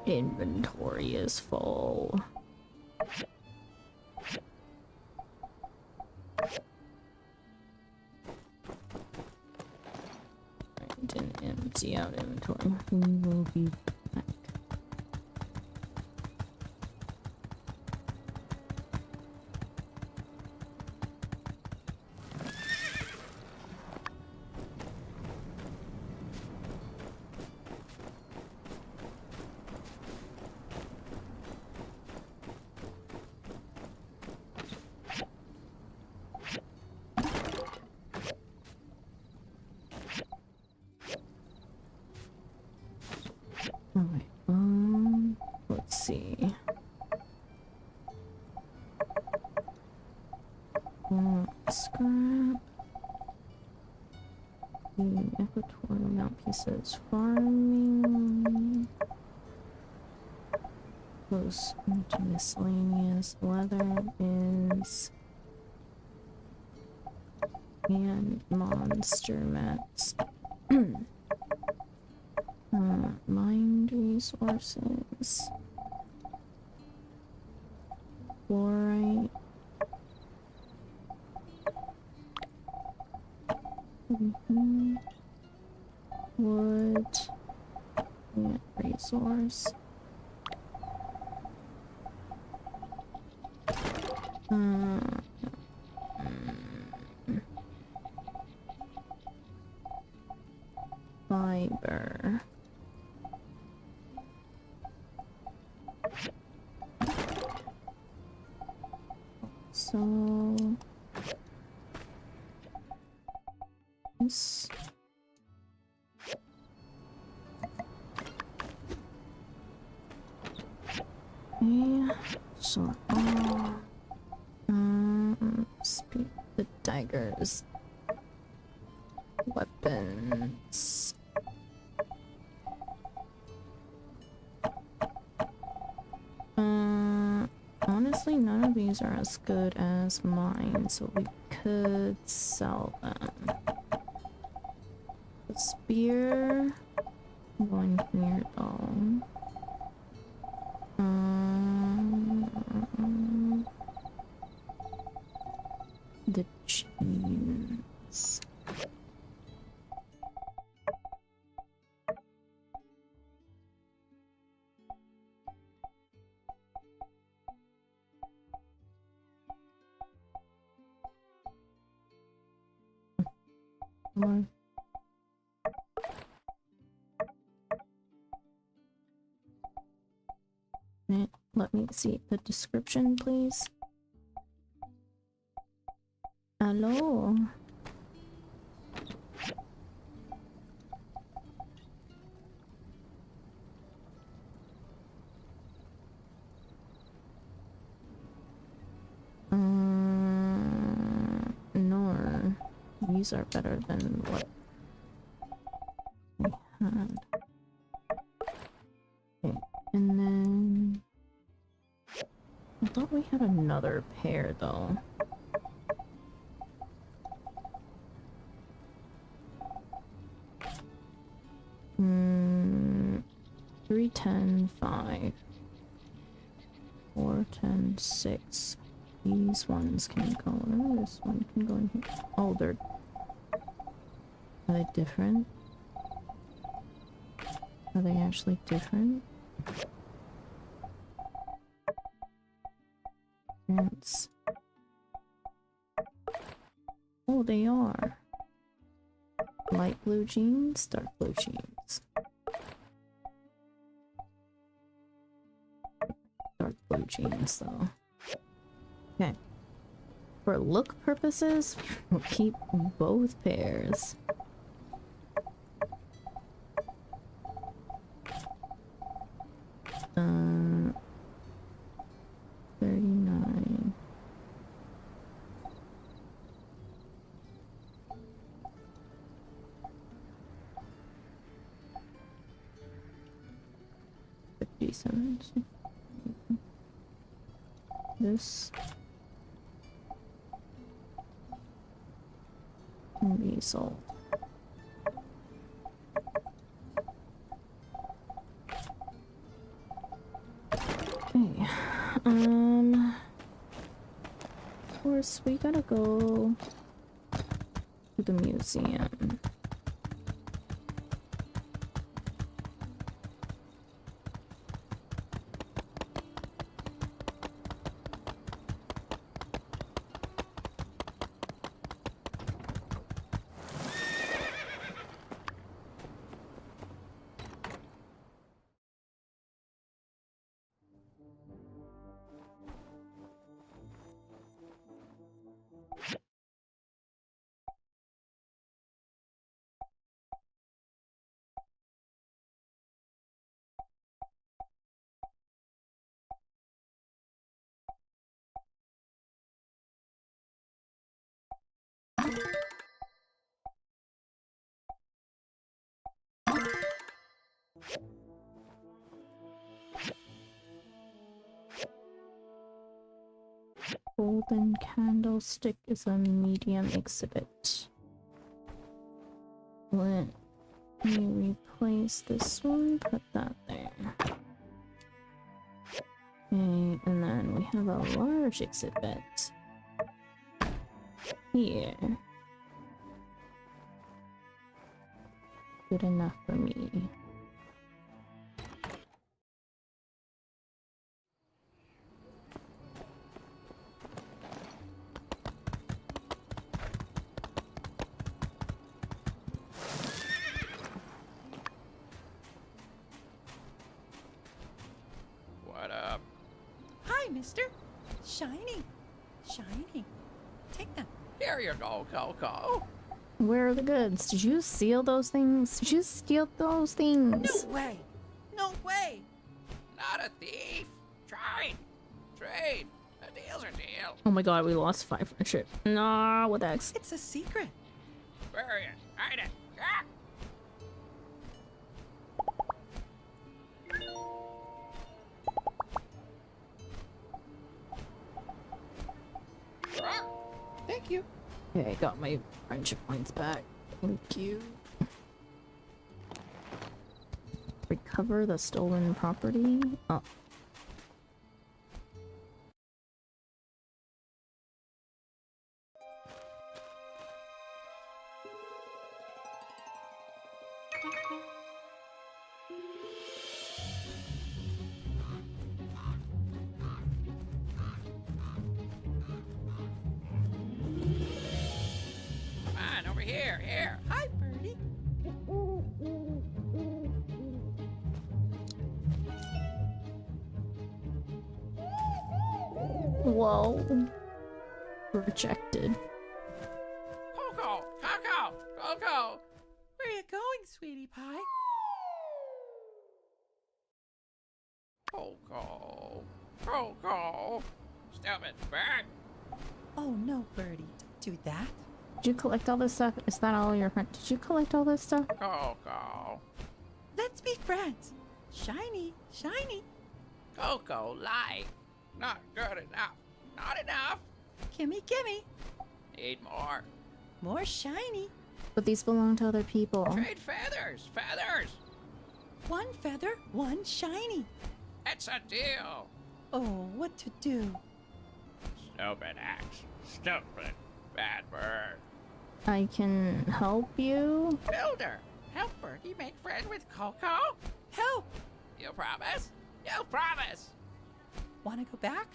Inventory is full. and empty out inventory. We will be back. Alright, let's see. Scrap. The equatorial mouthpieces farming. Close to miscellaneous leather is. And monster mats. Mind resources. Fluorite. Wood. Plant resource. Fiber. So this yeah, so speak the daggers, weapons. Honestly, none of these are as good as mine, so we could sell them. The spear, going here though. The jeans. Let me see the description, please. Hello. No. These are better than what we had. Okay, and then I thought we had another pair though. Hmm. 310, 5. 410, 6. These ones can go. This one can go in here. Oh, are they different? Are they actually different? Pants. Oh, they are. Light blue jeans, dark blue jeans. Dark blue jeans, though. Okay. For look purposes, we'll keep both pairs. $39. This can be sold. Okay. Of course, we gotta go to the museum. Golden candlestick is a medium exhibit. Let me replace this one, put that there. Okay, and then we have a large exhibit here. Good enough for me. What up? Hi, mister. Shiny. Shiny. Take them. Here you go, Coco. Where are the goods? Did you steal those things? Did you steal those things? No way. No way. Not a thief. Trade. Trade. A deal's a deal. Oh my god, we lost 5 friendship. Nah, what the X? It's a secret. Bury it. Hide it. Ah! Thank you. Okay, I got my friendship points back. Thank you. Recover the stolen property. Oh. Come on, over here. Here. Hi, Birdie. Whoa. Rejected. Coco. Coco. Coco. Where are you going, sweetie pie? Coco. Coco. Stupid bird. Oh, no, Birdie. Don't do that. Did you collect all this stuff? Is that all your friend? Did you collect all this stuff? Coco. Let's be friends. Shiny. Shiny. Coco, lie. Not good enough. Not enough. Gimme, gimme. Need more. More shiny. But these belong to other people. Trade feathers. Feathers. One feather, one shiny. It's a deal. Oh, what to do? Stupid axe. Stupid bad bird. I can help you. Builder. Help Birdie make friends with Coco. Help. You promise? You promise. Wanna go back?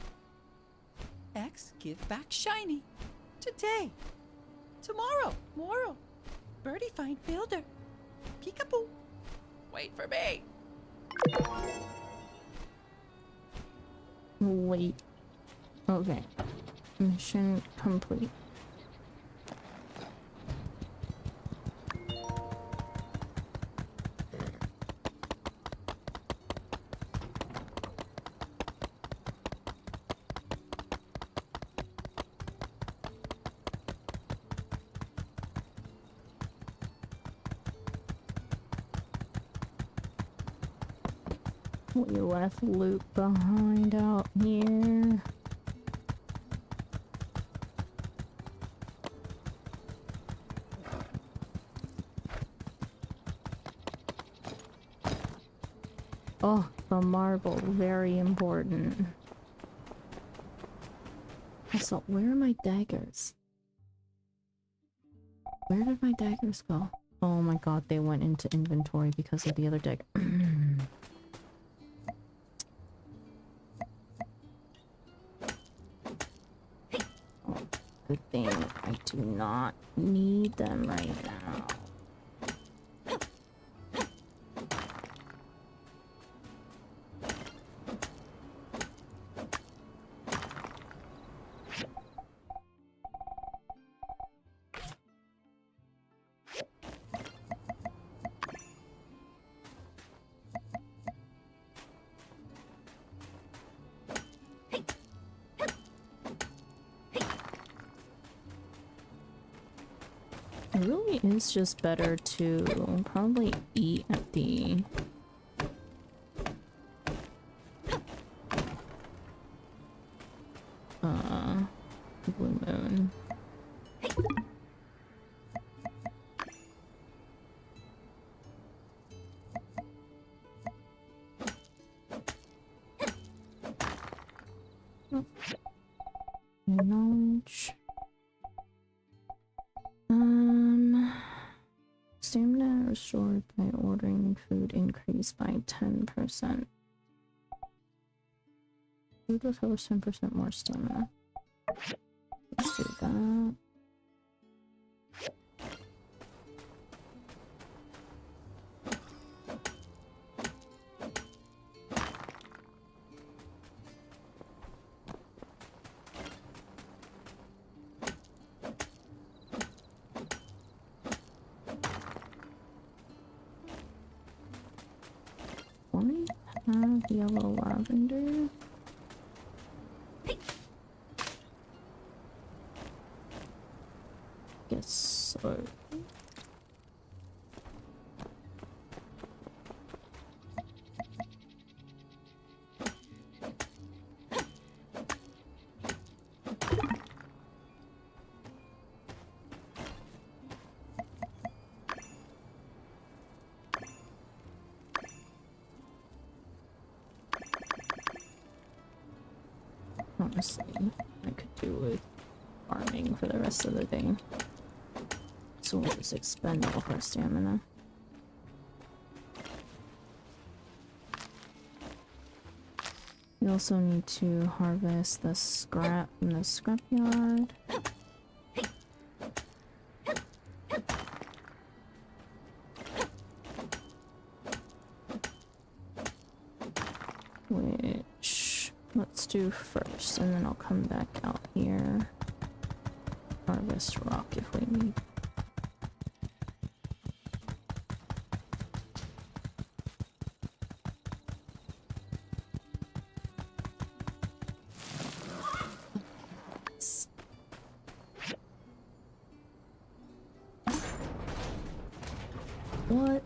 X, give back shiny. Today. Tomorrow. Tomorrow. Birdie find builder. Peekaboo. Wait for me. Wait. Okay. Mission complete. We left loot behind out here. Oh, the marble, very important. Also, where are my daggers? Where did my daggers go? Oh my god, they went into inventory because of the other dagger. Oh, good thing I do not need them right now. It really is just better to probably eat at the... gain knowledge. Stamina restored by ordering food increased by 10%. Food recovers 10% more stamina. Let's do that. Have yellow lavender. Guess so. Honestly, I could do with farming for the rest of the day. So we'll just expend all of our stamina. We also need to harvest the scrap from the scrapyard. Which, let's do first, and then I'll come back out here. Harvest rock if we need. What?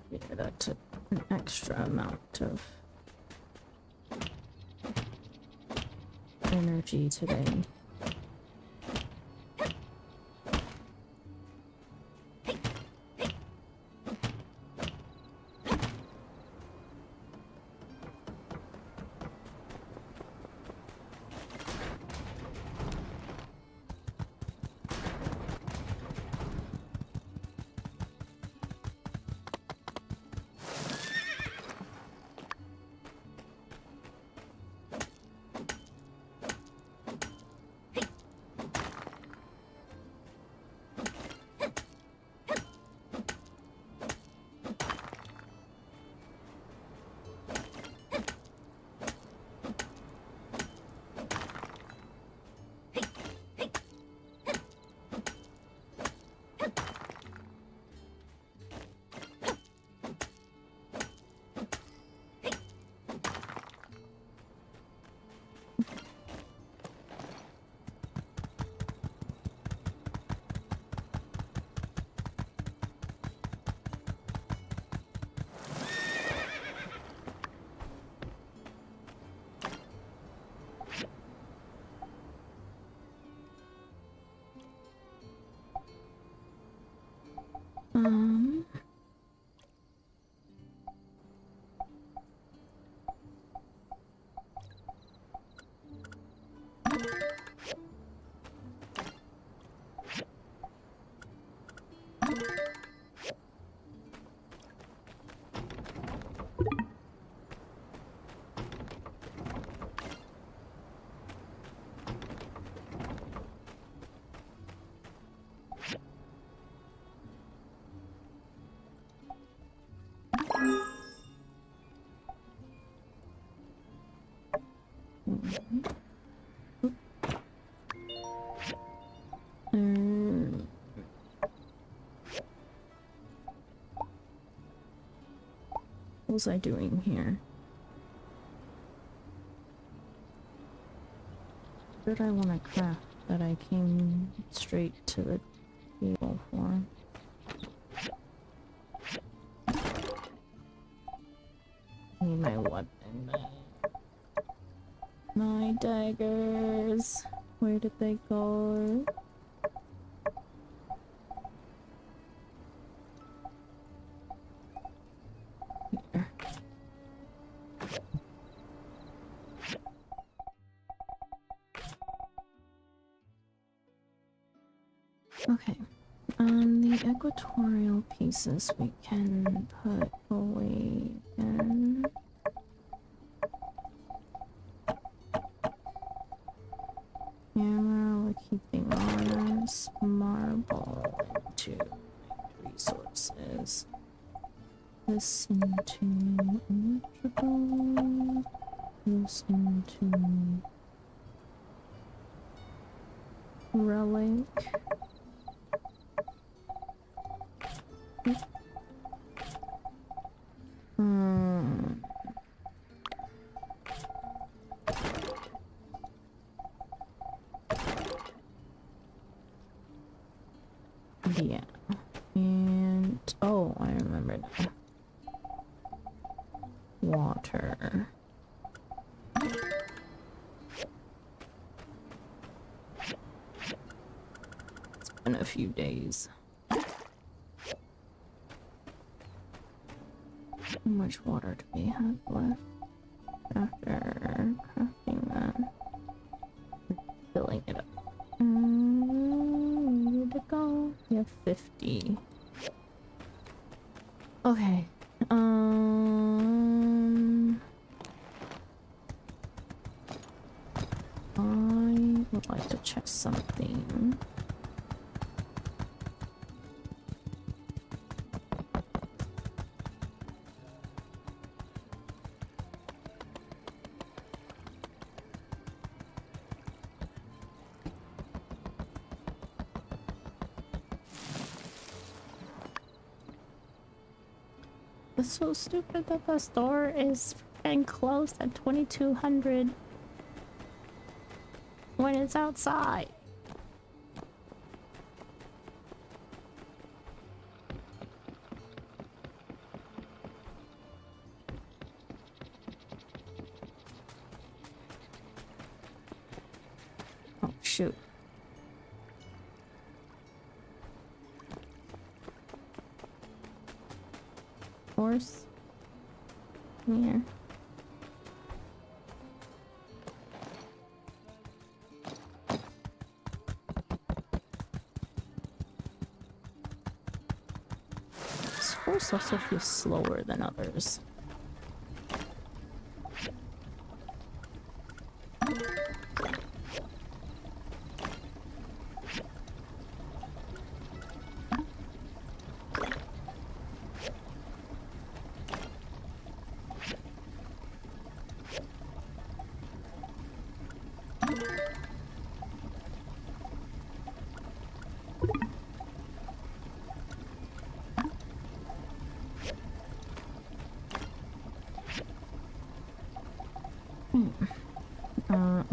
Yeah, that took an extra amount of energy today. was I doing here? What did I want to craft that I came straight to the table for? Need my weapon back. My daggers. Where did they go? Here. Okay. The equatorial pieces we can put away again. Camera, we're keeping on us. Marble into resources. This into electrical. This into relic. Yeah. And oh, I remember now. Water. It's been a few days. How much water do we have left after crafting that? Filling it up. Where'd it go? We have 50. Okay. I would like to check something. It's so stupid that the store is freaking closed at 2200 when it's outside. Oh shoot. Horse. Come here. This horse also feels slower than others.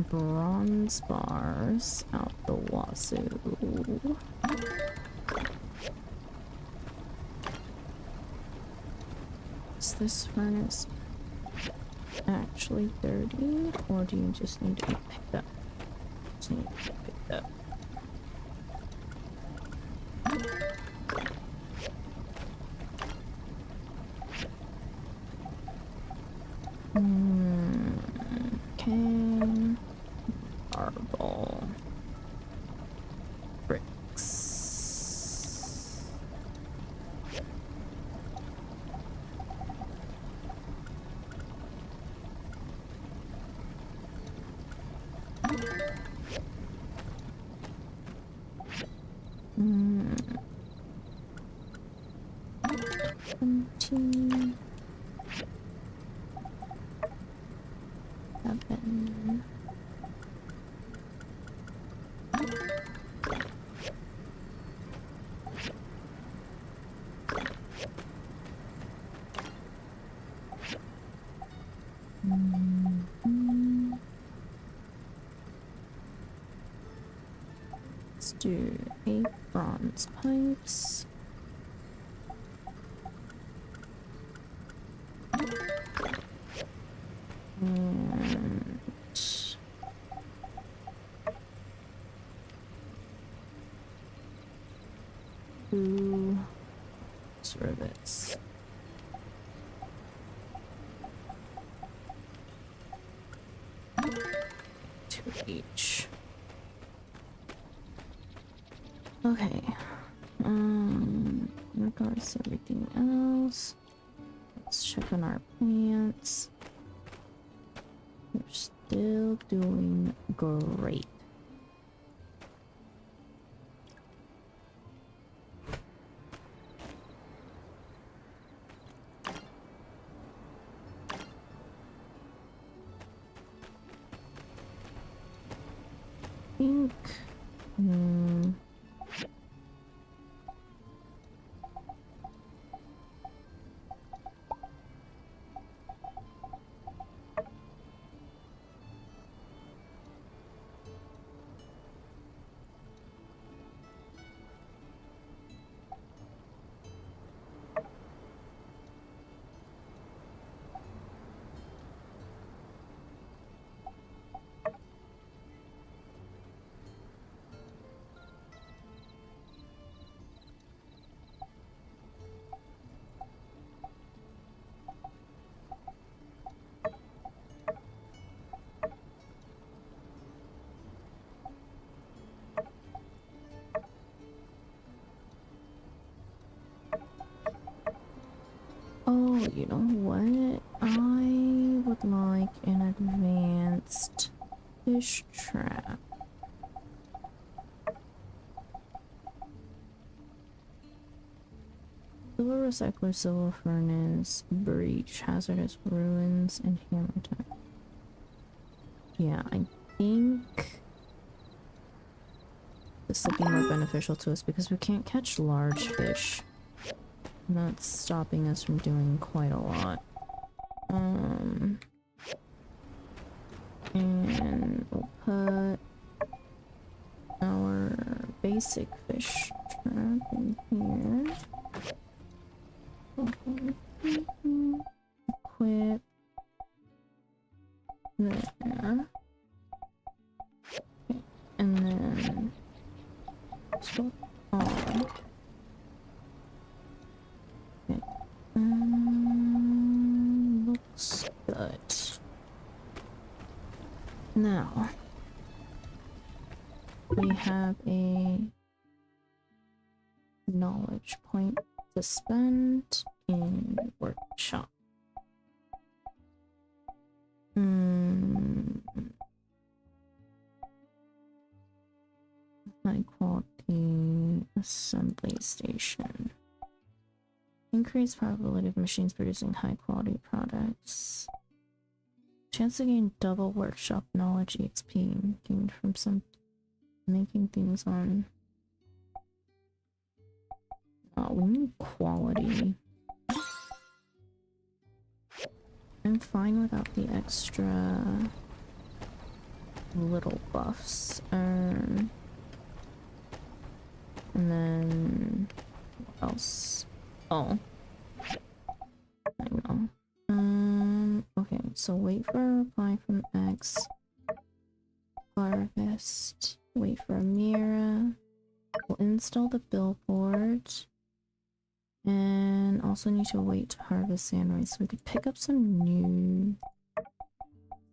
Bronze bars out the wazoo. Is this furnace actually dirty, or do you just need to be picked up? Just need to be picked up. Okay. Marble. Bricks. Seven. Let's do 8 bronze pipes. And 2 rivets. Two each. Okay. In regards to everything else, let's check on our plants. We're still doing great. Think. Oh, you know what? I would like an advanced fish trap. Silver recycler, silver furnace, breach, hazardous ruins, and hammer time. Yeah, I think this will be more beneficial to us because we can't catch large fish. And that's stopping us from doing quite a lot. And we'll put our basic fish trap in here. Okay. Equip there. Okay. And then swap on. Okay. Looks good. Now we have a knowledge point to spend in workshop. High quality assembly station. Increased probability of machines producing high quality products. Chance to gain double workshop knowledge EXP gained from some making things on. Oh, we need quality. I'm fine without the extra little buffs. And then what else? Oh, I know. Okay, so wait for a reply from X. Harvest. Wait for a Mira. We'll install the billboard. And also need to wait to harvest sandrice so we could pick up some new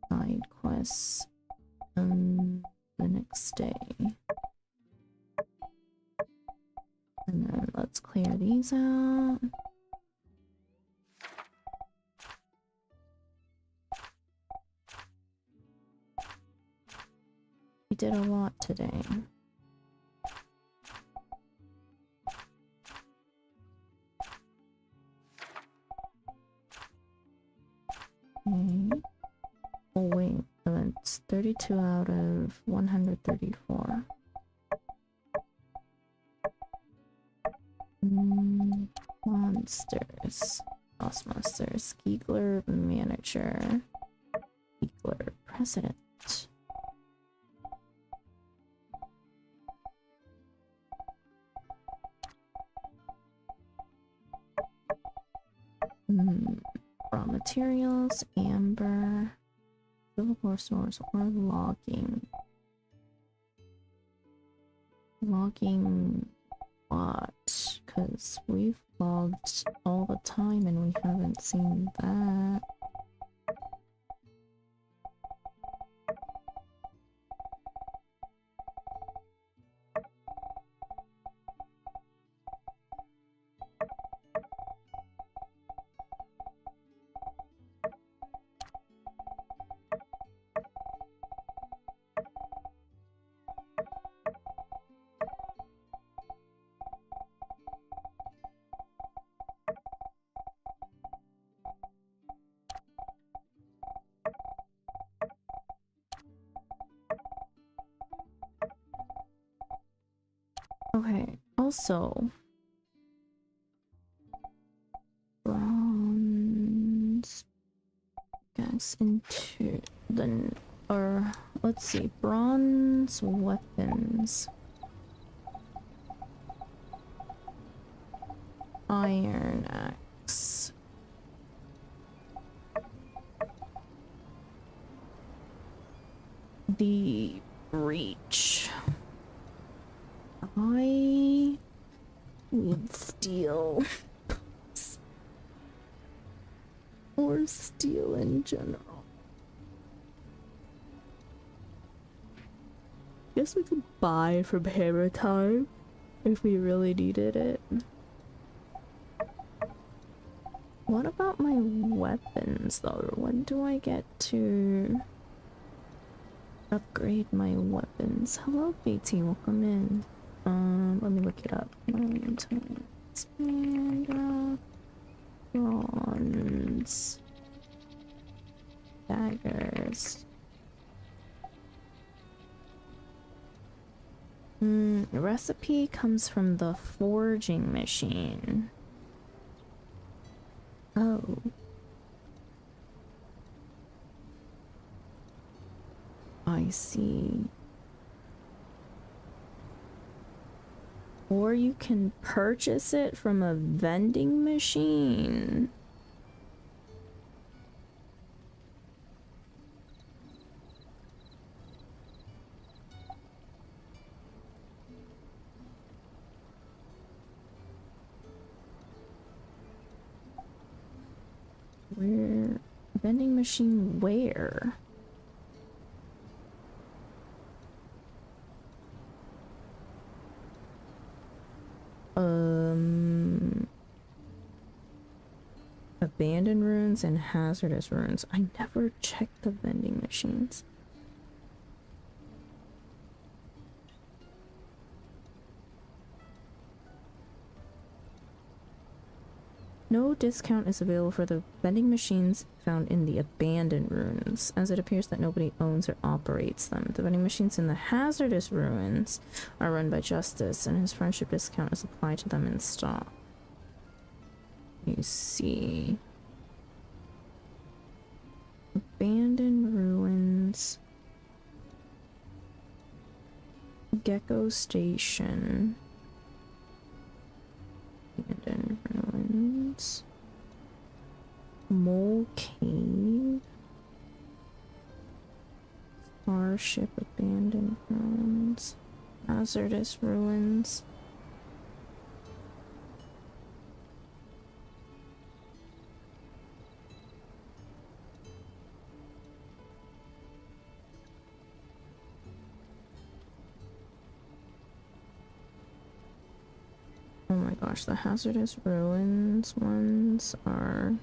side quests the next day. And then let's clear these out. We did a lot today. Okay. Oh wait, that's 32 out of 134. Monsters. Boss monsters. De-Geeglate manager. De-Geeglate president. Raw materials, amber, silver source, or logging. Logging what? Because we've logged all the time and we haven't seen that. Okay, also bronze gas into the, or let's see, bronze weapons, iron axe, the breach. I need steel. Or steel in general. Guess we could buy from Hammer Time if we really needed it. What about my weapons though? When do I get to upgrade my weapons? Hello BT, welcome in. Let me look it up. Bronze daggers. The recipe comes from the forging machine. Oh. I see. Or you can purchase it from a vending machine. Where? Vending machine where? Abandoned ruins and hazardous ruins. I never checked the vending machines. No discount is available for the vending machines found in the abandoned ruins, as it appears that nobody owns or operates them. The vending machines in the hazardous ruins are run by Justice, and his friendship discount is applied to them in stock. You see. Abandoned ruins. Gecko Station. Abandoned ruins. Mole Cave. Starship abandoned ruins. Hazardous ruins. Oh my gosh, the hazardous ruins ones are...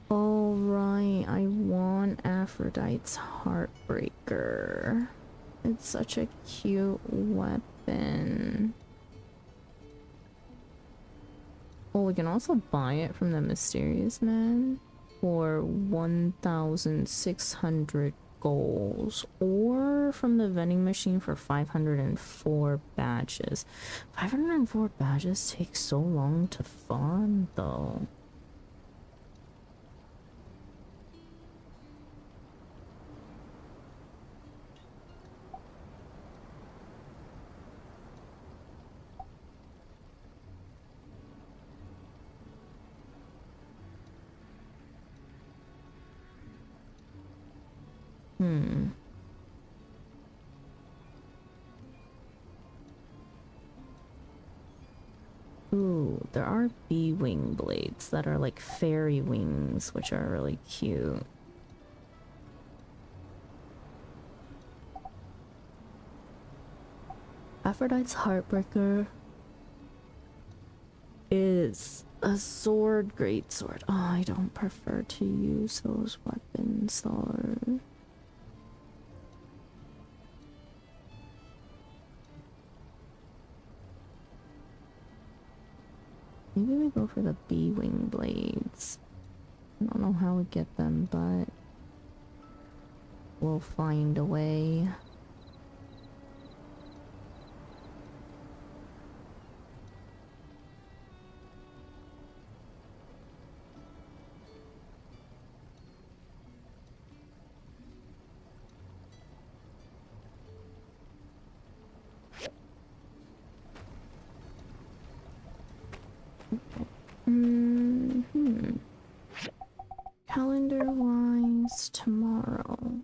Oh right, I want Aphrodite's Heartbreaker. It's such a cute weapon. Oh, we can also buy it from the Mysterious Man for 1,600 goals, or from the vending machine for 504 badges. 504 badges take so long to farm though. Ooh, there are bee wing blades that are like fairy wings, which are really cute. Aphrodite's Heartbreaker is a sword, great sword. Oh, I don't prefer to use those weapons though. Maybe we go for the bee wing blades. I don't know how we get them, but we'll find a way. Calendar-wise, tomorrow.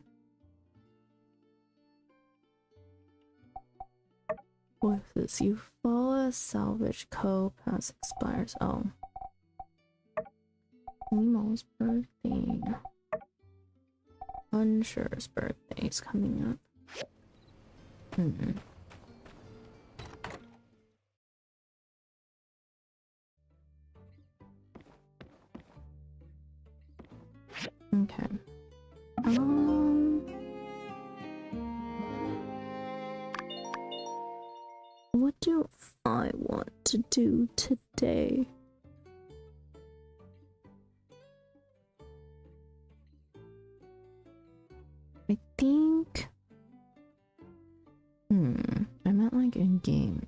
What is this? Eufaula Salvage Co. pass expires. Oh. Nemo's birthday. Unsure's birthday is coming up. Okay. What do I want to do today? I think... I meant like in game.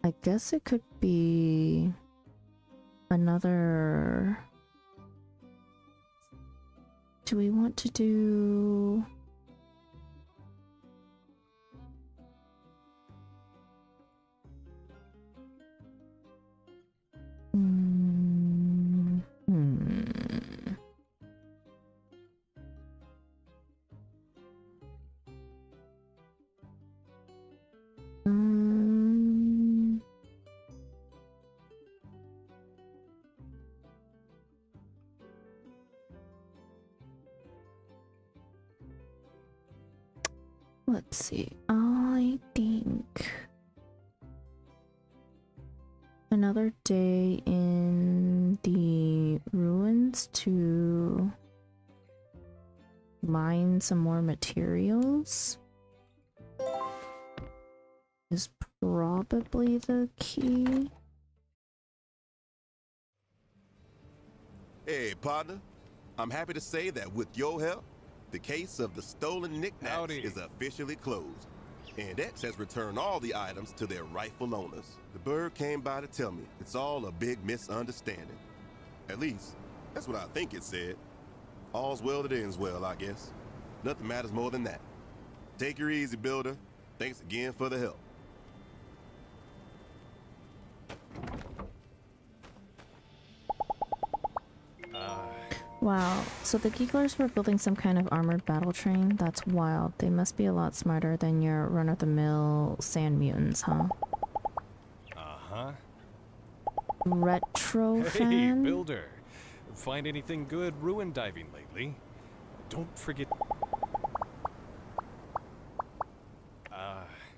I guess it could be another... Do we want to do... Let's see. I think another day in the ruins to mine some more materials is probably the key. Hey, partner. I'm happy to say that with your help, the case of the stolen knickknacks is officially closed, and X has returned all the items to their rightful owners. The bird came by to tell me it's all a big misunderstanding. At least, that's what I think it said. All's well that ends well, I guess. Nothing matters more than that. Take her easy, builder. Thanks again for the help. Wow, so the Geeglers were building some kind of armored battle train? That's wild. They must be a lot smarter than your run-of-the-mill sand mutants, huh? Uh-huh. Retro Hey, fan? builder. Find anything good ruin diving lately? Don't forget...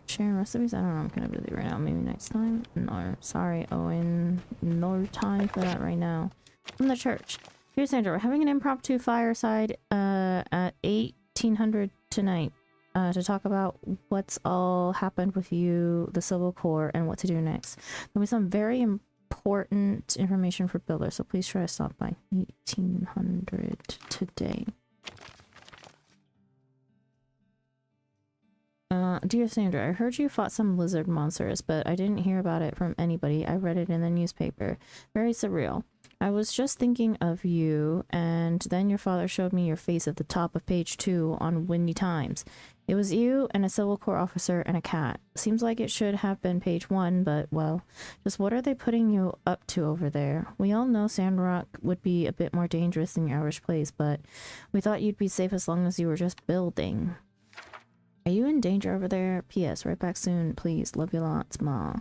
Sharing recipes? I don't know, I'm kind of busy right now. Maybe next time? No, sorry, Owen. No time for that right now. From the church. Here's Sandra, we're having an impromptu fireside at 1800 tonight to talk about what's all happened with you, the Civil Corps, and what to do next. There'll be some very important information for builders, so please try to stop by 1800 today. Dear Sandra, I heard you fought some lizard monsters, but I didn't hear about it from anybody. I read it in the newspaper. Very surreal. I was just thinking of you, and then your father showed me your face at the top of page 2 on Windy Times. It was you and a Civil Corps officer and a cat. Seems like it should have been page 1, but, well, just what are they putting you up to over there? We all know Sandrock would be a bit more dangerous than your average place, but we thought you'd be safe as long as you were just building. Are you in danger over there? P.S. Right back soon, please. Love you lots, Ma.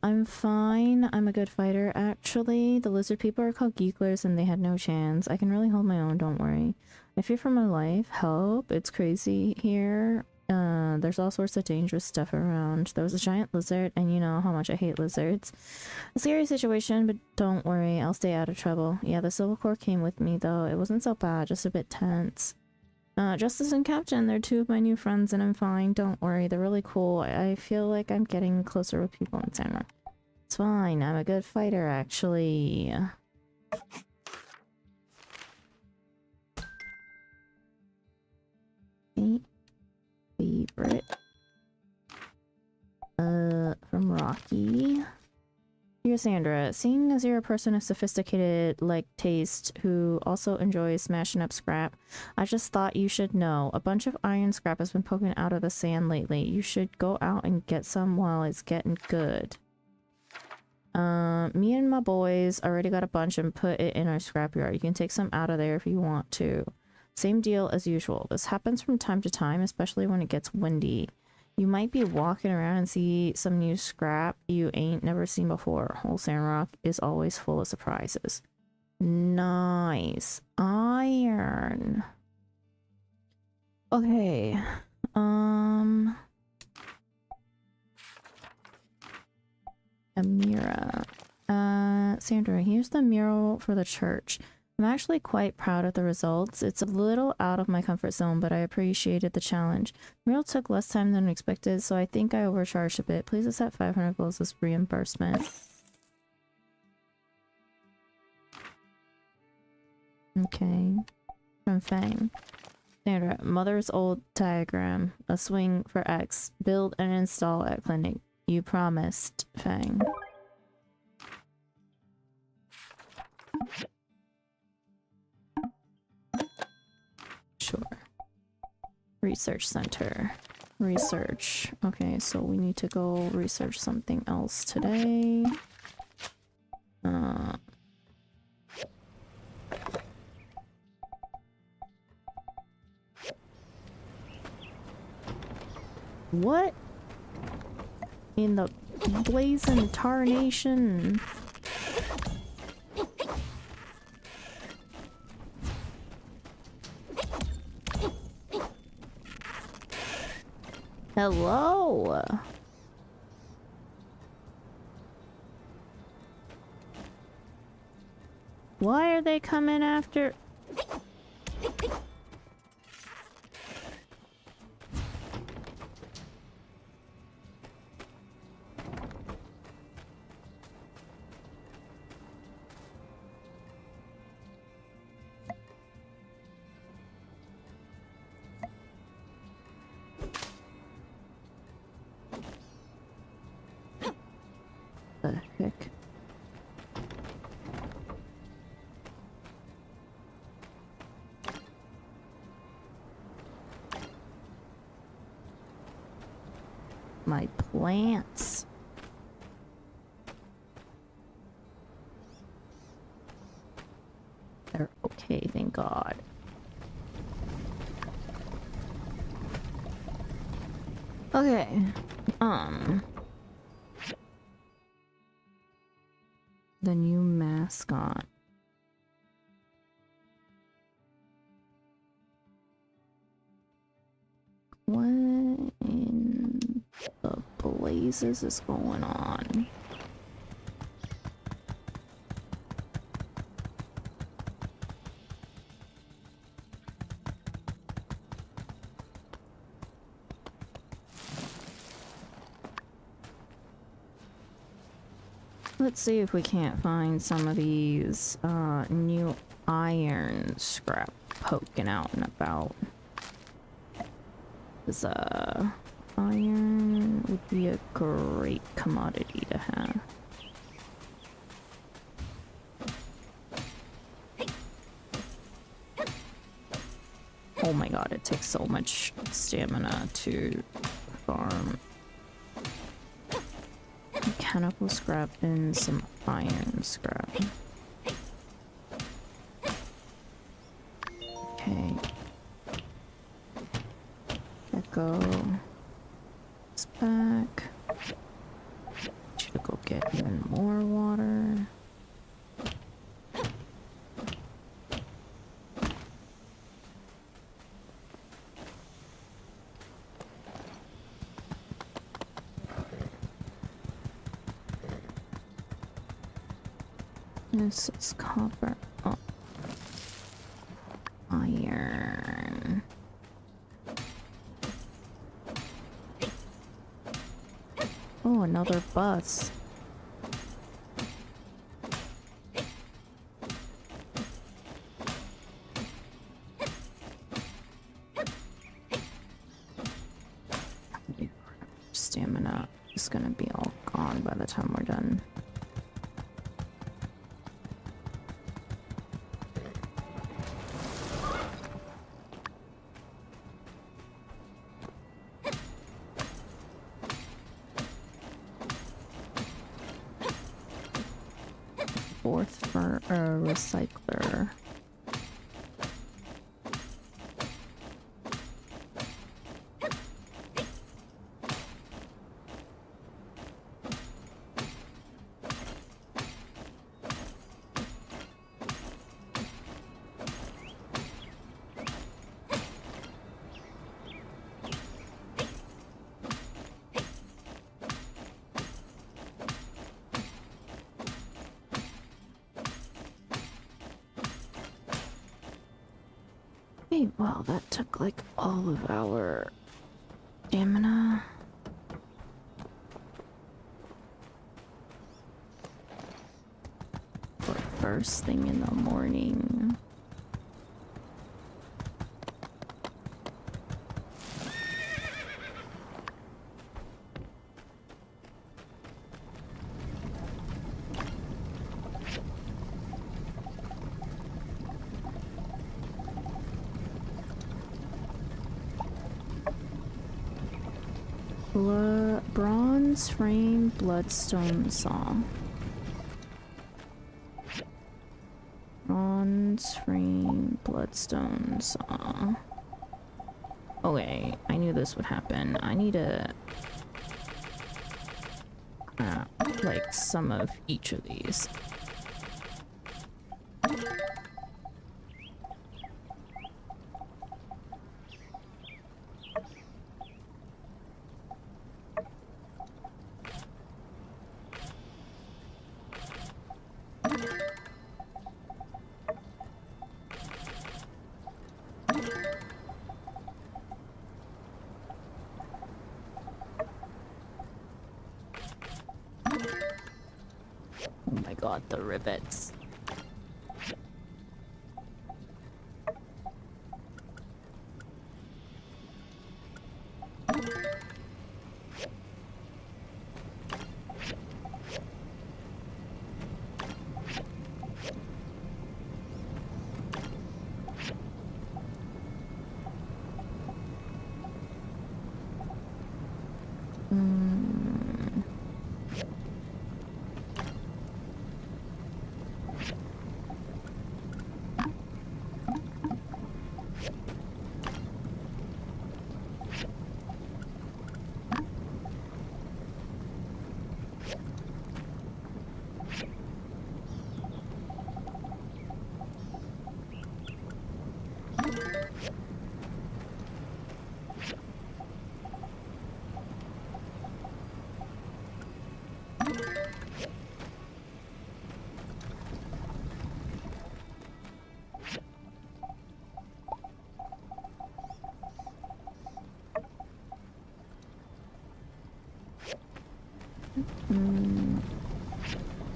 I'm fine. I'm a good fighter, actually. The lizard people are called Geeglers and they had no chance. I can really hold my own, don't worry. I fear for my life. Help. It's crazy here. There's all sorts of dangerous stuff around. There was a giant lizard, and you know how much I hate lizards. A scary situation, but don't worry. I'll stay out of trouble. Yeah, the Civil Corps came with me, though. It wasn't so bad, just a bit tense. Justice and Captain, they're 2 of my new friends and I'm fine. Don't worry, they're really cool. I feel like I'm getting closer with people in Sandrock. It's fine, I'm a good fighter, actually. Favorite. From Rocky. Dear Sandra, seeing as you're a person of sophisticated, like, taste who also enjoys smashing up scrap, I just thought you should know. A bunch of iron scrap has been poking out of the sand lately. You should go out and get some while it's getting good. Me and my boys already got a bunch and put it in our scrapyard. You can take some out of there if you want to. Same deal as usual. This happens from time to time, especially when it gets windy. You might be walking around and see some new scrap you ain't never seen before. Whole Sandrock is always full of surprises. Nice. Iron. Okay. Amira. Sandra, here's the mural for the church. I'm actually quite proud of the results. It's a little out of my comfort zone, but I appreciated the challenge. The mural took less time than expected, so I think I overcharged a bit. Please accept 500 gold as reimbursement. Okay. From Fang. Sandra, mother's old diagram. A swing for X. Build and install at clinic. You promised, Fang. Sure. Research center. Research. Okay, so we need to go research something else today. What in the blazing tarnation? Hello. Why are they coming after? The heck? My plants. They're okay, thank God. Okay. The new mascot. What in the blazes is going on? Let's see if we can't find some of these new iron scrap poking out and about. Because iron would be a great commodity to have. Oh my god, it takes so much stamina to farm. Mechanical scrap and some iron scrap. Okay. Echo. It's back. Should go get even more water. This is copper. Oh. Iron. Oh, another bus. Stamina is gonna be all gone by the time we're done. Fourth for a recycler. Okay, well, that took like all of our stamina. For first thing in the morning. Bronze frame bloodstone saw. Bronze frame bloodstone saw. Okay, I knew this would happen. I need to like some of each of these. Oh my god, the rivets.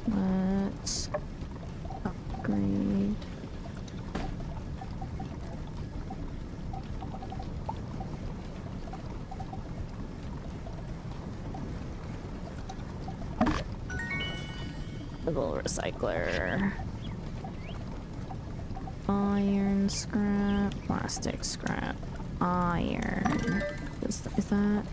Let's upgrade. Little recycler. Iron scrap, plastic scrap, iron. Is that?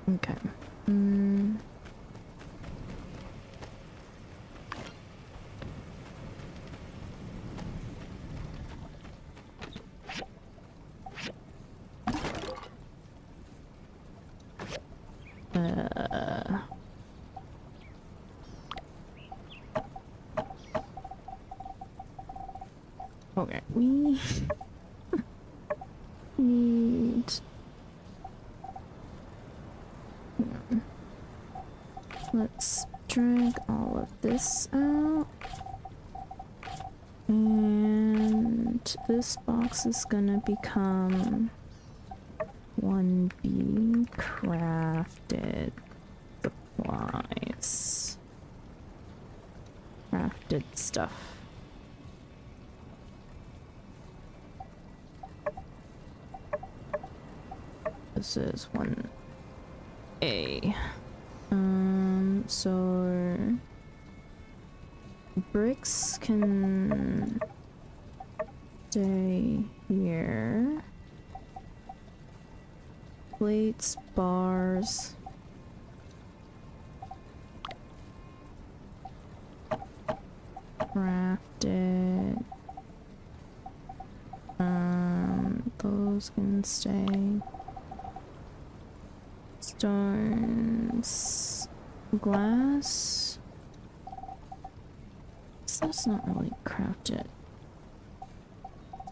Okay. Okay, we need. Let's drag all of this out. And this box is gonna become 1B crafted supplies. Crafted stuff. This is 1A. So bricks can stay here. Plates, bars. Crafted. Those can stay. Stones, glass. So that's not really crafted.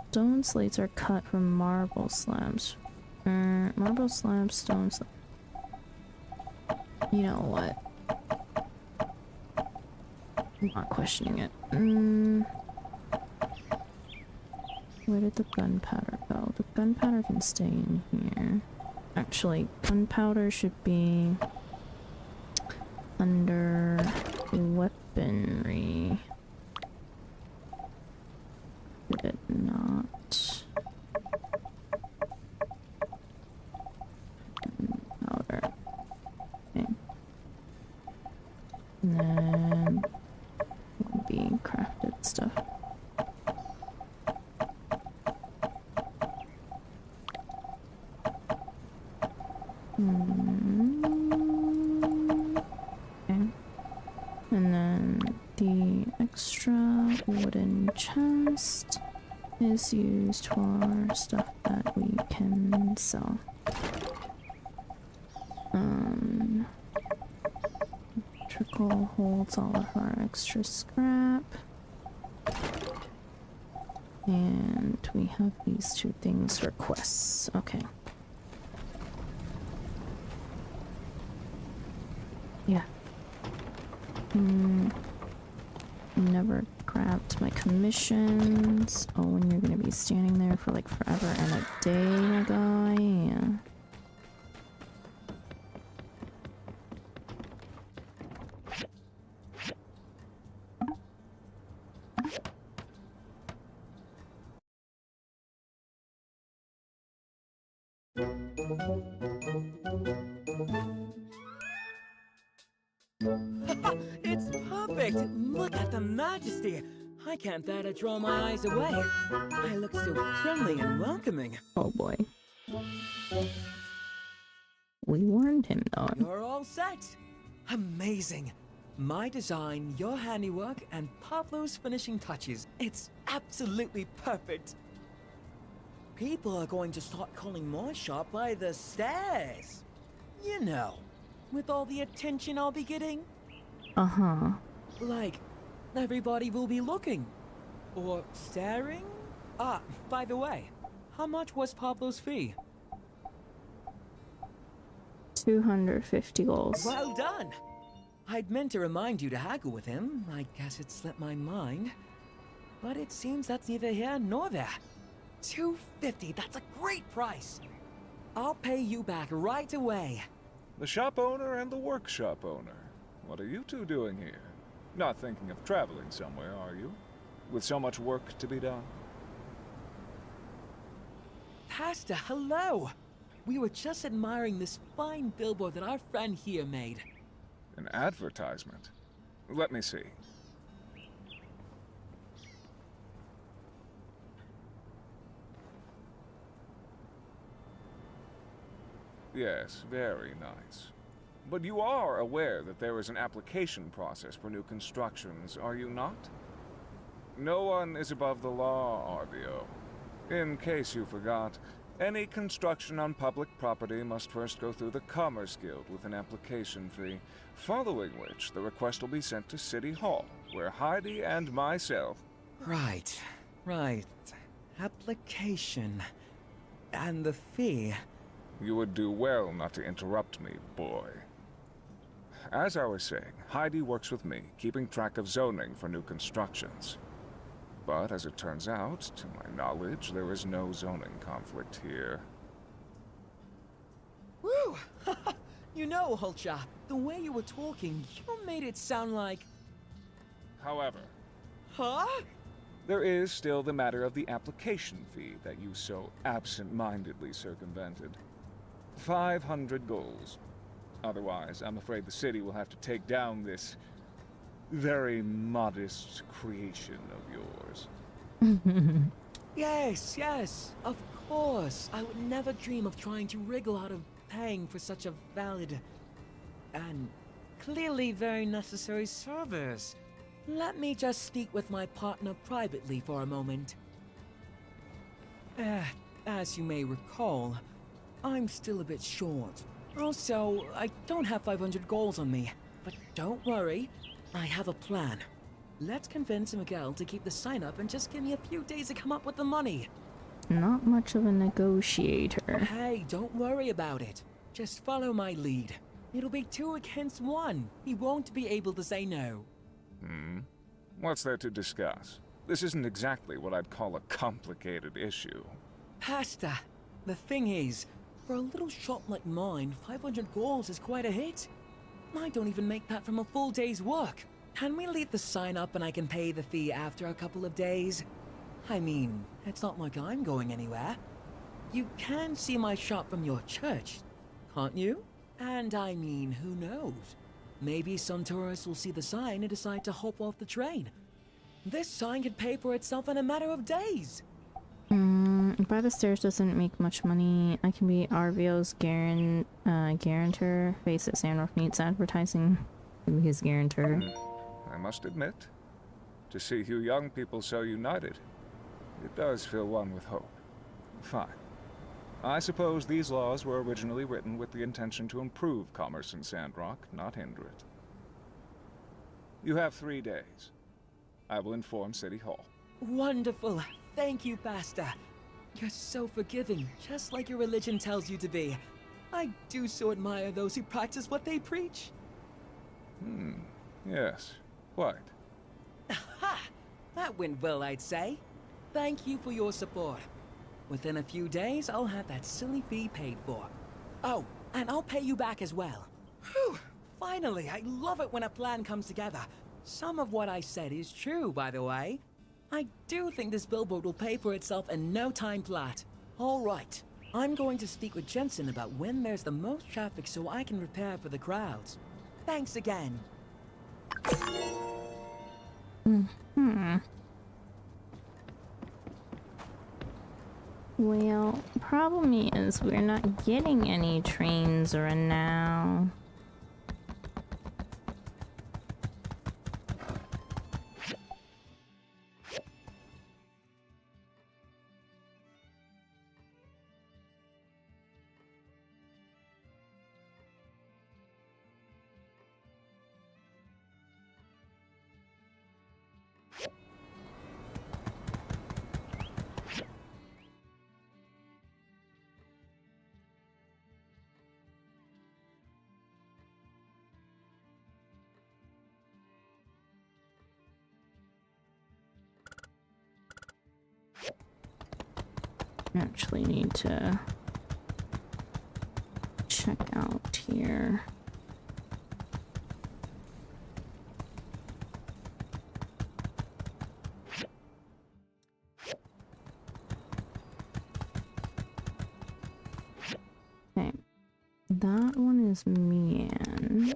Stone slates are cut from marble slabs. Marble slabs, stone slabs. You know what? I'm not questioning it. Where did the gunpowder go? The gunpowder can stay in here. Actually, gunpowder should be under weaponry. Did it not? Powder. Okay. And then will be crafted stuff. Okay. And then the extra wooden chest is used for stuff that we can sell. Electrical holds all of our extra scrap. And we have these two things for quests. Okay. Yeah. Never grabbed my commissions. Oh, and you're gonna be standing there for like forever and a day, my guy. Yeah. It's perfect! Look at the majesty! I can't bear to draw my eyes away. I look so friendly and welcoming. Oh boy. We warned him though. You're all set! Amazing! My design, your handiwork, and Pablo's finishing touches. It's absolutely perfect! People are going to start calling my shop by the stairs. You know, with all the attention I'll be getting. Uh-huh. Like, everybody will be looking. Or staring? Ah, by the way, how much was Pablo's fee? 250 goals. Well done! I'd meant to remind you to haggle with him. I guess it slipped my mind. But it seems that's neither here nor there. 250, that's a great price. I'll pay you back right away. The shop owner and the workshop owner. What are you two doing here? Not thinking of traveling somewhere, are you? with so much work to be done. Pastor, hello! We were just admiring this fine billboard that our friend here made. An advertisement? Let me see. Yes, very nice. But you are aware that there is an application process for new constructions, are you not? No one is above the law, RBO. In case you forgot, any construction on public property must first go through the Commerce Guild with an application fee, following which the request will be sent to City Hall, where Heidi and myself... Right. Application. And the fee. You would do well not to interrupt me, boy. As I was saying, Heidi works with me, keeping track of zoning for new constructions. But as it turns out, to my knowledge, there is no zoning conflict here. Woo! You know, old chap, the way you were talking, you made it sound like... However... Huh? There is still the matter of the application fee that you so absent-mindedly circumvented. 500 goals. Otherwise, I'm afraid the city will have to take down this very modest creation of yours. Yes, of course. I would never dream of trying to wriggle out of paying for such a valid and clearly very necessary service. Let me just speak with my partner privately for a moment. As you may recall, I'm still a bit short. Also, I don't have 500 goals on me. But don't worry, I have a plan. Let's convince Miguel to keep the sign up and just give me a few days to come up with the money. Not much of a negotiator. Hey, don't worry about it. Just follow my lead. It'll be 2 against 1. He won't be able to say no. What's there to discuss? This isn't exactly what I'd call a complicated issue. Pasta, the thing is, for a little shop like mine, 500 goals is quite a hit. I don't even make that from a full day's work. Can we leave the sign up and I can pay the fee after a couple of days? I mean, it's not like I'm going anywhere. You can see my shop from your church, can't you? And I mean, who knows? Maybe some tourists will see the sign and decide to hop off the train. This sign could pay for itself in a matter of days. By the Stairs doesn't make much money. I can be RVO's guarantor. Face it, Sandrock needs advertising. Be his guarantor. I must admit, to see you young people so united, it does fill one with hope. Fine. I suppose these laws were originally written with the intention to improve commerce in Sandrock, not hinder it. You have 3 days. I will inform City Hall. Wonderful. Thank you, Pastor. You're so forgiving, just like your religion tells you to be. I do so admire those who practice what they preach. Yes, quite. Ha! That went well, I'd say. Thank you for your support. Within a few days, I'll have that silly fee paid for. Oh, and I'll pay you back as well. Whew! Finally, I love it when a plan comes together. Some of what I said is true, by the way. I do think this billboard will pay for itself in no time flat. All right, I'm going to speak with Jensen about when there's the most traffic so I can prepare for the crowds. Thanks again. Well, problem is we're not getting any trains right now. Actually need to check out here. That one is Mian.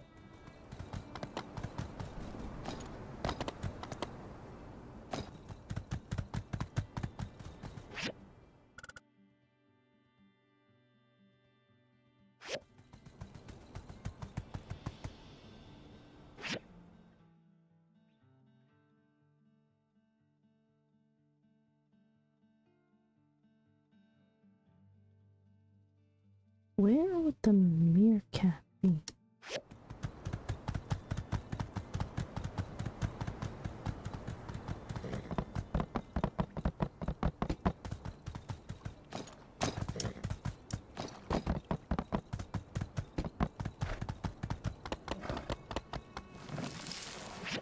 Where would the meerkat be?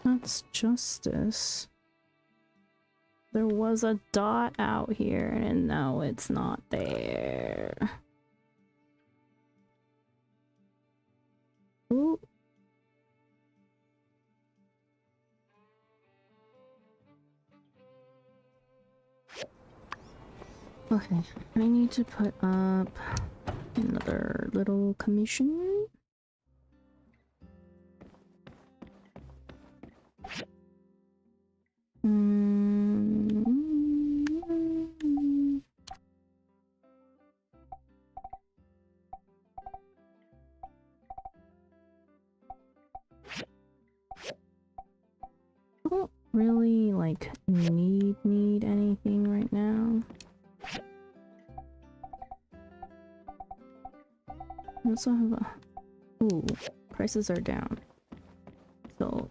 That's justice. There was a dot out here and now it's not there. Ooh. Okay, I need to put up another little commission. I don't really like need anything right now. I also have a ooh, prices are down. So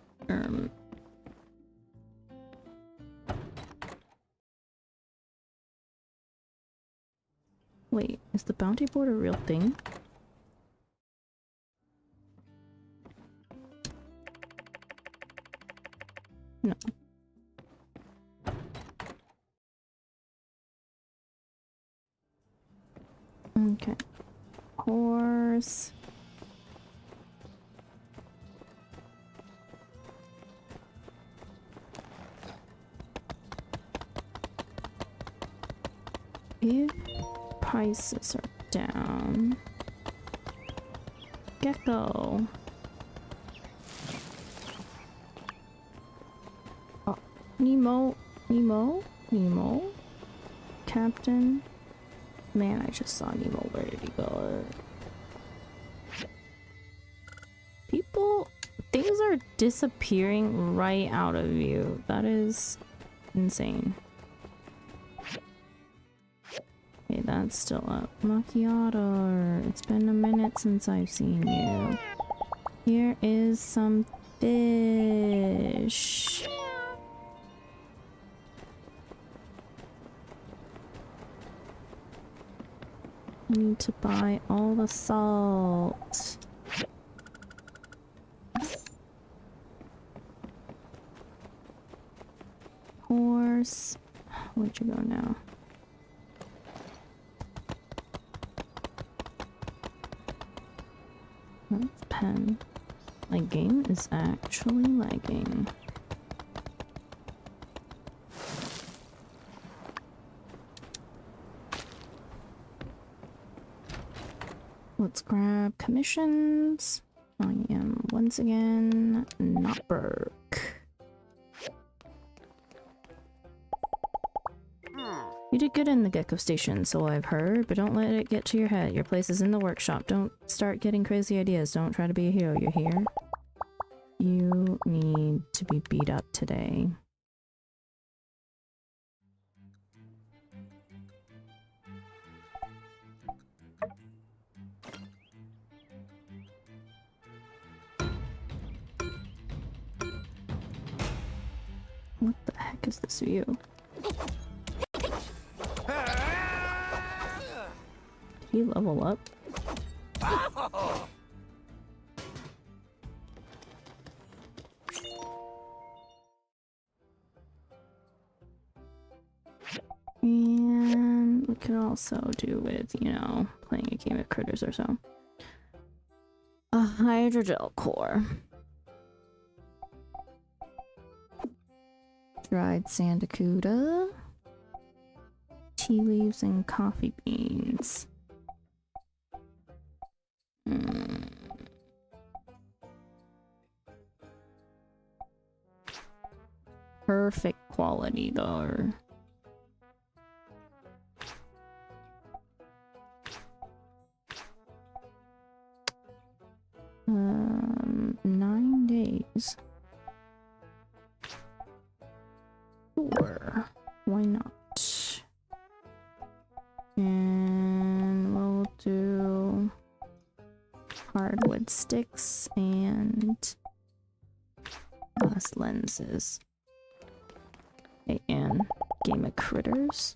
wait, is the bounty board a real thing? No. Okay. Horse. If prices are down. Gecko. Oh, Nemo. Captain. Man, I just saw Nemo. Where did he go? Things are disappearing right out of you. That is insane. Okay, that's still up. Macchiato, it's been a minute since I've seen you. Here is some fish. I need to buy all the salt. Horse. Where'd you go now? That's pen. My game is actually lagging. Let's grab commissions. I am once again not broke. You did good in the Gecko Station, so I've heard, but don't let it get to your head. Your place is in the workshop. Don't start getting crazy ideas. Don't try to be a hero, you hear? You need to be beat up today. What the heck is this view? Did he level up? And we could also do with, you know, playing a game of critters or so. A hydrogel core. Dried sandacuda. Tea leaves and coffee beans. perfect quality though. 9 days. Sure, why not? And we'll do hardwood sticks and glass lenses. Okay, and game of critters.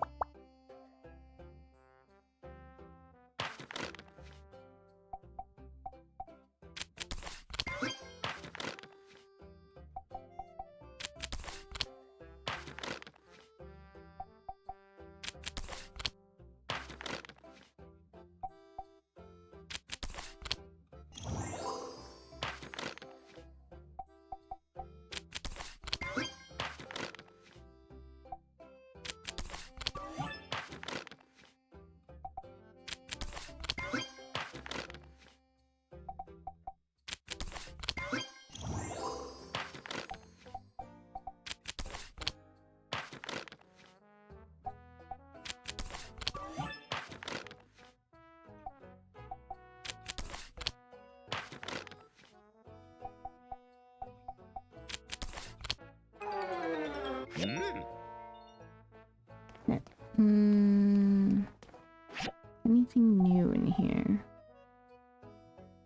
Anything new in here?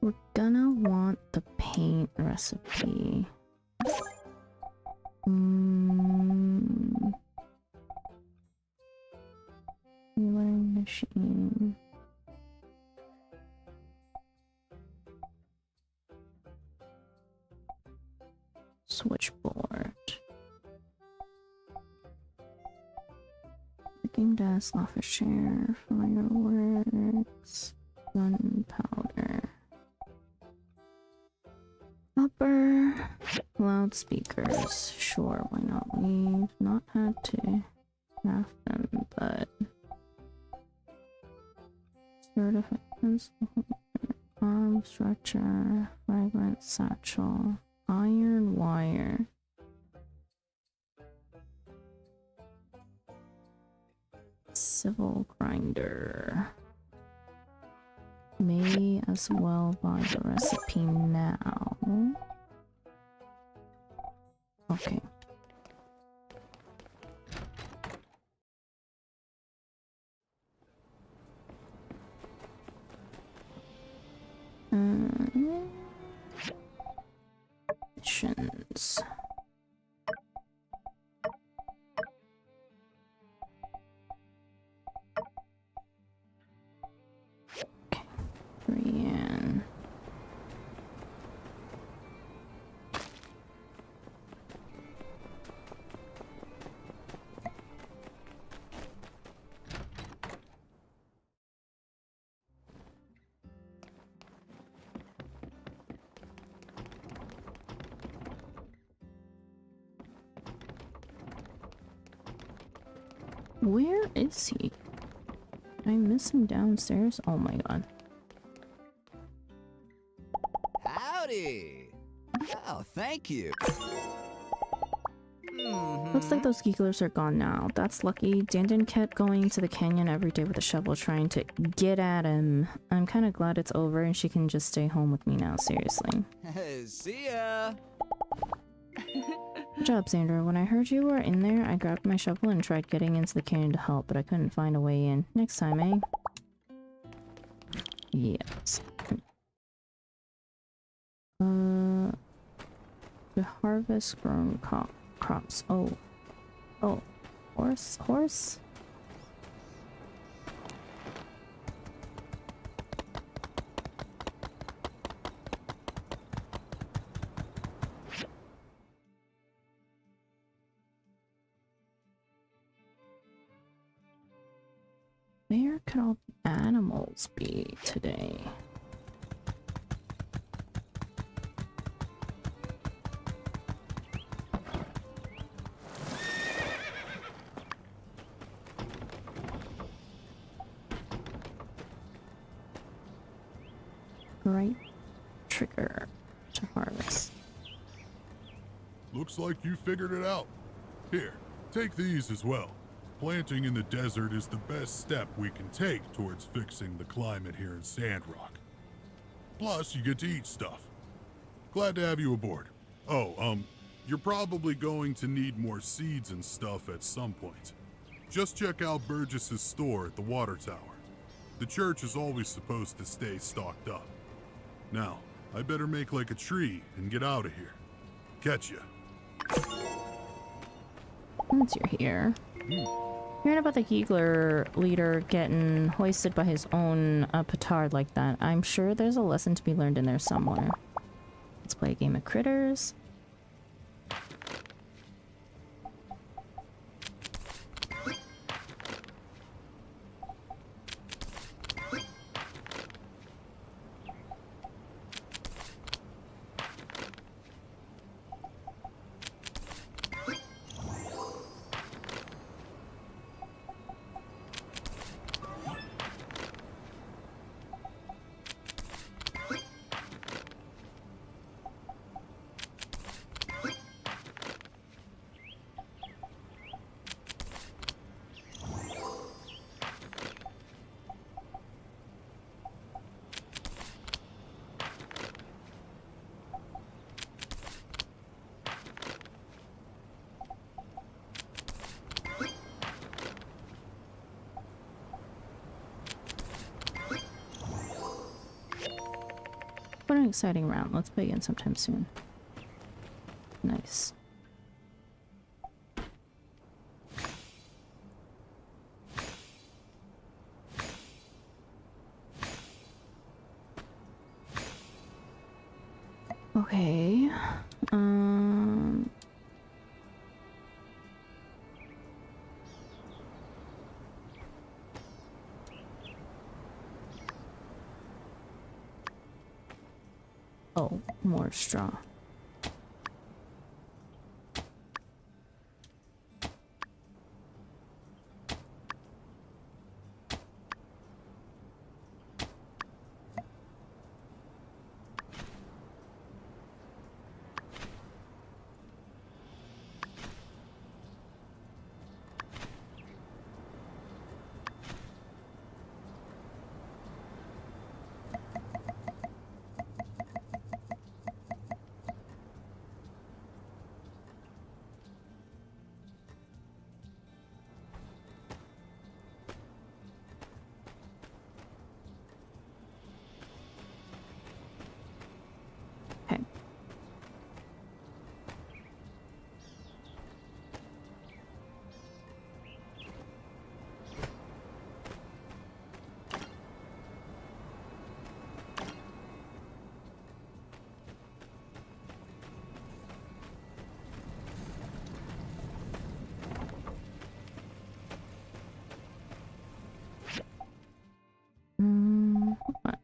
We're gonna want the paint recipe. Healing machine. Switchboard. MTaS, office share, fireworks, gunpowder. Upper loudspeakers. Sure, why not? We've not had to craft them, but certified pencil, arm stretcher, fragrance satchel, iron wire. Civil grinder. May as well buy the recipe now. Okay. Missions. Brienne. Where is he? Did I miss him downstairs? Oh my god. Howdy! Oh, thank you. Looks like those geeglers are gone now. That's lucky. Dandan kept going to the canyon every day with a shovel trying to get at him. I'm kind of glad it's over and she can just stay home with me now, seriously. See ya! Good job, Sandra. When I heard you were in there, I grabbed my shovel and tried getting into the canyon to help, but I couldn't find a way in. Next time, eh? Yes. To harvest grown crops. Oh. Horse? Where could all the animals be today? Right trigger to harvest. Looks like you figured it out. Here, take these as well. Planting in the desert is the best step we can take towards fixing the climate here in Sandrock. Plus, you get to eat stuff. Glad to have you aboard. Oh, you're probably going to need more seeds and stuff at some point. Just check out Burgess's store at the water tower. The church is always supposed to stay stocked up. Now, I better make like a tree and get out of here. Catch ya. Once you're here. Hearing about the Geegler leader getting hoisted by his own petard like that, I'm sure there's a lesson to be learned in there somewhere. Let's play a game of critters. What an exciting round. Let's play again sometime soon. Nice. Okay. Oh, more straw. What?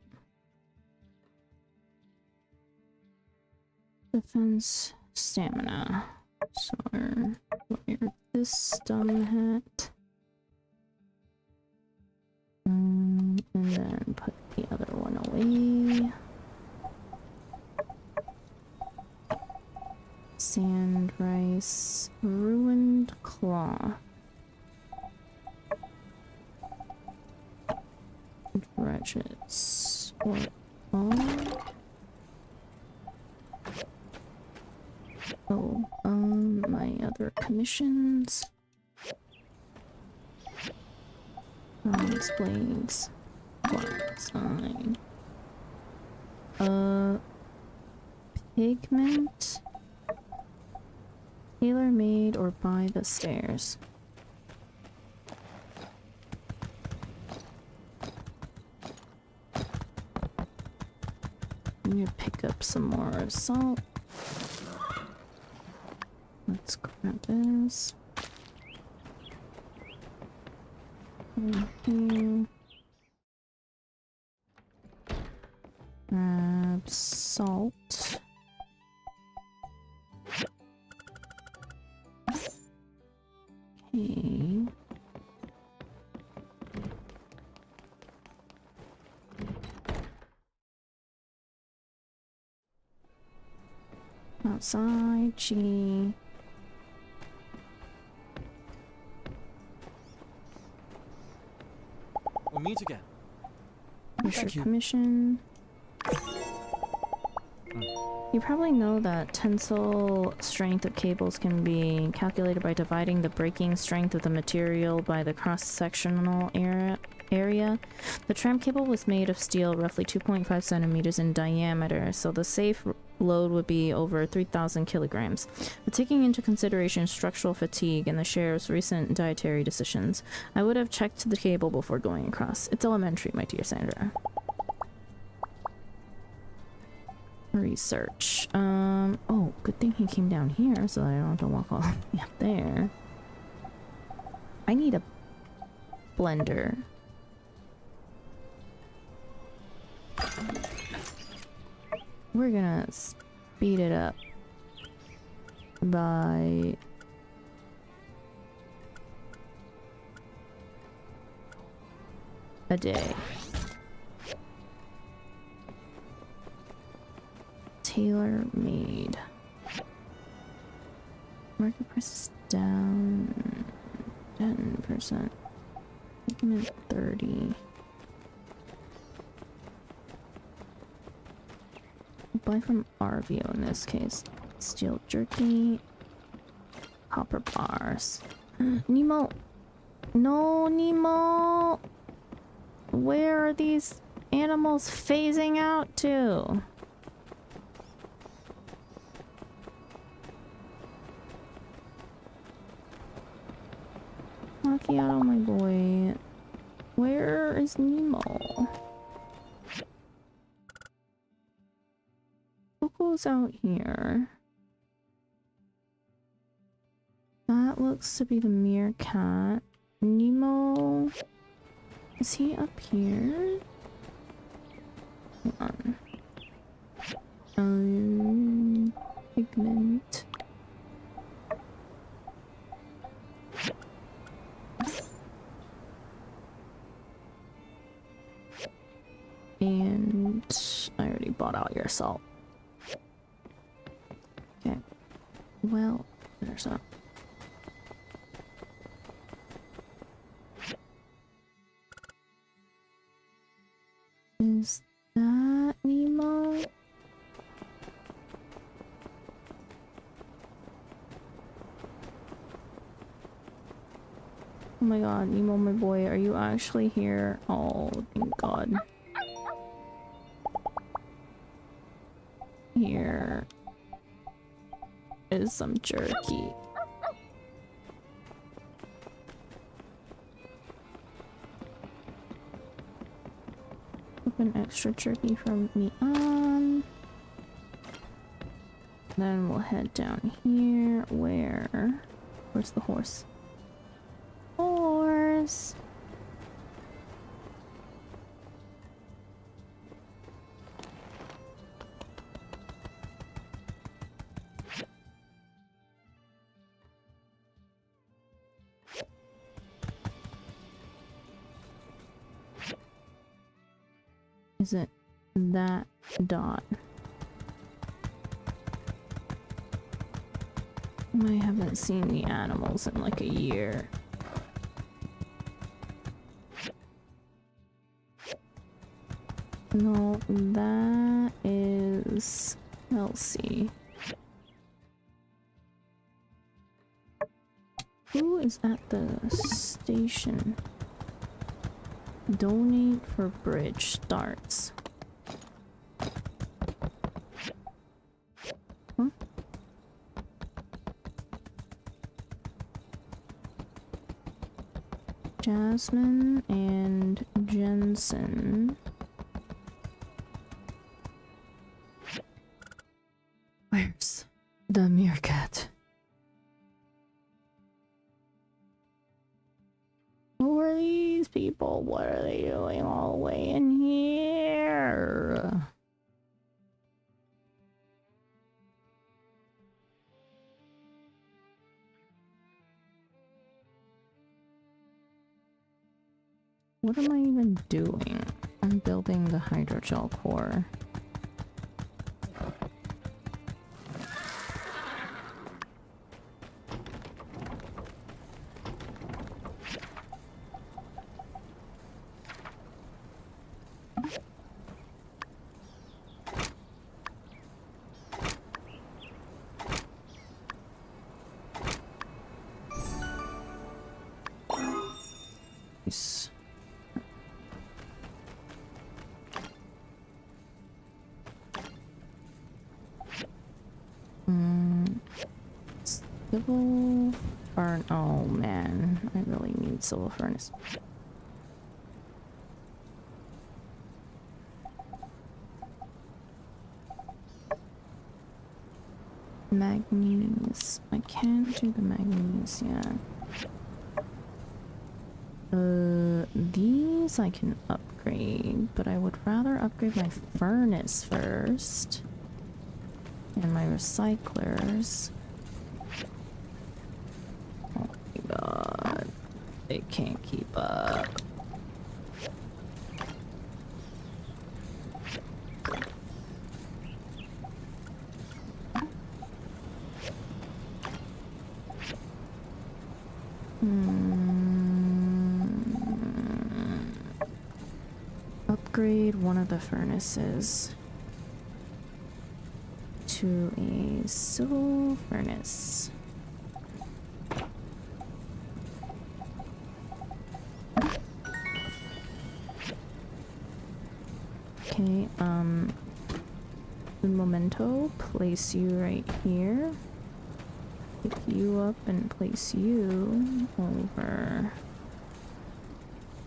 Defense, stamina. So wear this stun hat. And then put the other one away. Sand rice, ruined claw. Dredges. What? Oh, my other commissions. Bronze blades. Sign. Pigment. Tailor-made or by the stairs. I'm gonna pick up some more salt. Let's grab this. Here. Grab salt. Okay. Outside, G. We'll meet again. Thank you. Commission. You probably know that tensile strength of cables can be calculated by dividing the breaking strength of the material by the cross-sectional area. The tram cable was made of steel roughly 2.5 centimeters in diameter, so the safe load would be over 3,000 kilograms. But taking into consideration structural fatigue and the sheriff's recent dietary decisions, I would have checked the cable before going across. It's elementary, my dear Sandra. Research. Oh, good thing he came down here so I don't have to walk all the way up there. I need a blender. We're gonna speed it up by a day. Tailor-made. Market price is down 10%. Pigment 30. Buy from Arvio in this case. Steel jerky. Copper bars. Nemo! No, Nemo! Where are these animals phasing out to? Macchiato, my boy. Where is Nemo? Who goes out here? That looks to be the meerkat. Nemo... Is he up here? Hold on. Pigment. And I already bought out your salt. Okay. Well, there's a... Is that Nemo? Oh my god, Nemo, my boy, are you actually here? Oh, thank god. Here is some jerky. Put an extra jerky from me on. Then we'll head down here. Where's the horse? Horse! Is it that dot? I haven't seen the animals in like a year. No, that is Elsie. Who is at the station? Donate for bridge starts. Huh? Jasmine and Jensen. Where's the meerkat? Who are these people? What are they doing all the way in here? What am I even doing? I'm building the hydrogel core. Civil burn. Oh man, I really need civil furnace. Manganese. I can't do the manganese yet. These I can upgrade, but I would rather upgrade my furnace first. And my recyclers. Oh my god. They can't keep up. Upgrade one of the furnaces to a civil furnace. Okay, Memento, place you right here. Pick you up and place you over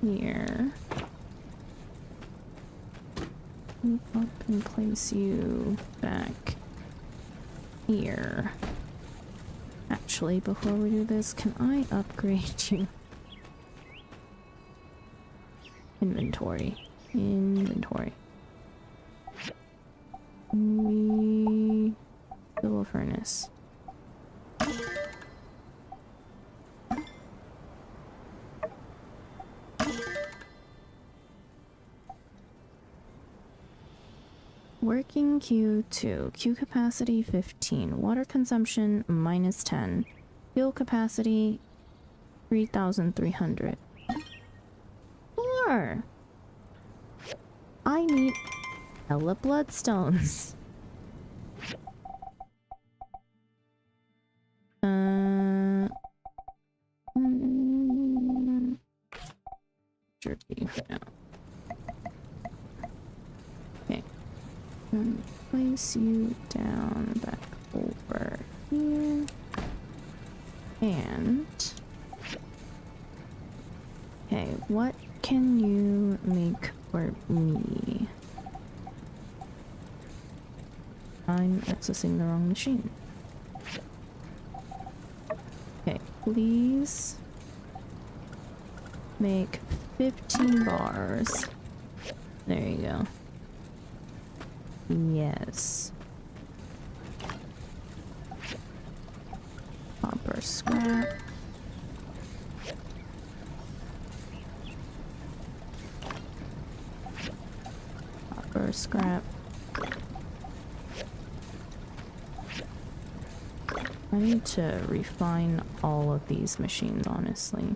here. Pick up and place you back here. Actually, before we do this, can I upgrade you? Inventory. Inventory. Civil furnace. Working Q2. Q capacity 15. Water consumption -10. Fuel capacity 3,300. 4. I need hella bloodstones. Jerky for now. Okay. Place you down back over here. And okay, what can you make for me? I'm accessing the wrong machine. Okay, please make 15 bars. There you go. Yes. Copper scrap. Copper scrap. I need to refine all of these machines, honestly.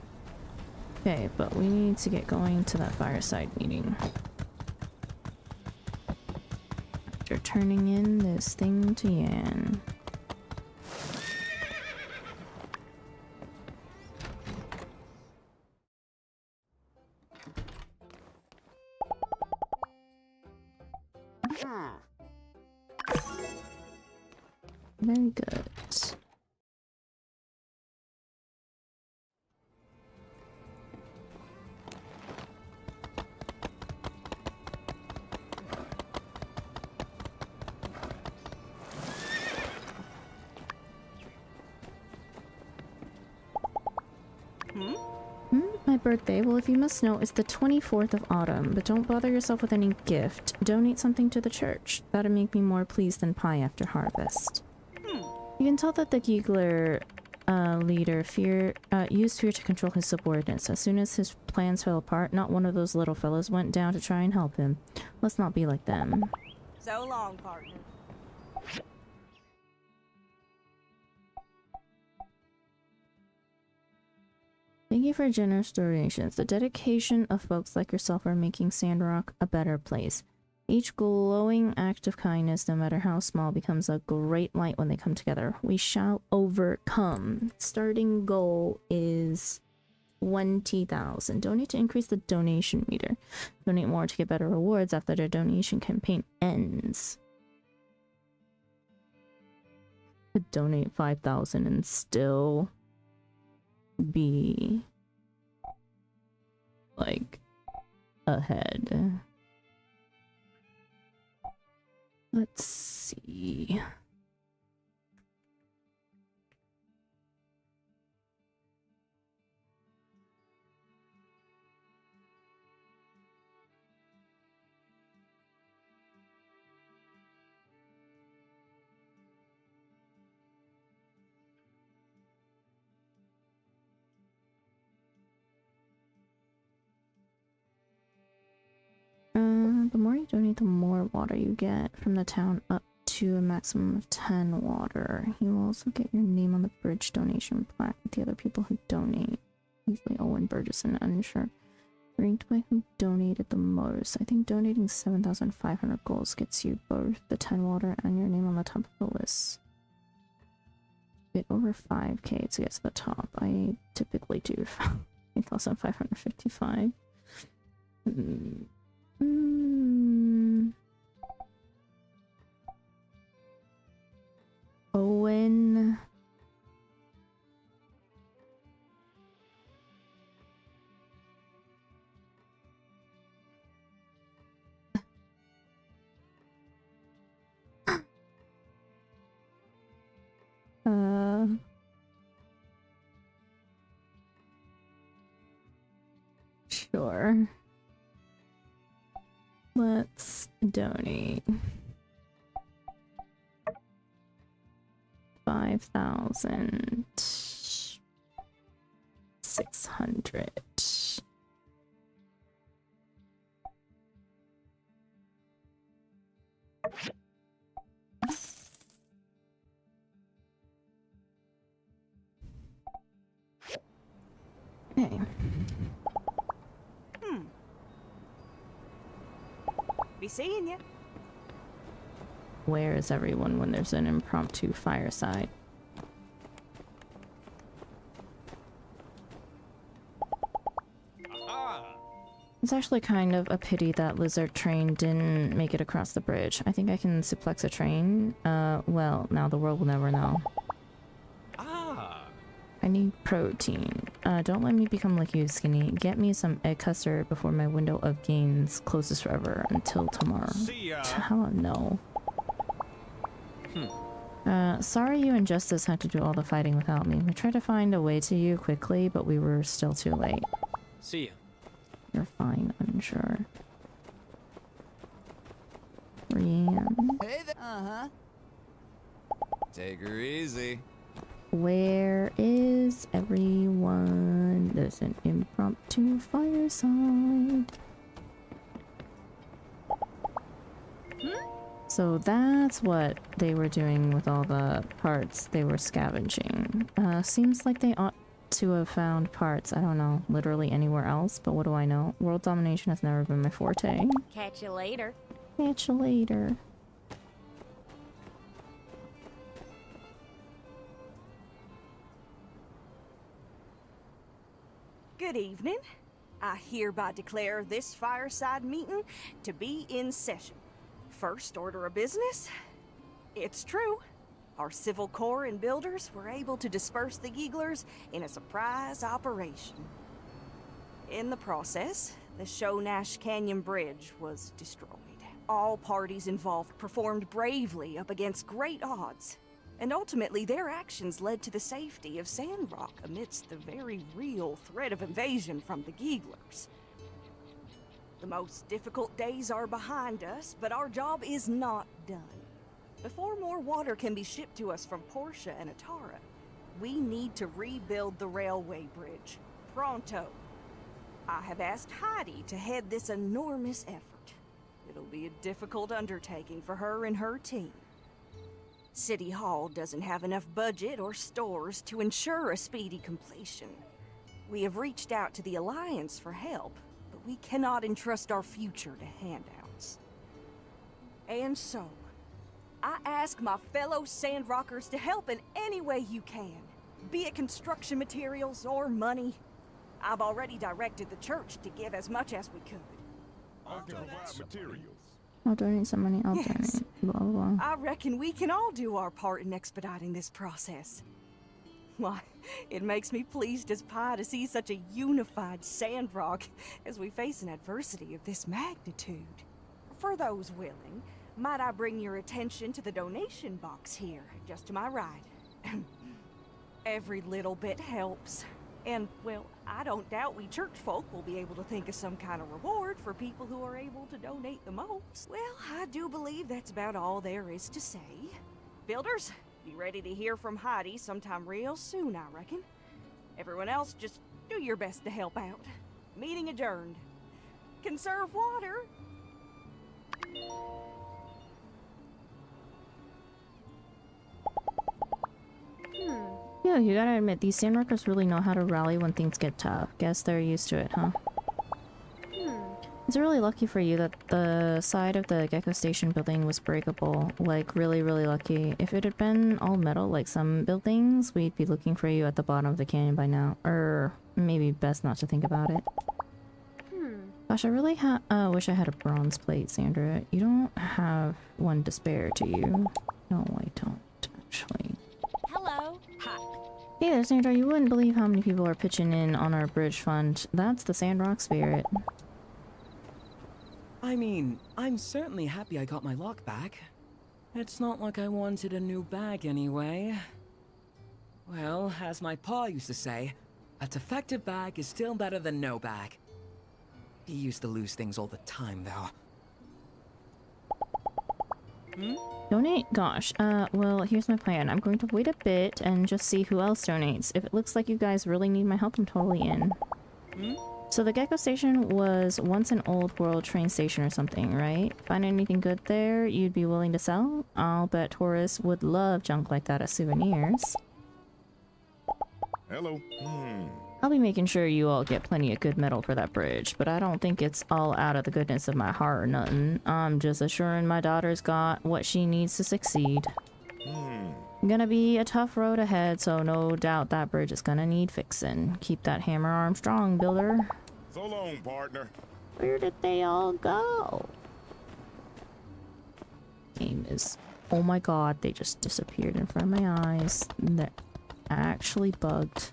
Okay, but we need to get going to that fireside meeting. After turning in this thing to Yan. Very good. My birthday? Well, if you must know, it's the 24th of autumn, but don't bother yourself with any gift. Donate something to the church. That'd make me more pleased than pie after harvest. You can tell that the Geeglate leader used fear to control his subordinates. As soon as his plans fell apart, not one of those little fellows went down to try and help him. Let's not be like them. So long, partner. Thank you for generous donations. The dedication of folks like yourself are making Sandrock a better place. Each glowing act of kindness, no matter how small, becomes a great light when they come together. We shall overcome. Starting goal is 20,000. Donate to increase the donation meter. Donate more to get better rewards after the donation campaign ends. could donate 5,000 and still be like ahead. Let's see. The more you donate, the more water you get from the town, up to a maximum of 10 water. You will also get your name on the bridge donation plaque with the other people who donate. Usually Owen, Burgess, and Unsure. Ranked by who donated the most. I think donating 7,500 goals gets you both the 10 water and your name on the top of the list. Get over 5k to get to the top. I typically do 8,555. Owen. Sure. Let's donate 5,600. Okay. Be seeing you. Where is everyone when there's an impromptu fireside? It's actually kind of a pity that lizard train didn't make it across the bridge. I think I can suplex a train. Well, now the world will never know. I need protein. Don't let me become like you, Skinny. Get me some egg custard before my window of gains closes forever until tomorrow. See ya. Hell no. Sorry you and Justice had to do all the fighting without me. We tried to find a way to you quickly, but we were still too late. See ya. You're fine, Unsure. Rian. Hey there. Uh-huh. Take her easy. Where is everyone? There's an impromptu fireside. So that's what they were doing with all the parts they were scavenging. Seems like they ought to have found parts, I don't know, literally anywhere else, but what do I know? World domination has never been my forte. Catch you later. Catch you later. Good evening. I hereby declare this fireside meeting to be in session. First order of business. It's true. Our civil corps and builders were able to disperse the Geeglers in a surprise operation. In the process, the Shonash Canyon Bridge was destroyed. All parties involved performed bravely up against great odds. And ultimately, their actions led to the safety of Sandrock amidst the very real threat of invasion from the Geeglers. The most difficult days are behind us, but our job is not done. Before more water can be shipped to us from Portia and Atara, we need to rebuild the railway bridge. Pronto. I have asked Heidi to head this enormous effort. It'll be a difficult undertaking for her and her team. City Hall doesn't have enough budget or stores to ensure a speedy completion. We have reached out to the Alliance for help, but we cannot entrust our future to handouts. And so, I ask my fellow Sandrockers to help in any way you can, be it construction materials or money. I've already directed the church to give as much as we could. I'll provide materials. I'll donate some money. I'll Yes. donate. Blah, blah. I reckon we can all do our part in expediting this process. Why, it makes me pleased as pie to see such a unified Sandrock as we face an adversity of this magnitude. For those willing, might I bring your attention to the donation box here, just to my right? Every little bit helps. And, well, I don't doubt we church folk will be able to think of some kind of reward for people who are able to donate the most. Well, I do believe that's about all there is to say. Builders, be ready to hear from Heidi sometime real soon, I reckon. Everyone else, just do your best to help out. Meeting adjourned. Conserve water. Yeah, you gotta admit, these Sandrockers really know how to rally when things get tough. Guess they're used to it, huh? It's really lucky for you that the side of the Gecko Station building was breakable. Like, really, really lucky. If it had been all metal like some buildings, we'd be looking for you at the bottom of the canyon by now. Or maybe best not to think about it. Gosh, I really wish I had a bronze plate, Sandra. You don't have one to spare, do you? No, I don't, actually. Hello. Hi. Hey there, Sandra. You wouldn't believe how many people are pitching in on our bridge fund. That's the Sandrock spirit. I mean, I'm certainly happy I got my lock back. It's not like I wanted a new bag anyway. Well, as my pa used to say, a defective bag is still better than no bag. He used to lose things all the time, though. Donate? Gosh, well, here's my plan. I'm going to wait a bit and just see who else donates. If it looks like you guys really need my help, I'm totally in. So the Gecko Station was once an old world train station or something, right? Find anything good there you'd be willing to sell? I'll bet tourists would love junk like that as souvenirs. Hello. I'll be making sure you all get plenty of good metal for that bridge, but I don't think it's all out of the goodness of my heart or nothing. I'm just assuring my daughter's got what she needs to succeed. Gonna be a tough road ahead, so no doubt that bridge is gonna need fixing. Keep that hammer arm strong, builder. So long, partner. Where did they all go? Game is... Oh my god, they just disappeared in front of my eyes. They're actually bugged.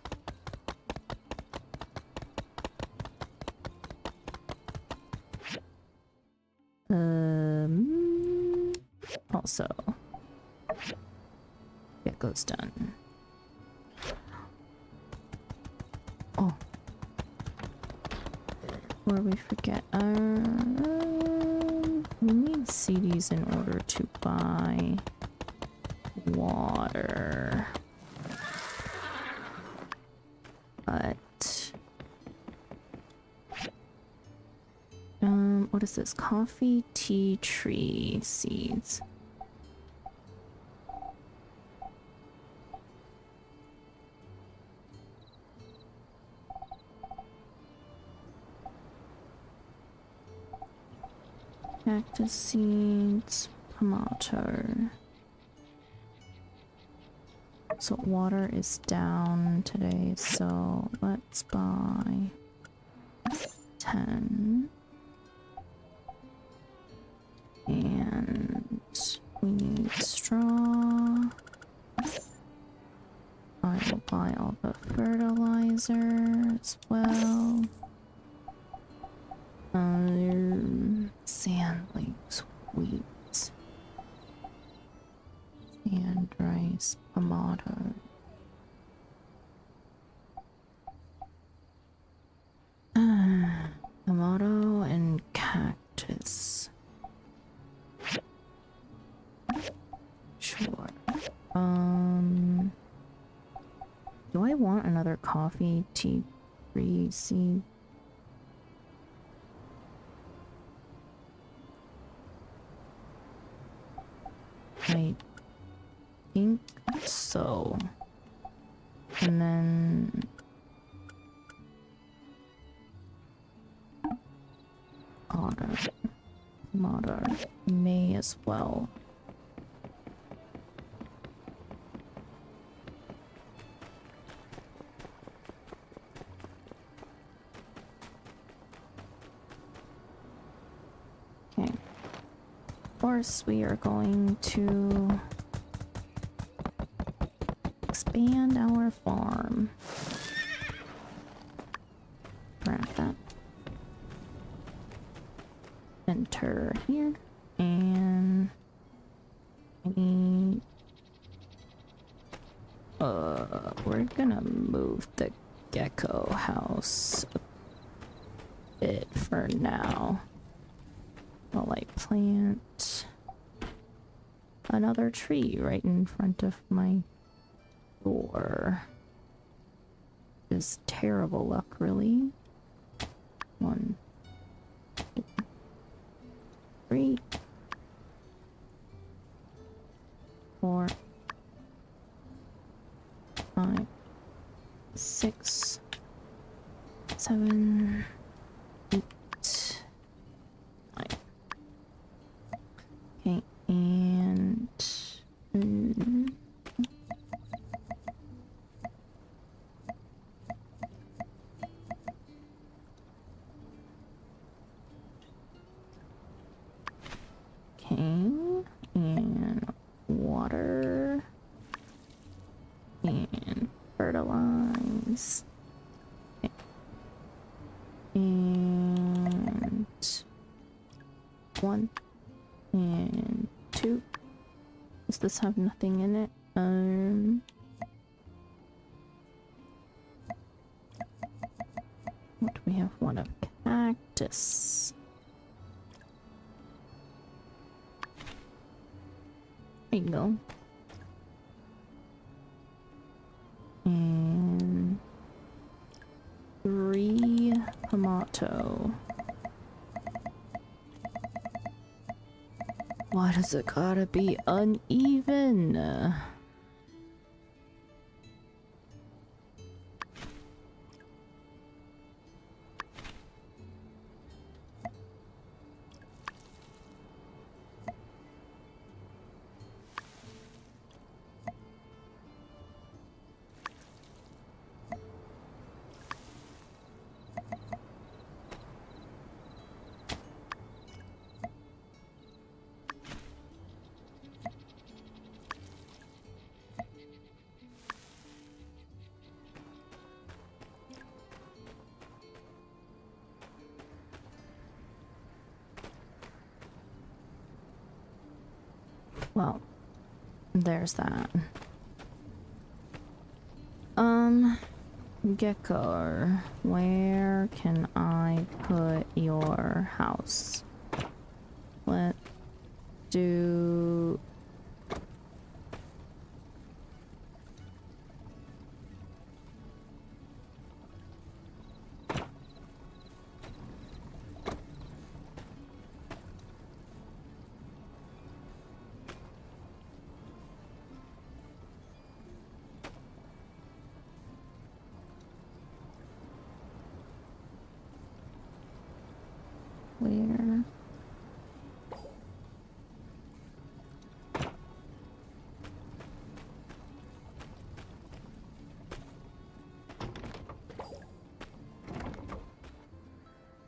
Also... Gecko's done. Oh. Before we forget, we need CDs in order to buy water. But... what is this? Coffee, tea, tree seeds. Cactus seeds, tomato. So water is down today, so let's buy 10. And we need straw. I will buy all the fertilizer as well. Sand leaves, wheat, and rice, tomato. Tomato and cactus. Sure. Do I want another coffee, tea, tree, seed? I think so. And then... Otter. May as well. Okay. course, we are going to expand our farm. Grab that. Enter here, and I need, we're gonna move the gecko house a bit for now while I plant another tree right in front of my door. Is terrible luck, really. 1, 2, 3, 4, 5, 6, 7, 8, 9. Okay, and okay, and water and fertilize. Okay. And 1 and 2. Does this have nothing in it? What do we have? 1 of cactus. There you go. And 3 tomato. Why does it gotta be uneven? Well, there's that. Gecko, where can I put your house? Let's do... Where?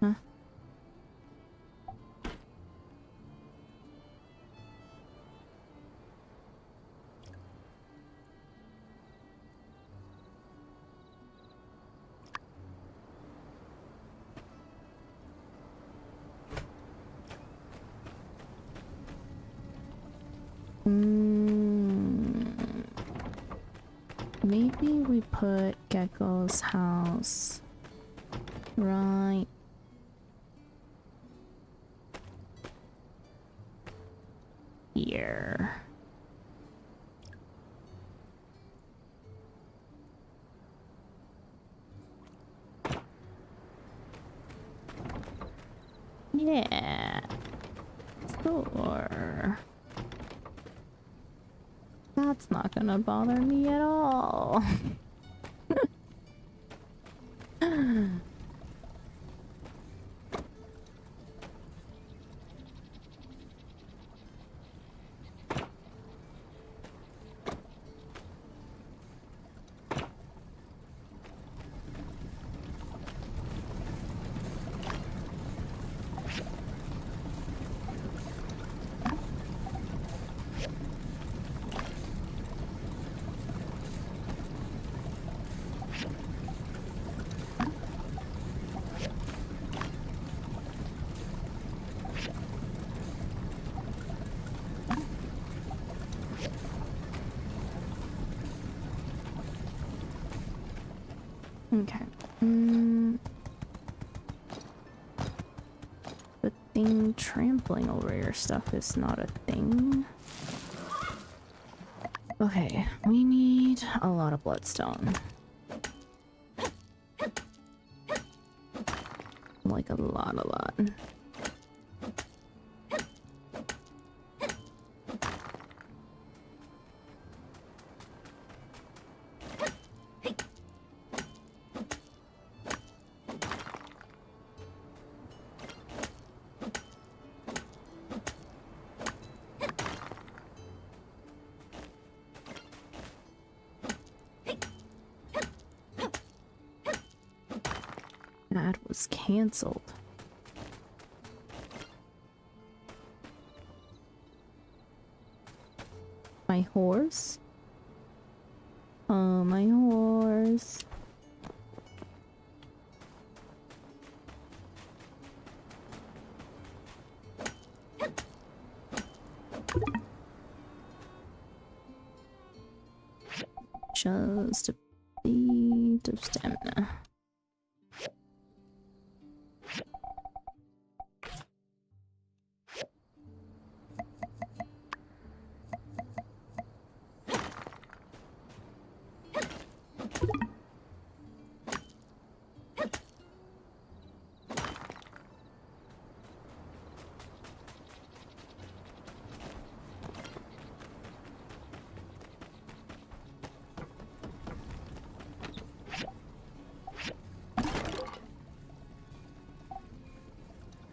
Huh? Maybe we put Gecko's house right here. Yeah. Sure. That's not gonna bother me at all. Okay. The thing trampling over your stuff is not a thing. Okay, we need a lot of bloodstone. Like a lot. Ad was cancelled. My horse? Oh, my horse. Just a bit of stamina.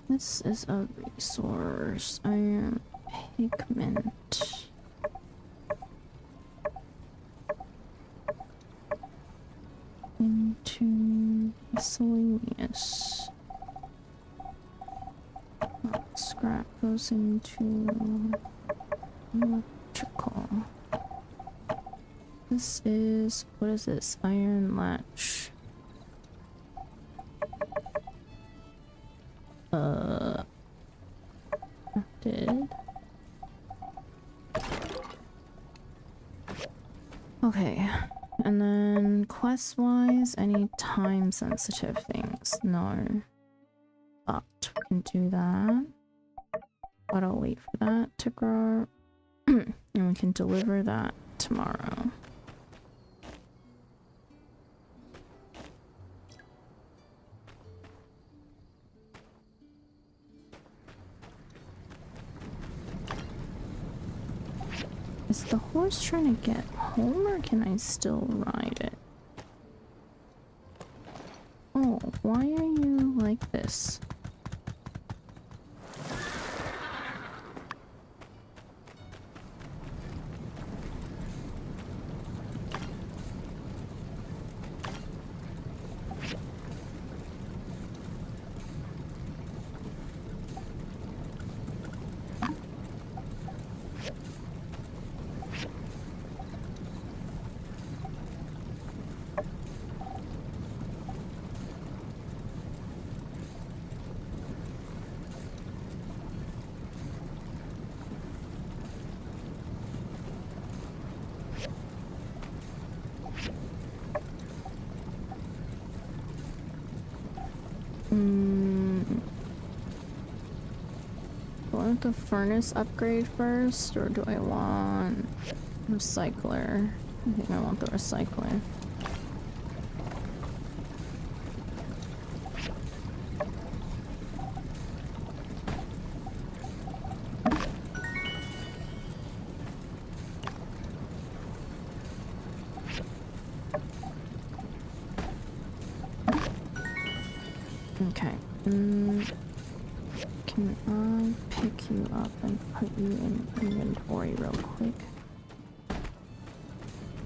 This is a resource. Iron pigment. Into miscellaneous. Scrap goes into electrical. This is, what is this? Iron latch. Did. Okay, and then quest-wise, any time-sensitive things? No. But we can do that. But I'll wait for that to grow. And we can deliver that tomorrow. Is the horse trying to get home, or can I still ride it? Oh, why are you like this? Do I want the furnace upgrade first, or do I want recycler? I think I want the recycler. Okay. Can I pick you up and put you in inventory real quick?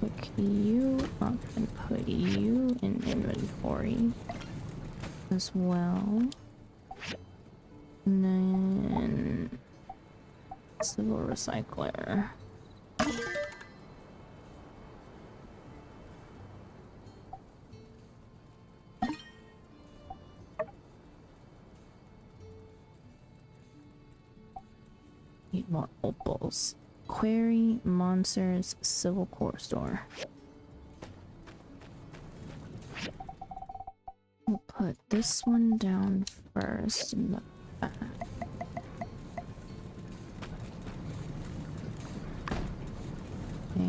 Pick you up and put you in inventory as well. And then civil recycler. Need more opals. Quarry, monsters, civil core store. put this one down first in the back. Okay,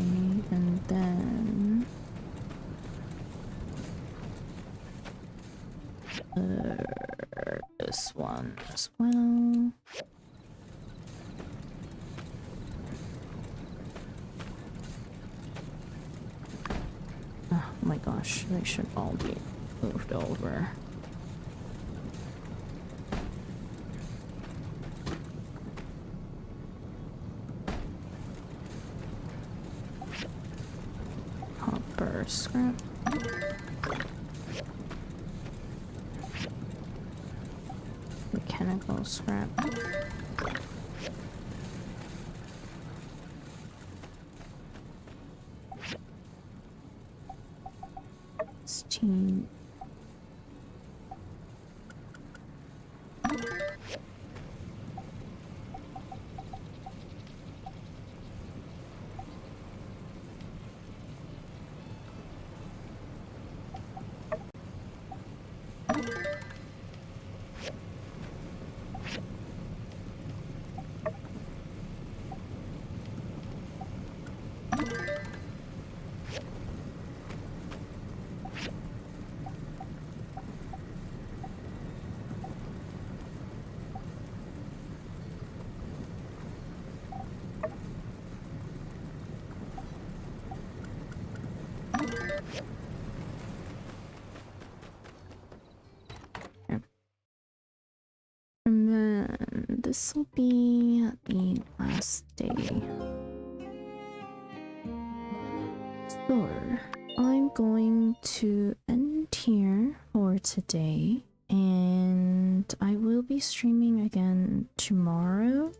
and then this one as well. Oh my gosh, they should all be moved over. Copper scrap. Mechanical scrap. Steam. And then this will be the last day. So I'm going to end here for today, and I will be streaming again tomorrow.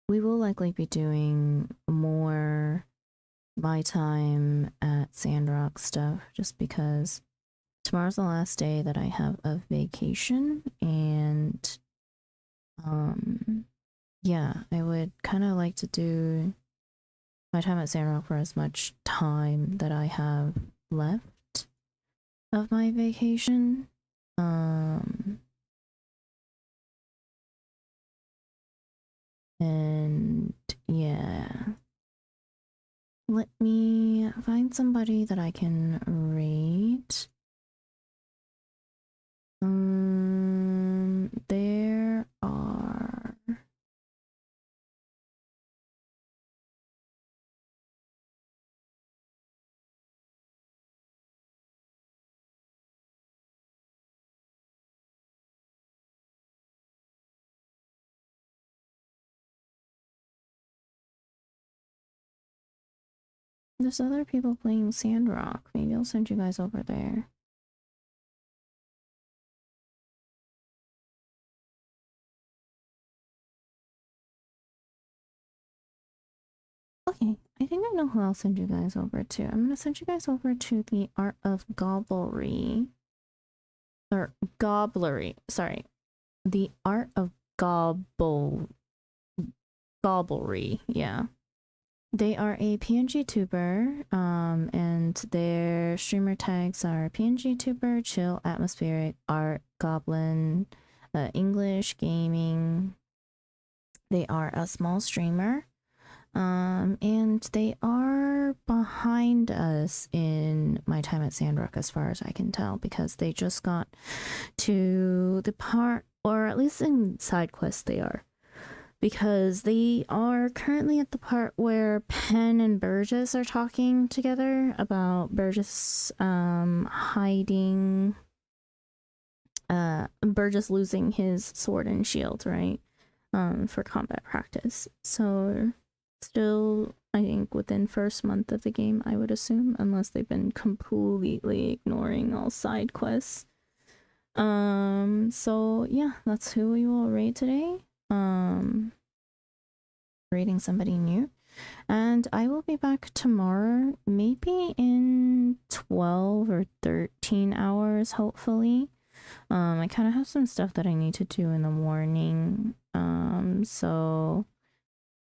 We will likely be doing more my time at Sandrock stuff, just because tomorrow's the last day that I have of vacation, and yeah, I would kind of like to do my time at Sandrock for as much time that I have left of my vacation. And yeah, let me find somebody that I can rate. There are there's other people playing Sandrock. Maybe I'll send you guys over there. Okay, I think I know who I'll send you guys over to. I'm gonna send you guys over to the Art of Gobblery. Or Gobblery, sorry. The Art of Gobblery, yeah. They are a PNG tuber, and their streamer tags are PNG tuber, chill, atmospheric, art, goblin, English, gaming. They are a small streamer, and they are behind us in my time at Sandrock as far as I can tell, because they just got to the part, or at least in side quests they are. Because they are currently at the part where Penn and Burgess are talking together about Burgess hiding, Burgess losing his sword and shield, right? For combat practice. So still, I think within first month of the game, I would assume, unless they've been completely ignoring all side quests. So yeah, that's who we will raid today. Rating somebody new, and I will be back tomorrow, maybe in 12 or 13 hours, hopefully. I kind of have some stuff that I need to do in the morning, so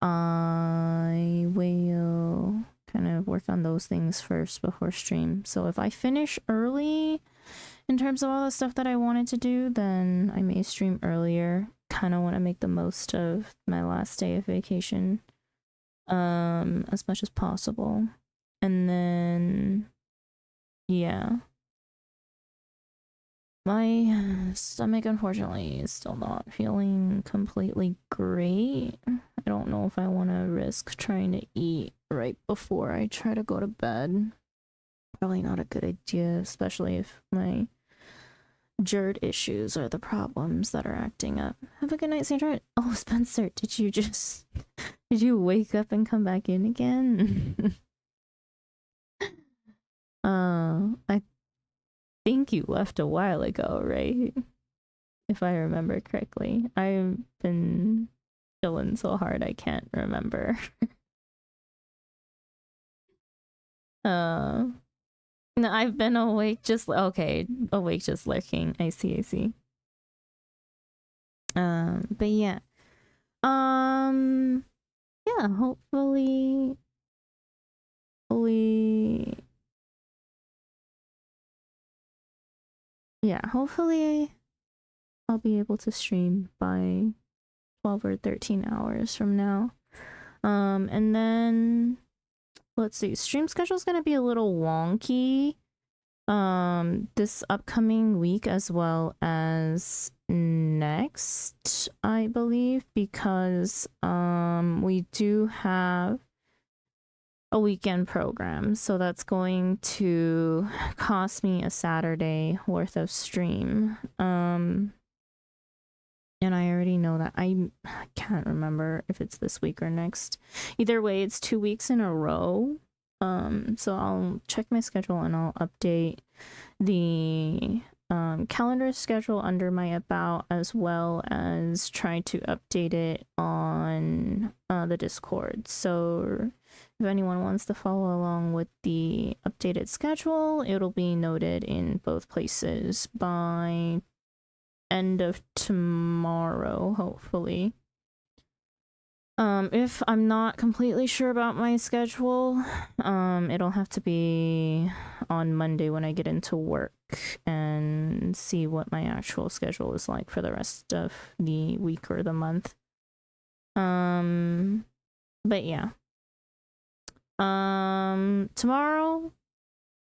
I will kind of work work on those things first before stream. So if I finish early in terms of all the stuff that I wanted to do, then I may stream earlier. Kind of want to make the most of my last day of vacation as much as possible. And then yeah, my stomach unfortunately is still not feeling completely great. I don't know if I want to risk trying to eat right before I try to go to bed. Probably not a good idea, especially if my GERD issues are the problems that are acting up. Have a good night, Sandra. Oh, Spencer, did you wake up and come back in again? I think you left a while ago, right? If I remember correctly. I've been chilling so hard I can't remember. No, I've been awake just lurking. I see. But yeah. Yeah, hopefully I'll be able to stream by 12 or 13 hours from now. And then let's see, stream schedule's gonna be a little wonky this upcoming week as well as next, I believe, because we do have a weekend program, so that's going to cost me a Saturday worth of stream. And I already know that I can't remember if it's this week or next. Either way, it's 2 weeks in a row. So I'll check my schedule and I'll update the calendar schedule under my about, as well as try to update it on the Discord. So if anyone wants to follow along with the updated schedule, it'll be noted in both places by end of tomorrow, hopefully. If I'm not completely sure about my schedule, it'll have to be on Monday when I get into work and see what my actual schedule is like for the rest of the week or the month. But yeah. Tomorrow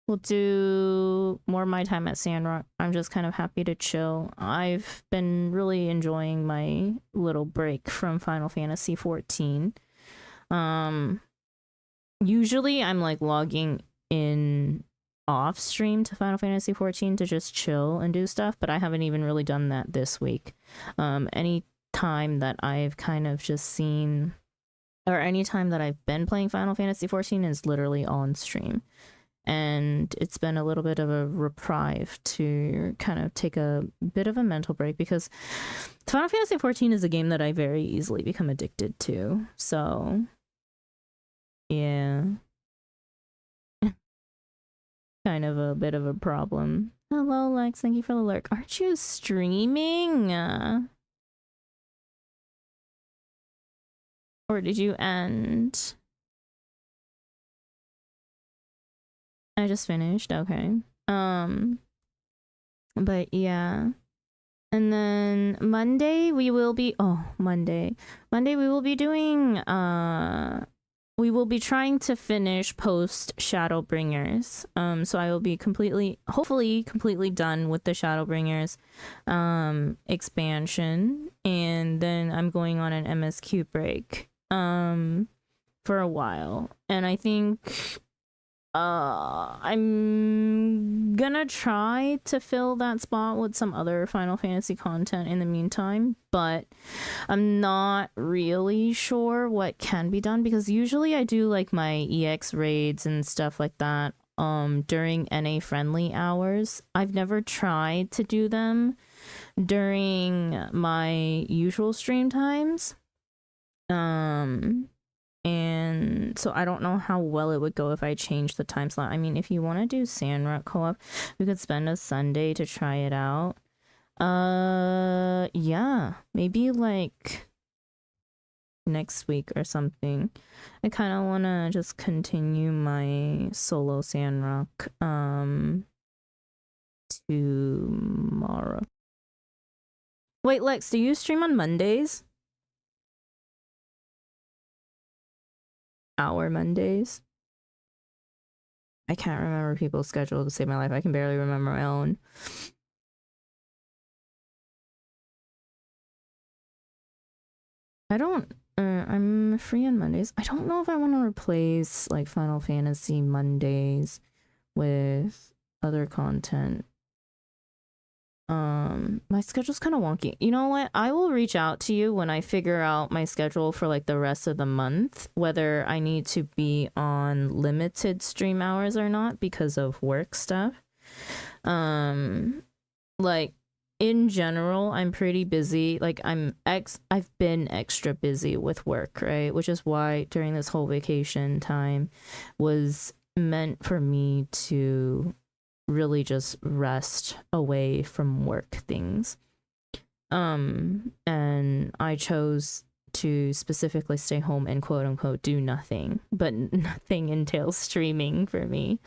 we'll do more of my time at Sandrock. I'm just kind of happy to chill. I've been really enjoying my little break from Final Fantasy XIV. Usually I'm like logging in off stream to Final Fantasy XIV to just chill and do stuff, but I haven't even really done that this week. Any time that I've kind of just seen, or any time that I've been playing Final Fantasy XIV is literally on stream. And it's been a little bit of a reprieve to kind of take a bit of a mental break, because Final Fantasy XIV is a game that I very easily become addicted to. So, yeah. Kind of a bit of a problem. Hello, Lex. Thank you for the lurk. Aren't you streaming? Or did you end? I just finished. Okay. But yeah. And then Monday we will be Monday we will be doing we will be trying to finish post Shadowbringers. So I will be hopefully completely done with the Shadowbringers expansion, and then I'm going on an MSQ break for a while. And I think I'm gonna try to fill that spot with some other Final Fantasy content in the meantime, but I'm not really sure what can be done, because usually I do like my EX raids and stuff like that during NA friendly hours. I've never tried to do them during my usual stream times. And so I don't know how well it would go if I change the time slot. I mean, if you want to do Sandrock co-op, we could spend a Sunday to try it out. Yeah, maybe like next week or something. I kind of want to just continue my solo Sandrock tomorrow. Wait, Lex, do you stream on Mondays? Our Mondays? I can't remember people's schedule to save my life. I can barely remember my own. I don't, I'm free on Mondays. I don't know if I want to replace like Final Fantasy Mondays with other content. My schedule's kind of wonky. You know what? I will reach out to you when I figure out my schedule for like the rest of the month, whether I need to be on limited stream hours or not because of work stuff. Like in general, I'm pretty busy. Like I've been extra busy with work, right? Which is why during this whole vacation time was meant for me to really just rest away from work things. And I chose to specifically stay home and quote unquote do nothing, but nothing entails streaming for me.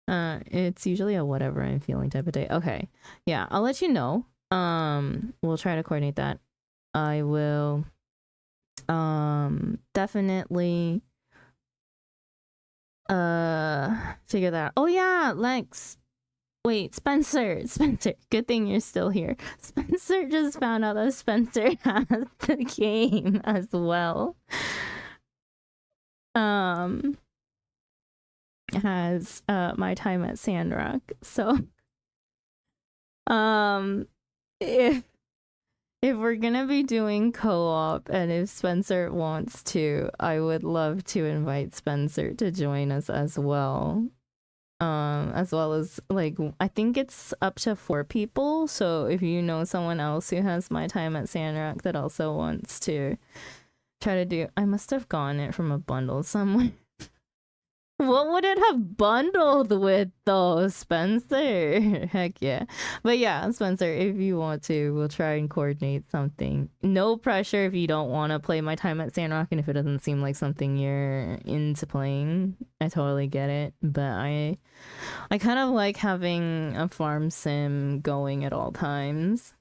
It's usually a whatever I'm feeling type of day. Okay. Yeah, I'll let you know. We'll try to coordinate that. I will definitely figure that out. Oh yeah, Lex. Wait, Spencer, good thing you're still here. Spencer just found out that Spencer has the game as well. Has my time at Sandrock. So if we're gonna be doing co-op and if Spencer wants to, I would love to invite Spencer to join us as well. As well as like I think it's up to 4 people, so if you know someone else who has my time at Sandrock that also wants to try to do, I must have gotten it from a bundle somewhere. What would it have bundled with though, Spencer? Heck yeah. But yeah, Spencer, if you want to, we'll try and coordinate something. No pressure if you don't want to play my time at Sandrock, and if it doesn't seem like something you're into playing, I totally get it. But I kind of like having a farm sim going at all times.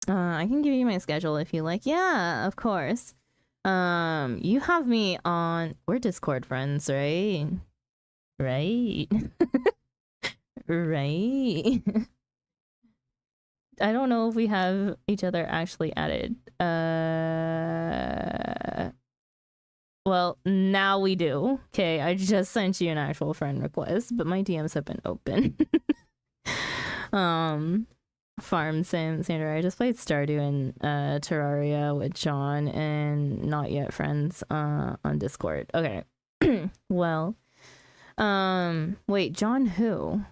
I can give you my schedule if you like. Yeah, of course. You have me on, we're Discord friends, right? Right. Right. I don't know if we have each other actually added. Well, now we do. Okay, I just sent you an actual friend request, but my DMs have been open. Farm Sim, Sandra, I just played Stardew and Terraria with John and not yet friends on Discord. Okay. Well, wait, John who?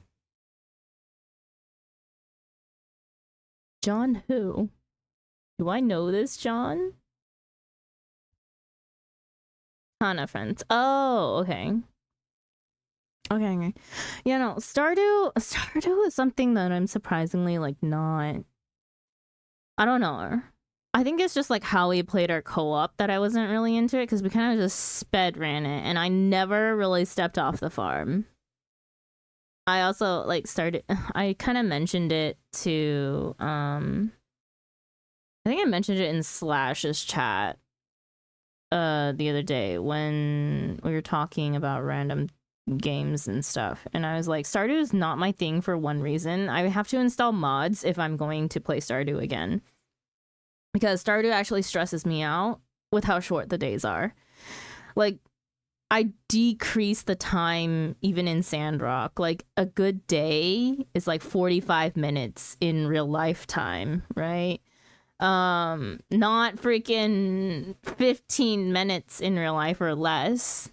John who? Do I know this John? Hana friends. Oh, okay. Okay. Yeah, no, Stardew is something that I'm surprisingly like not, I don't know. I think it's just like how we played our co-op that I wasn't really into it, because we kind of just sped ran it and I never really stepped off the farm. I also like I kind of mentioned it to I think I mentioned it in Slash's chat the other day when we were talking about random games and stuff, and I was like, Stardew is not my thing for one reason. I have to install mods if I'm going to play Stardew again, because Stardew actually stresses me out with how short the days are. Like, I decrease the time even in Sandrock. Like, a good day is like 45 minutes in real life time, right? Not freaking 15 minutes in real life or less.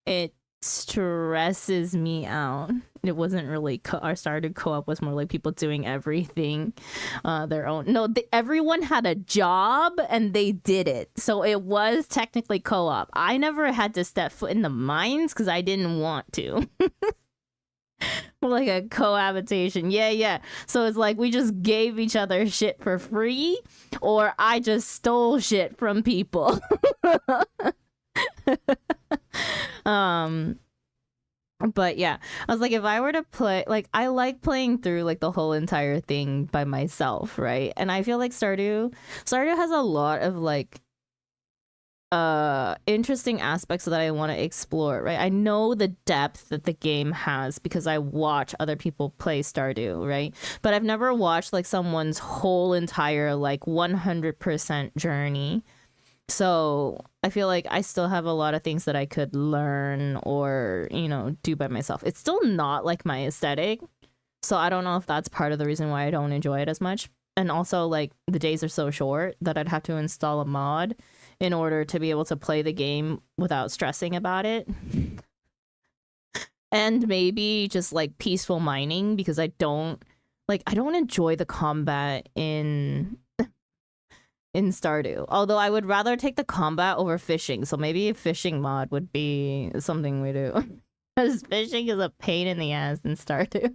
It stresses me out. It wasn't really our Stardew co-op was more like people doing everything their own. No, everyone had a job and they did it, so it was technically co-op. I never had to step foot in the mines because I didn't want to. Like a cohabitation. Yeah. So it's like we just gave each other shit for free, or I just stole shit from people. But yeah, I was like, if I were to play, like, I like playing through like the whole entire thing by myself, right? And I feel like Stardew has a lot of like interesting aspects that I want to explore, right? I know the depth that the game has because I watch other people play Stardew, right? But I've never watched like someone's whole entire like 100% journey. So I feel like I still have a lot of things that I could learn or, you know, do by myself. It's still not like my aesthetic. So I don't know if that's part of the reason why I don't enjoy it as much. And also, like, the days are so short that I'd have to install a mod in order to be able to play the game without stressing about it. And maybe just like peaceful mining, because I don't enjoy the combat in Stardew. Although I would rather take the combat over fishing. So maybe a fishing mod would be something we do. Because fishing is a pain in the ass in Stardew.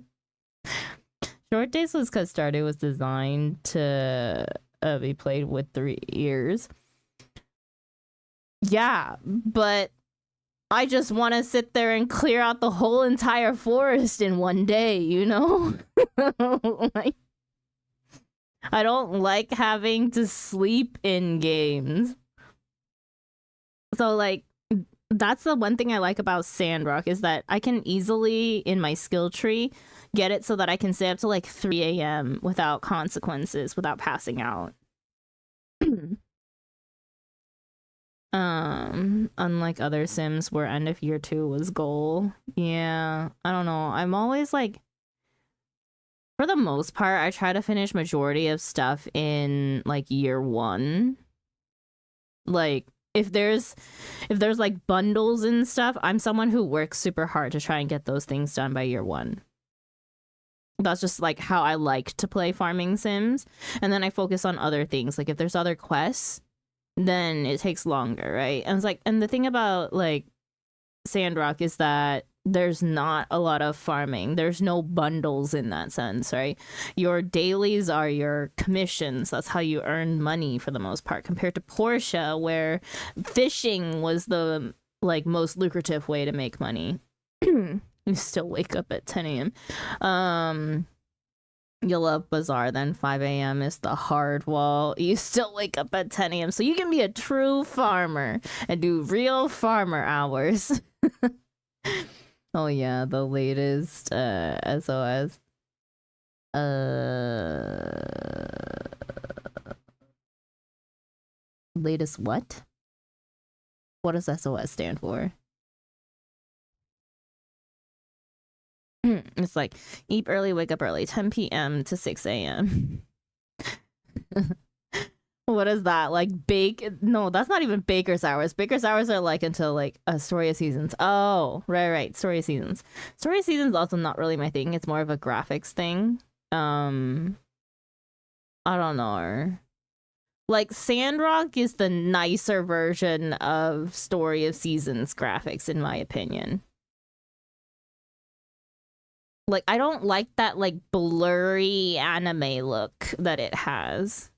Short Days was because Stardew was designed to be played with 3 ears. Yeah, but I just want to sit there and clear out the whole entire forest in one day, you know? Like, I don't like having to sleep in games. So, like, that's the one thing I like about Sandrock, is that I can easily, in my skill tree, get it so that I can stay up to like 3 a.m. without consequences, without passing out. Unlike other Sims where end of year 2 was goal. Yeah, I don't know. I'm always like, for the most part, I try to finish majority of stuff in like year 1. Like, if there's like bundles and stuff, I'm someone who works super hard to try and get those things done by year 1. That's just like how I like to play farming sims. And then I focus on other things. Like if there's other quests, then it takes longer, right? And it's like, and the thing about like Sandrock is that there's not a lot of farming. There's no bundles in that sense, right? Your dailies are your commissions. That's how you earn money for the most part, compared to Portia, where fishing was the like most lucrative way to make money. You still wake up at 10 a.m. You love Bazaar, then 5 a.m. is the hard wall. You still wake up at 10 a.m. So you can be a true farmer and do real farmer hours. Oh yeah, the latest SOS. Latest what? What does SOS stand for? It's like, eat early, wake up early, 10 p.m. to 6 a.m. What is that? Like bake? No, that's not even baker's hours. Baker's hours are like until like Story of Seasons. Oh, right. Story of Seasons. Story of Seasons also not really my thing. It's more of a graphics thing. I don't know. Like Sandrock is the nicer version of Story of Seasons graphics, in my opinion. Like, I don't like that, like, blurry anime look that it has.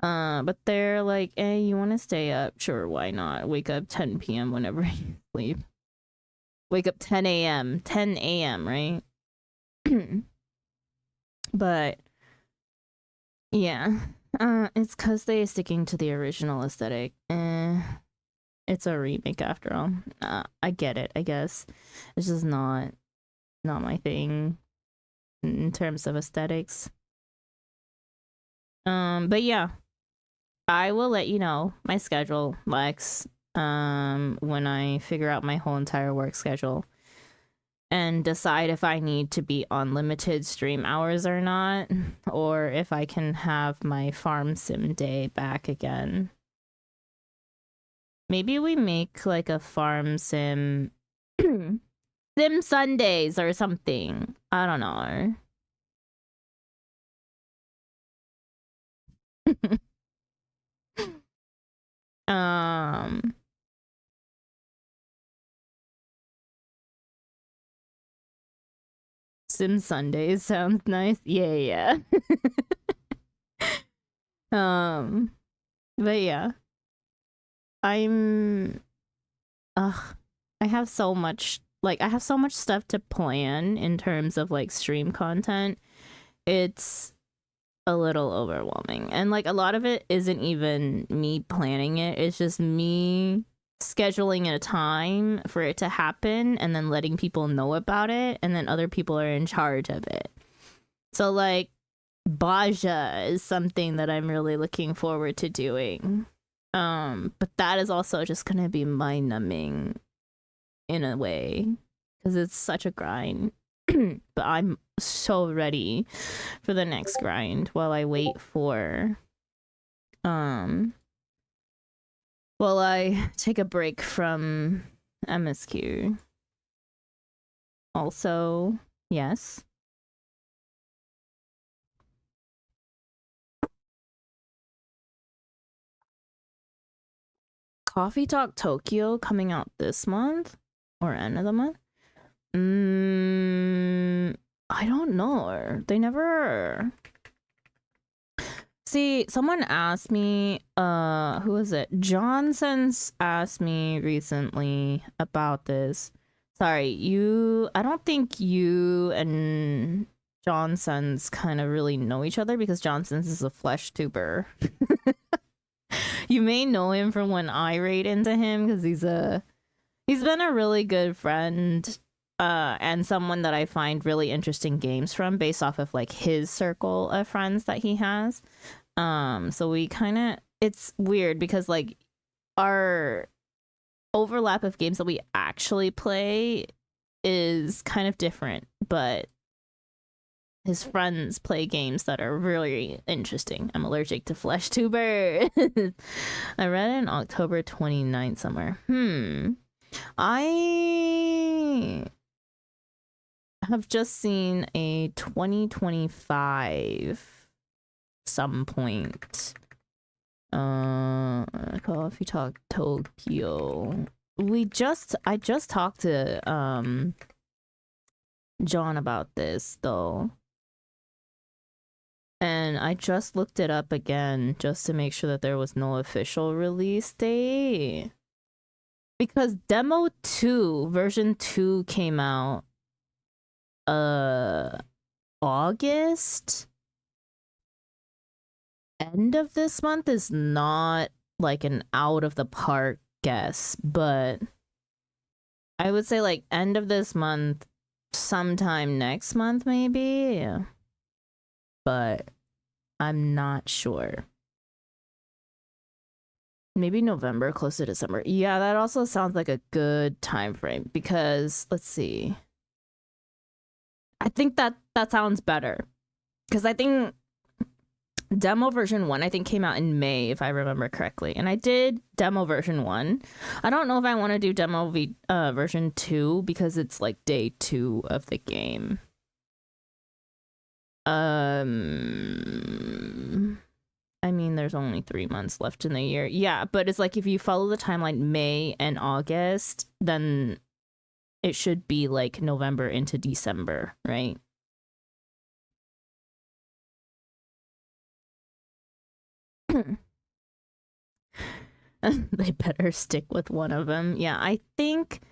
But they're like, hey, you want to stay up? Sure, why not? Wake up 10 p.m. whenever you sleep. Wake up 10 a.m. 10 a.m., right? But, yeah. It's because they're sticking to the original aesthetic. It's a remake after all. I get it, I guess. It's just not my thing in terms of aesthetics. But yeah. I will let you know my schedule, Lex, when I figure out my whole entire work schedule and decide if I need to be on limited stream hours or not, or if I can have my farm sim day back again. Maybe we make like a farm sim Sim Sundays or something. I don't know. Sim Sundays sounds nice. Yeah. But yeah. I'm I have so much stuff to plan in terms of like stream content. It's a little overwhelming. And like a lot of it isn't even me planning it. It's just me scheduling a time for it to happen and then letting people know about it, and then other people are in charge of it. So like Baja is something that I'm really looking forward to doing. But that is also just gonna be mind numbing in a way because it's such a grind. But I'm so ready for the next grind while I wait for while I take a break from MSQ. Also, yes. Coffee Talk Tokyo coming out this month or end of the month? I don't know. They never. See, someone asked me, who is it? Johnson's asked me recently about this. Sorry, I don't think you and Johnson's kind of really know each other because Johnson's is a flesh tuber. You may know him from when I raid into him because he's been a really good friend and someone that I find really interesting games from based off of like his circle of friends that he has. So we kind of, it's weird because like our overlap of games that we actually play is kind of different, but his friends play games that are really interesting. I'm allergic to flesh tuber. I read it in October 29th somewhere. I have just seen a 2025 some point. Coffee Talk Tokyo. I just talked to John about this though. And I just looked it up again just to make sure that there was no official release date. Because Demo 2, version 2 came out August. End of this month is not like an out of the park guess, but I would say like end of this month, sometime next month maybe. Yeah. But I'm not sure. Maybe November, close to December. Yeah, that also sounds like a good time frame because let's see. I think that sounds better because I think demo version 1 I think came out in May if I remember correctly, and I did demo version 1. I don't know if I want to do demo version 2 because it's like day 2 of the game. I mean, there's only 3 months left in the year. Yeah, but it's like if you follow the timeline May and August, then it should be like November into December, right? They better stick with one of them. Yeah, I think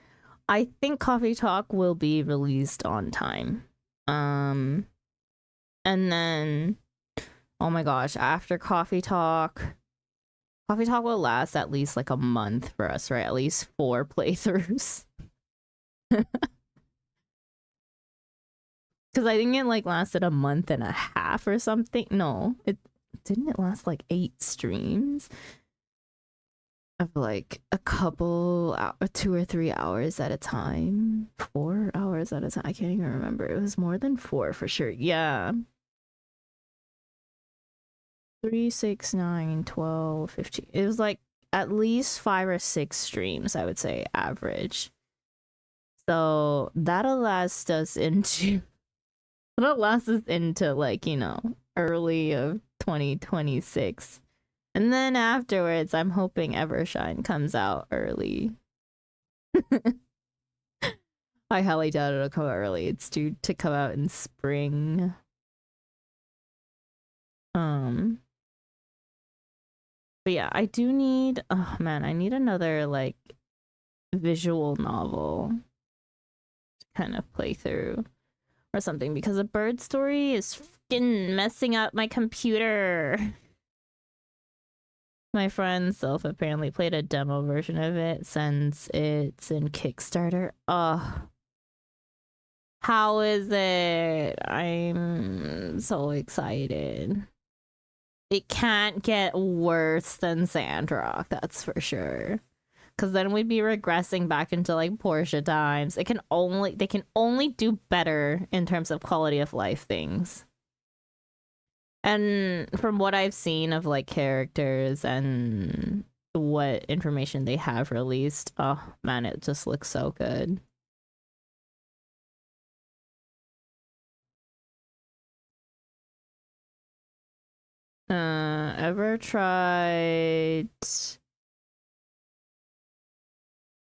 Coffee Talk will be released on time. And then, oh my gosh, after Coffee Talk will last at least like a month for us, right? At least 4 playthroughs. Because I think it like lasted a month and a half or something. No, didn't it last like 8 streams of like a couple 2 or 3 hours at a time, 4 hours at a time. I can't even remember. It was more than 4 for sure. Yeah. 3, 6, 9, 12, 15. It was like at least 5 or 6 streams, I would say, average. So that'll last us into like, you know, early of 2026. And then afterwards, I'm hoping Evershine comes out early. I highly doubt it'll come out early. It's due to come out in spring. But yeah, I do need, oh man, I need another like visual novel to kind of play through or something, because a bird story is fucking messing up my computer. My friend Sylph apparently played a demo version of it since it's in Kickstarter. Oh, how is it? I'm so excited. It can't get worse than Sandrock, that's for sure. Because then we'd be regressing back into like Portia times. They can only do better in terms of quality of life things. And from what I've seen of like characters and what information they have released, oh man, it just looks so good. Ever tried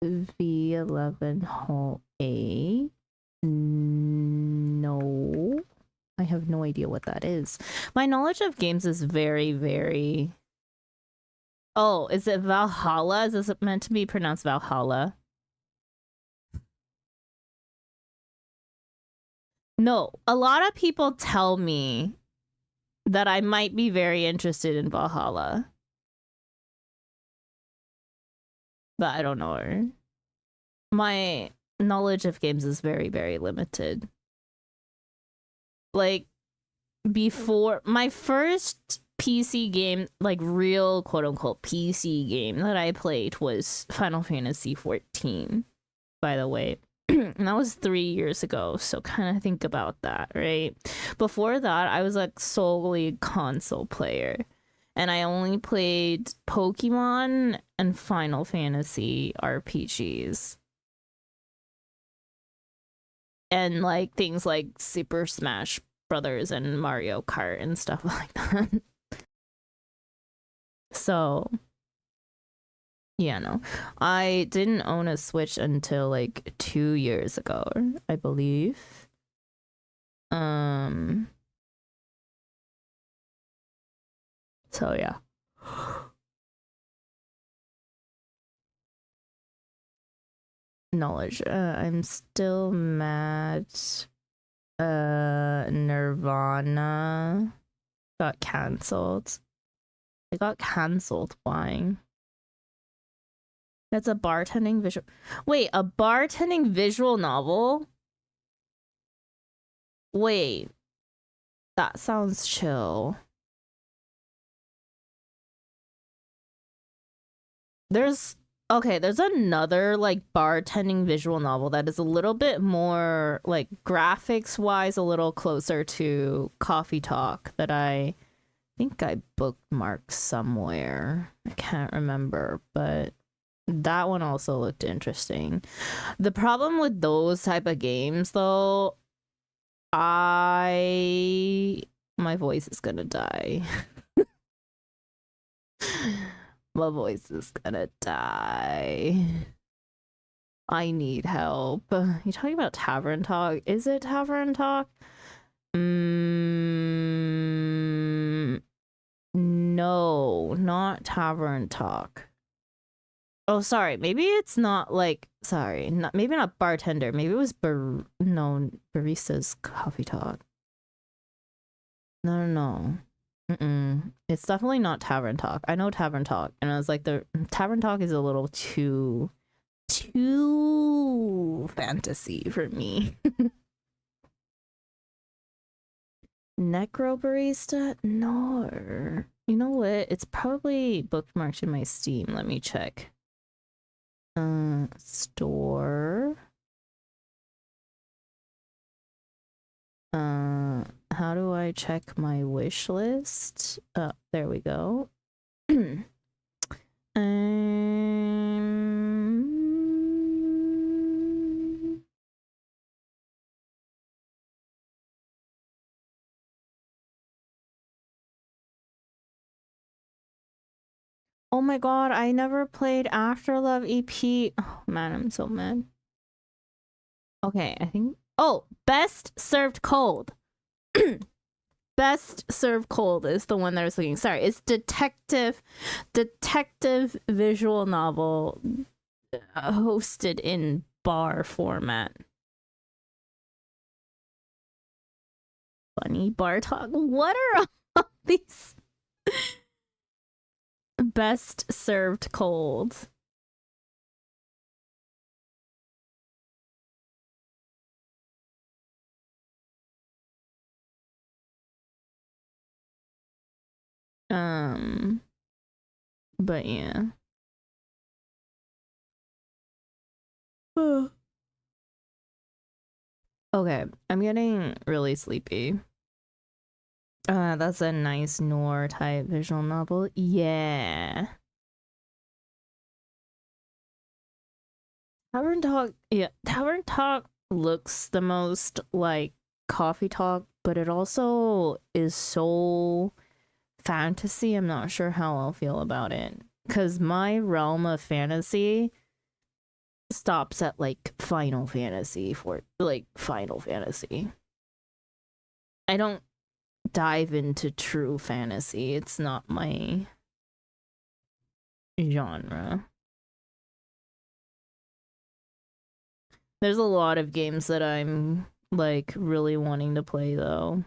V11 Hall A? No. I have no idea what that is. My knowledge of games is very, very... Oh, is it Valhalla? Is this meant to be pronounced Valhalla? No, a lot of people tell me that I might be very interested in Valhalla. But I don't know. My knowledge of games is very, very limited. Like, before my first PC game, like real quote-unquote PC game that I played was Final Fantasy XIV, by the way. And that was 3 years ago, so kind of think about that, right? Before that, I was like solely console player, and I only played Pokemon and Final Fantasy RPGs. And like things like Super Smash Brothers and Mario Kart and stuff like that. So yeah, no. I didn't own a Switch until like 2 years ago, I believe. So yeah. Knowledge. I'm still mad. Nirvana got cancelled. It got cancelled. Why? That's a bartending visual. Wait, a bartending visual novel? Wait. That sounds chill. There's another like bartending visual novel that is a little bit more like graphics wise a little closer to Coffee Talk that I think I bookmarked somewhere. I can't remember, but that one also looked interesting. The problem with those type of games though, my voice is gonna die. My voice is gonna die. I need help. You talking about Tavern Talk? Is it Tavern Talk? No, not Tavern Talk. Oh, sorry. Maybe it's not like, sorry, maybe not bartender. Maybe it was barista's Coffee Talk. No. It's definitely not Tavern Talk. I know Tavern Talk, and I was like, the Tavern Talk is a little too fantasy for me. Necro Barista? No. You know what? It's probably bookmarked in my Steam. Let me check. Store. How do I check my wish list? There we go. Oh my god, I never played Afterlove EP. Oh man, I'm so mad. Okay, I think. Oh, best served cold. Best served cold is the one that I was looking. Sorry, it's detective visual novel hosted in bar format. Funny bar talk. What are all these? Best served cold. But yeah. Okay, I'm getting really sleepy. That's a nice noir type visual novel. Yeah. Tavern Talk, yeah, Tavern Talk looks the most like coffee talk, but it also is so fantasy. I'm not sure how I'll feel about it. Because my realm of fantasy stops at like Final Fantasy Final Fantasy. I don't dive into true fantasy. It's not my genre. There's a lot of games that I'm like really wanting to play though.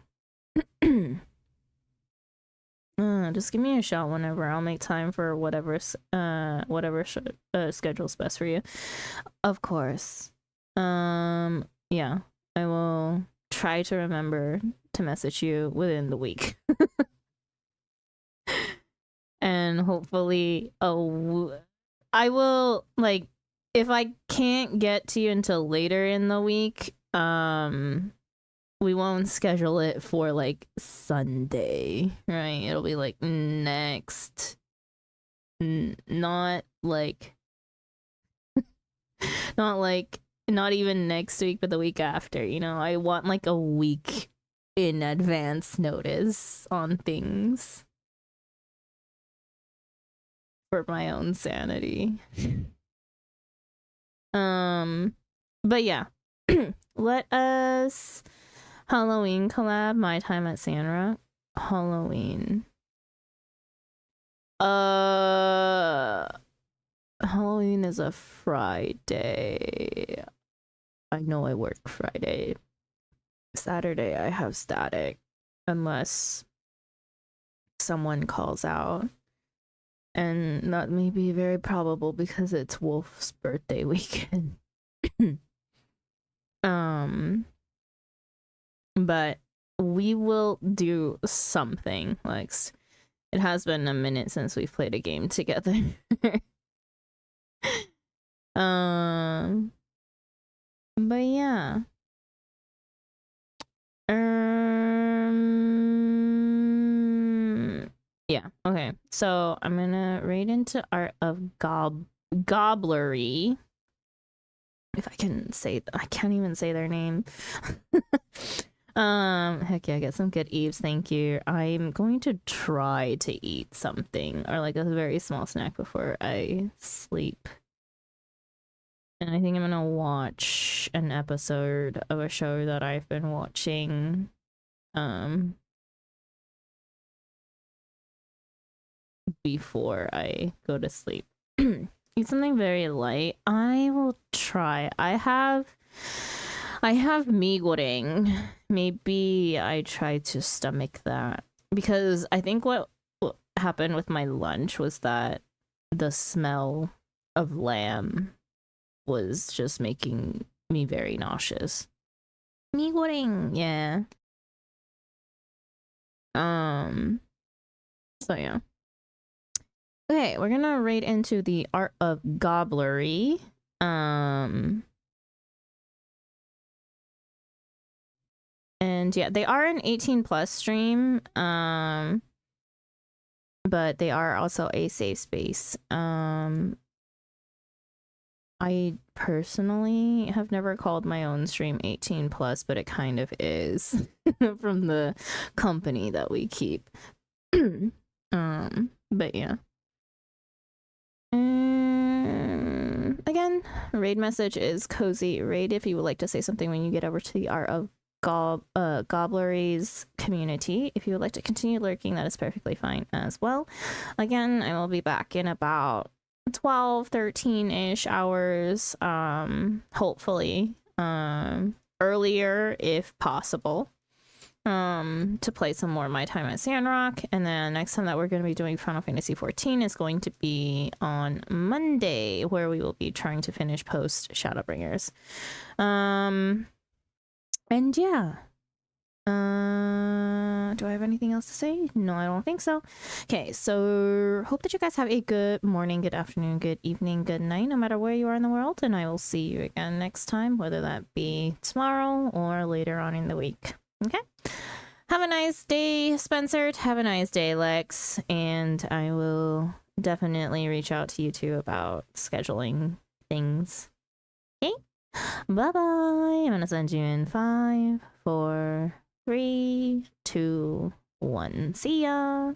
Just give me a shout whenever. I'll make time for whatever schedule's best for you. Of course. Yeah, I will try to remember to message you within the week. And hopefully, I will, like, if I can't get to you until later in the week, we won't schedule it for like Sunday, right? It'll be like next, not even next week, but the week after. You know, I want like a week in advance notice on things for my own sanity. But yeah, let us Halloween collab my time at Sandrock. Halloween. Halloween is a Friday. I know I work Friday. Saturday I have static unless someone calls out. And that may be very probable because it's Wolf's birthday weekend. But we will do something. Like, it has been a minute since we've played a game together. But yeah. Yeah, okay. So I'm gonna raid into Art of Gobblery. If I can say, I can't even say their name. Heck yeah, get some good eves, thank you. I'm going to try to eat something or like a very small snack before I sleep. And I think I'm gonna watch an episode of a show that I've been watching. Before I go to sleep. Eat something very light. I will try. I have mee goreng. Maybe I try to stomach that because I think what happened with my lunch was that the smell of lamb was just making me very nauseous. Mee goreng, yeah. So yeah. Okay, we're gonna raid into the Art of Gobblery. And yeah, they are an 18+ stream. But they are also a safe space. I personally have never called my own stream 18+, but it kind of is from the company that we keep. But yeah. Again, again, raid message is Cozy Raid if you would like to say something when you get over to the Art of Gobblery's community. If you would like to continue lurking, that is perfectly fine as well. Again, I will be back in about 12, 13-ish hours, hopefully, earlier if possible, to play some more of My Time at Sandrock. And then next time that we're going to be doing Final Fantasy XIV is going to be on Monday, where we will be trying to finish post Shadowbringers. And yeah. Do I have anything else to say? No, I don't think so. Okay, so hope that you guys have a good morning, good afternoon, good evening, good night, no matter where you are in the world, and I will see you again next time, whether that be tomorrow or later on in the week. Okay? Have a nice day, Spencer. Have a nice day, Lex, and I will definitely reach out to you two about scheduling things. Okay? Bye-bye. I'm gonna send you in 5, 4, 3, 2, 1. See ya.